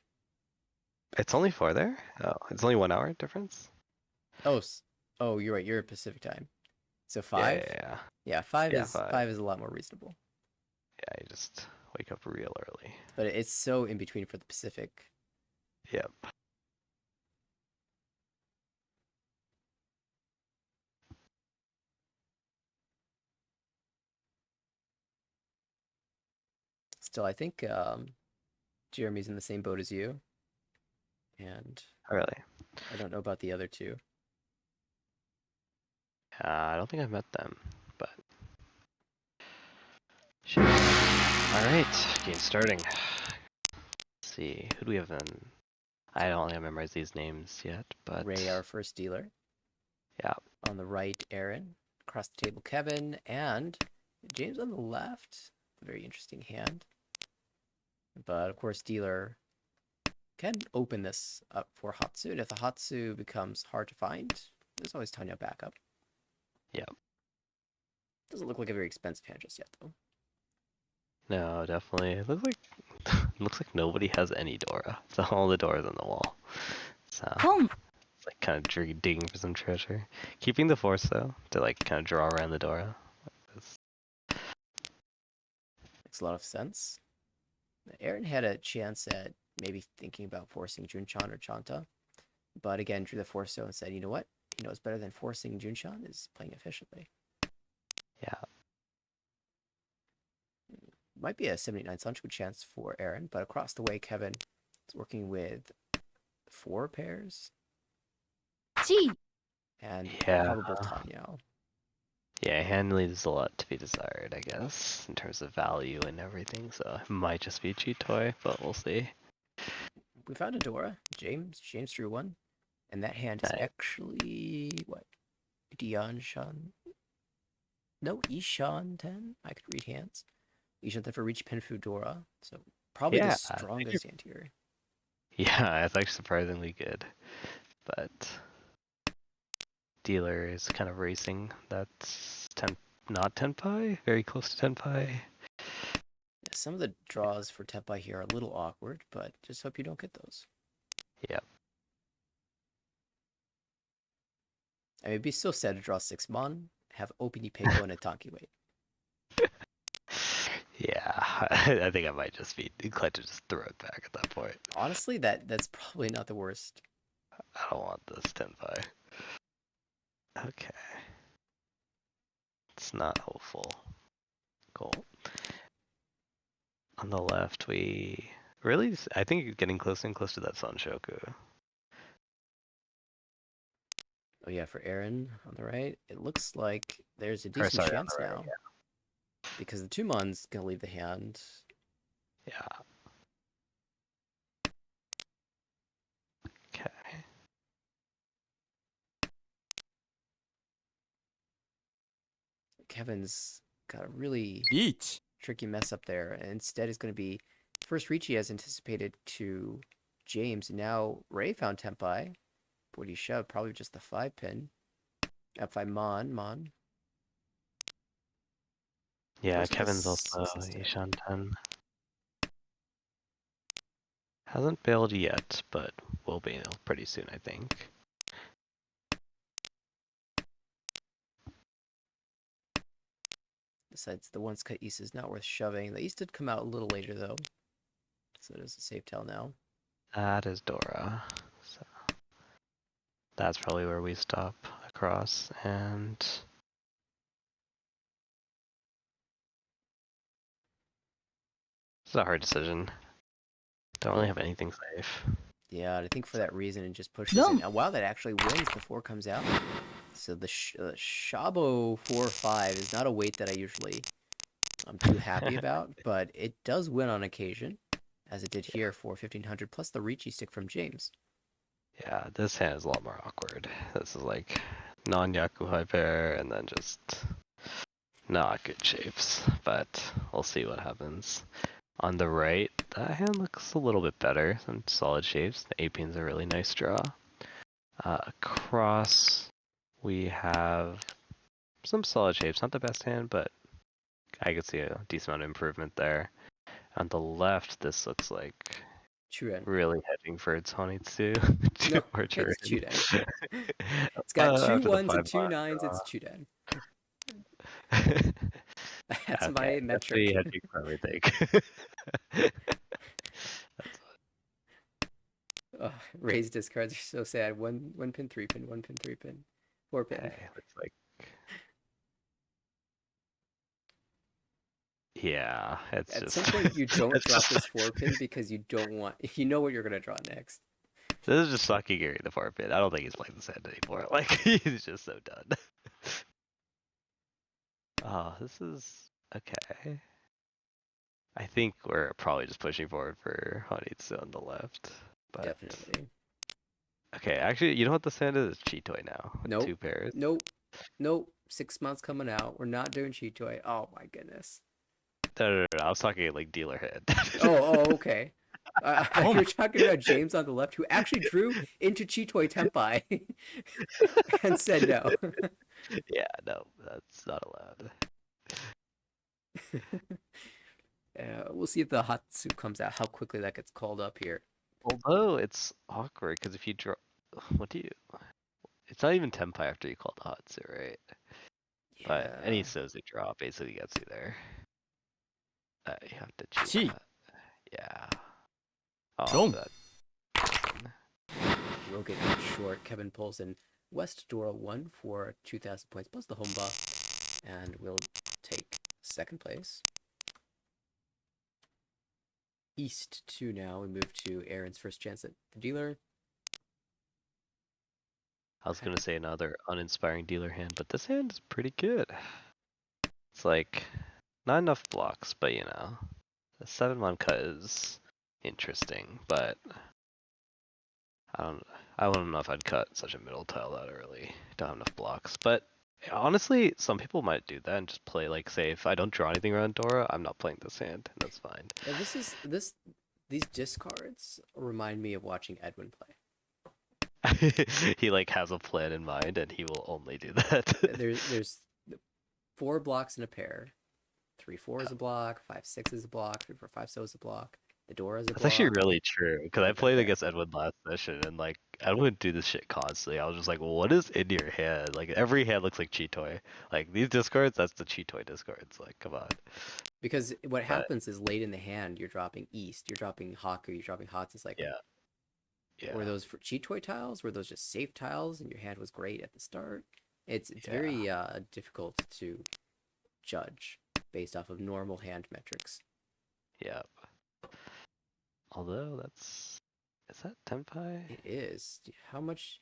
It's only 4 there? Oh, it's only 1 hour difference? Oh, you're right. You're in Pacific time. So 5? Yeah. Yeah, 5 is 5 is a lot more reasonable. Yeah, you just wake up real early. But it's so in between for the Pacific. Yep. Still, I think Jeremy's in the same boat as you, and Oh, really? I don't know about the other two. I don't think I've met them, but. Shit. All right, game starting. Let's see, who do we have in? I don't think I memorized these names yet, but Ray, our first dealer. yeah. On the right, Aaron. Across the table, Kevin, and James on the left. Very interesting hand. But of course, dealer can open this up for Hatsu. And if the Hatsu becomes hard to find, there's always Tanya backup. Yep. Doesn't look like a very expensive hand just yet, though. No, definitely. It looks like nobody has any Dora. So all the doors on the wall. So Pong. it's like kind of digging for some treasure. Keeping the force though to like kind of draw around the Dora. Makes a lot of sense. Aaron had a chance at maybe thinking about forcing Junchan or Chanta, but again drew the force zone and said, you know what? He knows better than forcing Junchan is playing efficiently. Yeah. Might be a 79 Sancho chance for Aaron, but across the way, Kevin is working with 4 pairs Chi. and Yeah. probable Tanya. Yeah, hand leaves a lot to be desired, I guess, in terms of value and everything. So it might just be a cheat toy, but we'll see. We found a Dora. James drew one, and that hand is Nice. actually what? Dion Shan? No, Ishan 10. I could read hands. Ishan 10 for Reach Penfu Dora. So probably Yeah, the I think strongest hand here. Yeah, it's actually surprisingly good. But dealer is kind of racing. That's 10, not 10 pi, very close to 10 pi. Yeah, some of the draws for Tepai here are a little awkward, but just hope you don't get those. Yep. I mean, it'd be so sad to draw 6 Mon, have Opini Peiko and a Tanki wait. Yeah, I think I might just be inclined to just throw it back at that point. Honestly, that's probably not the worst. I don't want this 10 pi. Okay. It's not hopeful. Cool. On the left, we really, I think getting closer and closer to that Sanshoku. Oh yeah, for Aaron on the right, it looks like there's a Or, decent sorry, on chance the right, now. Because the 2 Mon's gonna leave the hand. Yeah. Okay. Kevin's got a really リーチ tricky mess up there. And instead, it's going to be first Ricci as anticipated to James. And now Ray found Tempai. What he shoved? Probably just the 5 pin. F5 Mon. Yeah, Goes with the Kevin's also 6 instead. Ishan 10. Hasn't bailed yet, but will bail pretty soon, I think. Besides, the once cut East is not worth shoving. The East did come out a little later, though. So it is a safe tell now. That is Dora. So that's probably where we stop across. And it's a hard decision. Don't really have anything safe. Yeah, I think for that reason, it just pushes No. it. Now, wow, that actually wins. The 4 comes out. So the Shabo 4-5 is not a weight that I'm too happy about, but it does win on occasion, as it did here for 1500, plus the Ricci stick from James. Yeah, this hand is a lot more awkward. This is like non-Yakuhai pair and then just not good shapes. But we'll see what happens. On the right, that hand looks a little bit better. Some solid shapes. The 8-pin's a really nice draw. Across, we have some solid shapes. Not the best hand, but I could see a decent amount of improvement there. On the left, this looks like Churen. really heading for its Honitsu. No, or it's Churin. Chuden. It's got 2 after the 1s and 5 2 line 9s. draw. It's Chuden. That's Okay, my that's the metric. hedging for everything. That's Oh, raised discards are so sad. One pin, 3 pin, 1 pin, 3 pin, 4 pin. okay. Looks like yeah. It's At just some point, you don't it's drop just this 4 pin because you don't want. You know what you're gonna draw next. this is just sucking Gary the 4-pin. I don't think he's playing this hand anymore. Like he's just so done. Oh, this is okay. I think we're probably just pushing forward for Honitsu on the left. But Definitely. okay, actually, you know what this hand is? It's Chitoy now with Nope. 2 pairs. Nope. Nope. 6 months coming out. We're not doing cheat toy. Oh my goodness. No. I was talking like dealer hand. Oh, okay. You're talking about James on the left, who actually drew into Chitoi Tenpai and said no. Yeah, no, that's not allowed. We'll see if the Hatsu comes out, how quickly that gets called up here. Although it's awkward because if you draw, what do you? It's not even Tenpai after you call the Hatsu, right? But any Yeah. Sozu draw basically gets you there. You have to cheat Cheat. that. Yeah. Oh, Boom. that. We'll get short. Kevin pulls in West Dora 1 for 2,000 points plus the home buff. And we'll take second place. East 2 now. We move to Aaron's first chance at the dealer. I was gonna say another uninspiring dealer hand, but this hand is pretty good. It's like not enough blocks, but you know, the 7-1 cut is interesting, but I wouldn't know if I'd cut such a middle tile that early. Don't have enough blocks, but honestly, some people might do that and just play like, say, if I don't draw anything around Dora, I'm not playing this hand, and that's fine. Yeah, these discards remind me of watching Edwin play. He like has a plan in mind, and he will only do that. There's 4 blocks in a pair. 3-4 is a block. 5-6 is a block. 3-4-5 so is a block. The Dora is a That's block. actually really true because I Right played there. against Edwin last session, and like Edwin would do this shit constantly. I was just like, well, what is in your hand? Like every hand looks like Cheetoy. Like these discards, that's the Cheetoy discards. Like, come on. Because what But happens is late in the hand, you're dropping East, you're dropping Haku, you're dropping Hots. It's like, yeah, were those for cheat toy tiles? Were those just safe tiles and your hand was great at the start? It's Yeah. very difficult to judge based off of normal hand metrics. yeah. Although is that Tenpai? It is. How much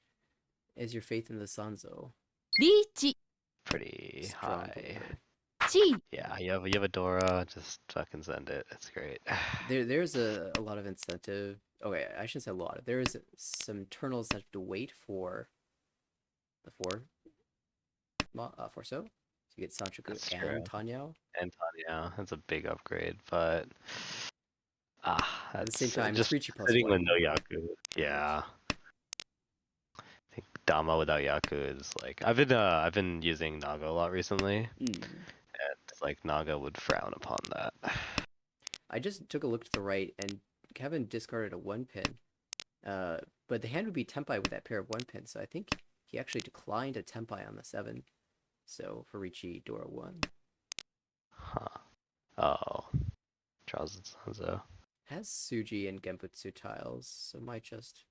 is your faith in the Sanzo? リーチ Pretty Strong high. believer. チー Yeah, you have a Dora. Just fucking send it. It's great. There's a lot of incentive. Okay, I shouldn't say a lot. There is some internal incentive to wait for the for so. So you get Sanchoku That's and true. Tanyao. And Tanya, that's a big upgrade, but At the that's same time, just it's Ricci plus sitting with 1. no Yaku. Yeah. I think Dama without Yaku is like I've been using Naga a lot recently, and it's like Naga would frown upon that. I just took a look to the right, and Kevin discarded a 1-pin. But the hand would be Tenpai with that pair of 1 pins, so I think he actually declined a Tenpai on the 7. So for Ricci, Dora 1. Huh. Oh. Charles and Sanzo. Has Suji and Genbutsu tiles, so might just...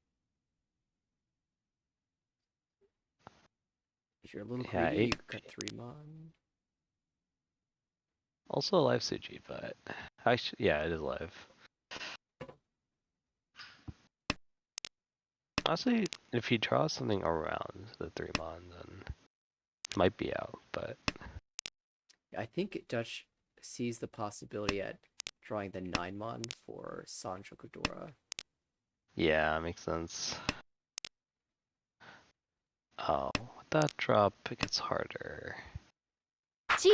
If you're a little Yeah, greedy, you 8. could cut 3 mon. Also a live Suji, but actually, yeah, it is live. Honestly, if he draws something around the 3 mon, then it might be out, but I think Dutch sees the possibility at drawing the 9 mon for Sanchoku Dora. yeah, makes sense. Oh, with that drop, it gets harder. チ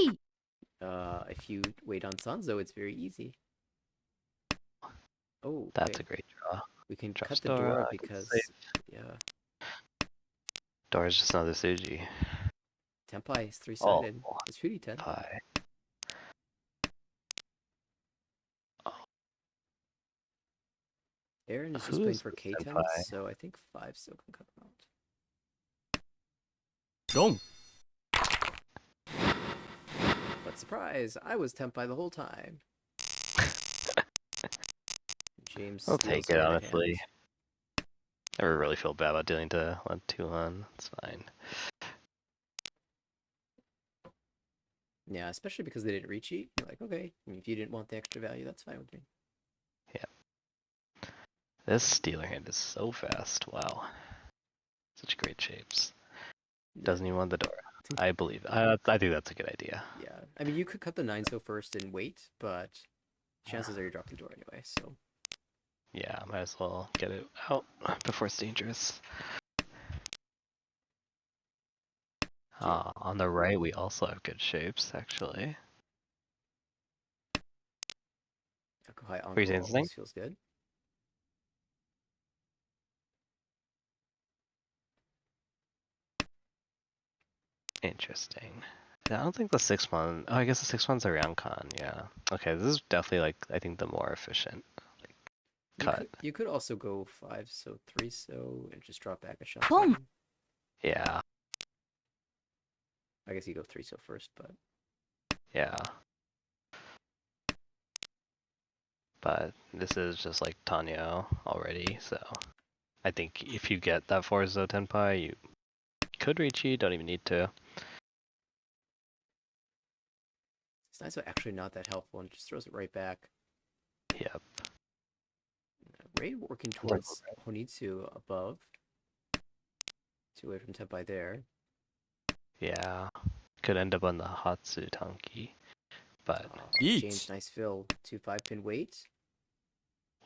ー If you wait on Sanzo, it's very easy. Oh, That's okay. a great draw. We can Drops cut the Dora, Dora I can because, save. yeah, Dora's just another Suji. Tenpai is 3 Oh, sided. It's Hootie 10. Pi. Aaron is just Who playing is for this K10, Tenpai? so I think 5 still can cut him out. ロン But But surprise, I was Tenpai the whole time. James I'll steals take it, away the honestly. hand. Never really feel bad about dealing to 1-2-1. It's fine. Yeah, especially because they didn't recheat. You're like, okay, if you didn't want the extra value, that's fine with me. This stealer hand is so fast. Wow. Such great shapes. Doesn't even want the door. I believe. I think that's a good idea. Yeah, I mean, you could cut the 9-so first and wait, but chances are you drop the door anyway, so. Yeah, might as well get it out before it's dangerous. On the right, we also have good shapes, actually. Yakuhai Were you saying Anko something? always feels good. Interesting. I don't think the 6-1. Oh, I guess the 6-1's a round con. Yeah. Okay, this is definitely like I think the more efficient cut. You could also go 5-so, 3-so, and just drop back a shot. Boom. Yeah. I guess you go 3-so first, but Yeah. But this is just like Tanyo already, so I think if you get that 4-so Tenpai, you could reach it, don't even need to. it's nice, but actually not that helpful, and just throws it right back. Yep. Ray working towards Honitsu above. 2 away from Tenpai there. Yeah. Could end up on the Hatsu Tanki. But James, Eat. nice fill. 2 5-pin weight.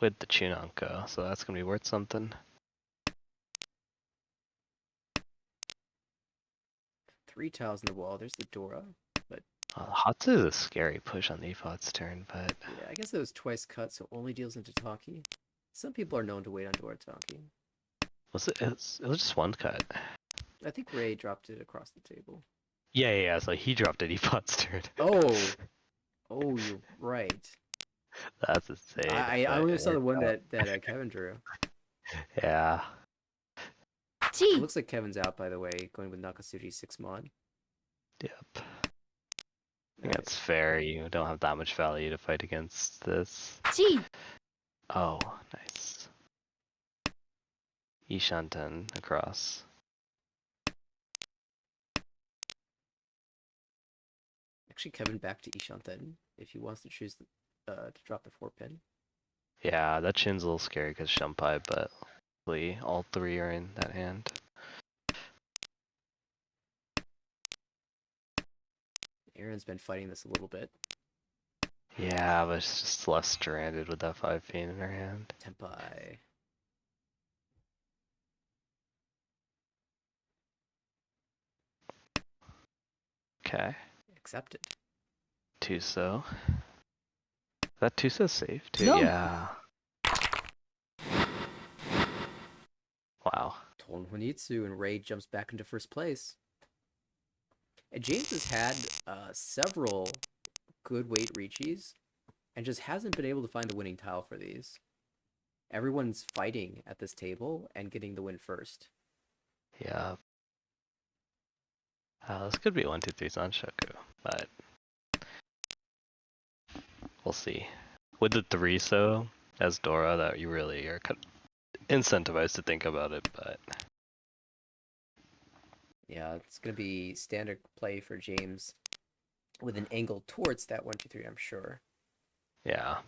with the Chunanko, so that's gonna be worth something. 3 tiles in the wall. There's the Dora. Hatsu is a scary push on the Epot's turn, but Yeah, I guess it was twice cut, so only deals into Taki. Some people are known to wait on Dora Taki. it was just one cut. I think Ray dropped it across the table. Yeah, so he dropped it Epot's turn. Oh! Oh, you're right. That's insane. I but only it saw the worked one out. that Kevin drew. Yeah. It G. looks like Kevin's out, by the way, going with Nakatsuji 6 mod. Yep. I think that's fair. You don't have that much value to fight against this. G. Oh, nice. Ishanten across. Actually, Kevin back to Ishanten if he wants to choose to drop the 4-pin. Yeah, that chin's a little scary because Shumpai, but hopefully all three are in that hand. Aaron's been fighting this a little bit. Yeah, but it's just less stranded with that 5-pin in her hand. Tenpai. Okay. Accepted. Tuso. Is that Tuso safe too? No. Yeah. Wow. Ton Honitsu, and Ray jumps back into first place. And James has had several good weight reaches and just hasn't been able to find the winning tile for these. Everyone's fighting at this table and getting the win first. Yeah. This could be 1-2-3 Sanshoku, but we'll see. With the 3-so as Dora, that you really are incentivized to think about it, but Yeah, it's going to be standard play for James with an angle towards that 1-2-3, I'm sure. yeah.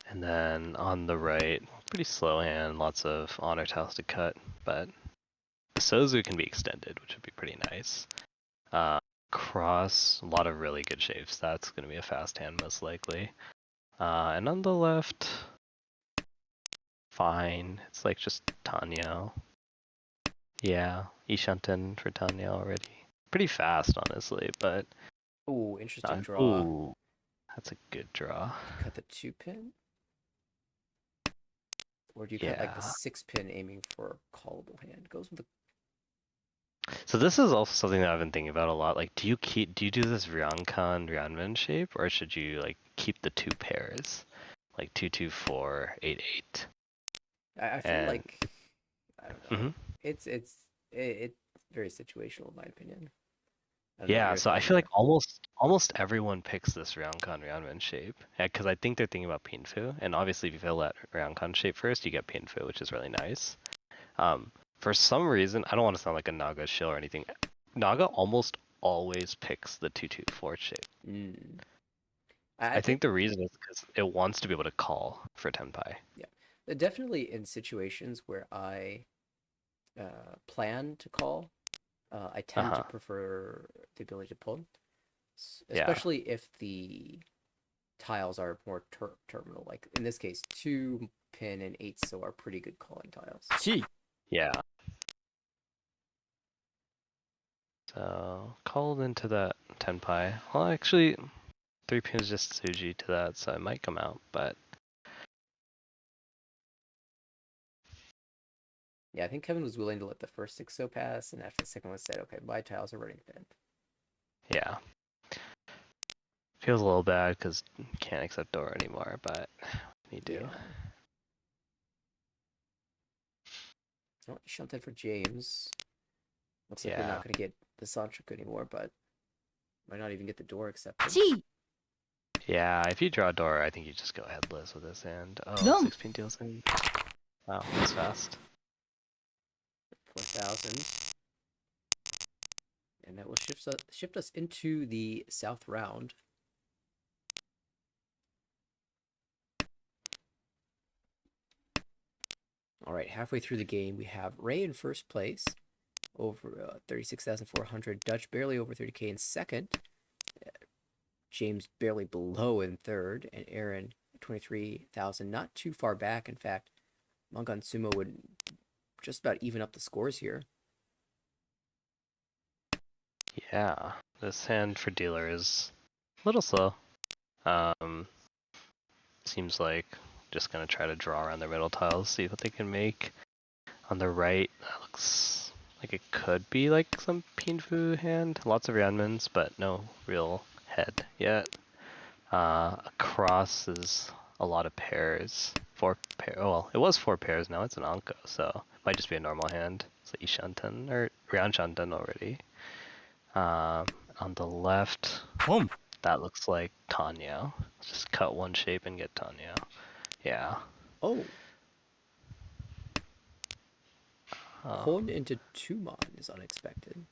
And then on the right, pretty slow hand, lots of honor tiles to cut, but the Sozu can be extended, which would be pretty nice. Cross, a lot of really good shapes. That's going to be a fast hand most likely. And on the left, fine. It's like just Tanyo. Yeah, Ishanten for Tanyo already. Pretty fast, honestly, but Ooh, interesting draw. Ooh, that's a good draw. Cut the 2-pin? Or do you cut like the Yeah. 6-pin aiming for a callable hand? Goes with the So this is also something that I've been thinking about a lot. Like, do you do this Ryankan Ryanman shape, or should you like keep the 2 pairs, like 2-2-4, 8-8? I feel And- like I don't know. Mhm. It's very situational in my opinion. I don't know what Yeah, your so I thoughts feel like are. almost everyone picks this Ryangkan Ryanman shape. Yeah, because I think they're thinking about Pinfu, and obviously if you fill that Ryangkan shape first, you get Pinfu, which is really nice. For some reason, I don't want to sound like a Naga shill or anything. Naga almost always picks the 2/2 shape. Mm. I I think think, the reason is because it wants to be able to call for Tenpai. yeah, definitely in situations where I plan to call, I tend to Uh-huh. prefer the ability to pull, Yeah. especially if the tiles are more terminal. Like in this case, 2 pin and 8 so are pretty good calling tiles. 地 Yeah. So called into that Tenpai. Well, actually, 3 pins just Suji to that, so it might come out, but Yeah, I think Kevin was willing to let the first 6 so pass, and after the second one said, okay, my tiles are running thin. yeah. Feels a little bad because can't accept Dora anymore, but we do. Yeah. Not shunted for James. Looks like we're Yeah. not going to get the Sanchuk anymore, but might not even get the door accepted. 地 Yeah, if you draw Dora, I think you just go headless with this hand. Oh, No. 6 pin deals in. Wow, that's fast. 4,000. And that will shift us into the south round. All right, halfway through the game, we have Ray in first place, over 36,400. Dutch barely over 30K in second. James barely below in third, and Aaron 23,000, not too far back. In fact, Mangan Sumo would just about even up the scores here. Yeah, this hand for dealer is a little slow. Seems like just gonna try to draw around their middle tiles, see what they can make. On the right, that looks like it could be like some Pinfu hand. Lots of Ryanmans, but no real head yet. Across is a lot of pairs. 4 pair. Oh, well, it was 4 pairs. Now it's an Anko, so it might just be a normal hand. It's like Ishanten or Ryanshanten already. On the left, ポン that looks like Tanya. Just cut one shape and get Tanya. Yeah. Oh, Oh. Horn into Tumon is unexpected.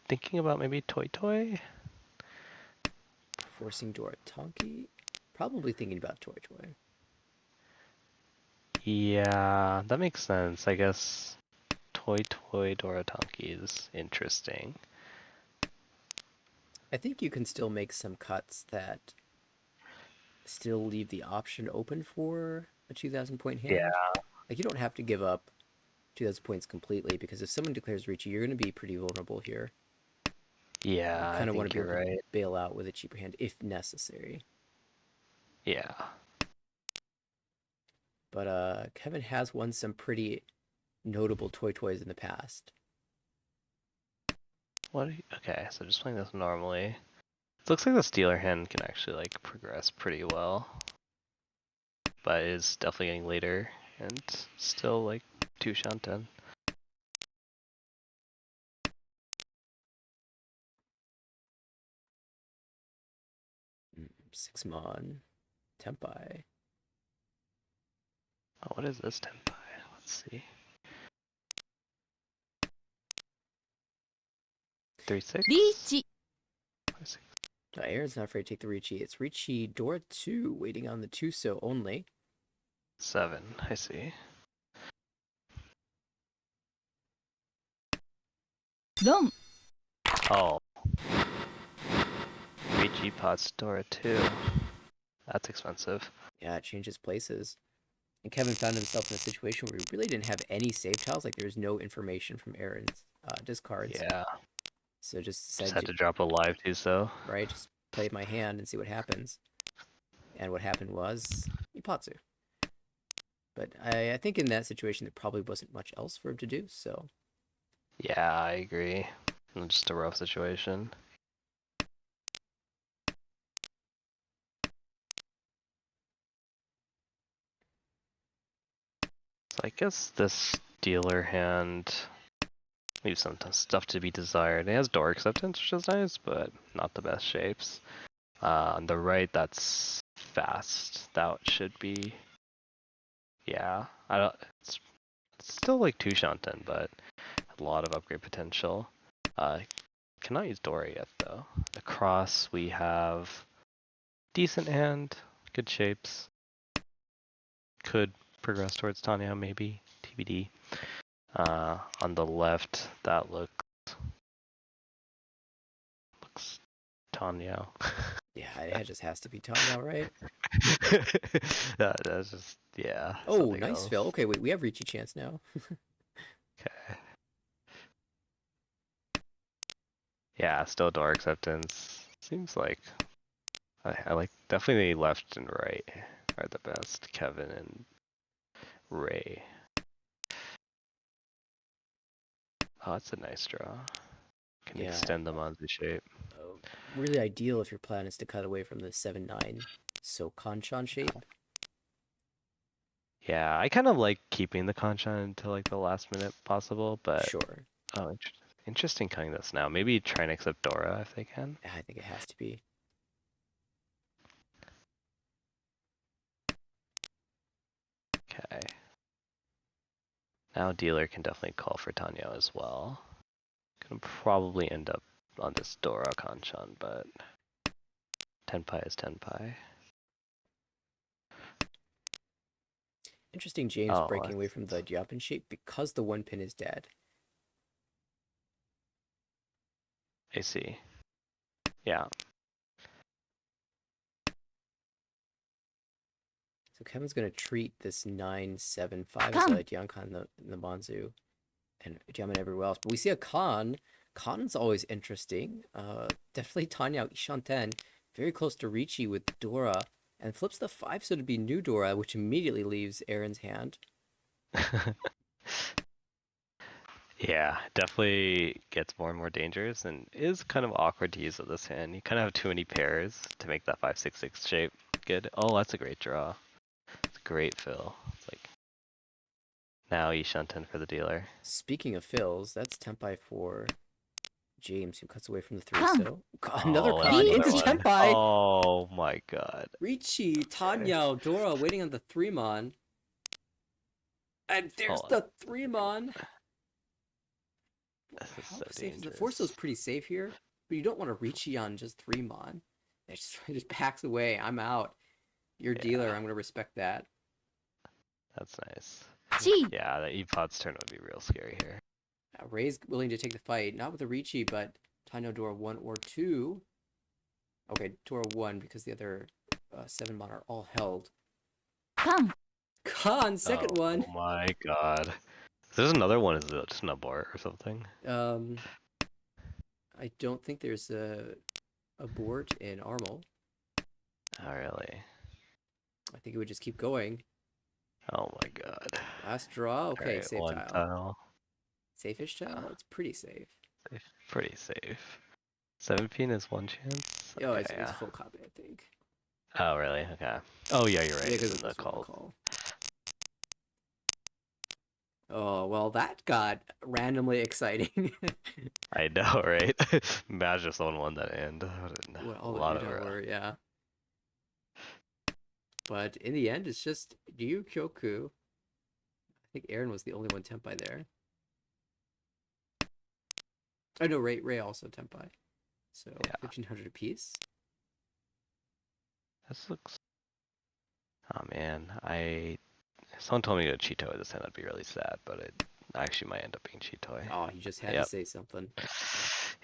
Thinking about maybe Toy Toy. Forcing Doratonki. Probably thinking about Toy Toy. Yeah, that makes sense. I guess Toy Toy Doratanki is interesting. I think you can still make some cuts that still leave the option open for a 2,000 point hand. Yeah. Like, you don't have to give up 2,000 points completely, because if someone declares Ricci, you're going to be pretty vulnerable here. Yeah, You I kind of want think to be you're able to right. bail out with a cheaper hand if necessary. Yeah. But Kevin has won some pretty notable Toy Toys in the past. Okay, so just playing this normally. It looks like the Stealer hand can actually like progress pretty well. But is definitely getting later and still like 2 Shanten. Six Mon, Tempai. Oh, what is this Tenpai? Let's see. 3/6? リーチ Aaron's not afraid to take the Ricci. It's Ricci Dora 2, waiting on the 2 so only. 7, I see. ロン Oh. Ricci Pots Dora 2. That's expensive. Yeah, it changes places. And Kevin found himself in a situation where he really didn't have any save tiles. Like, there's no information from Aaron's discards. Yeah. So just Just said, had to drop a live too, so. right, just play my hand and see what happens. And what happened was Ipatsu. But I think in that situation, there probably wasn't much else for him to do, so. Yeah, I agree. Just a rough situation. So I guess this dealer hand leave some stuff to be desired. It has door acceptance, which is nice, but not the best shapes. On the right, that's fast. That should be, yeah. I don't. It's still like two Shanten, but a lot of upgrade potential. Cannot use Dora yet though. Across we have decent hand, good shapes. Could progress towards Tanya maybe, TBD. On the left, that looks Tanya. Yeah, it just has to be Tanya, right? That's just, yeah. Oh, something nice else. fill. Okay, wait, we have Ricci chance now. Okay. Yeah, still door acceptance. Seems like I like definitely left and right are the best. Kevin and Ray. Oh, that's a nice draw. Can Yeah. extend them onto shape. Really ideal if your plan is to cut away from the 7-9 so Kanchan shape. Yeah, I kind of like keeping the Kanchan until like the last minute possible, but Sure. oh, interesting cutting this now. Maybe try and accept Dora if they can. I think it has to be. Okay. Now dealer can definitely call for Tanyo as well. Gonna probably end up on this Dora Kanchan, but Tenpai is Tenpai. Interesting, James Oh, breaking away from the Japan shape because the one pin is dead. I see. Yeah. So Kevin's going to treat this 9-7-5 as Come. a Diankan in the Manzu and Jamin everywhere else. But we see a Khan. Khan's always interesting. Definitely Tanya Ishanten, very close to Ricci with Dora, and flips the 5 so to be new Dora, which immediately leaves Aaron's hand. Yeah, definitely gets more and more dangerous and is kind of awkward to use with this hand. You kind of have too many pairs to make that 5-6-6 shape good. Oh, that's a great draw. It's a great fill. It's like now Ishanten for the dealer. Speaking of fills, that's Tenpai for James, who cuts away from the 3. Come. So another Oh, Khan another into one. Tenpai. Oh my god. Ricci, Tanya, Dora waiting on the 3-mon. And there's Hold on. the 3-mon. This is How so safe is the dangerous. Forso's pretty safe here, but you don't want to Ricci on just 3-mon. It just backs away. I'm out. Your dealer, I'm gonna respect that. That's nice. G. Yeah, the E-Pod's turn would be real scary here. Ray's willing to take the fight, not with a Ricci, but Tanya Dora 1 or 2. Okay, Dora 1 because the other 7-mon are all held. Come. Khan, second one. Oh my god. There's another one, is it just an abort or something? I don't think there's a board in Armel. Oh really? I think it would just keep going. Oh my god. Last draw. Okay, Alright, safe one tile. tile. Safe-ish tile? It's pretty safe. Pretty safe. 17 is one chance? Oh, Okay, it's yeah. full copy, I think. Oh really? Okay. Oh yeah, you're right. Yeah, It's because in it's the the call. call. Oh, well, that got randomly exciting. I know, right? Imagine if someone won that end. What A all the lot of Udo were, yeah. But in the end, it's just Ryu Kyoku. I think Aaron was the only one Tenpai there. Oh no, Ray also Tenpai. So Yeah. 1,500 apiece. This looks. Oh man, someone told me to go Cheeto at this hand. That'd be really sad, but it actually might end up being Cheetoy. Oh, you just had to say something.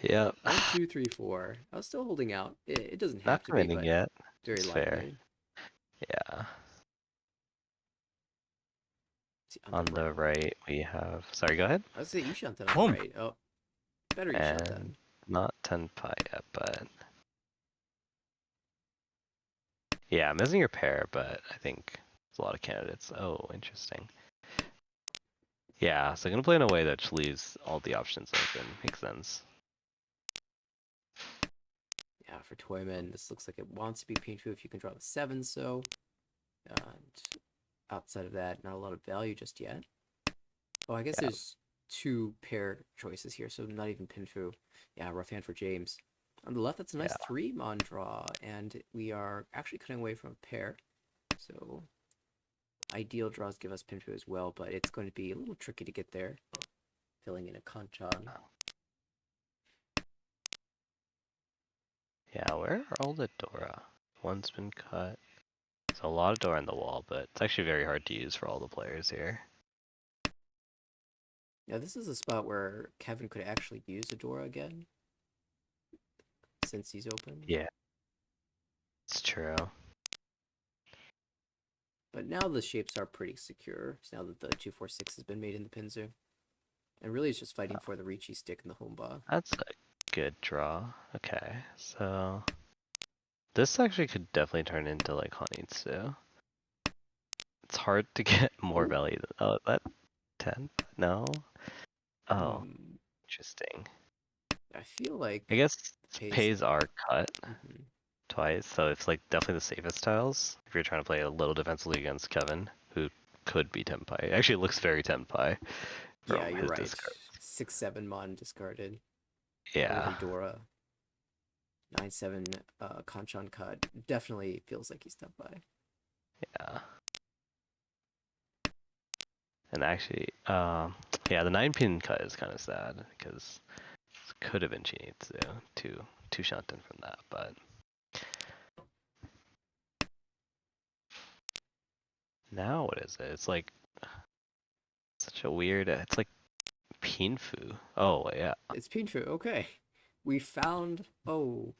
Yep. 1, 2, 3, 4. I was still holding out. It doesn't have Not to be, committing but yet. very It's likely. fair. Yeah. See, On the right, we have. Sorry, go ahead. I would say Ishanten on Boom. the right. Oh, better Ishanten. And not Tenpai yet, but. Yeah, I'm missing your pair, but I think there's a lot of candidates. Oh, interesting. Yeah, so I'm gonna play in a way that just leaves all the options open. Makes sense. Yeah, for Toyman, this looks like it wants to be painful if you can draw the 7, so. And outside of that, not a lot of value just yet. Oh, I guess Yeah. there's two pair choices here, so not even Pinfu. Yeah, rough hand for James. On the left, that's a nice Yeah. 3-mon draw, and we are actually cutting away from a pair. So ideal draws give us Pinfu as well, but it's going to be a little tricky to get there. Filling in a Kanchan. Yeah, where are all the Dora? One's been cut. There's a lot of Dora on the wall, but it's actually very hard to use for all the players here. Now this is a spot where Kevin could actually use Adora again, since he's open. Yeah. It's true. But now the shapes are pretty secure, now that the 2-4-6 has been made in the Pinzu. And really it's just fighting for the Ricci stick in the Homba. That's a good draw. Okay, so this actually could definitely turn into like Honeytsu. It's hard to get more Ooh. value. Oh, that 10? No? Oh, Hmm, interesting. I feel like I guess Pays- pays are cut Mhm. twice, so it's like definitely the safest tiles if you're trying to play a little defensively against Kevin, who could be Tenpai. Actually, it looks very Tenpai from Yeah, you're his right. discard. 6-7 mon discarded. Yeah, With Adora. 9-7 Kanchan cut. Definitely feels like he's done by. yeah. And actually, yeah, the 9-pin cut is kind of sad because it could have been Chinitsu to Shanten from that, but now what is it? It's like such a weird. It's like Pinfu. Oh yeah. It's Pinfu, okay. We found No,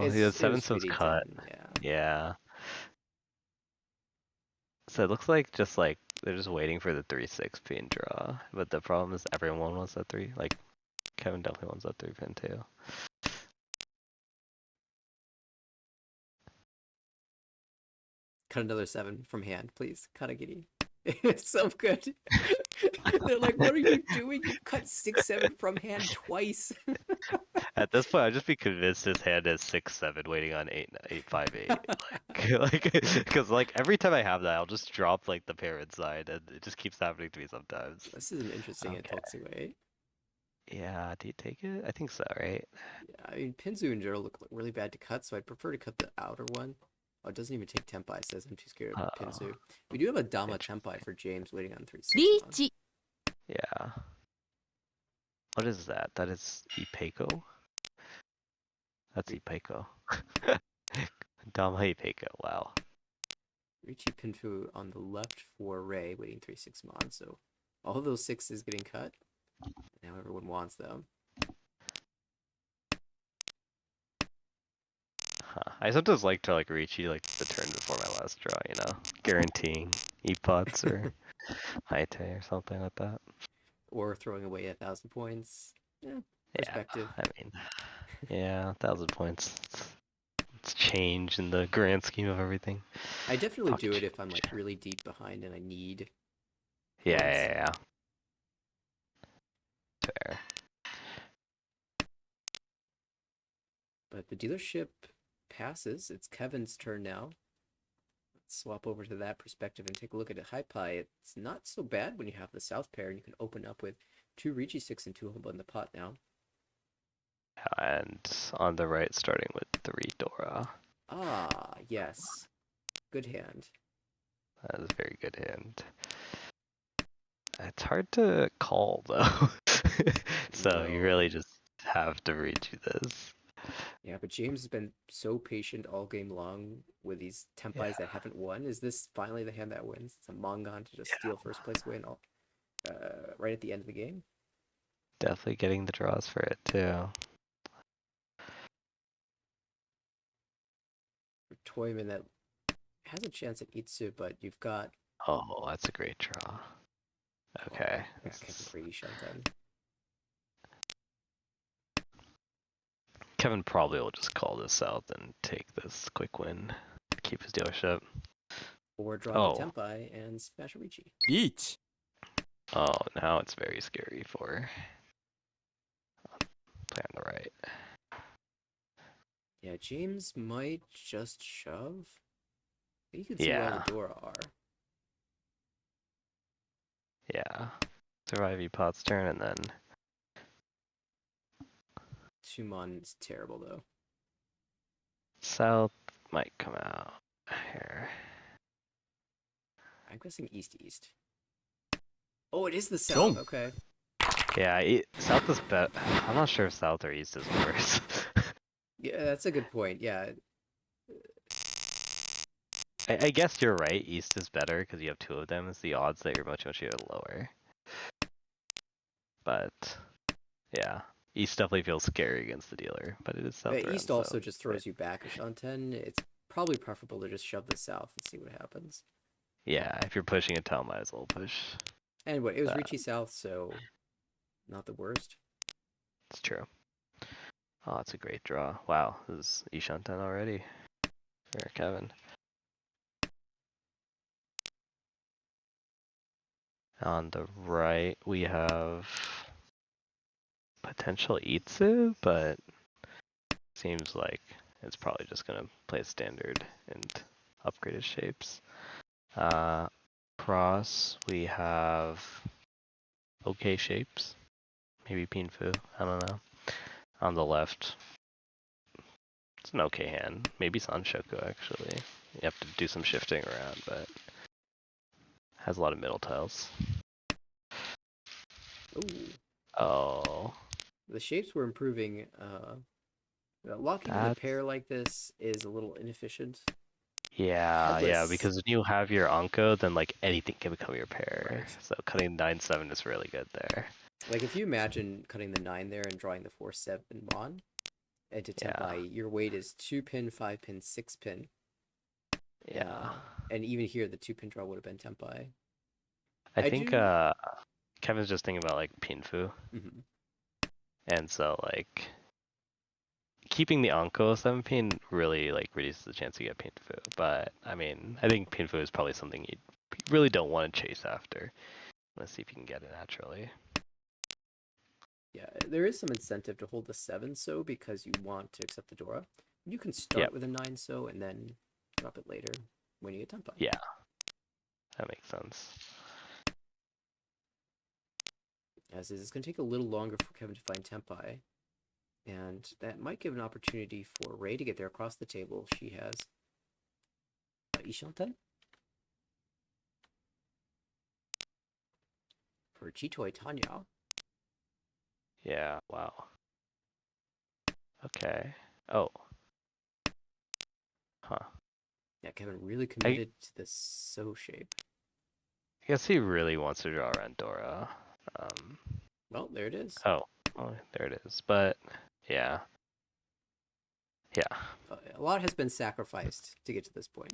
it's the it 7 was was pretty cut. done, yeah. Yeah. So it looks like just like they're just waiting for the 3-6 pin draw, but the problem is everyone wants that 3. Like Kevin definitely wants that 3 pin too. Cut another 7 from hand, please. Katagiri. It's so good. They're like, what are you doing? You cut 6-7 from hand twice. At this point, I'd just be convinced his hand is 6-7, waiting on 8-5-8. Like, because like every time I have that, I'll just drop like the pair inside, and it just keeps happening to me sometimes. This is an interesting Okay. Totsuway. Yeah, do you take it? I think so, right? Yeah, I mean, Pinzu and Jiro look really bad to cut, so I'd prefer to cut the outer one. Oh, it doesn't even take Tempai, says I'm too scared of Pinzu. We do have a Dama Tempai for James waiting on 3-6. リーチ Yeah. What is that? That is Ipeiko? That's Ipeiko. Dama Ipeiko, wow. Ricci Pinfu on the left for Ray, waiting 3-6 mon. So all of those 6s getting cut. Now everyone wants them. Huh. I sometimes like to like Ricci like the turn before my last draw, you know? Guaranteeing E-pots or Haite or something like that. Or throwing away 1,000 points. Yeah, perspective. Yeah, I mean, yeah, 1,000 points. It's change in the grand scheme of everything. I definitely Pocket do it if I'm change. like really deep behind and I need Yeah, points. yeah. Fair. But the dealership passes. It's Kevin's turn now. Let's swap over to that perspective and take a look at it. High Pie. It's not so bad when you have the south pair and you can open up with 2 Ricci 6 and 2 Homba in the pot now. And on the right, starting with 3 Dora. Ah, yes. Good hand. That is a very good hand. It's hard to call though. So you really No. just have to read you this. Yeah, but James has been so patient all game long with these Tempais that haven't won. Is this finally the hand that wins? It's a Mongon to just steal first place win all, right at the end of the game. Definitely getting the draws for it too. For Toyman that has a chance at Itsu, but you've got Oh, that's a great draw. Okay. yeah, This Kevin is- Brady Shantan. Kevin probably will just call this out and take this quick win. Keep his dealership. Or draw Oh. the Tempai and smash a Ricci. リーチ Oh, now it's very scary for play on the right. Yeah, James might just shove. You can see why Yeah. the Dora are. Yeah. survive Pot's turn, and then 2-mon is terrible though. South might come out here. I'm guessing east. Oh, it is the south. Boom. Okay. Yeah, South is better. I'm not sure if South or East is worse. Yeah, that's a good point. Yeah. I guess you're right. East is better because you have two of them. It's the odds that you're much lower. But yeah, East definitely feels scary against the dealer. But it is South around, East also so just throws you back a Shanten. It's probably preferable to just shove the south and see what happens. yeah, if you're pushing a town, might as well push. And what, it was that. Ricci south, so not the worst. It's true. Oh, it's a great draw. Wow, this is Ishanten already for Kevin. On the right, we have potential Itsu, but seems like it's probably just gonna play standard and upgraded shapes. Cross, we have okay shapes. Maybe Pinfu, I don't know. On the left, it's an okay hand. Maybe Sanshoku actually. You have to do some shifting around, but has a lot of middle tiles. Ooh. Oh, The shapes were improving. Locking in the that's pair like this is a little inefficient. yeah, Headless. because when you have your Anko, then like anything can become your pair. Right. So cutting 9-7 is really good there. Like if you imagine cutting the 9 there and drawing the 4-7 Mon into Yeah. Tenpai, your weight is 2-pin, 5-pin, 6-pin. Yeah. And even here, the 2-pin draw would have been Tenpai. I think do. Kevin's just thinking about like Pinfu. Mhm. And so like keeping the Anko 7-pin really like reduces the chance you get Pinfu. But I mean, I think Pinfu is probably something you really don't want to chase after. Let's see if you can get it naturally. Yeah, there is some incentive to hold the 7 so because you want to accept the Dora. You can start Yep. with a 9 so and then drop it later when you get Tenpai. Yeah. That makes sense. As is, it's going to take a little longer for Kevin to find Tenpai. And that might give an opportunity for Ray to get there across the table. She has Ishanten for Chitoi Tanya. Yeah, wow. Okay. Oh. Huh. Yeah, Kevin really committed to the so shape. I guess he really wants to draw around Dora. Well, there it is. Oh, there it is. But yeah. Yeah. A lot has been sacrificed to get to this point.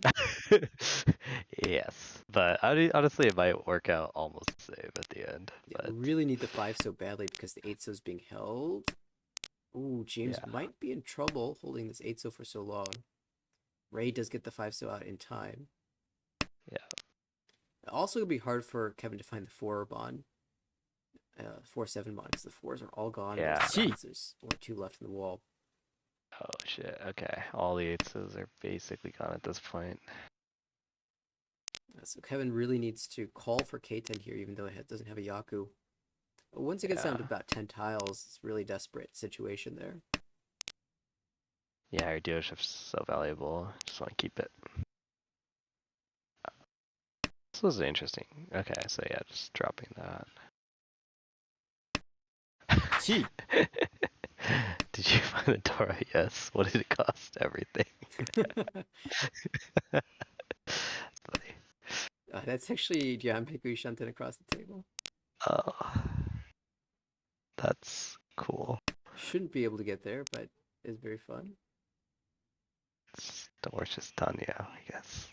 Yes. But honestly, it might work out almost the same at the end. Yeah, But really need the 5 so badly because the 8 so is being held. Ooh, James yeah. might be in trouble holding this 8 so for so long. Ray does get the 5 so out in time. Yeah. Also, it'll be hard for Kevin to find the 4 Bond. 4-7 Bond because the 4s are all gone. Yeah. There's only 2 left in the wall. Oh shit. Okay. All the 8s are basically gone at this point. So Kevin really needs to call for K10 here, even though it doesn't have a Yaku. But once it gets down to about 10 tiles, it's a really desperate situation there. Yeah, your dealership's so valuable. Just want to keep it. This was interesting. Okay, so yeah, just dropping that. Chi. Did you find the Dora? Yes. What did it cost? Everything. That's funny. That's actually Gianpiku Shanten across the table. Oh, that's cool. Shouldn't be able to get there, but it's very fun. It's Delicious Tanya, I guess.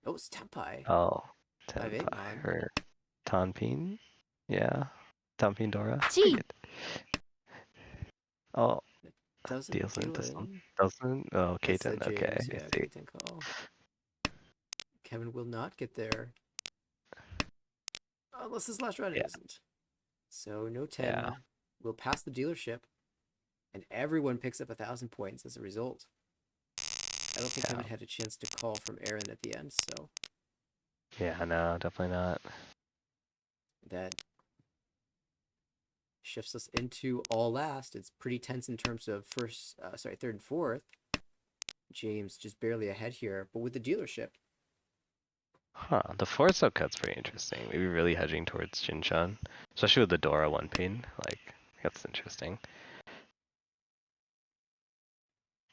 Oh, it's Tenpai. Oh, Five, eight, Tenpai Mon. or Tanpin? Yeah, Tanpin Dora. Chi. Pretty good. Oh, Doesn't deals deal into in. some. Doesn't? Oh, That's the K10. Okay, James. I Yeah, see. K10 call. Kevin will not get there. Unless his last run Yeah. isn't. So no 10 Yeah. will pass the dealership, and everyone picks up 1,000 points as a result. I don't think Yeah. Kevin had a chance to call from Aaron at the end, so Yeah, no, definitely not. That shifts us into all last. It's pretty tense in terms of third and fourth. James just barely ahead here, but with the dealership. Huh, the force cut's pretty interesting. Maybe really hedging towards Jinshan. Especially with the Dora one pin. Like, that's interesting.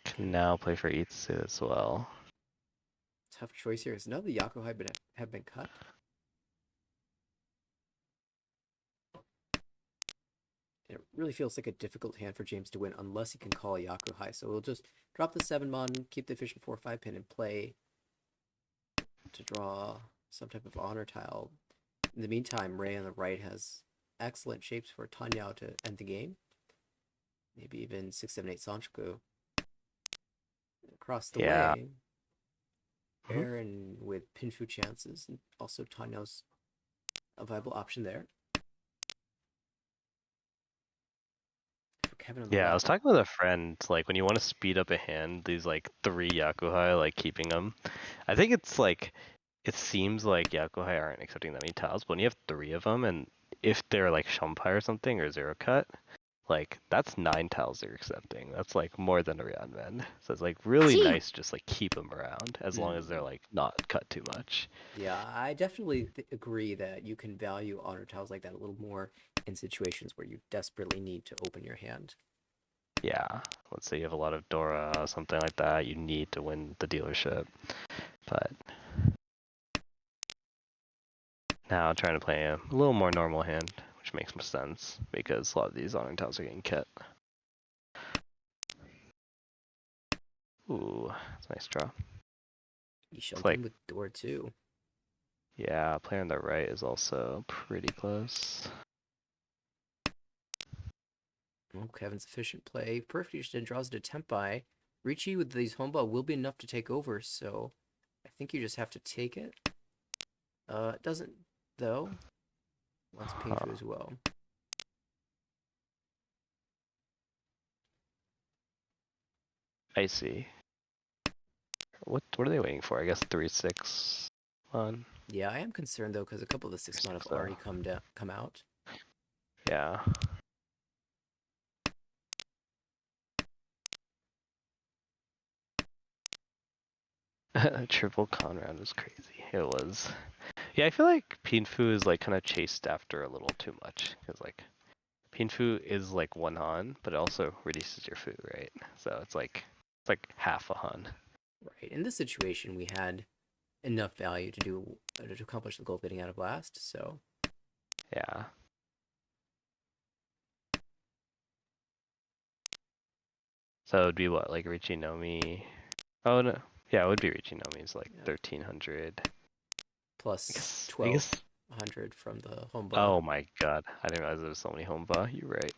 Can now play for Itsu as well. Tough choice here. None of the Yaku have been cut. And it really feels like a difficult hand for James to win unless he can call a Yaku high. So we'll just drop the 7-mon, keep the efficient 4-5 pin, and play to draw some type of honor tile. In the meantime, Ray on the right has excellent shapes for Tanyao to end the game. Maybe even 6-7-8 Sanchoku. Across the way, Aaron with Pinfu chances, and also Tanyao's a viable option there. For Kevin on the Yeah, I was left. talking with a friend, like when you want to speed up a hand, these like 3 Yakuhai, like keeping them. I think it's like, it seems like Yakuhai aren't accepting that many tiles, but when you have 3 of them, and if they're like Shumpai or something, or Zero Cut, like that's 9 tiles they're accepting. That's like more than a Riyadh men. So it's like really Gee. nice just like keep them around, as long as they're like not cut too much. Yeah, I definitely agree that you can value honor tiles like that a little more in situations where you desperately need to open your hand. Yeah, let's say you have a lot of Dora, something like that, you need to win the dealership. But now I'm trying to play a little more normal hand, which makes more sense because a lot of these honor tiles are getting cut. Ooh, that's a nice draw. Yishunten like- with door 2. Yeah, player on the right is also pretty close. Oh, Kevin's efficient play. Perfect then draws it to Tempai. Ricci with these homeball will be enough to take over, so I think you just have to take it. It doesn't, though. Wants Pinfu as well. I see. What are they waiting for? I guess 3-6 on. Yeah, I am concerned, though, because a couple of the 6-mon have So- already come out. Yeah. Triple Conrad was crazy. It was. Yeah, I feel like Pinfu is like kind of chased after a little too much because like Pinfu is like 1 Han, but it also reduces your food, right? So it's like half a Han. Right. In this situation, we had enough value to accomplish the goal of getting out of blast, so Yeah. So it would be what, like Richie Nomi? Oh no. Yeah, it would be Richie Nomi's like Yeah. 1300. plus I guess 1200 from the homeball. Oh my god. I didn't realize there was so many Homeba. You're right.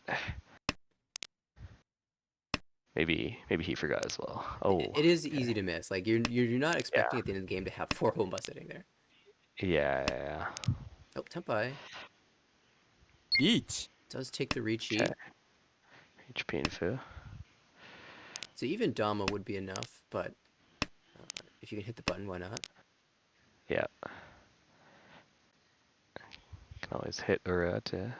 Maybe he forgot as well. Oh. It is easy to miss. Like you're not expecting at the end of the game to have 4 homeball sitting there. Yeah. Oh, Tempai Each. does take the Ricci. Okay. Reach Pinfu. So even Dama would be enough, but if you can hit the button, why not? Yeah. Can always hit Ura to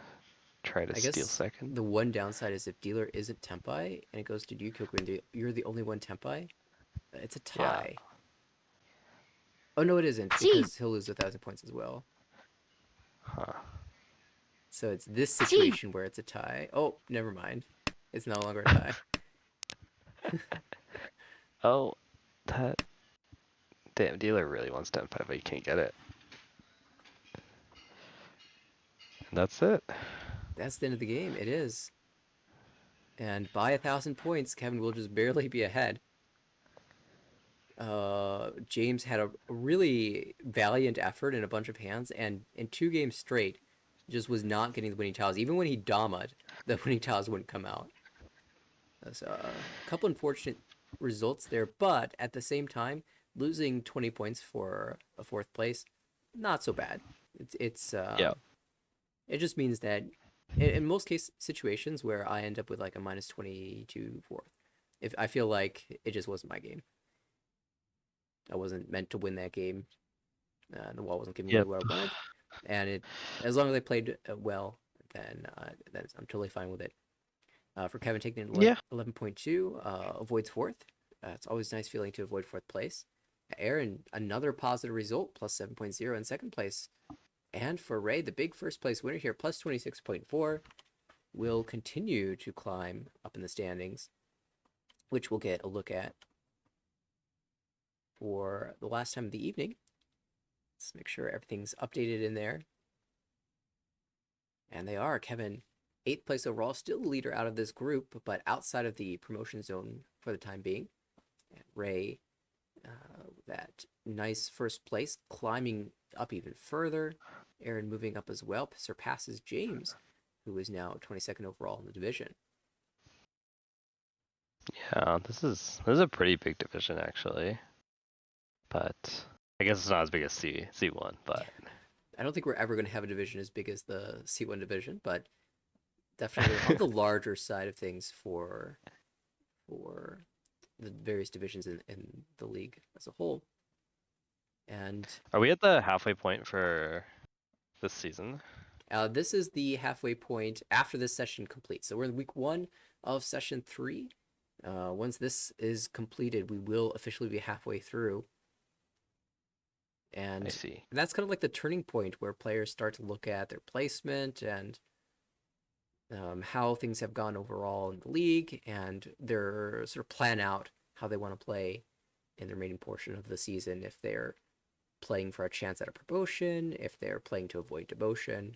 try to I steal guess second. the one downside is if dealer isn't Tempai and it goes to Yukioku and you're the only one Tempai, it's a Yeah. tie. Oh no, it isn't because he'll lose 1,000 points as well. Huh. So it's this situation where it's a tie. Oh, never mind. It's no longer a tie. Oh, that damn dealer really wants 10-5, but he can't get it. And that's it. That's the end of the game. It is. And by 1,000 points, Kevin will just barely be ahead. James had a really valiant effort in a bunch of hands, and in 2 games straight, just was not getting the winning tiles. Even when he damaed, the winning tiles wouldn't come out. So a couple unfortunate results there, but at the same time, losing 20 points for a 4th place, not so bad. It's Yeah. It just means that in most case situations where I end up with like a minus 22 4th, if I feel like it just wasn't my game. I wasn't meant to win that game. The wall wasn't giving Yep. me what I wanted, and as long as I played well, then I'm totally fine with it. For Kevin taking an Yeah. 11.2, avoids fourth. It's always a nice feeling to avoid fourth place. Aaron, another positive result, plus 7.0 in second place. And for Ray, the big first place winner here, plus 26.4, will continue to climb up in the standings, which we'll get a look at for the last time of the evening. Let's make sure everything's updated in there. And they are. Kevin, 8th place overall, still the leader out of this group, but outside of the promotion zone for the time being. And Ray, that nice first place, climbing up even further. Aaron moving up as well, surpasses James, who is now 22nd overall in the division. Yeah, this is a pretty big division actually, but I guess it's not as big as C1, but I don't think we're ever going to have a division as big as the C1 division, but definitely on the larger side of things for the various divisions in the league as a whole. And are we at the halfway point for this season? this is the halfway point after this session completes. So we're in week 1 of session 3. Once this is completed, we will officially be halfway through. And I see. that's kind of like the turning point where players start to look at their placement and how things have gone overall in the league, and they're sort of plan out how they want to play in the remaining portion of the season, if they're playing for a chance at a promotion, if they're playing to avoid demotion.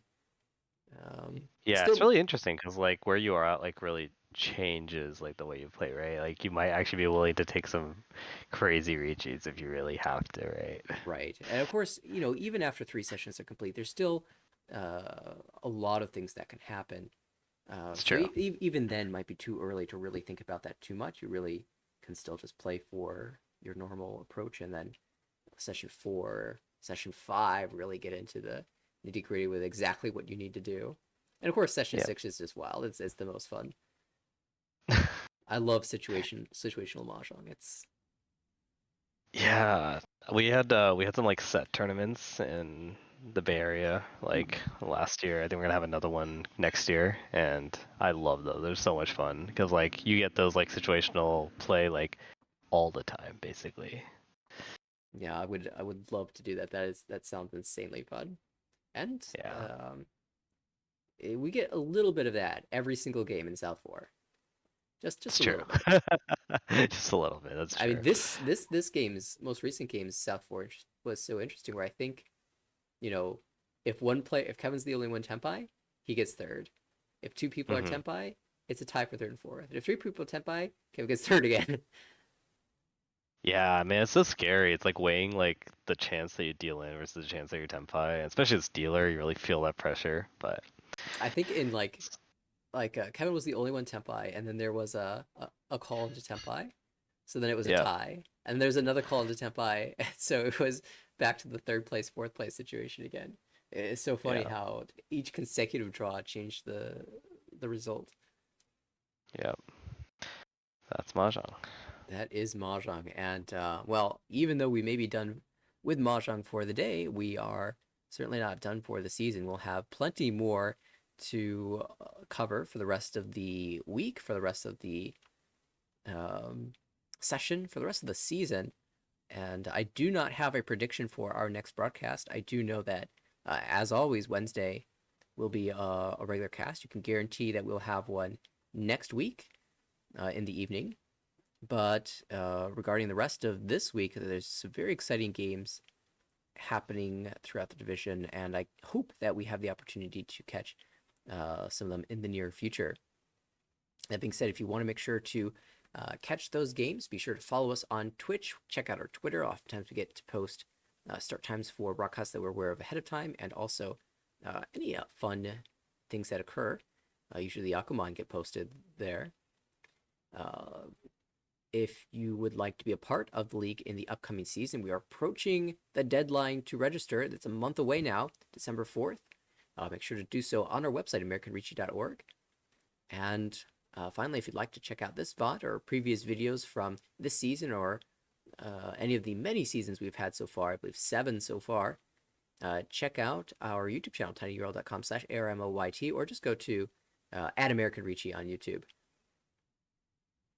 Yeah, still, it's really interesting because like where you are at like really changes like the way you play, right? Like you might actually be willing to take some crazy retreats if you really have to, right? right. And of course, even after 3 sessions are complete, there's still a lot of things that can happen. It's So true. even then might be too early to really think about that too much. You really can still just play for your normal approach, and then session 4, session 5 really get into the nitty gritty with exactly what you need to do. And of course, session Yeah. 6 is just wild. It's the most fun. I love situational mahjong. It's Yeah, we had some like set tournaments in the Bay Area like last year. I think we're gonna have another one next year, and I love those. They're so much fun because like you get those like situational play like all the time, basically. yeah, I would love to do that. That sounds insanely fun. And Yeah, we get a little bit of that every single game in South 4. it's Just a true. little bit. Just a little bit. That's I mean, true. this game's most recent game's South 4 was so interesting, where I think, if Kevin's the only one Tenpai, he gets third. If 2 people are Hmm. Tenpai, it's a tie for third and fourth. And if 3 people are Tenpai, Kevin gets third again. Yeah, man, it's so scary. It's like weighing like the chance that you deal in versus the chance that you're Tenpai. And especially as dealer, you really feel that pressure. But I think in Kevin was the only one Tenpai, and then there was a call into Tenpai, so then it was a yeah, tie, and there's another call into Tenpai, and so it was back to the third place, fourth place situation again. It's so funny yeah, how each consecutive draw changed the result. yeah. That's Mahjong. That is Mahjong. And, well, even though we may be done with Mahjong for the day, we are certainly not done for the season. We'll have plenty more to cover for the rest of the week, for the rest of the session, for the rest of the season. And I do not have a prediction for our next broadcast. I do know that, as always, Wednesday will be a regular cast. You can guarantee that we'll have one next week in the evening. But regarding the rest of this week, there's some very exciting games happening throughout the division, and I hope that we have the opportunity to catch some of them in the near future. That being said, if you want to make sure to catch those games, be sure to follow us on Twitch. Check out our Twitter. Oftentimes we get to post start times for broadcasts that we're aware of ahead of time, and also any fun things that occur. Usually the Akumon get posted there. If you would like to be a part of the league in the upcoming season, we are approaching the deadline to register. That's a month away now, December 4th. Make sure to do so on our website, AmericanRichi.org. And finally, if you'd like to check out this VOD or previous videos from this season, or any of the many seasons we've had so far, I believe 7 so far, check out our YouTube channel, tinyurl.com/ARMOYT, or just go to @AmericanRicci on YouTube.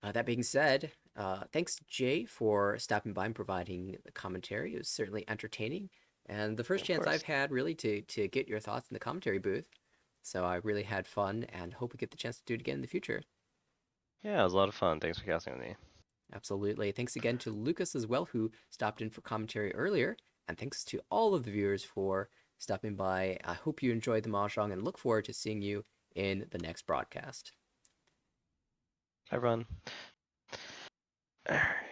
That being said, thanks, Jay, for stopping by and providing the commentary. It was certainly entertaining, and the first Of chance course. I've had really to get your thoughts in the commentary booth. So I really had fun, and hope we get the chance to do it again in the future. Yeah, it was a lot of fun. Thanks for casting with me. Absolutely. Thanks again to Lucas as well, who stopped in for commentary earlier, and thanks to all of the viewers for stopping by. I hope you enjoyed the Mahjong and look forward to seeing you in the next broadcast. Bye, everyone. Alright.